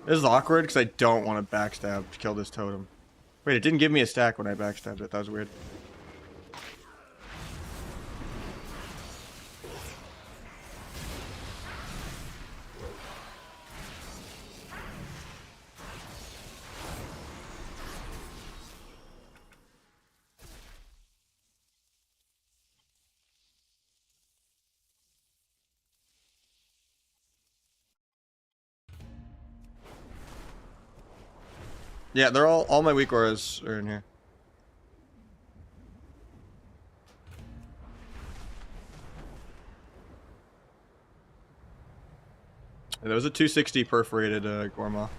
This is awkward because I don't want to backstab to kill this totem. Wait, it didn't give me a stack when I backstabbed it. That was weird. Yeah, they're all my weak auras are in here. That was a 260 perforated Gorma.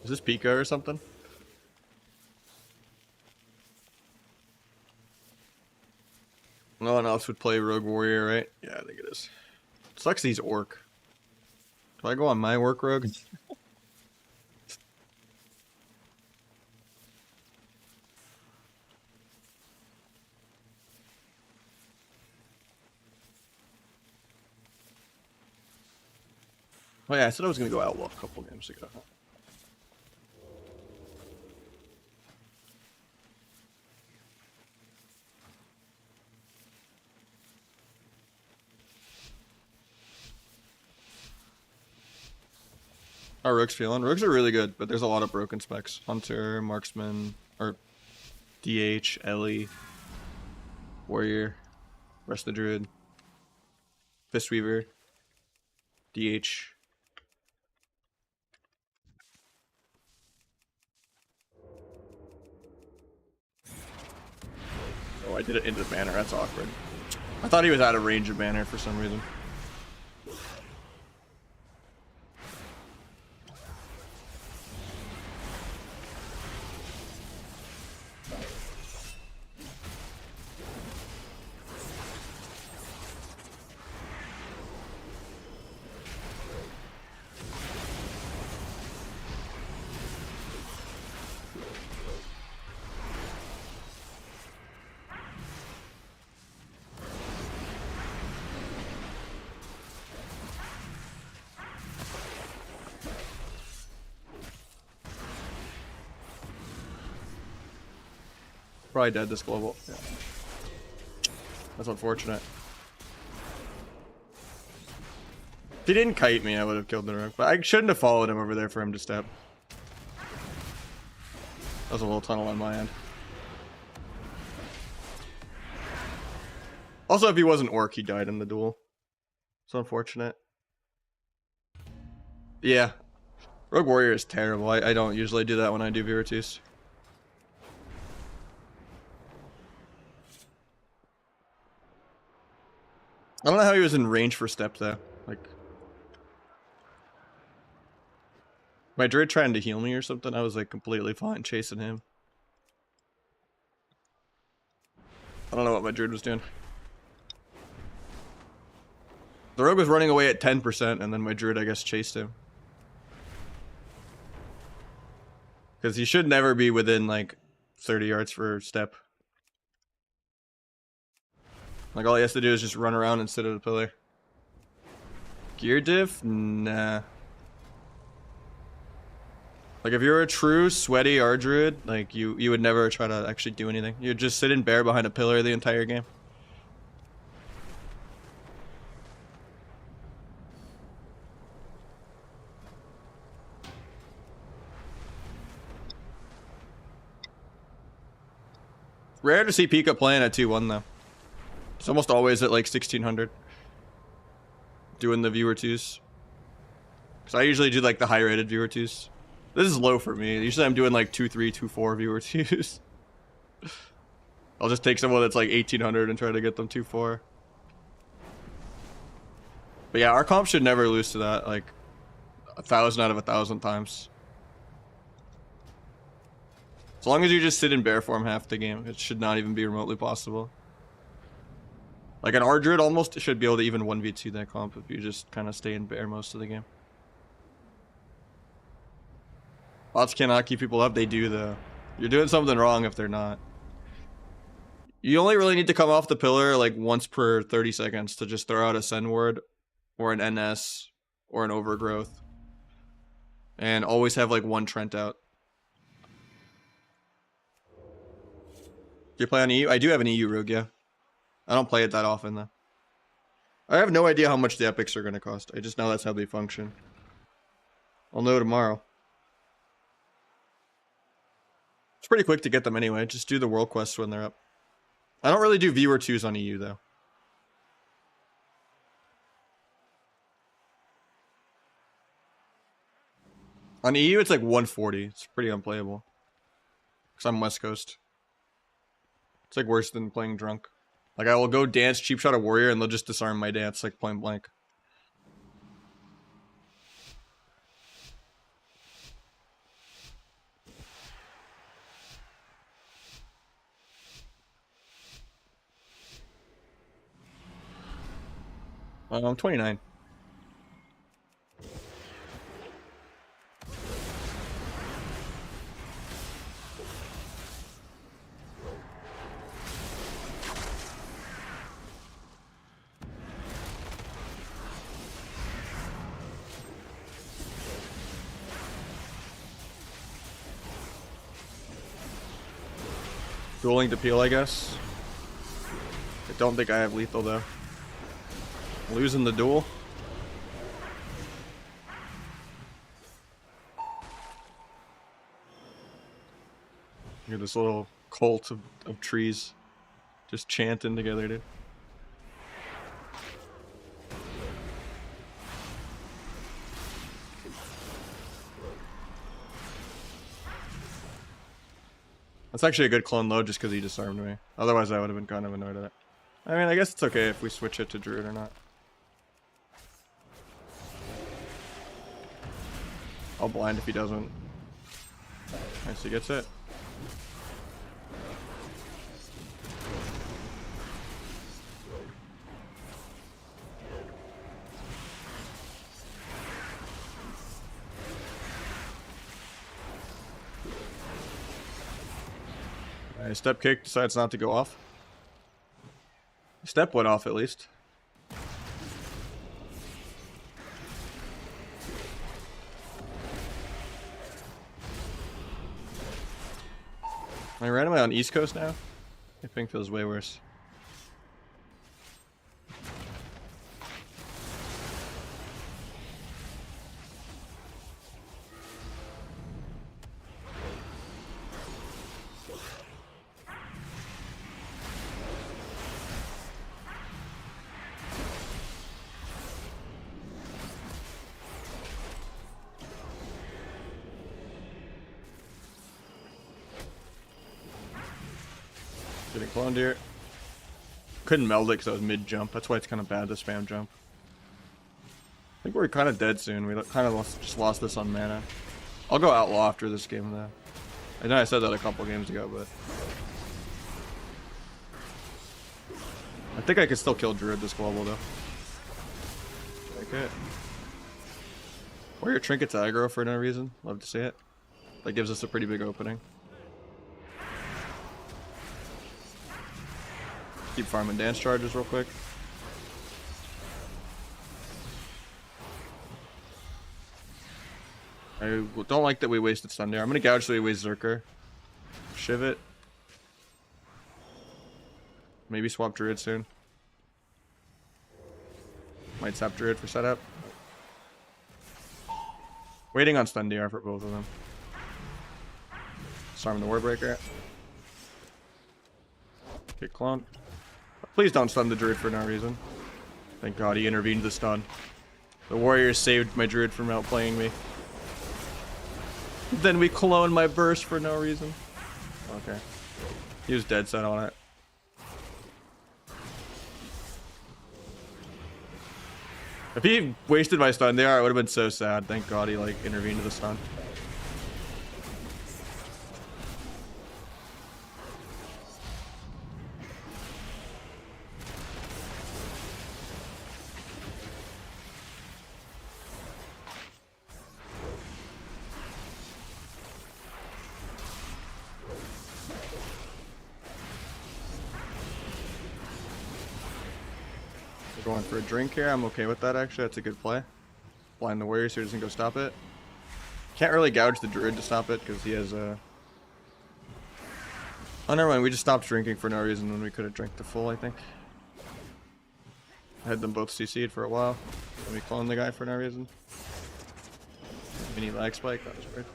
Is this Pika or something? No one else would play Rogue Warrior, right? Yeah, I think it is. Sucks he's Orc. Do I go on my Orc Rogue? Oh yeah, I said I was gonna go Outlaw a couple games ago. How are Rooks feeling? Rooks are really good, but there's a lot of broken specs. Hunter, Marksman, or DH, Ellie, Warrior, Rest of the Druid, Fistweaver, DH. Oh, I did it into the banner. That's awkward. I thought he was out of range of banner for some reason. Probably dead this global. Yeah. That's unfortunate. If he didn't kite me, I would have killed the rook. But I shouldn't have followed him over there for him to step. That was a little tunnel on my end. Also, if he wasn't orc, he died in the duel. So unfortunate. Yeah. Rogue Warrior is terrible. I don't usually do that when I do Viratus. I don't know how he was in range for step though. Like, my druid trying to heal me or something, I was like completely fine chasing him. I don't know what my druid was doing. The rogue was running away at 10%, and then my druid, I guess, chased him. Because he should never be within, like, 30 yards for step. Like, all he has to do is just run around and sit at a pillar. Gear diff? Nah. Like, if you're a true sweaty Ardruid, like, you would never try to actually do anything. You'd just sit in bear behind a pillar the entire game. Rare to see Pika playing at 2-1 though. It's almost always at like 1600. Doing the viewer twos. Because I usually do like the high rated viewer twos. This is low for me. Usually I'm doing like 2-3, 2-4 viewer twos. I'll just take someone that's like 1800 and try to get them 2-4. But yeah, our comp should never lose to that. Like 1,000 out of 1,000 times. As long as you just sit in bear form half the game, it should not even be remotely possible. Like an Ardruid almost should be able to even 1v2 that comp if you just kind of stay in bear most of the game. Bots cannot keep people up, they do though. You're doing something wrong if they're not. You only really need to come off the pillar like once per 30 seconds to just throw out a send word or an NS or an overgrowth. And always have like one Trent out. Do you play on EU? I do have an EU rogue, yeah. I don't play it that often, though. I have no idea how much the epics are going to cost. I just know that's how they function. I'll know tomorrow. It's pretty quick to get them anyway. Just do the world quests when they're up. I don't really do viewer 2s on EU, though. On EU, it's like 140. It's pretty unplayable. Because I'm West Coast. It's like worse than playing drunk. Like I will go dance cheap shot a warrior and they'll just disarm my dance like point blank. I'm 29. Dueling to peel, I guess. I don't think I have lethal though. Losing the duel. You're this little cult of trees just chanting together, dude. That's actually a good clone load just because he disarmed me. Otherwise I would have been kind of annoyed at it. I mean, I guess it's okay if we switch it to Druid or not. I'll blind if he doesn't. Nice, he gets it. Step kick decides not to go off. Step went off at least. Am I randomly on East Coast now? I think feels way worse. Getting cloned here. Couldn't meld it because I was mid-jump. That's why it's kind of bad to spam jump. I think we're kind of dead soon. We kind of just lost this on mana. I'll go Outlaw after this game, though. I know I said that a couple games ago, but... I think I could still kill Druid this global, though. Okay. Warrior Trinket's aggro for no reason. Love to see it. That gives us a pretty big opening. Keep farming dance charges real quick. I don't like that we wasted stun there. I'm gonna gouge so we waste Zerker. Shiv it. Maybe swap Druid soon. Might sap Druid for setup. Waiting on stun DR for both of them. Storm the Warbreaker. Get cloned. Please don't stun the Druid for no reason. Thank God he intervened the stun. The warriors saved my Druid from outplaying me. Then we clone my burst for no reason. Okay. He was dead set on it. If he wasted my stun there, I would have been so sad. Thank God he like intervened to the stun. Going for a drink here. I'm okay with that, actually. That's a good play. Blind the warrior so he doesn't go stop it. Can't really gouge the druid to stop it because he has a... Oh, never mind. We just stopped drinking for no reason when we could have drank the full, I think. I had them both CC'd for a while. And we cloned the guy for no reason. Mini lag spike. That was weird.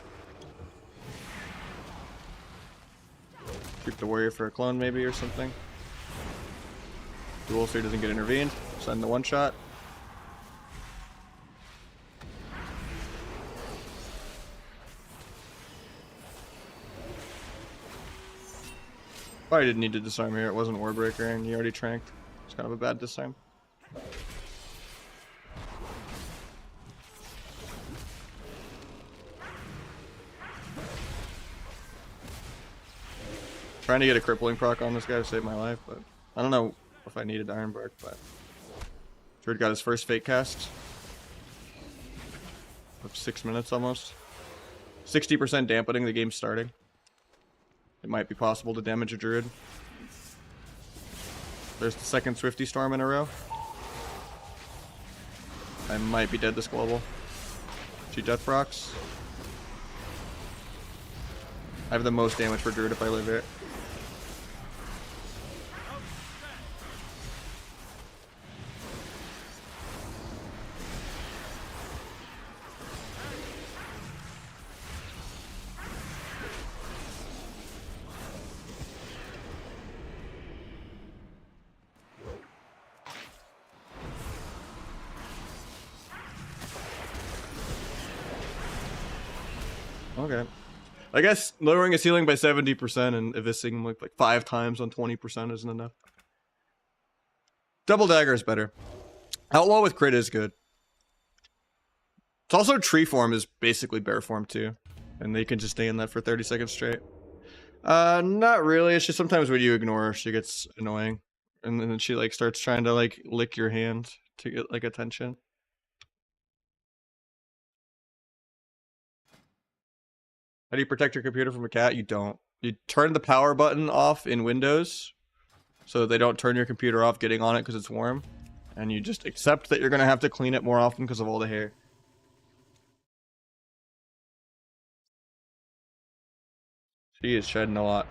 Keep the warrior for a clone maybe or something. Duel so he doesn't get intervened. Send the one shot. Probably didn't need to disarm here. It wasn't Warbreaker and he already tranked. It's kind of a bad disarm. Trying to get a crippling proc on this guy to save my life, but I don't know if I needed Ironbark, but Druid got his first fake cast of 6 minutes almost. 60% dampening the game starting. It might be possible to damage a Druid. There's the second Swifty Storm in a row. I might be dead this global. She death procs. I have the most damage for Druid if I live here. Okay. I guess lowering a ceiling by 70% and eviscing like 5 times on 20% isn't enough. Double dagger is better. Outlaw with crit is good. It's also tree form is basically bear form too. And they can just stay in that for 30 seconds straight. Not really. It's just sometimes when you ignore her, she gets annoying. And then she like starts trying to like lick your hand to get like attention. How do you protect your computer from a cat? You don't. You turn the power button off in Windows so they don't turn your computer off getting on it because it's warm. And you just accept that you're going to have to clean it more often because of all the hair. She is shedding a lot.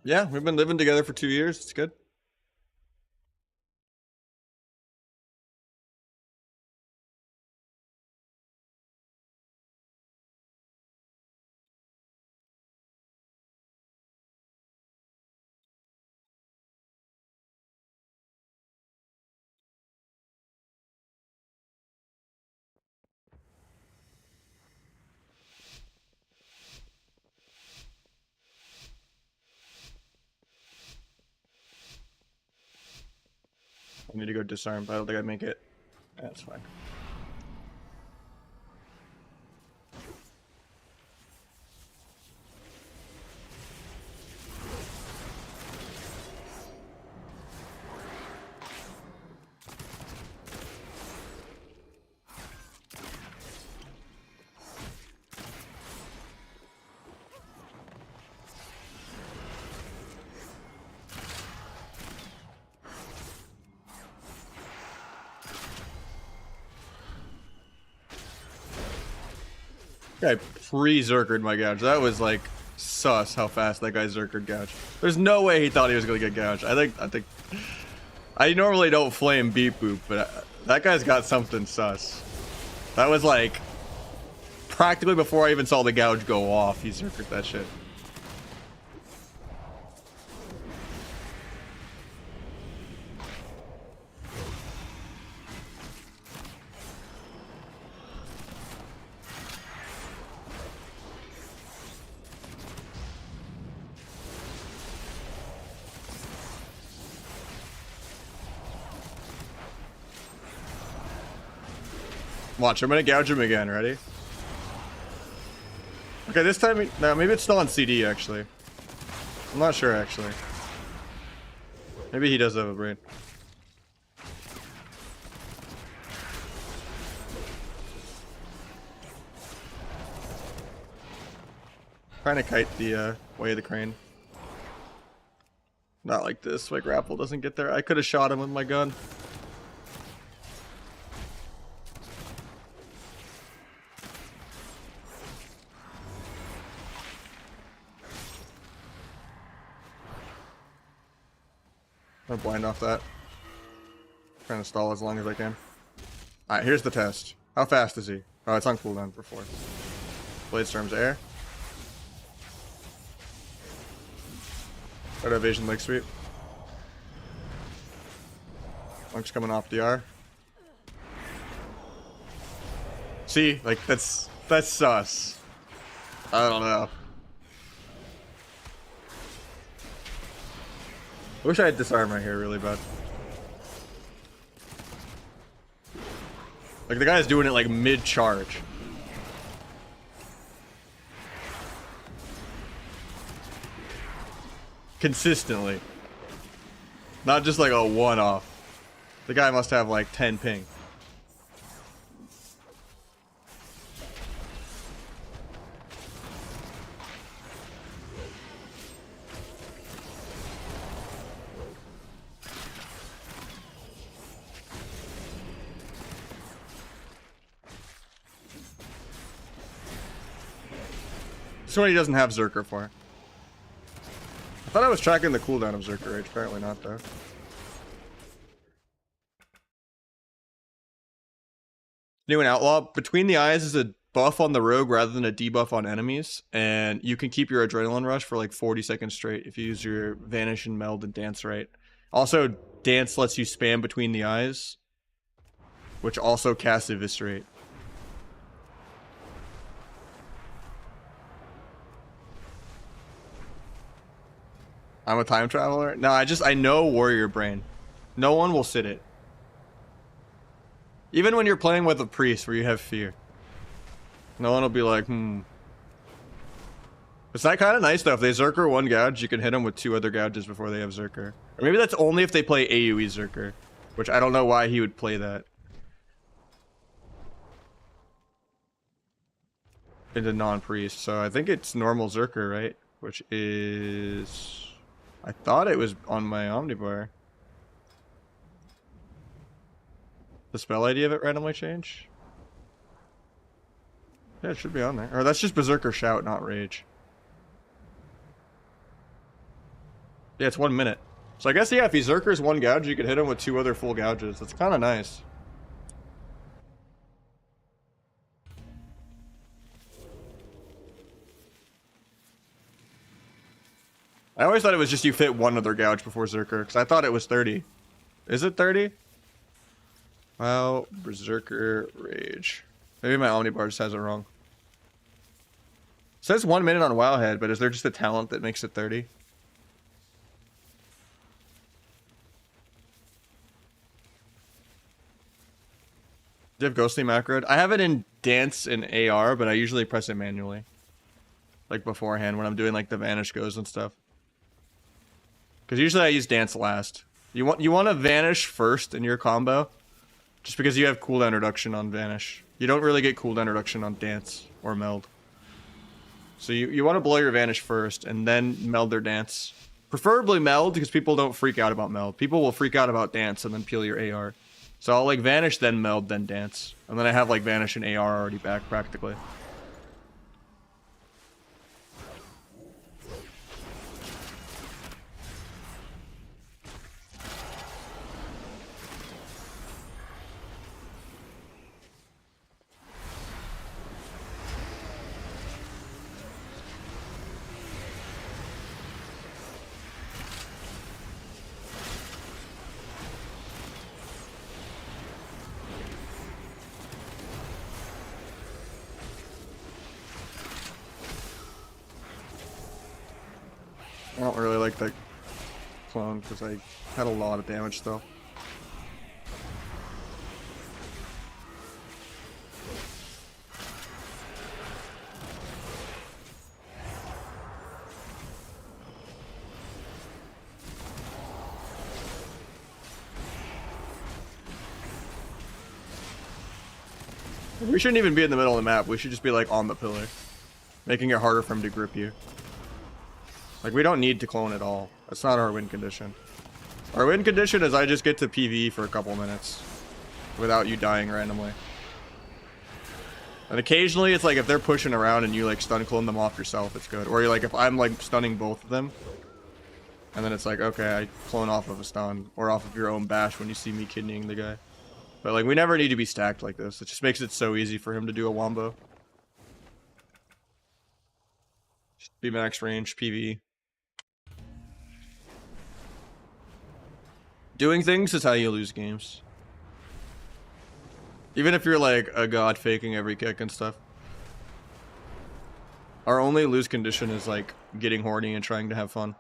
Yeah, we've been living together for 2 years. It's good. I need to go disarm, but I don't think I'd make it. That's fine. Guy pre-zerkered my gouge. That was like sus how fast that guy zerkered gouge. There's no way he thought he was gonna get gouged. I think I normally don't flame beep boop, but that guy's got something sus. That was like practically before I even saw the gouge go off, he zerkered that shit. Watch, I'm gonna gouge him again. Ready? Okay, this time, no, maybe it's still on CD actually. I'm not sure actually. Maybe he does have a brain. Trying to kite the way of the crane. Not like this. My grapple doesn't get there. I could have shot him with my gun. I'm blind off that. Trying to stall as long as I can. Alright, here's the test. How fast is he? Oh, it's on cooldown for 4. Blade Storm's air. Red evasion leg sweep. Monk's coming off DR. See, like that's sus. I don't know. I wish I had disarm right here really bad. Like the guy's doing it like mid-charge. Consistently. Not just like a one-off. The guy must have like 10 ping. This one he doesn't have Zerker for. I thought I was tracking the cooldown of Zerker Rage. Apparently not, though. New and Outlaw. Between the Eyes is a buff on the rogue rather than a debuff on enemies. And you can keep your Adrenaline Rush for like 40 seconds straight if you use your Vanish and Meld and Dance right. Also, Dance lets you spam Between the Eyes, which also casts Eviscerate. I'm a time traveler? No, I know Warrior Brain. No one will sit it. Even when you're playing with a priest where you have fear. No one will be like, It's not kind of nice though. If they Zerker one gouge, you can hit them with 2 other gouges before they have Zerker. Or maybe that's only if they play AoE Zerker. Which I don't know why he would play that. Into non-priest. So I think it's normal Zerker, right? Which is... I thought it was on my Omnibar. The spell ID of it randomly change? Yeah, it should be on there. Or that's just Berserker Shout, not Rage. Yeah, it's 1 minute. So I guess, yeah, if he Zerkers one gouge, you could hit him with 2 other full gouges. That's kind of nice. I always thought it was just you fit 1 other gouge before Zerker, because I thought it was 30. Is it 30? Well, Berserker Rage. Maybe my Omnibar just has it wrong. It says 1 minute on Wowhead, but is there just a talent that makes it 30? Do you have Ghostly Macroed? I have it in Dance and AR, but I usually press it manually. Like beforehand when I'm doing like the Vanish Goes and stuff. Because usually I use Dance last. You want to Vanish first in your combo, just because you have cooldown reduction on Vanish. You don't really get cooldown reduction on Dance or Meld. So you want to blow your Vanish first, and then Meld their Dance. Preferably Meld, because people don't freak out about Meld. People will freak out about Dance and then peel your AR. So I'll like Vanish, then Meld, then Dance. And then I have like Vanish and AR already back, practically. I don't really like that clone because I had a lot of damage though. We shouldn't even be in the middle of the map. We should just be like on the pillar, making it harder for him to grip you. Like, we don't need to clone at all. That's not our win condition. Our win condition is I just get to PvE for a couple minutes without you dying randomly. And occasionally it's like if they're pushing around and you like stun clone them off yourself, it's good. Or you're like, if I'm like stunning both of them, and then it's like, okay, I clone off of a stun or off of your own bash when you see me kidneying the guy. But like, we never need to be stacked like this. It just makes it so easy for him to do a wombo. Just be max range, PvE. Doing things is how you lose games. Even if you're like a god faking every kick and stuff. Our only lose condition is like getting horny and trying to have fun.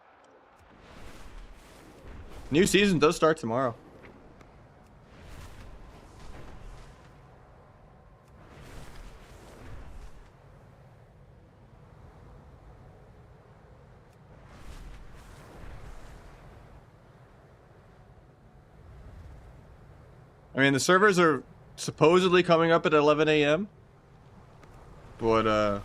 New season does start tomorrow. I mean, the servers are supposedly coming up at 11 a.m. But,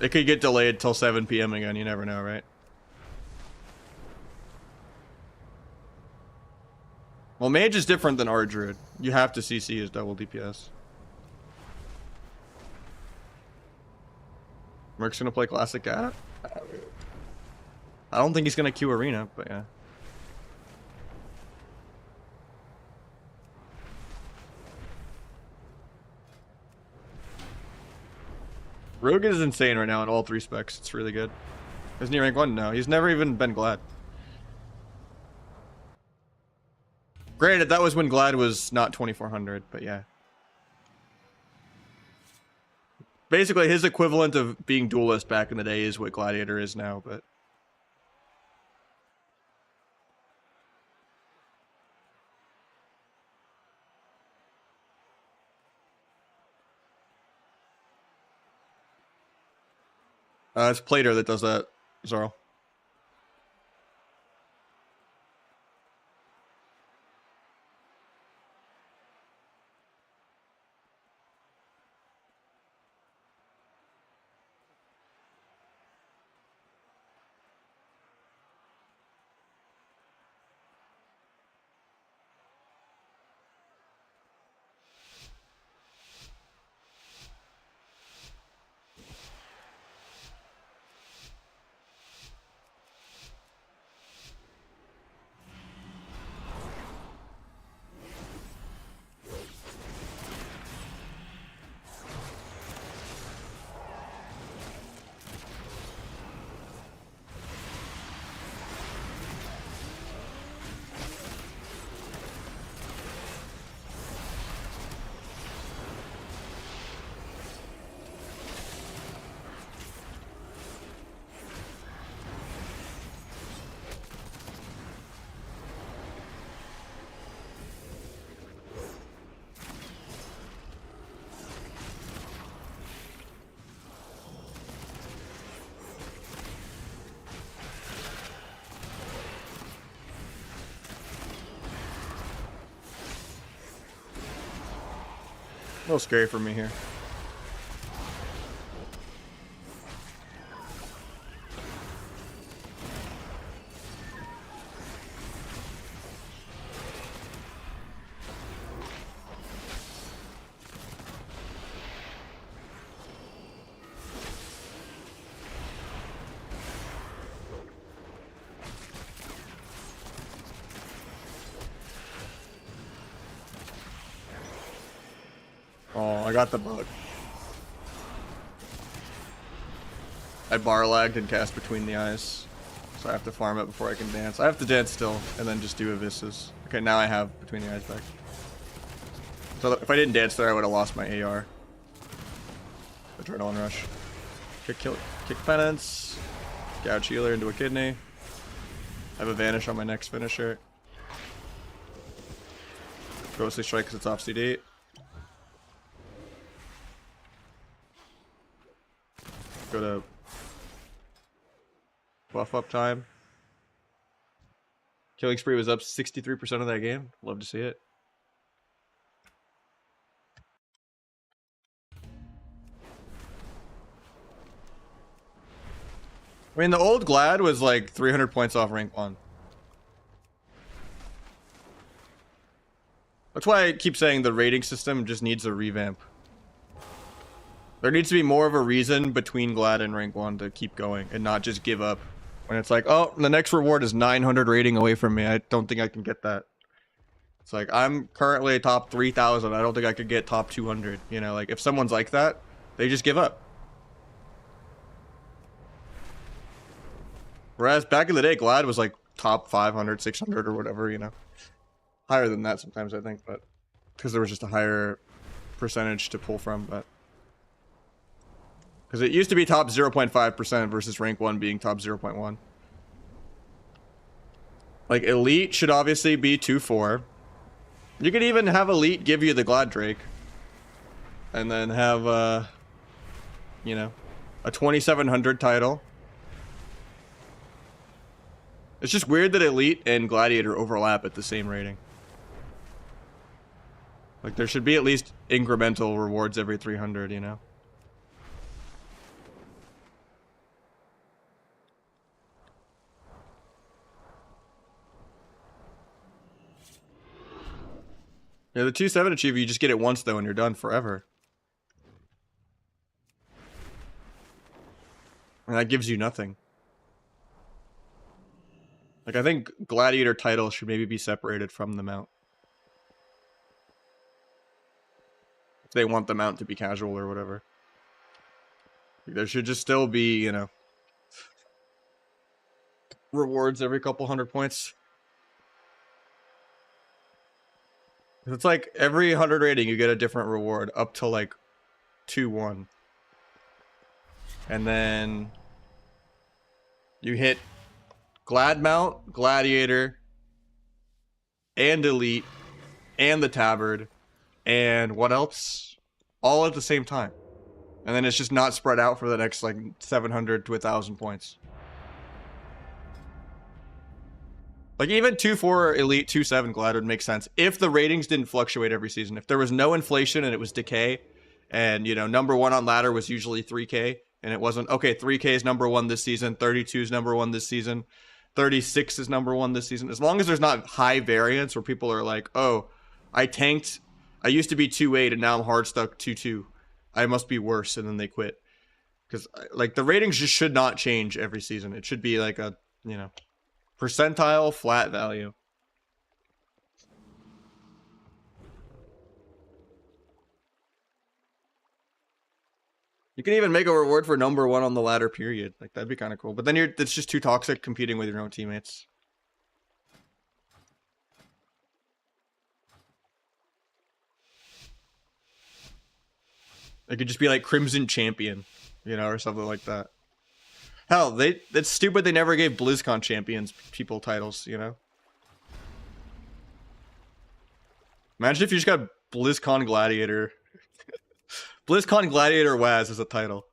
it could get delayed till 7 p.m. again. You never know, right? Well, Mage is different than Ardruid. You have to CC his double DPS. Merc's gonna play Classic Gata? I don't think he's gonna queue Arena, but yeah. Rogue is insane right now in all 3 specs. It's really good. Isn't he rank 1? No, he's never even been Glad. Granted, that was when Glad was not 2400, but yeah. Basically, his equivalent of being Duelist back in the day is what Gladiator is now, but... it's Plater that does that, Zoro. little scary for me here. Oh, I got the bug. I bar lagged and cast between the eyes. So I have to farm it before I can dance. I have to dance still, and then just do Abysses. Okay, now I have between the eyes back. So if I didn't dance there, I would have lost my AR. Adrenaline rush. Kick penance. Gouge healer into a kidney. I have a vanish on my next finisher. Ghostly strike because it's off CD. Go to buff up time. Killing spree was up 63% of that game. Love to see it. I mean, the old Glad was like 300 points off rank 1. That's why I keep saying the rating system just needs a revamp. There needs to be more of a reason between Glad and rank 1 to keep going and not just give up. When it's like, oh, the next reward is 900 rating away from me. I don't think I can get that. It's like, I'm currently top 3,000. I don't think I could get top 200. You know, like, if someone's like that, they just give up. Whereas back in the day, Glad was like top 500, 600 or whatever, you know. Higher than that sometimes, I think, but because there was just a higher percentage to pull from, but because it used to be top 0.5% versus rank 1 being top 0.1. Like, Elite should obviously be 2-4. You could even have Elite give you the Glad Drake. And then have, you know, a 2700 title. It's just weird that Elite and Gladiator overlap at the same rating. Like, there should be at least incremental rewards every 300, you know? Yeah, the 2-7 achiever, you just get it once, though, and you're done forever. And that gives you nothing. Like, I think Gladiator title should maybe be separated from the mount. If they want the mount to be casual or whatever. There should just still be, you know, rewards every couple 100 points. It's like every 100 rating you get a different reward up to like 2-1. And then you hit Glad Mount, Gladiator, and Elite, and the Tabard, and what else? All at the same time. And then it's just not spread out for the next like 700 to 1,000 points. Like, even 2-4 Elite, 2-7 Glad would make sense if the ratings didn't fluctuate every season. If there was no inflation and it was decay, and, you know, number 1 on ladder was usually 3K, and it wasn't, okay, 3K is number 1 this season, 32 is number 1 this season, 36 is number 1 this season. As long as there's not high variance where people are like, oh, I tanked, I used to be 2-8 and now I'm hard stuck 2-2. I must be worse, and then they quit. Because, like, the ratings just should not change every season. It should be like a, you know, percentile flat value. You can even make a reward for number 1 on the ladder, period. Like, that'd be kind of cool. But then it's just too toxic competing with your own teammates. It could just be like Crimson Champion, you know, or something like that. Hell, that's stupid they never gave BlizzCon champions people titles, you know? Imagine if you just got BlizzCon Gladiator. BlizzCon Gladiator Waz as a title.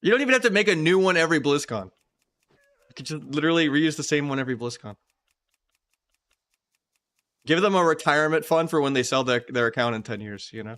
You don't even have to make a new one every BlizzCon. You could just literally reuse the same one every BlizzCon. Give them a retirement fund for when they sell their account in 10 years, you know?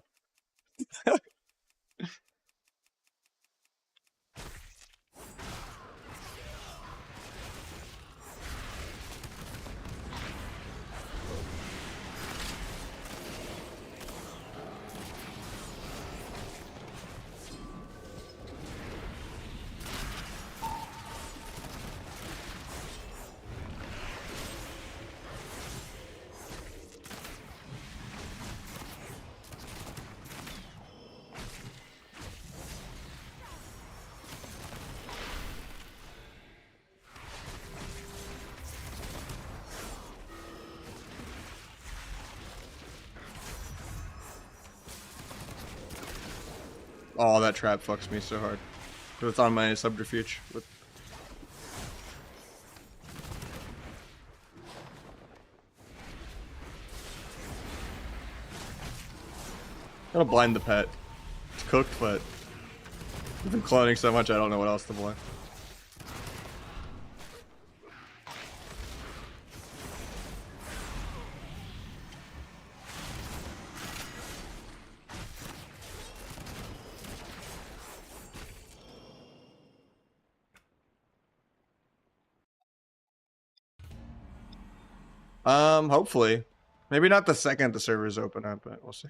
Oh, that trap fucks me so hard. But it's on my subterfuge. With... I'm gonna blind the pet. It's cooked, but I've been cloning so much I don't know what else to blind. Hopefully. Maybe not the second the servers open up, but we'll see.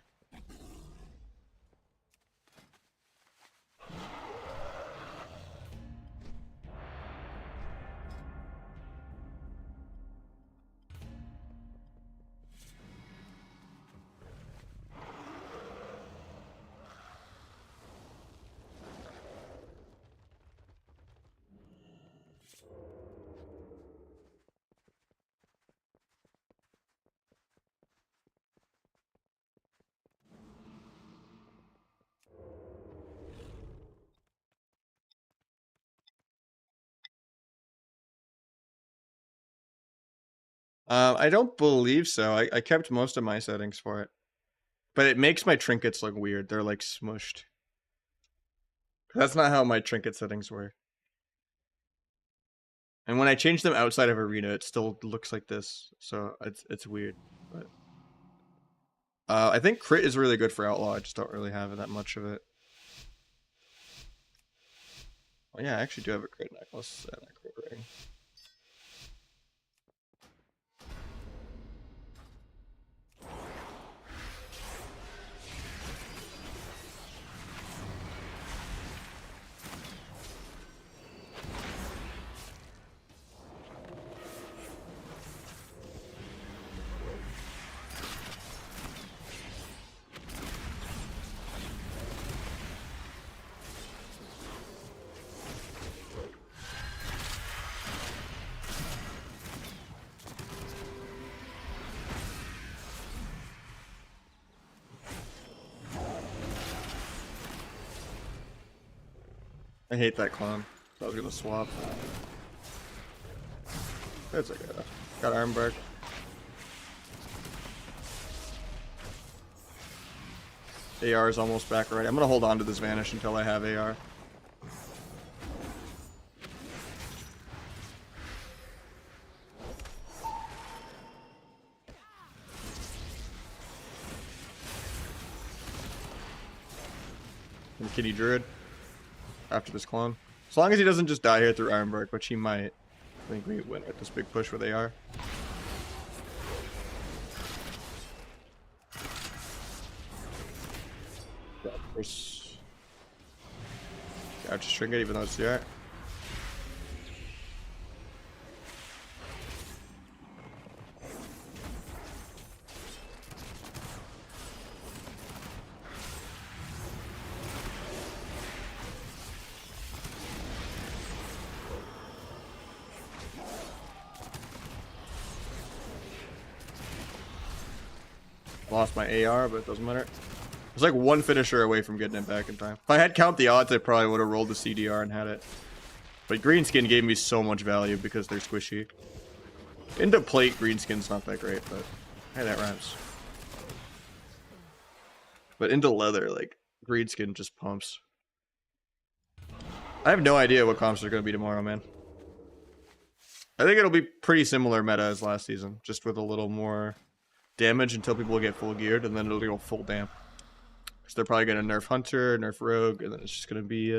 I don't believe so. I kept most of my settings for it. But it makes my trinkets look weird. They're like smushed. That's not how my trinket settings were. And when I change them outside of arena, it still looks like this. So it's weird. But I think crit is really good for Outlaw. I just don't really have that much of it. Oh yeah, I actually do have a crit necklace and a crit ring. I hate that clone. So I was gonna swap. That's okay though. Got Armbark. AR is almost back already. I'm gonna hold on to this Vanish until I have AR. Kitty Druid after this clone. As long as he doesn't just die here through Ironbark, which he might. I think we win with this big push with AR. Yeah, first. Couch Trinket, even though it's CR. Lost my AR, but it doesn't matter. It's like one finisher away from getting it back in time. If I had count the odds, I probably would have rolled the CDR and had it. But Greenskin gave me so much value because they're squishy. Into plate, Greenskin's not that great, but hey, that rhymes. But into leather, like, Greenskin just pumps. I have no idea what comps are going to be tomorrow, man. I think it'll be pretty similar meta as last season, just with a little more damage until people get full geared, and then it'll go full damp. Because they're probably gonna nerf Hunter, nerf Rogue, and then it's just gonna be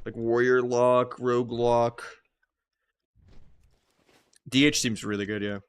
like Warrior Lock, Rogue Lock. DH seems really good, yeah.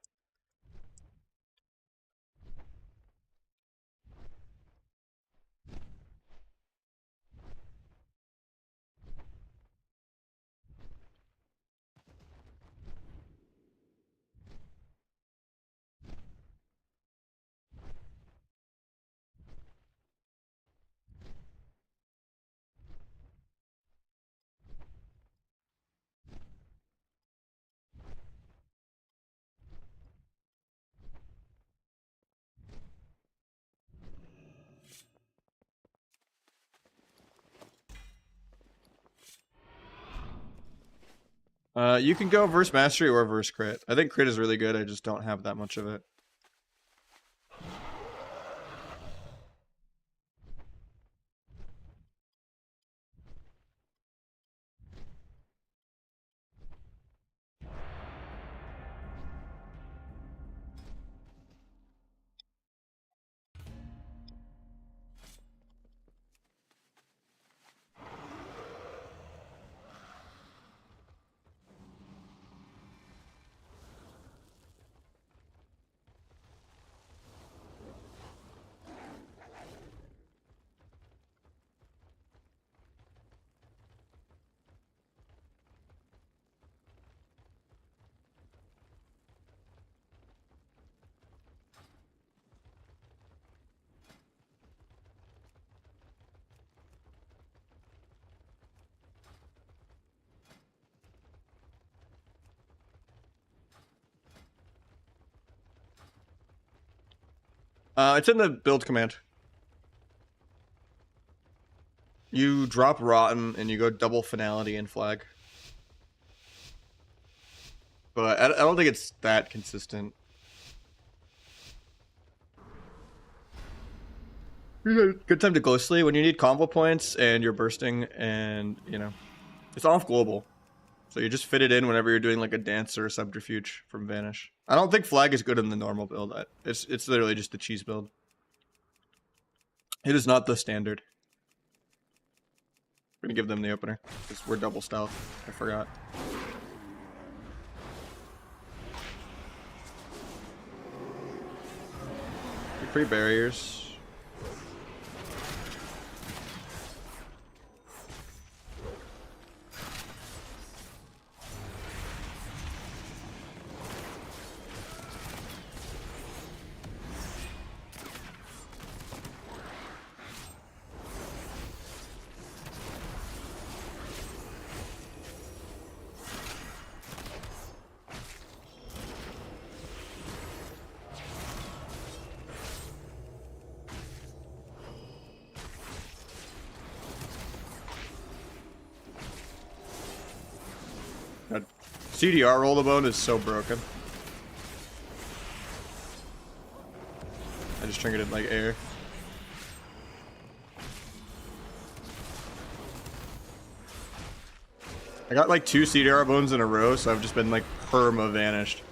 You can go verse mastery or verse crit. I think crit is really good. I just don't have that much of it. It's in the build command. You drop Rotten and you go double finality and flag. But I don't think it's that consistent. Good time to ghostly when you need combo points and you're bursting, and you know it's off global, so you just fit it in whenever you're doing like a dance or a subterfuge from Vanish. I don't think flag is good in the normal build. It's literally just the cheese build. It is not the standard. I'm gonna give them the opener because we're double stealth. I forgot. Free barriers. That CDR roll the bone is so broken. I just trinketed like air. I got like 2 CDR bones in a row, so I've just been like perma vanished.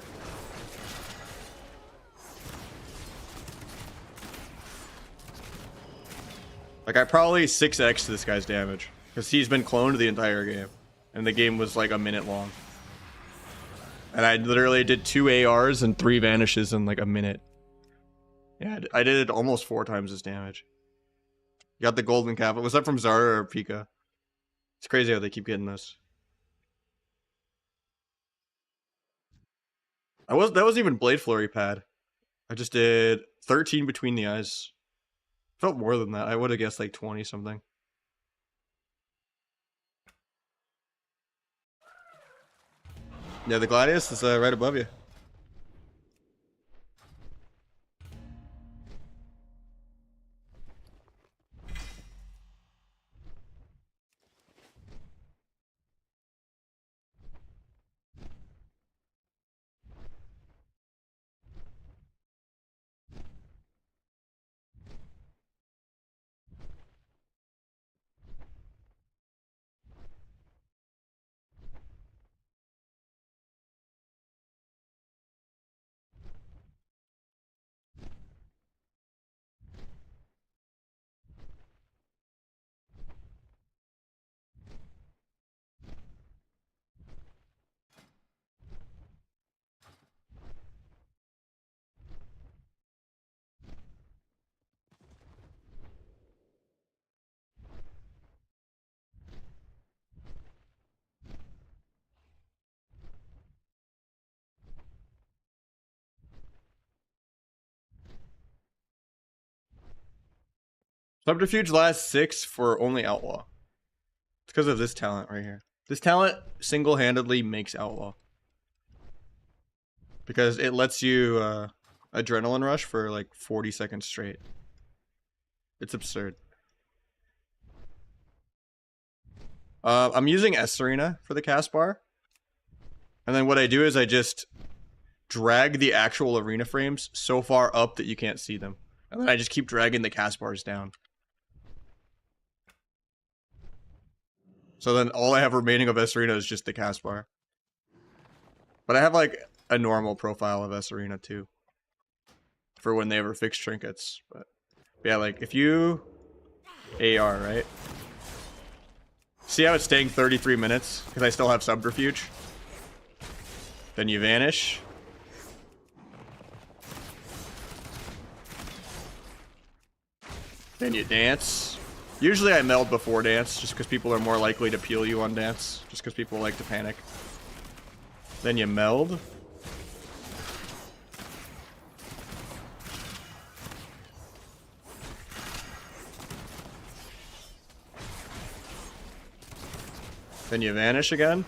Like I probably 6x this guy's damage because he's been cloned the entire game, and the game was like a minute long. And I literally did 2 ARs and 3 vanishes in like a minute. Yeah, I did it almost 4 times his damage. You got the golden cap. Was that from Zara or Pika? It's crazy how they keep getting this. That wasn't even Blade Flurry pad. I just did 13 between the eyes. Felt more than that. I would have guessed like 20 something. Yeah, the Gladius is right above you. Subterfuge lasts 6 for only Outlaw. It's because of this talent right here. This talent single-handedly makes Outlaw. Because it lets you adrenaline rush for like 40 seconds straight. It's absurd. I'm using S Arena for the cast bar. And then what I do is I just drag the actual arena frames so far up that you can't see them. And then I just keep dragging the cast bars down. So then all I have remaining of S Arena is just the cast bar. But I have like a normal profile of S Arena too. For when they ever fix trinkets. But yeah, like if you AR, right? See how it's staying 33 minutes? Because I still have subterfuge. Then you vanish. Then you dance. Usually I meld before dance, just because people are more likely to peel you on dance. Just because people like to panic. Then you meld. Then you vanish again.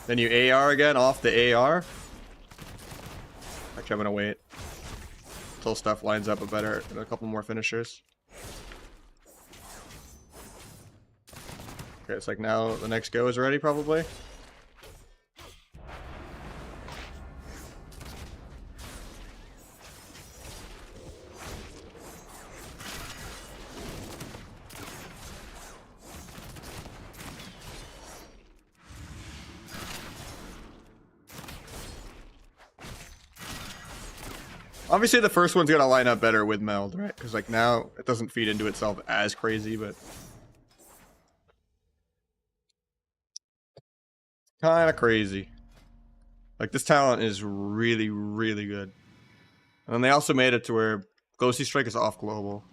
Then you AR again off the AR. Actually, I'm gonna wait until stuff lines up a couple more finishers. Okay, it's like now the next go is ready probably. Obviously, the first one's gonna line up better with meld, right? Because like now it doesn't feed into itself as crazy, but kind of crazy. Like this talent is really, really good. And then they also made it to where Ghosty Strike is off global.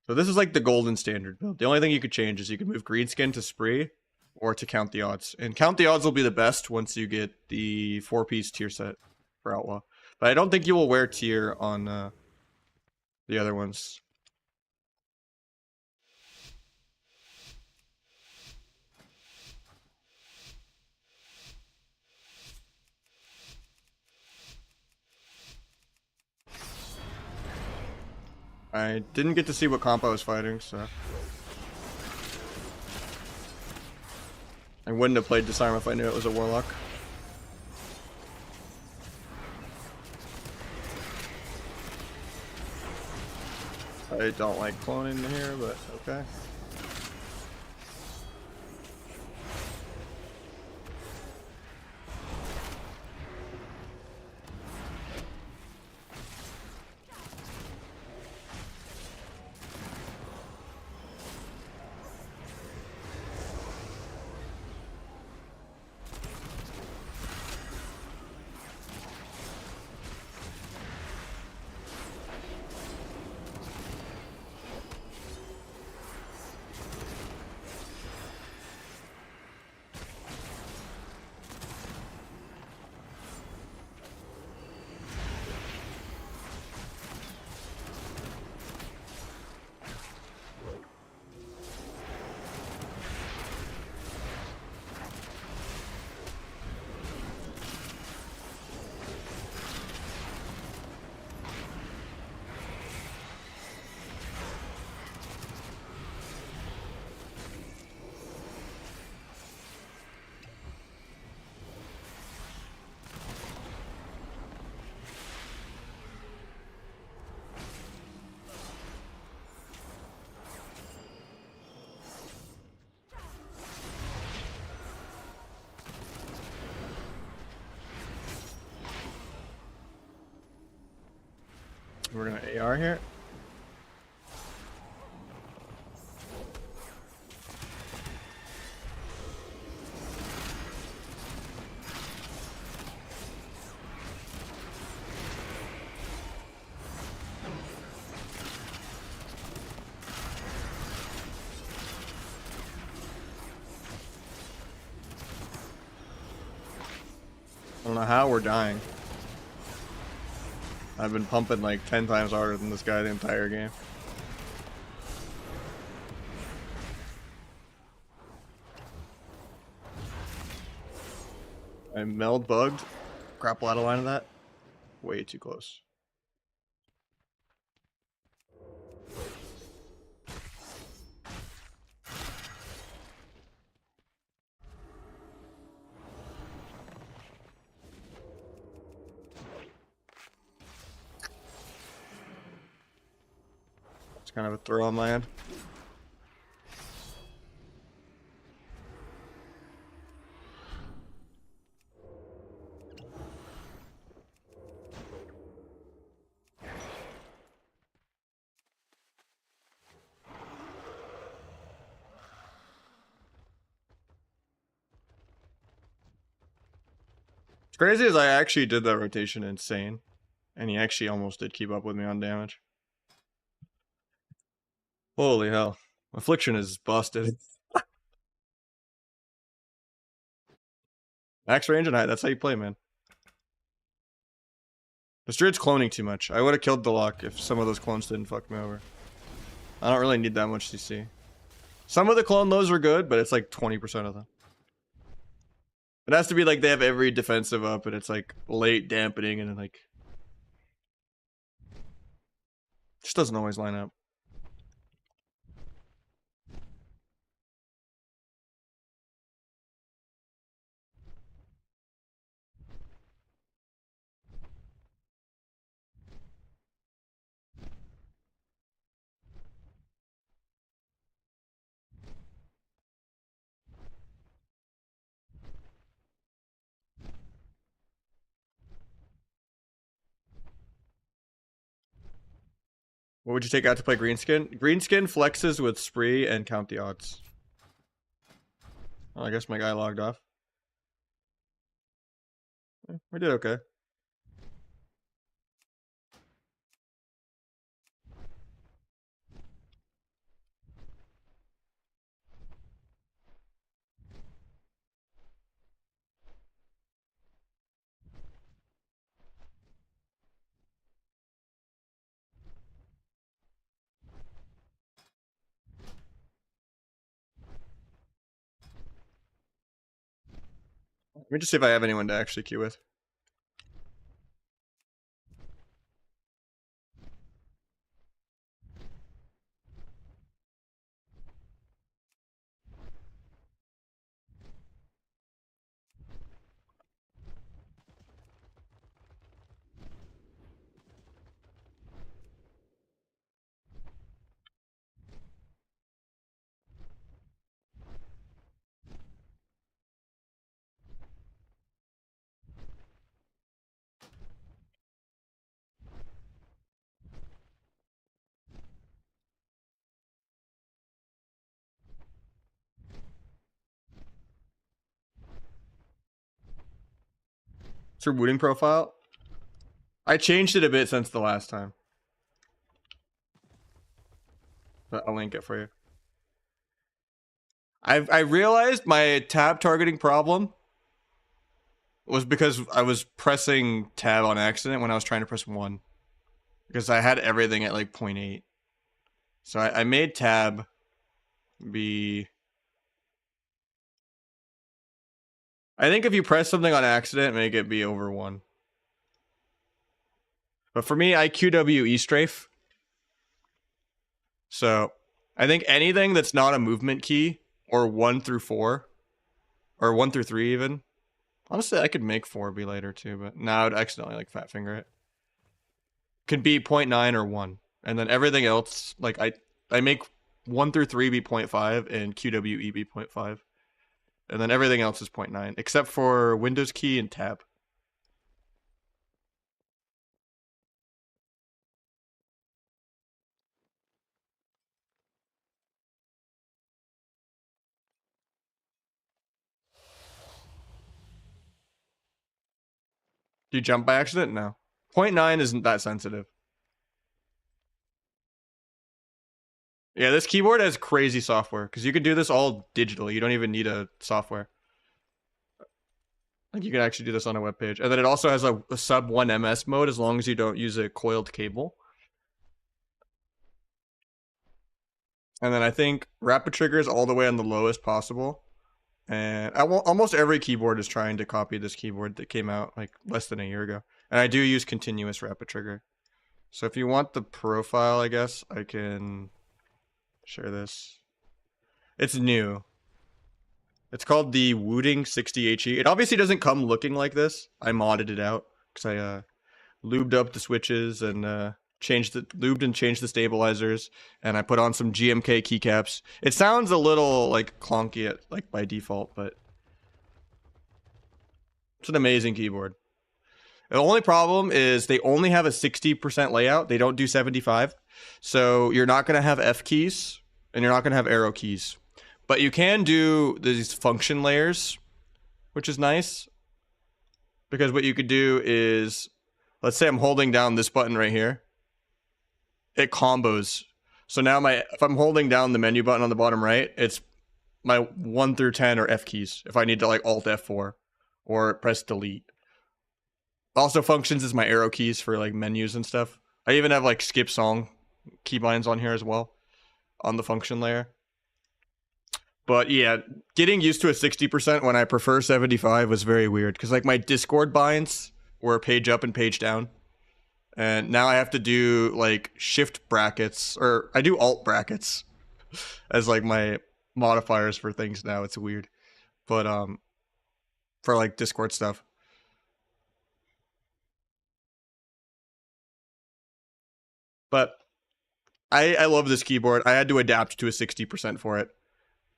So this is like the golden standard build. The only thing you could change is you could move Greenskin to Spree or to Count the Odds. And Count the Odds will be the best once you get the 4-piece tier set for Outlaw. But I don't think you will wear tier on the other ones. I didn't get to see what comp I was fighting, so I wouldn't have played Disarm if I knew it was a Warlock. I don't like cloning here, but okay. We're gonna AR here. I don't know how we're dying. I've been pumping like 10 times harder than this guy the entire game. I meld bugged. Grapple out of line of that. Way too close. It's kind of a throw on my end. What's crazy is I actually did that rotation insane, and he actually almost did keep up with me on damage. Holy hell. Affliction is busted. Max range and height, that's how you play, man. The Druid's cloning too much. I would have killed the lock if some of those clones didn't fuck me over. I don't really need that much CC. Some of the clone lows were good, but it's like 20% of them. It has to be like they have every defensive up and it's like late dampening and then like... just doesn't always line up. What would you take out to play Greenskin? Greenskin flexes with Spree and count the odds. Well, I guess my guy logged off. We did okay. Let me just see if I have anyone to actually queue with. It's her booting profile. I changed it a bit since the last time. But I'll link it for you. I realized my tab targeting problem was because I was pressing tab on accident when I was trying to press 1. Because I had everything at like 0.8. So I made tab be... I think if you press something on accident, make it be over 1. But for me, I QW E-strafe. So I think anything that's not a movement key, or 1 through 4, or 1 through 3 even. Honestly, I could make 4 be later too, but now I'd accidentally like fat finger it. Could be 0.9 or 1. And then everything else, like I make 1 through 3 be 0.5 and QWE be 0.5. And then everything else is 0.9, except for Windows key and tab. Do you jump by accident? No. 0.9 isn't that sensitive. Yeah, this keyboard has crazy software, because you can do this all digitally. You don't even need a software. Like you can actually do this on a web page. And then it also has a sub 1 ms mode as long as you don't use a coiled cable. And then I think rapid trigger is all the way on the lowest possible. And almost every keyboard is trying to copy this keyboard that came out like less than a year ago. And I do use continuous rapid trigger. So if you want the profile, I guess I can share this. It's new. It's called the Wooting 60HE. It obviously doesn't come looking like this. I modded it out because I lubed up the switches and lubed and changed the stabilizers, and I put on some GMK keycaps. It sounds a little like clunky like by default, but it's an amazing keyboard. The only problem is they only have a 60% layout. They don't do 75. So you're not going to have F keys and you're not going to have arrow keys. But you can do these function layers, which is nice. Because what you could do is, let's say I'm holding down this button right here. It combos. So now if I'm holding down the menu button on the bottom right, it's my 1 through 10 are F keys. If I need to like Alt F4 or press delete. Also functions as my arrow keys for like menus and stuff. I even have like skip song keybinds on here as well on the function layer. But yeah, getting used to a 60% when I prefer 75 was very weird because like my Discord binds were page up and page down. And now I have to do like shift brackets, or I do alt brackets as like my modifiers for things now. It's weird. But for like Discord stuff. But I love this keyboard. I had to adapt to a 60% for it.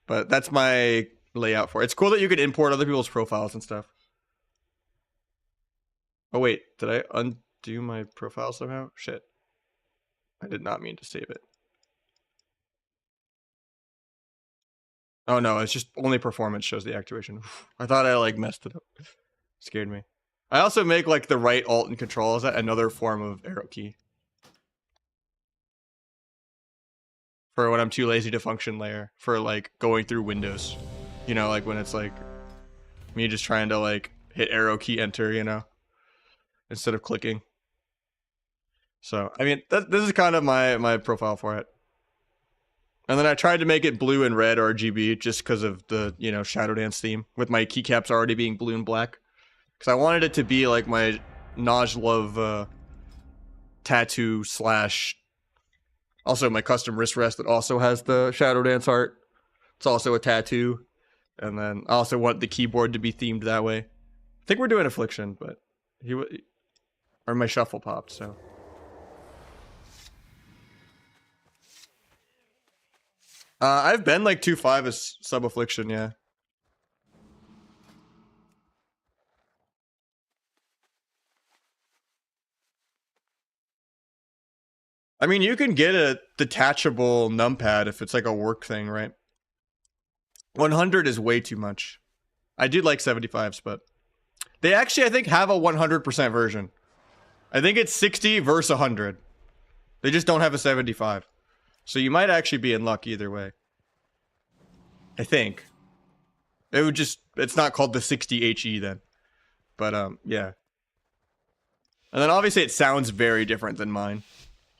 But that's my layout for it. It's cool that you can import other people's profiles and stuff. Oh wait, did I undo my profile somehow? Shit. I did not mean to save it. Oh no, it's just only performance shows the activation. I thought I like messed it up. Scared me. I also make like the right alt and control. Is that another form of arrow key? For when I'm too lazy to function layer. For like going through windows. You know, like when it's like me just trying to like hit arrow key enter, you know, instead of clicking. So, I mean, this is kind of my profile for it. And then I tried to make it blue and red RGB just because of the, you know, Shadow Dance theme with my keycaps already being blue and black. Because I wanted it to be like my Nahj Love tattoo slash... Also, my custom wrist rest that also has the Shadow Dance art. It's also a tattoo. And then I also want the keyboard to be themed that way. I think we're doing Affliction, but or my shuffle popped, so. I've been like 2.5 as sub Affliction, yeah. I mean, you can get a detachable numpad if it's like a work thing, right? 100 is way too much. I do like 75s, but they actually, I think, have a 100% version. I think it's 60 versus 100. They just don't have a 75. So you might actually be in luck either way. I think. It would just, it's not called the 60HE then. But, yeah. And then obviously it sounds very different than mine.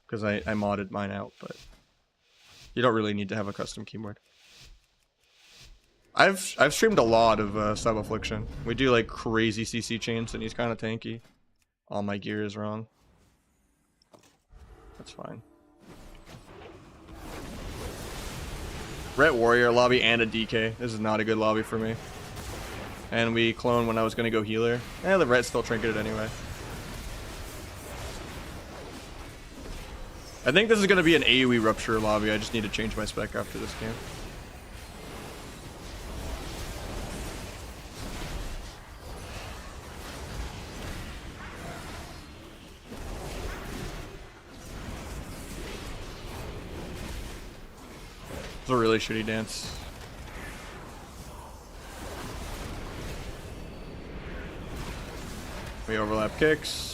Because I modded mine out, but you don't really need to have a custom keyboard. I've streamed a lot of Sub Affliction. We do like crazy CC chains and he's kind of tanky. All my gear is wrong. That's fine. Ret Warrior lobby and a DK. This is not a good lobby for me. And we clone when I was going to go healer. The Ret still trinketed anyway. I think this is going to be an AoE Rupture lobby. I just need to change my spec after this game. It's a really shitty dance. We overlap kicks.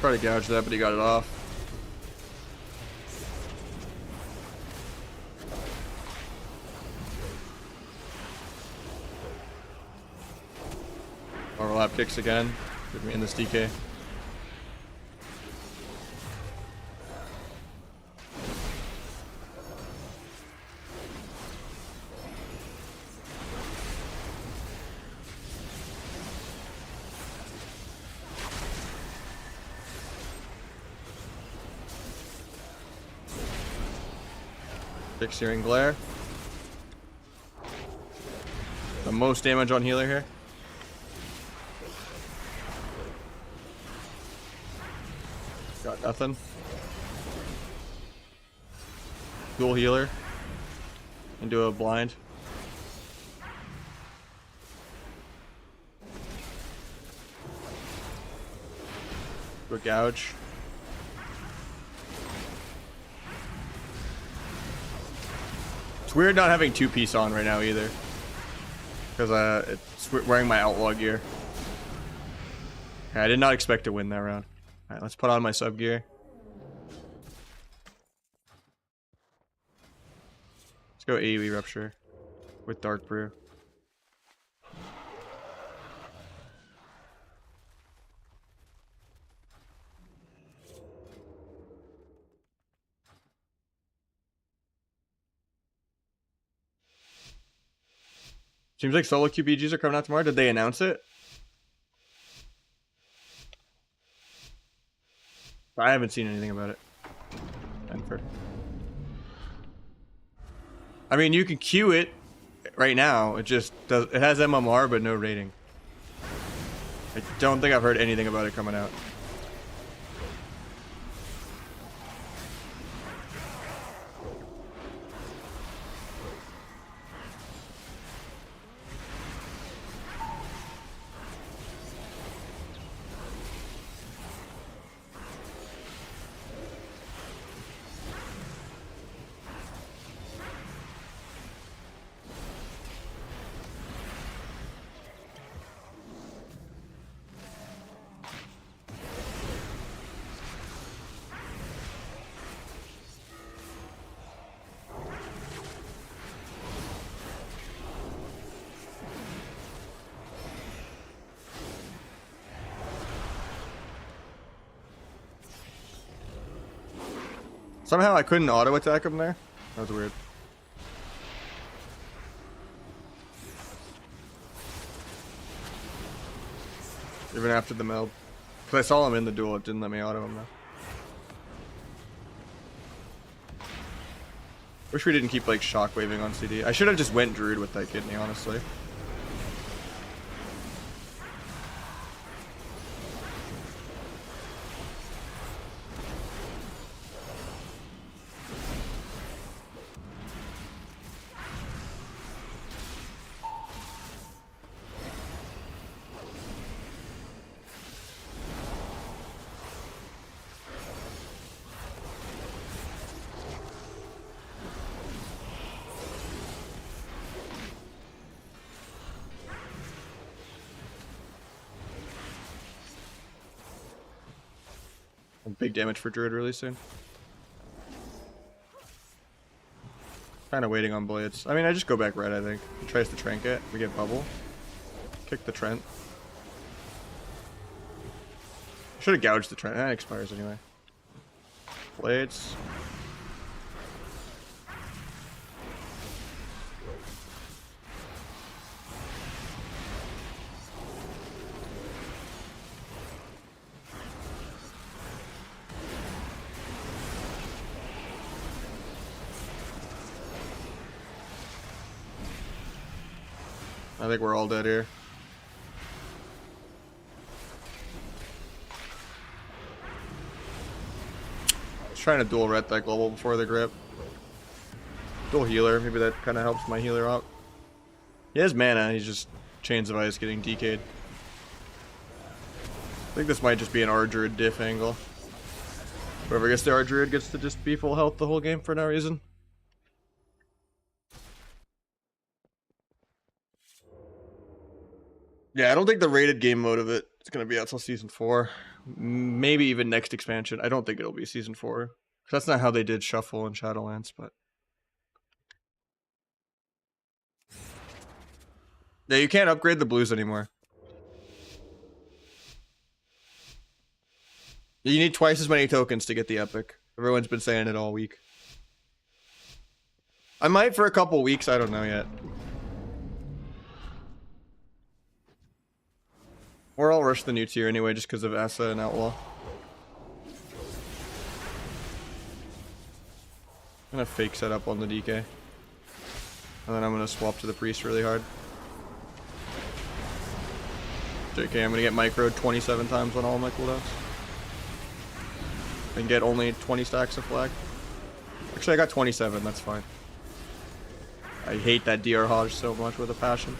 Tried to gouge that, but he got it off. Overlap kicks again. Put me in this DK. Big Searing Glare. The most damage on healer here. Got nothing. Dual healer. Into a blind. Do a gouge. It's weird not having two-piece on right now either. Because it's wearing my Outlaw gear. Okay, I did not expect to win that round. Alright, let's put on my sub gear. Let's go AoE Rupture with Dark Brew. Seems like solo QBGs are coming out tomorrow. Did they announce it? I haven't seen anything about it. Enfer. I mean, you can queue it right now. It just does. It has MMR, but no rating. I don't think I've heard anything about it coming out. Somehow I couldn't auto attack him there. That was weird. Even after the meld. Because I saw him in the duel, it didn't let me auto him though. Wish we didn't keep like shockwaving on CD. I should have just went Druid with that kidney, honestly. Big damage for Druid really soon. Kind of waiting on blades. I mean, I just go back red, I think. He tries to trinket. We get bubble. Kick the Trent. Should have gouged the Trent. That expires anyway. Blades. I think we're all dead here. I was trying to dual ret that global before the grip. Dual healer, maybe that kind of helps my healer out. He has mana, he's just Chains of Ice getting DK'd. I think this might just be an R-Druid diff angle. Whoever gets the R-Druid gets to just be full health the whole game for no reason. Yeah, I don't think the rated game mode of it is going to be out till season 4. Maybe even next expansion. I don't think it'll be season 4. That's not how they did Shuffle and Shadowlands, but yeah, you can't upgrade the blues anymore. You need twice as many tokens to get the epic. Everyone's been saying it all week. I might for a couple weeks, I don't know yet. Or I'll rush the new tier anyway just because of Asa and Outlaw. I'm gonna fake set up on the DK. And then I'm gonna swap to the priest really hard. JK, I'm gonna get microed 27 times on all my cooldowns. And get only 20 stacks of flag. Actually, I got 27, that's fine. I hate that DR Hodge so much with a passion.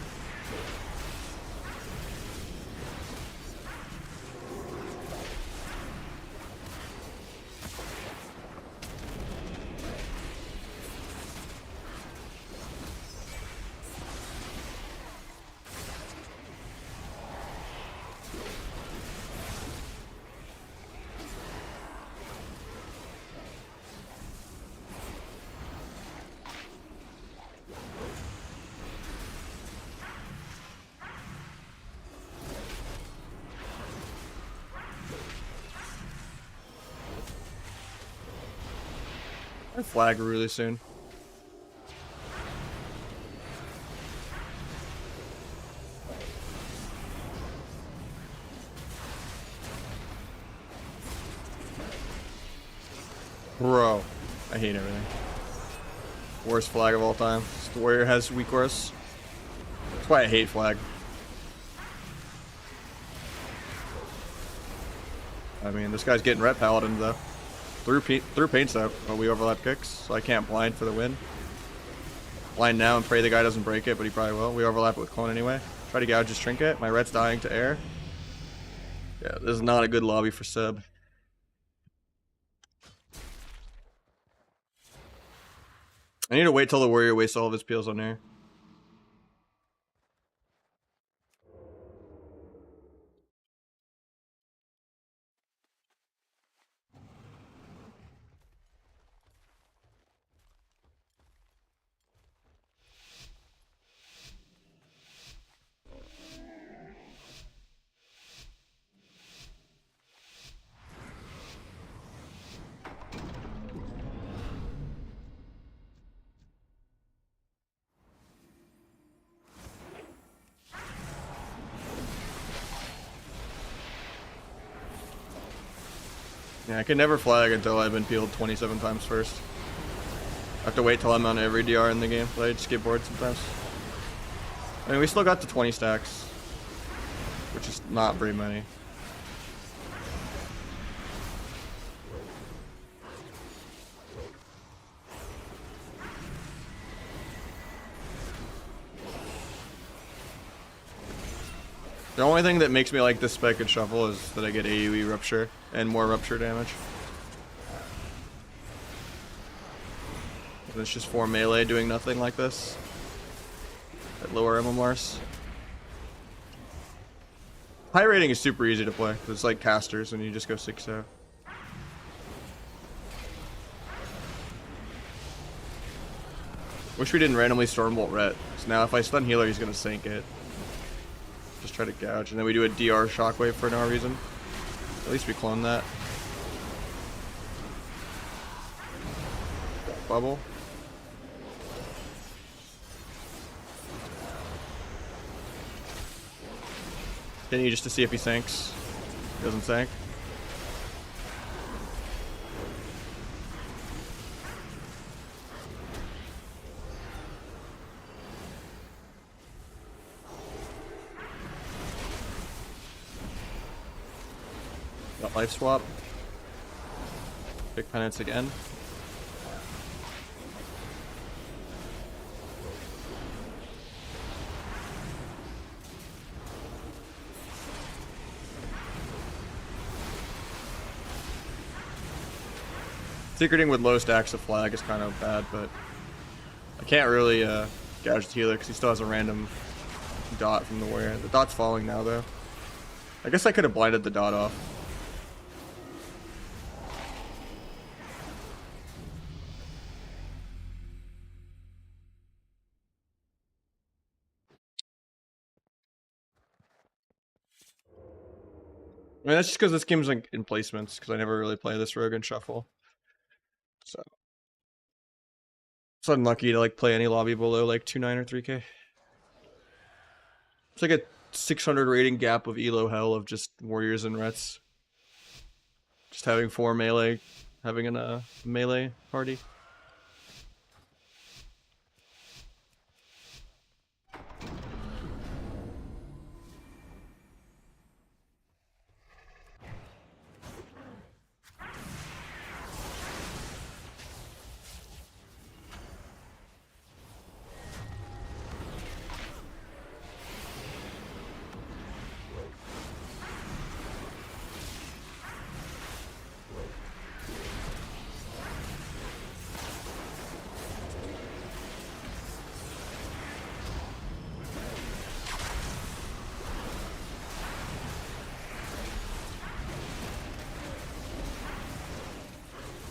I flag really soon. Bro, I hate everything. Worst flag of all time. The warrior has weak course. That's why I hate flag. I mean, this guy's getting ret paladin though. Through paint step, but we overlap kicks, so I can't blind for the win. Blind now and pray the guy doesn't break it, but he probably will. We overlap it with clone anyway. Try to gouge his trinket. My ret's dying to air. Yeah, this is not a good lobby for Seb. I need to wait till the warrior wastes all of his peels on air. Yeah, I can never flag until I've been peeled 27 times first. I have to wait till I'm on every DR in the game, but I just get bored sometimes. I mean, we still got the 20 stacks, which is not very many. The only thing that makes me like this spec and shuffle is that I get AoE rupture and more rupture damage. And it's just 4 melee doing nothing like this at lower MMRs. High rating is super easy to play. It's like casters and you just go 6-0. Wish we didn't randomly Stormbolt Ret. So now if I stun healer, he's gonna sink it. Just try to gouge, and then we do a DR shockwave for no reason. At least we clone that. Bubble. Continue just to see if he sinks. He doesn't sink. Got life swap. Big penance again. Secreting with low stacks of flag is kind of bad, but I can't really gouge the healer because he still has a random dot from the warrior. The dot's falling now though. I guess I could have blinded the dot off. mean, that's just because this game's like in placements, because I never really play this rogue in shuffle. So it's unlucky to like play any lobby below like 2.9 or 3K. It's like a 600 rating gap of elo hell of just warriors and rets. Just having 4 melee, having a melee party.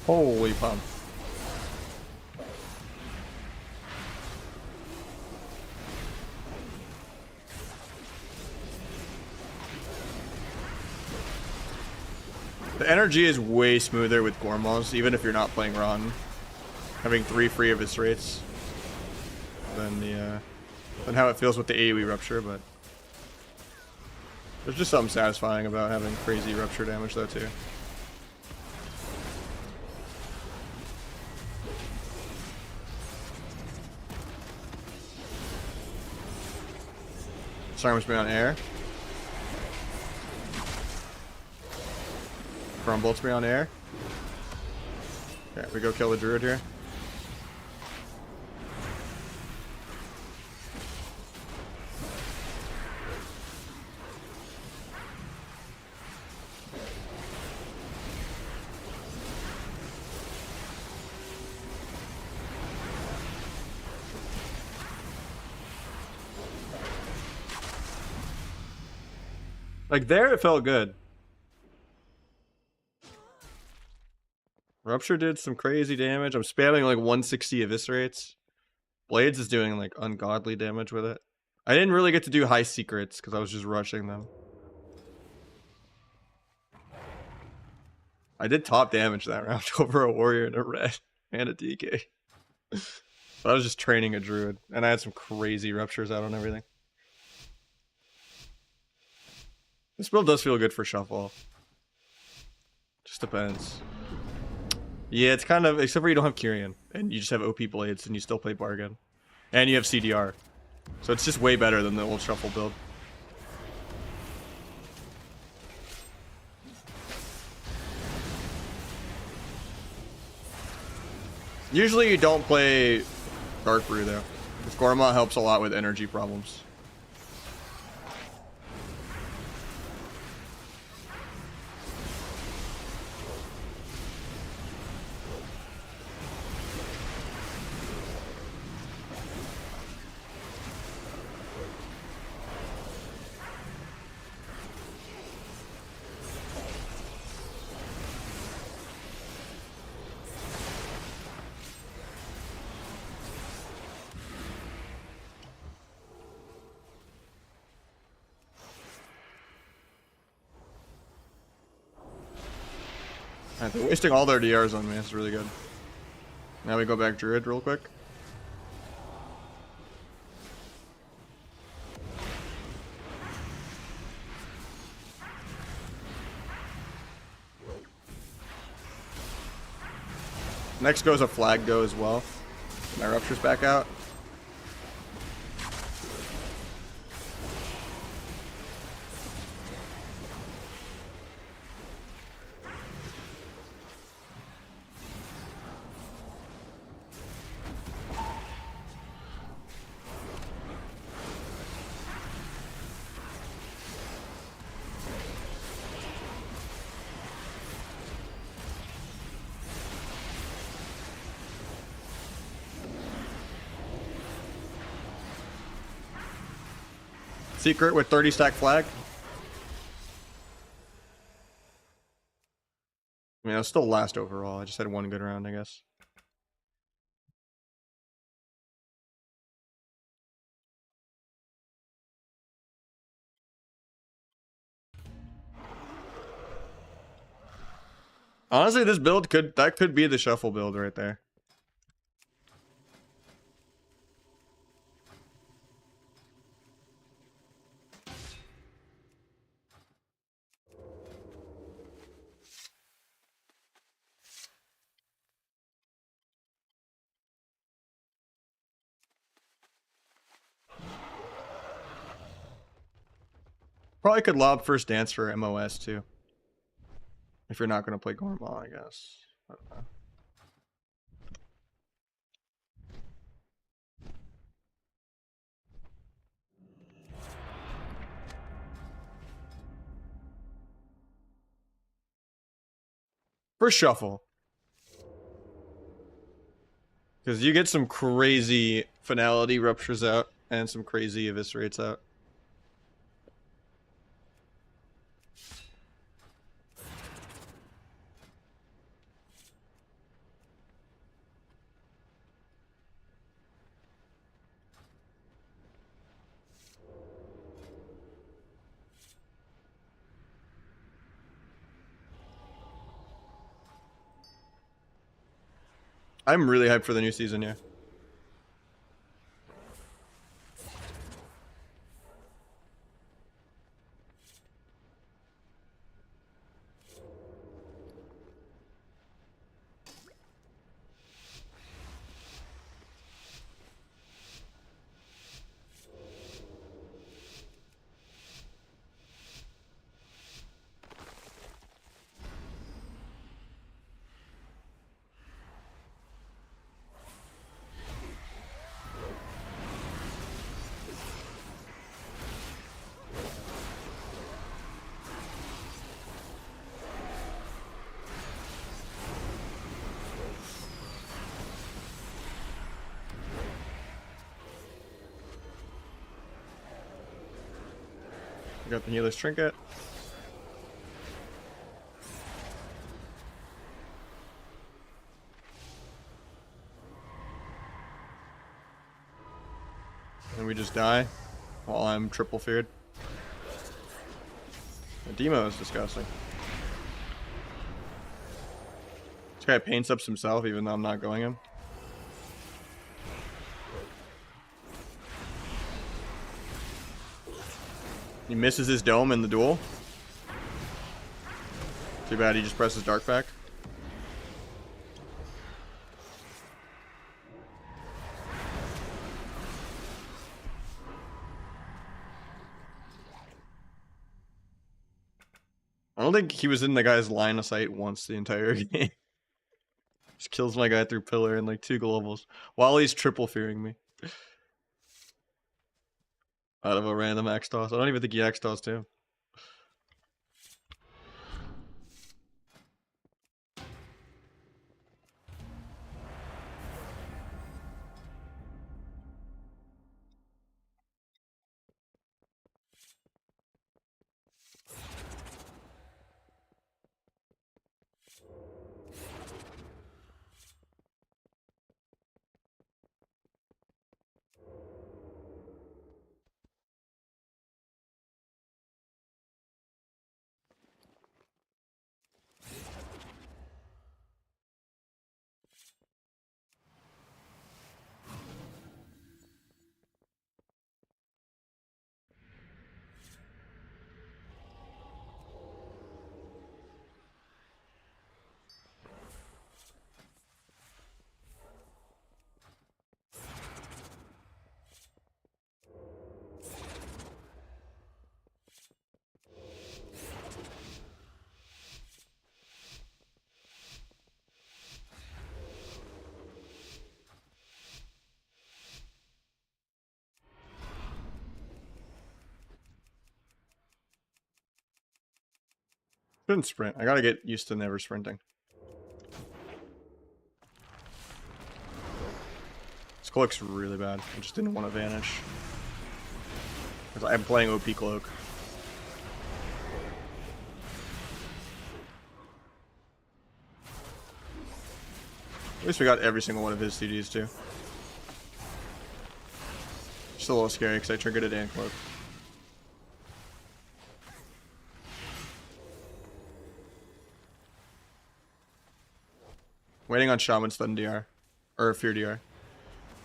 Holy pump. The energy is way smoother with Gormals, even if you're not playing Ron. Having 3 free of his rates than how it feels with the AoE rupture, but there's just something satisfying about having crazy rupture damage though too. Disarms me on air. Bolts me on air. Okay, we go kill the druid here. Like there, it felt good. Rupture did some crazy damage. I'm spamming like 160 eviscerates. Blades is doing like ungodly damage with it. I didn't really get to do high secrets because I was just rushing them. I did top damage that round over a warrior and a red and a DK. But I was just training a druid and I had some crazy ruptures out on everything. This build does feel good for shuffle. Just depends. Yeah, it's kind of, except for you don't have Kyrian and you just have OP blades and you still play bargain. And you have CDR. So it's just way better than the old shuffle build. Usually you don't play Dark Brew though. Because Gorma helps a lot with energy problems. Alright, they're wasting all their DRs on me. It's really good. Now we go back Druid real quick. Next goes a flag go as well. My rupture's back out. Secret with 30 stack flag. I mean, I was still last overall. I just had one good round, I guess. Honestly, this build could be the shuffle build right there. Probably could lob first dance for MOS too. If you're not going to play Gormal, I guess. I don't know. For shuffle. Because you get some crazy finality ruptures out and some crazy eviscerates out. I'm really hyped for the new season, yeah. We got the healer's trinket. And we just die while I'm triple feared. The demo is disgusting. This guy paints ups himself even though I'm not going him. He misses his dome in the duel. Too bad he just presses dark back. I don't think he was in the guy's line of sight once the entire game. Just kills my guy through pillar and like 2 globals while he's triple fearing me. Out of a random X toss. I don't even think he X tossed him. Shouldn't sprint. I gotta get used to never sprinting. This cloak's really bad. I just didn't want to vanish. Because I'm playing OP cloak. At least we got every single one of his CDs too. Just a little scary because I triggered it and cloak. Waiting on Shaman stun DR. Or Fear DR.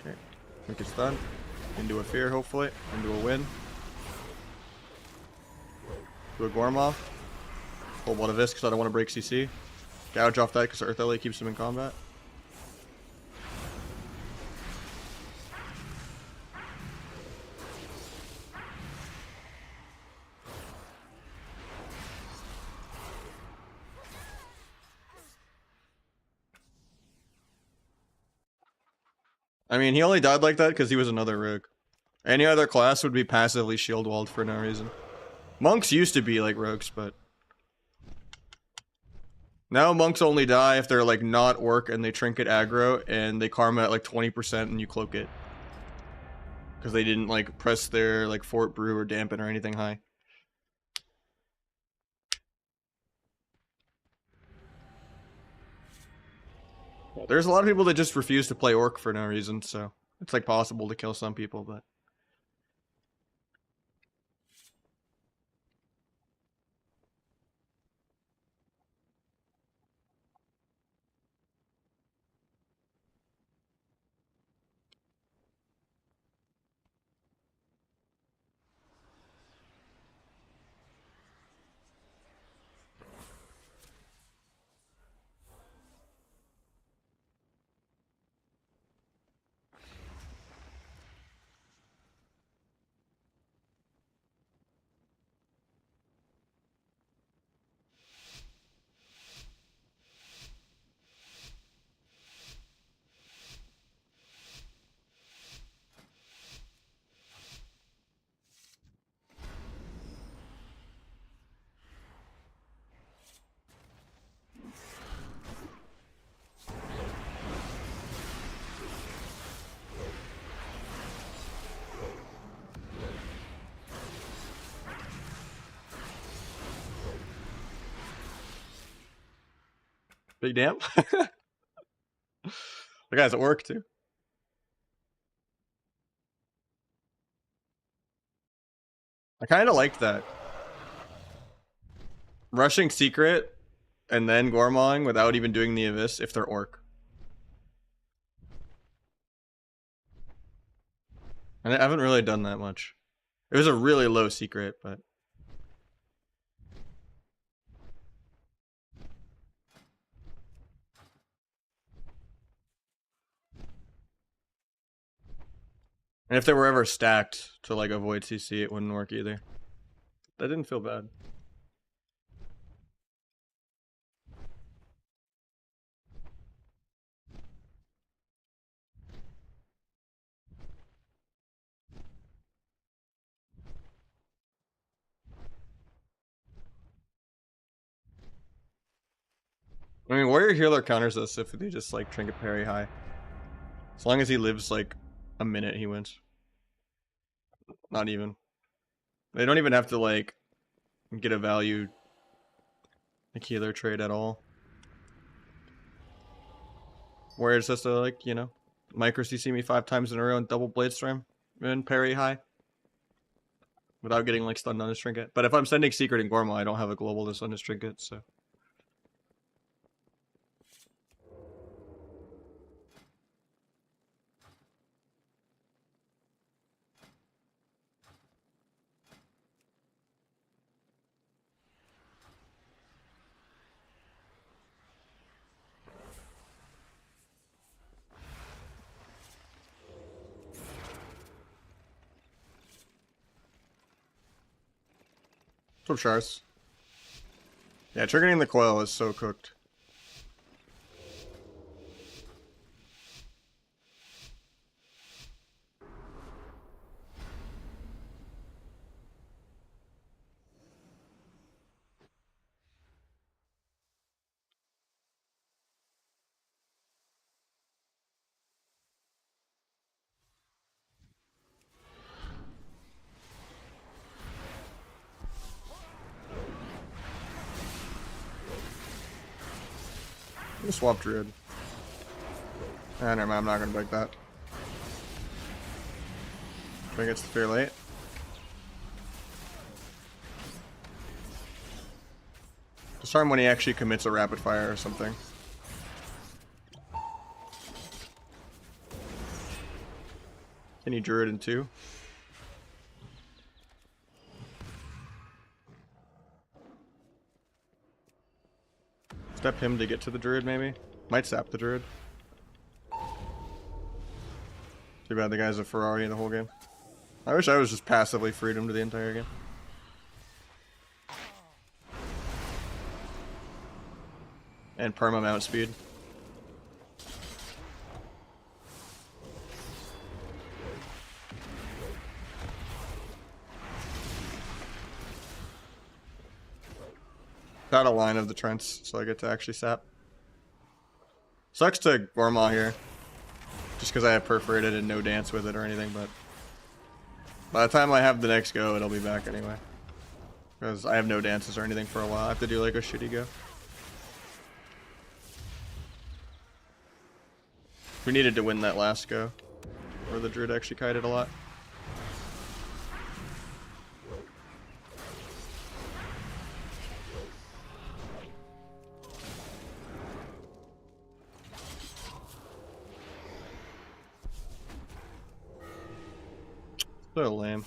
Okay. Make it stun. Into a Fear, hopefully. Into a win. Do a Gormoth. Whole lot of this because I don't want to break CC. Gouge off that because Earth LA keeps him in combat. I mean, he only died like that because he was another rogue. Any other class would be passively shield walled for no reason. Monks used to be like rogues, but now monks only die if they're like not orc and they trinket aggro and they karma at like 20% and you cloak it. Because they didn't like press their like fort brew or dampen or anything high. There's a lot of people that just refuse to play orc for no reason, so it's like possible to kill some people, but big damn. The guy's at work too. I kind of liked that. Rushing secret and then Gormawing without even doing the Abyss if they're orc. And I haven't really done that much. It was a really low secret, but and if they were ever stacked to like avoid CC, it wouldn't work either. That didn't feel bad. I mean, Warrior Healer counters us if they just like trinket parry high. As long as he lives like a minute, he wins. Not even. They don't even have to like get a value like healer trade at all. Warrior's just to like, you know, micro CC me 5 times in a row and double blade storm and parry high. Without getting like stunned on his trinket. But if I'm sending secret in Gorma, I don't have a global to stun his trinket, so. What's up, Shars? Yeah, triggering the coil is so cooked. I'm gonna swap Druid. Ah, never mind, I'm not gonna break that. I think it's fair late. Disarm when he actually commits a rapid fire or something. Any druid in 2? Step him to get to the druid, maybe? Might sap the druid. Too bad the guy's a Ferrari the whole game. I wish I was just passively freedom to the entire game. And perma mount speed. Got a line of the Trents, so I get to actually sap. Sucks to Gormaw here. Just because I have perforated and no dance with it or anything, but by the time I have the next go, it'll be back anyway. Because I have no dances or anything for a while. I have to do like a shitty go. We needed to win that last go, where the druid actually kited a lot. So lame.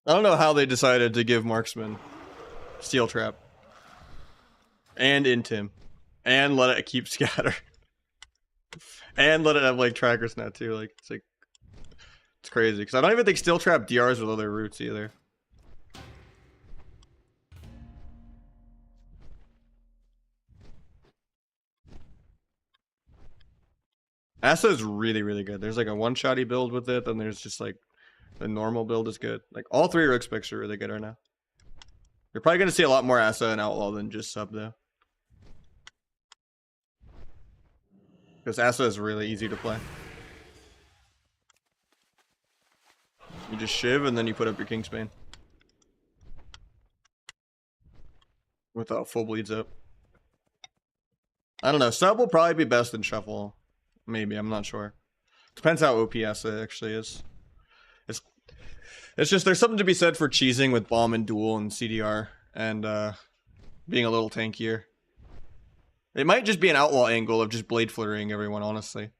I don't know how they decided to give Marksman Steel Trap and Intim and let it keep scatter and let it have like trackers now too. Like it's crazy because I don't even think Steel Trap DRs with other roots either. Asa is really, really good. There's like a one-shotty build with it, then there's just like the normal build is good. Like all 3 Rook specs are really good right now. You're probably gonna see a lot more Asa and Outlaw than just sub though. Because Asa is really easy to play. You just shiv and then you put up your Kingsbane. Without full bleeds up. I don't know. Sub will probably be best in shuffle. Maybe, I'm not sure. Depends how OP Asa actually is. It's just there's something to be said for cheesing with bomb and duel and CDR and being a little tankier. It might just be an Outlaw angle of just blade flurrying everyone, honestly.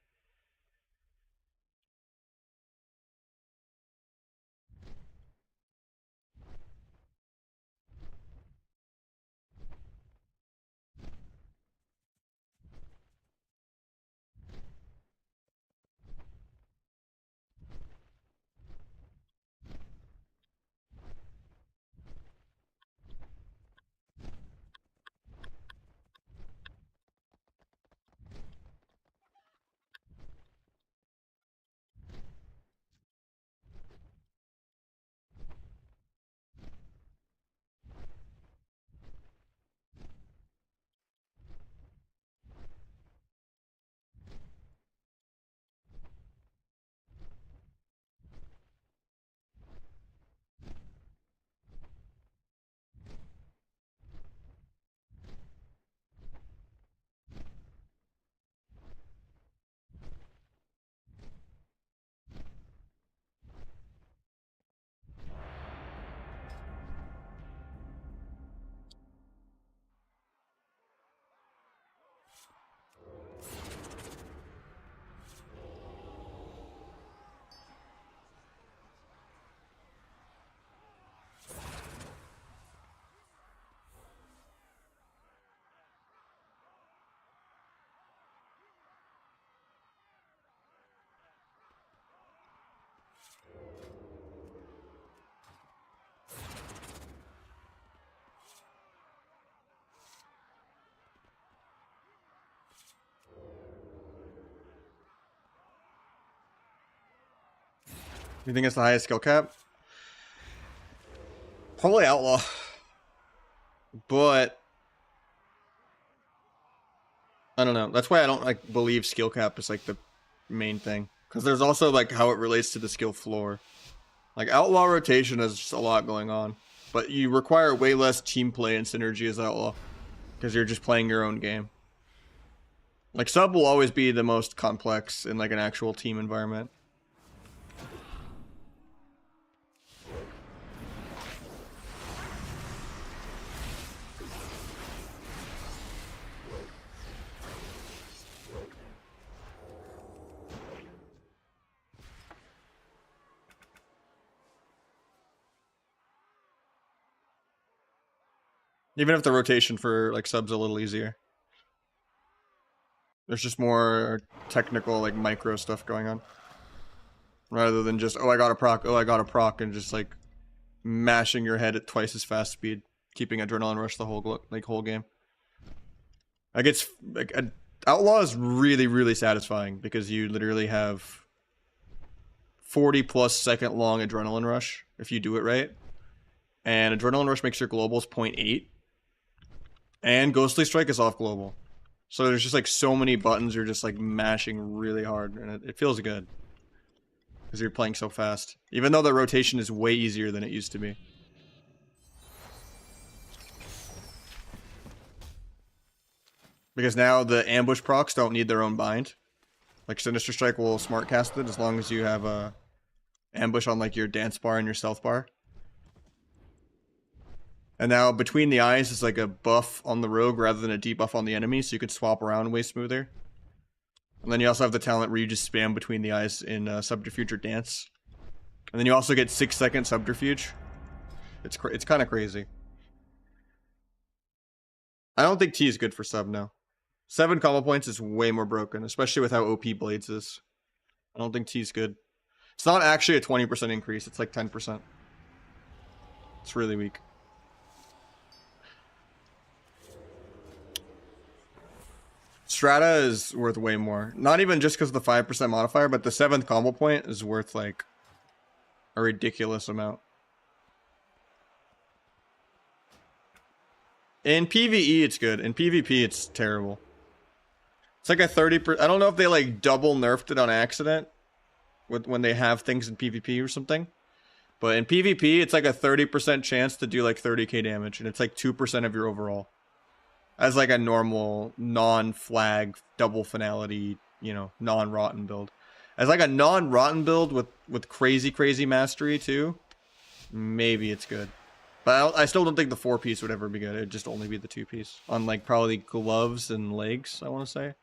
You think it's the highest skill cap? Probably Outlaw. But I don't know. That's why I don't like believe skill cap is like the main thing. Because there's also like how it relates to the skill floor. Like Outlaw rotation has just a lot going on. But you require way less team play and synergy as Outlaw. Because you're just playing your own game. Like sub will always be the most complex in like an actual team environment. Even if the rotation for like sub's a little easier. There's just more technical like micro stuff going on. Rather than just, oh I got a proc, oh I got a proc, and just like mashing your head at twice as fast speed, keeping adrenaline rush the whole game. Like it's like Outlaw is really satisfying because you literally have 40+ second long adrenaline rush if you do it right. And adrenaline rush makes your globals 0.8. And ghostly strike is off global. So there's just like so many buttons you're just like mashing really hard, and it feels good. Because you're playing so fast. Even though the rotation is way easier than it used to be. Because now the ambush procs don't need their own bind. Like Sinister Strike will smart cast it as long as you have a ambush on like your dance bar and your stealth bar. And now between the eyes is like a buff on the rogue rather than a debuff on the enemy, so you could swap around way smoother. And then you also have the talent where you just spam between the eyes in Subterfuge or Dance. And then you also get 6-second Subterfuge. It's kind of crazy. I don't think T is good for sub now. 7 combo points is way more broken, especially with how OP Blades is. I don't think T is good. It's not actually a 20% increase, it's like 10%. It's really weak. Strata is worth way more. Not even just because of the 5% modifier, but the 7th combo point is worth like a ridiculous amount. In PvE, it's good. In PvP, it's terrible. It's like a 30%. I don't know if they like double nerfed it on accident when they have things in PvP or something. But in PvP, it's like a 30% chance to do like 30k damage, and it's like 2% of your overall. As like a normal non-flag double finality, you know, non-rotten build. As like a non-rotten build with crazy mastery too, maybe it's good. But I still don't think the 4-piece would ever be good. It'd just only be the 2-piece. On like probably gloves and legs, I want to say.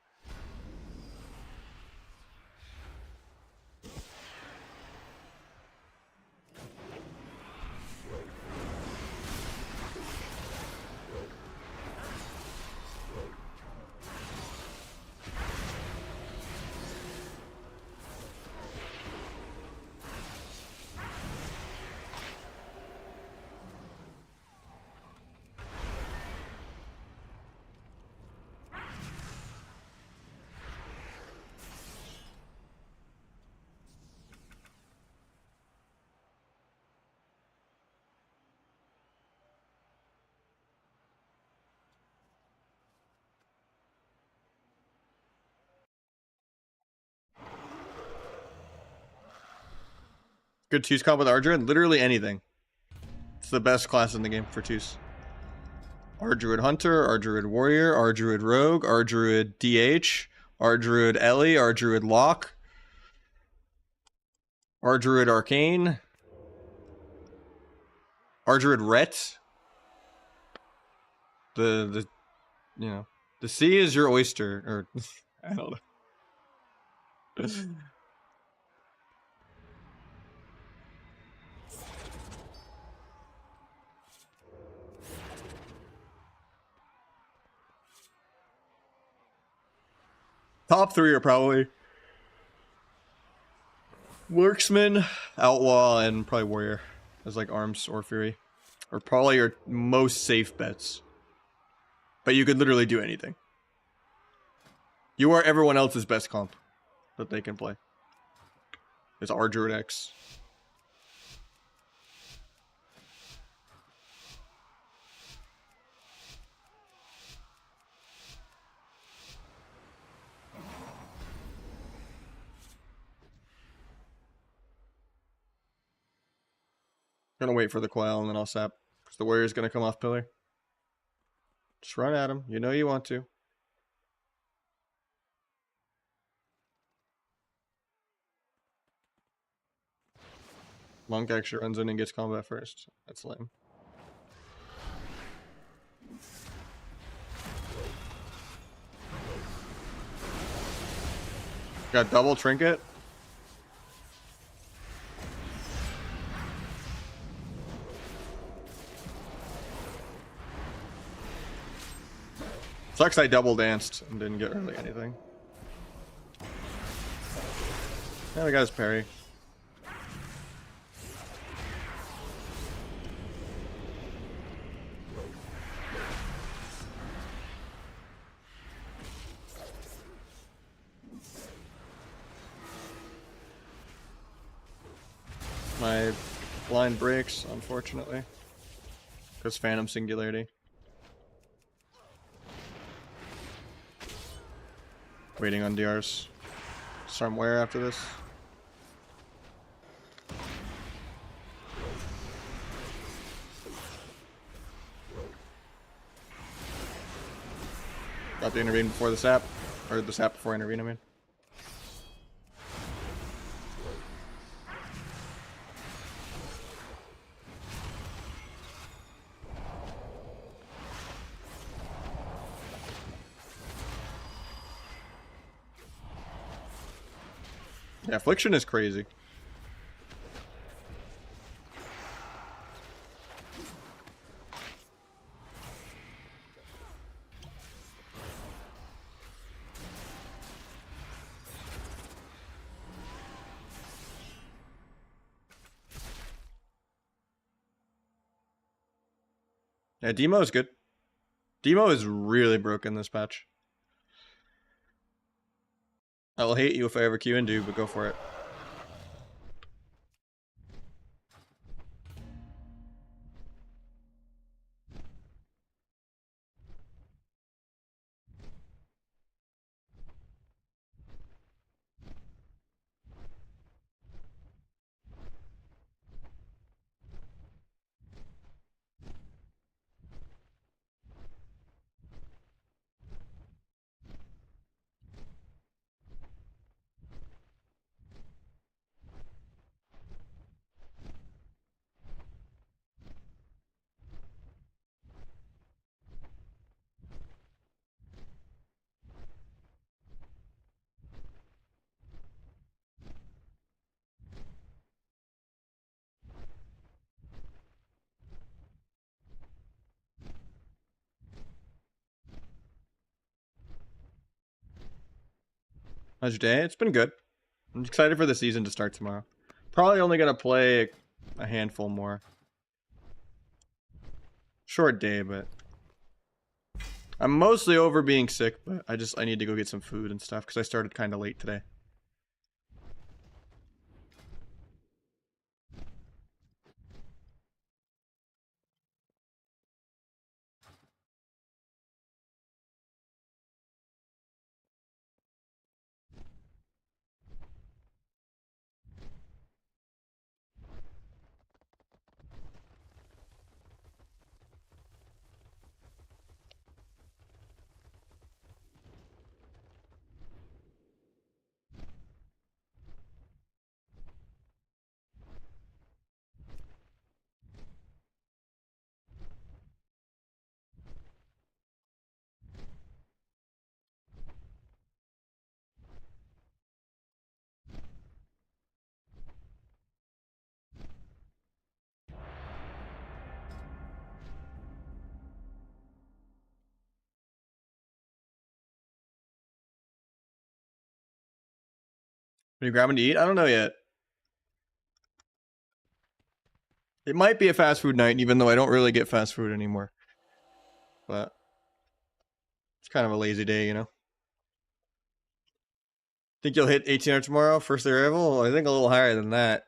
Good twos comp with Ardruid? Literally anything. It's the best class in the game for twos. Ardruid Hunter, Ardruid Warrior, Ardruid Rogue, Ardruid DH, Ardruid Ellie, Ardruid Locke, Ardruid Arcane, Ardruid Ret. The you know, the sea is your oyster, or I don't know. Top 3 are probably Marksman, Outlaw, and probably Warrior as like arms or Fury. Or probably your most safe bets. But you could literally do anything. You are everyone else's best comp that they can play. It's Ardruid X. Gonna wait for the coil and then I'll sap. Because the warrior's gonna come off pillar. Just run at him. You know you want to. Monk actually runs in and gets combat first. That's lame. Got double trinket. Sucks I double danced and didn't get really anything. Yeah, we got his parry. My blind breaks, unfortunately. Because Phantom Singularity. Waiting on DRs somewhere after this. Got to intervene before the sap. Or the sap before intervene, I mean. Yeah, Affliction is crazy. Yeah, Demo is good. Demo is really broken this patch. I will hate you if I ever Q and do, but go for it. How's your day? It's been good. I'm excited for the season to start tomorrow. Probably only gonna play a handful more. Short day, but I'm mostly over being sick, but I need to go get some food and stuff because I started kind of late today. Are you grabbing to eat? I don't know yet. It might be a fast food night, even though I don't really get fast food anymore. But it's kind of a lazy day, you know? Think you'll hit 1800 tomorrow, first arrival? I think a little higher than that.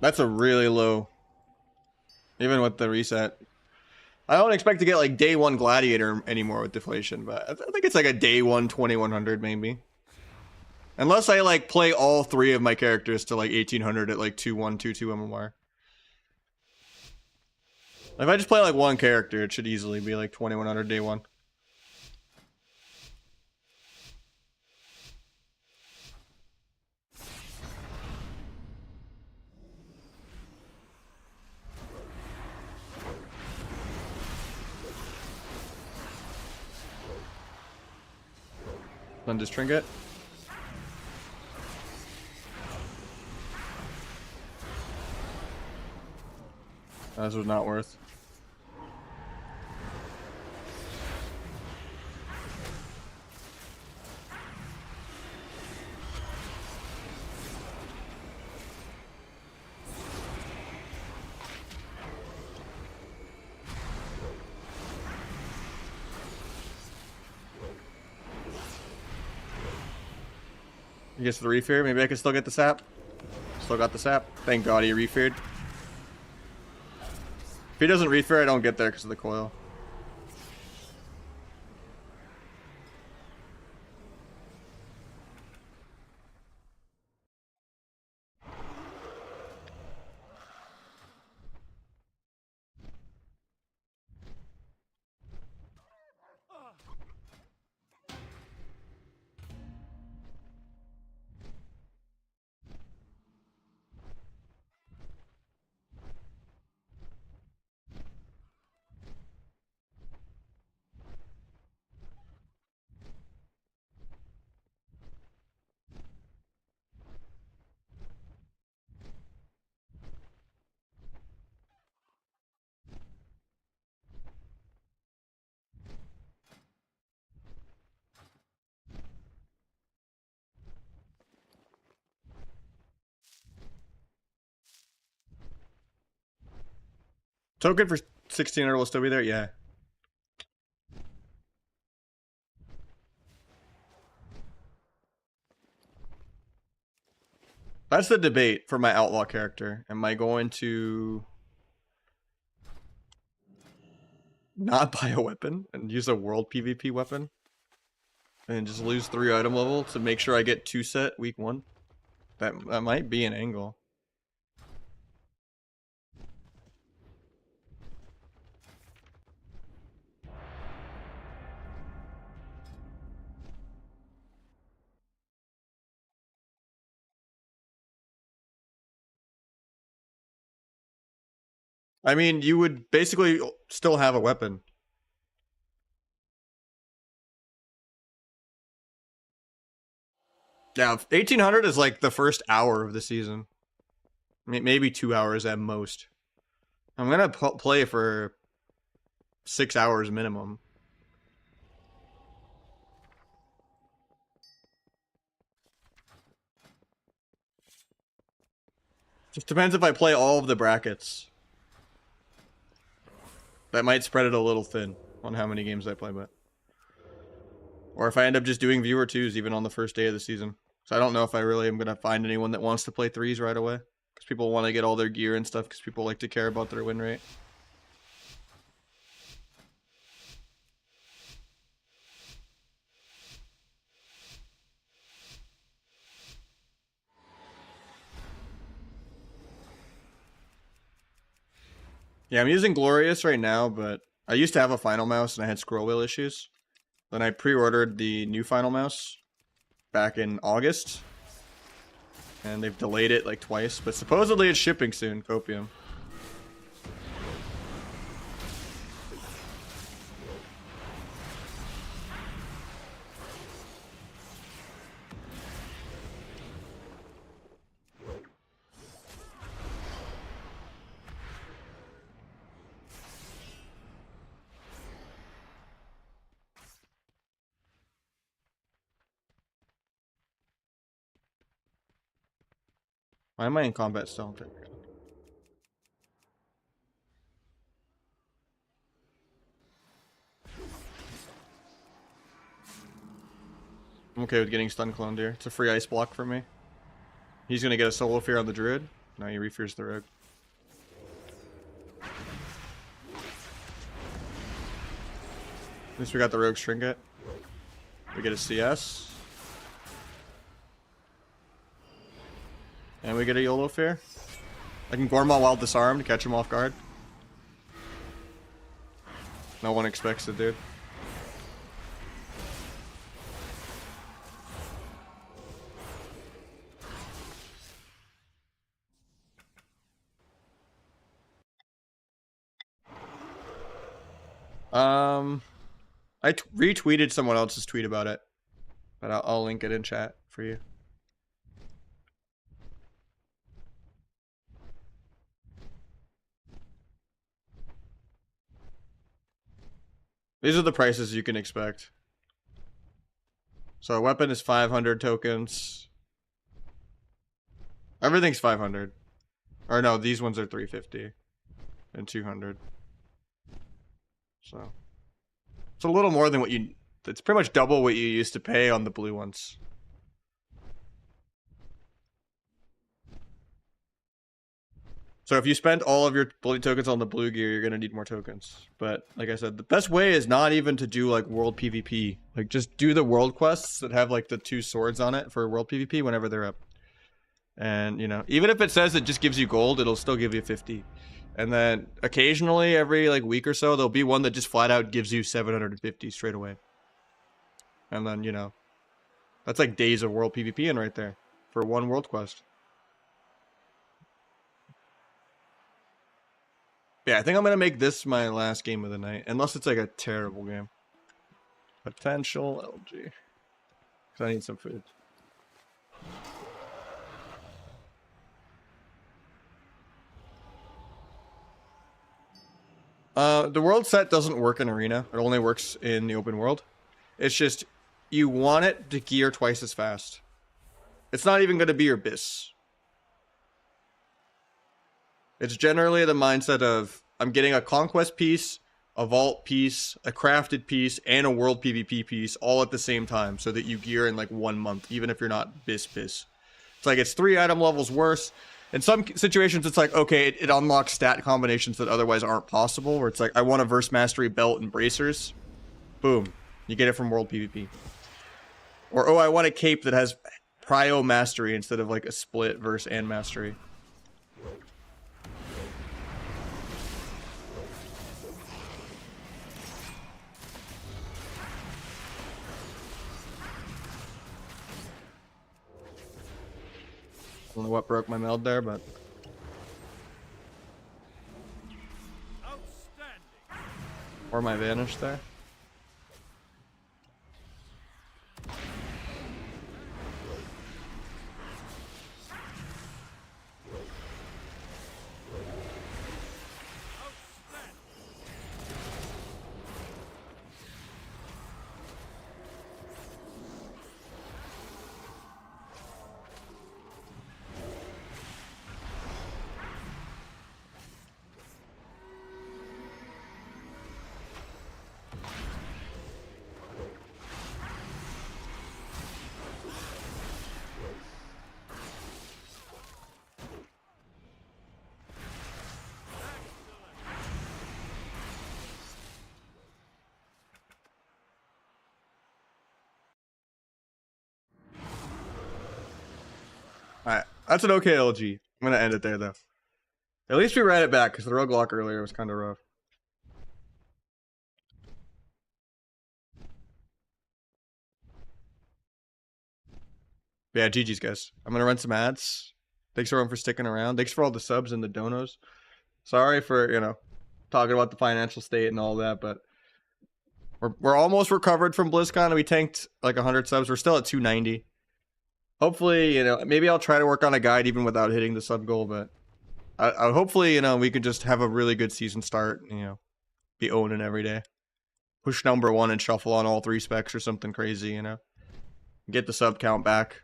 That's a really low. Even with the reset. I don't expect to get like day one gladiator anymore with deflation, but I think it's like a day one 2100 maybe. Unless I like play all three of my characters to like 1800 at like 2122 MMR. If I just play like one character, it should easily be like 2100 day one. Then just trinket. This was not worth. He gets the refear. Maybe I can still get the sap. Still got the sap. Thank God he refeared. If he doesn't refear, I don't get there because of the coil. Token for 1600 will still be there? Yeah. That's the debate for my outlaw character. Am I going to not buy a weapon and use a world PvP weapon and just lose 3 item level to make sure I get 2 set week 1? That might be an angle. I mean, you would basically still have a weapon. Yeah, 1800 is like the first hour of the season. Maybe 2 hours at most. I'm gonna play for 6 hours minimum. Just depends if I play all of the brackets. That might spread it a little thin on how many games I play, but... Or if I end up just doing viewer 2s even on the first day of the season. So I don't know if I really am going to find anyone that wants to play 3s right away. Because people want to get all their gear and stuff because people like to care about their win rate. Yeah, I'm using Glorious right now, but I used to have a Final Mouse and I had scroll wheel issues. Then I pre-ordered the new Final Mouse back in August. And they've delayed it like twice, but supposedly it's shipping soon, Copium. Why am I in combat still? I'm okay with getting stun cloned here. It's a free ice block for me. He's gonna get a solo fear on the druid. No, he refears the rogue. At least we got the rogue's trinket. We get a CS. And we get a YOLO fear. I can Gorma while disarmed to catch him off guard. No one expects it, dude. I retweeted someone else's tweet about it, but I'll link it in chat for you. These are the prices you can expect. So a weapon is 500 tokens. Everything's 500. Or no, these ones are 350 and 200. So it's a little more than what you... It's pretty much double what you used to pay on the blue ones. So if you spend all of your bloody tokens on the blue gear, you're gonna need more tokens. But like I said, the best way is not even to do like world PvP. Like just do the world quests that have like the 2 swords on it for world PvP whenever they're up. And you know, even if it says it just gives you gold, it'll still give you 50. And then occasionally every like week or so, there'll be one that just flat out gives you 750 straight away. And then, you know, that's like days of world PvP in right there for one world quest. Yeah, I think I'm going to make this my last game of the night. Unless it's like a terrible game. Potential LG. Because I need some food. The world set doesn't work in arena. It only works in the open world. It's just, you want it to gear twice as fast. It's not even going to be your BIS. It's generally the mindset of, I'm getting a conquest piece, a vault piece, a crafted piece, and a world PvP piece all at the same time so that you gear in like 1 month, even if you're not BIS. It's like it's 3 item levels worse. In some situations, it's like, okay, it unlocks stat combinations that otherwise aren't possible, where it's like, I want a verse mastery belt and bracers. Boom. You get it from world PvP. Or, oh, I want a cape that has prio mastery instead of like a split verse and mastery. I don't know what broke my meld there, but... Or my vanish there. Alright, that's an okay LG. I'm gonna end it there, though. At least we ran it back, because the rogue lock earlier was kind of rough. But yeah, GG's, guys. I'm gonna run some ads. Thanks everyone for sticking around. Thanks for all the subs and the donos. Sorry for, you know, talking about the financial state and all that, but... We're almost recovered from BlizzCon, and we tanked like 100 subs. We're still at 290. Hopefully, you know, maybe I'll try to work on a guide even without hitting the sub goal, but I hopefully, you know, we could just have a really good season start, you know, be owning every day. Push #1 and shuffle on all 3 specs or something crazy, you know. Get the sub count back.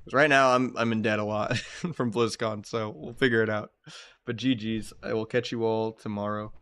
Because right now I'm in debt a lot from BlizzCon, so we'll figure it out. But GG's, I will catch you all tomorrow.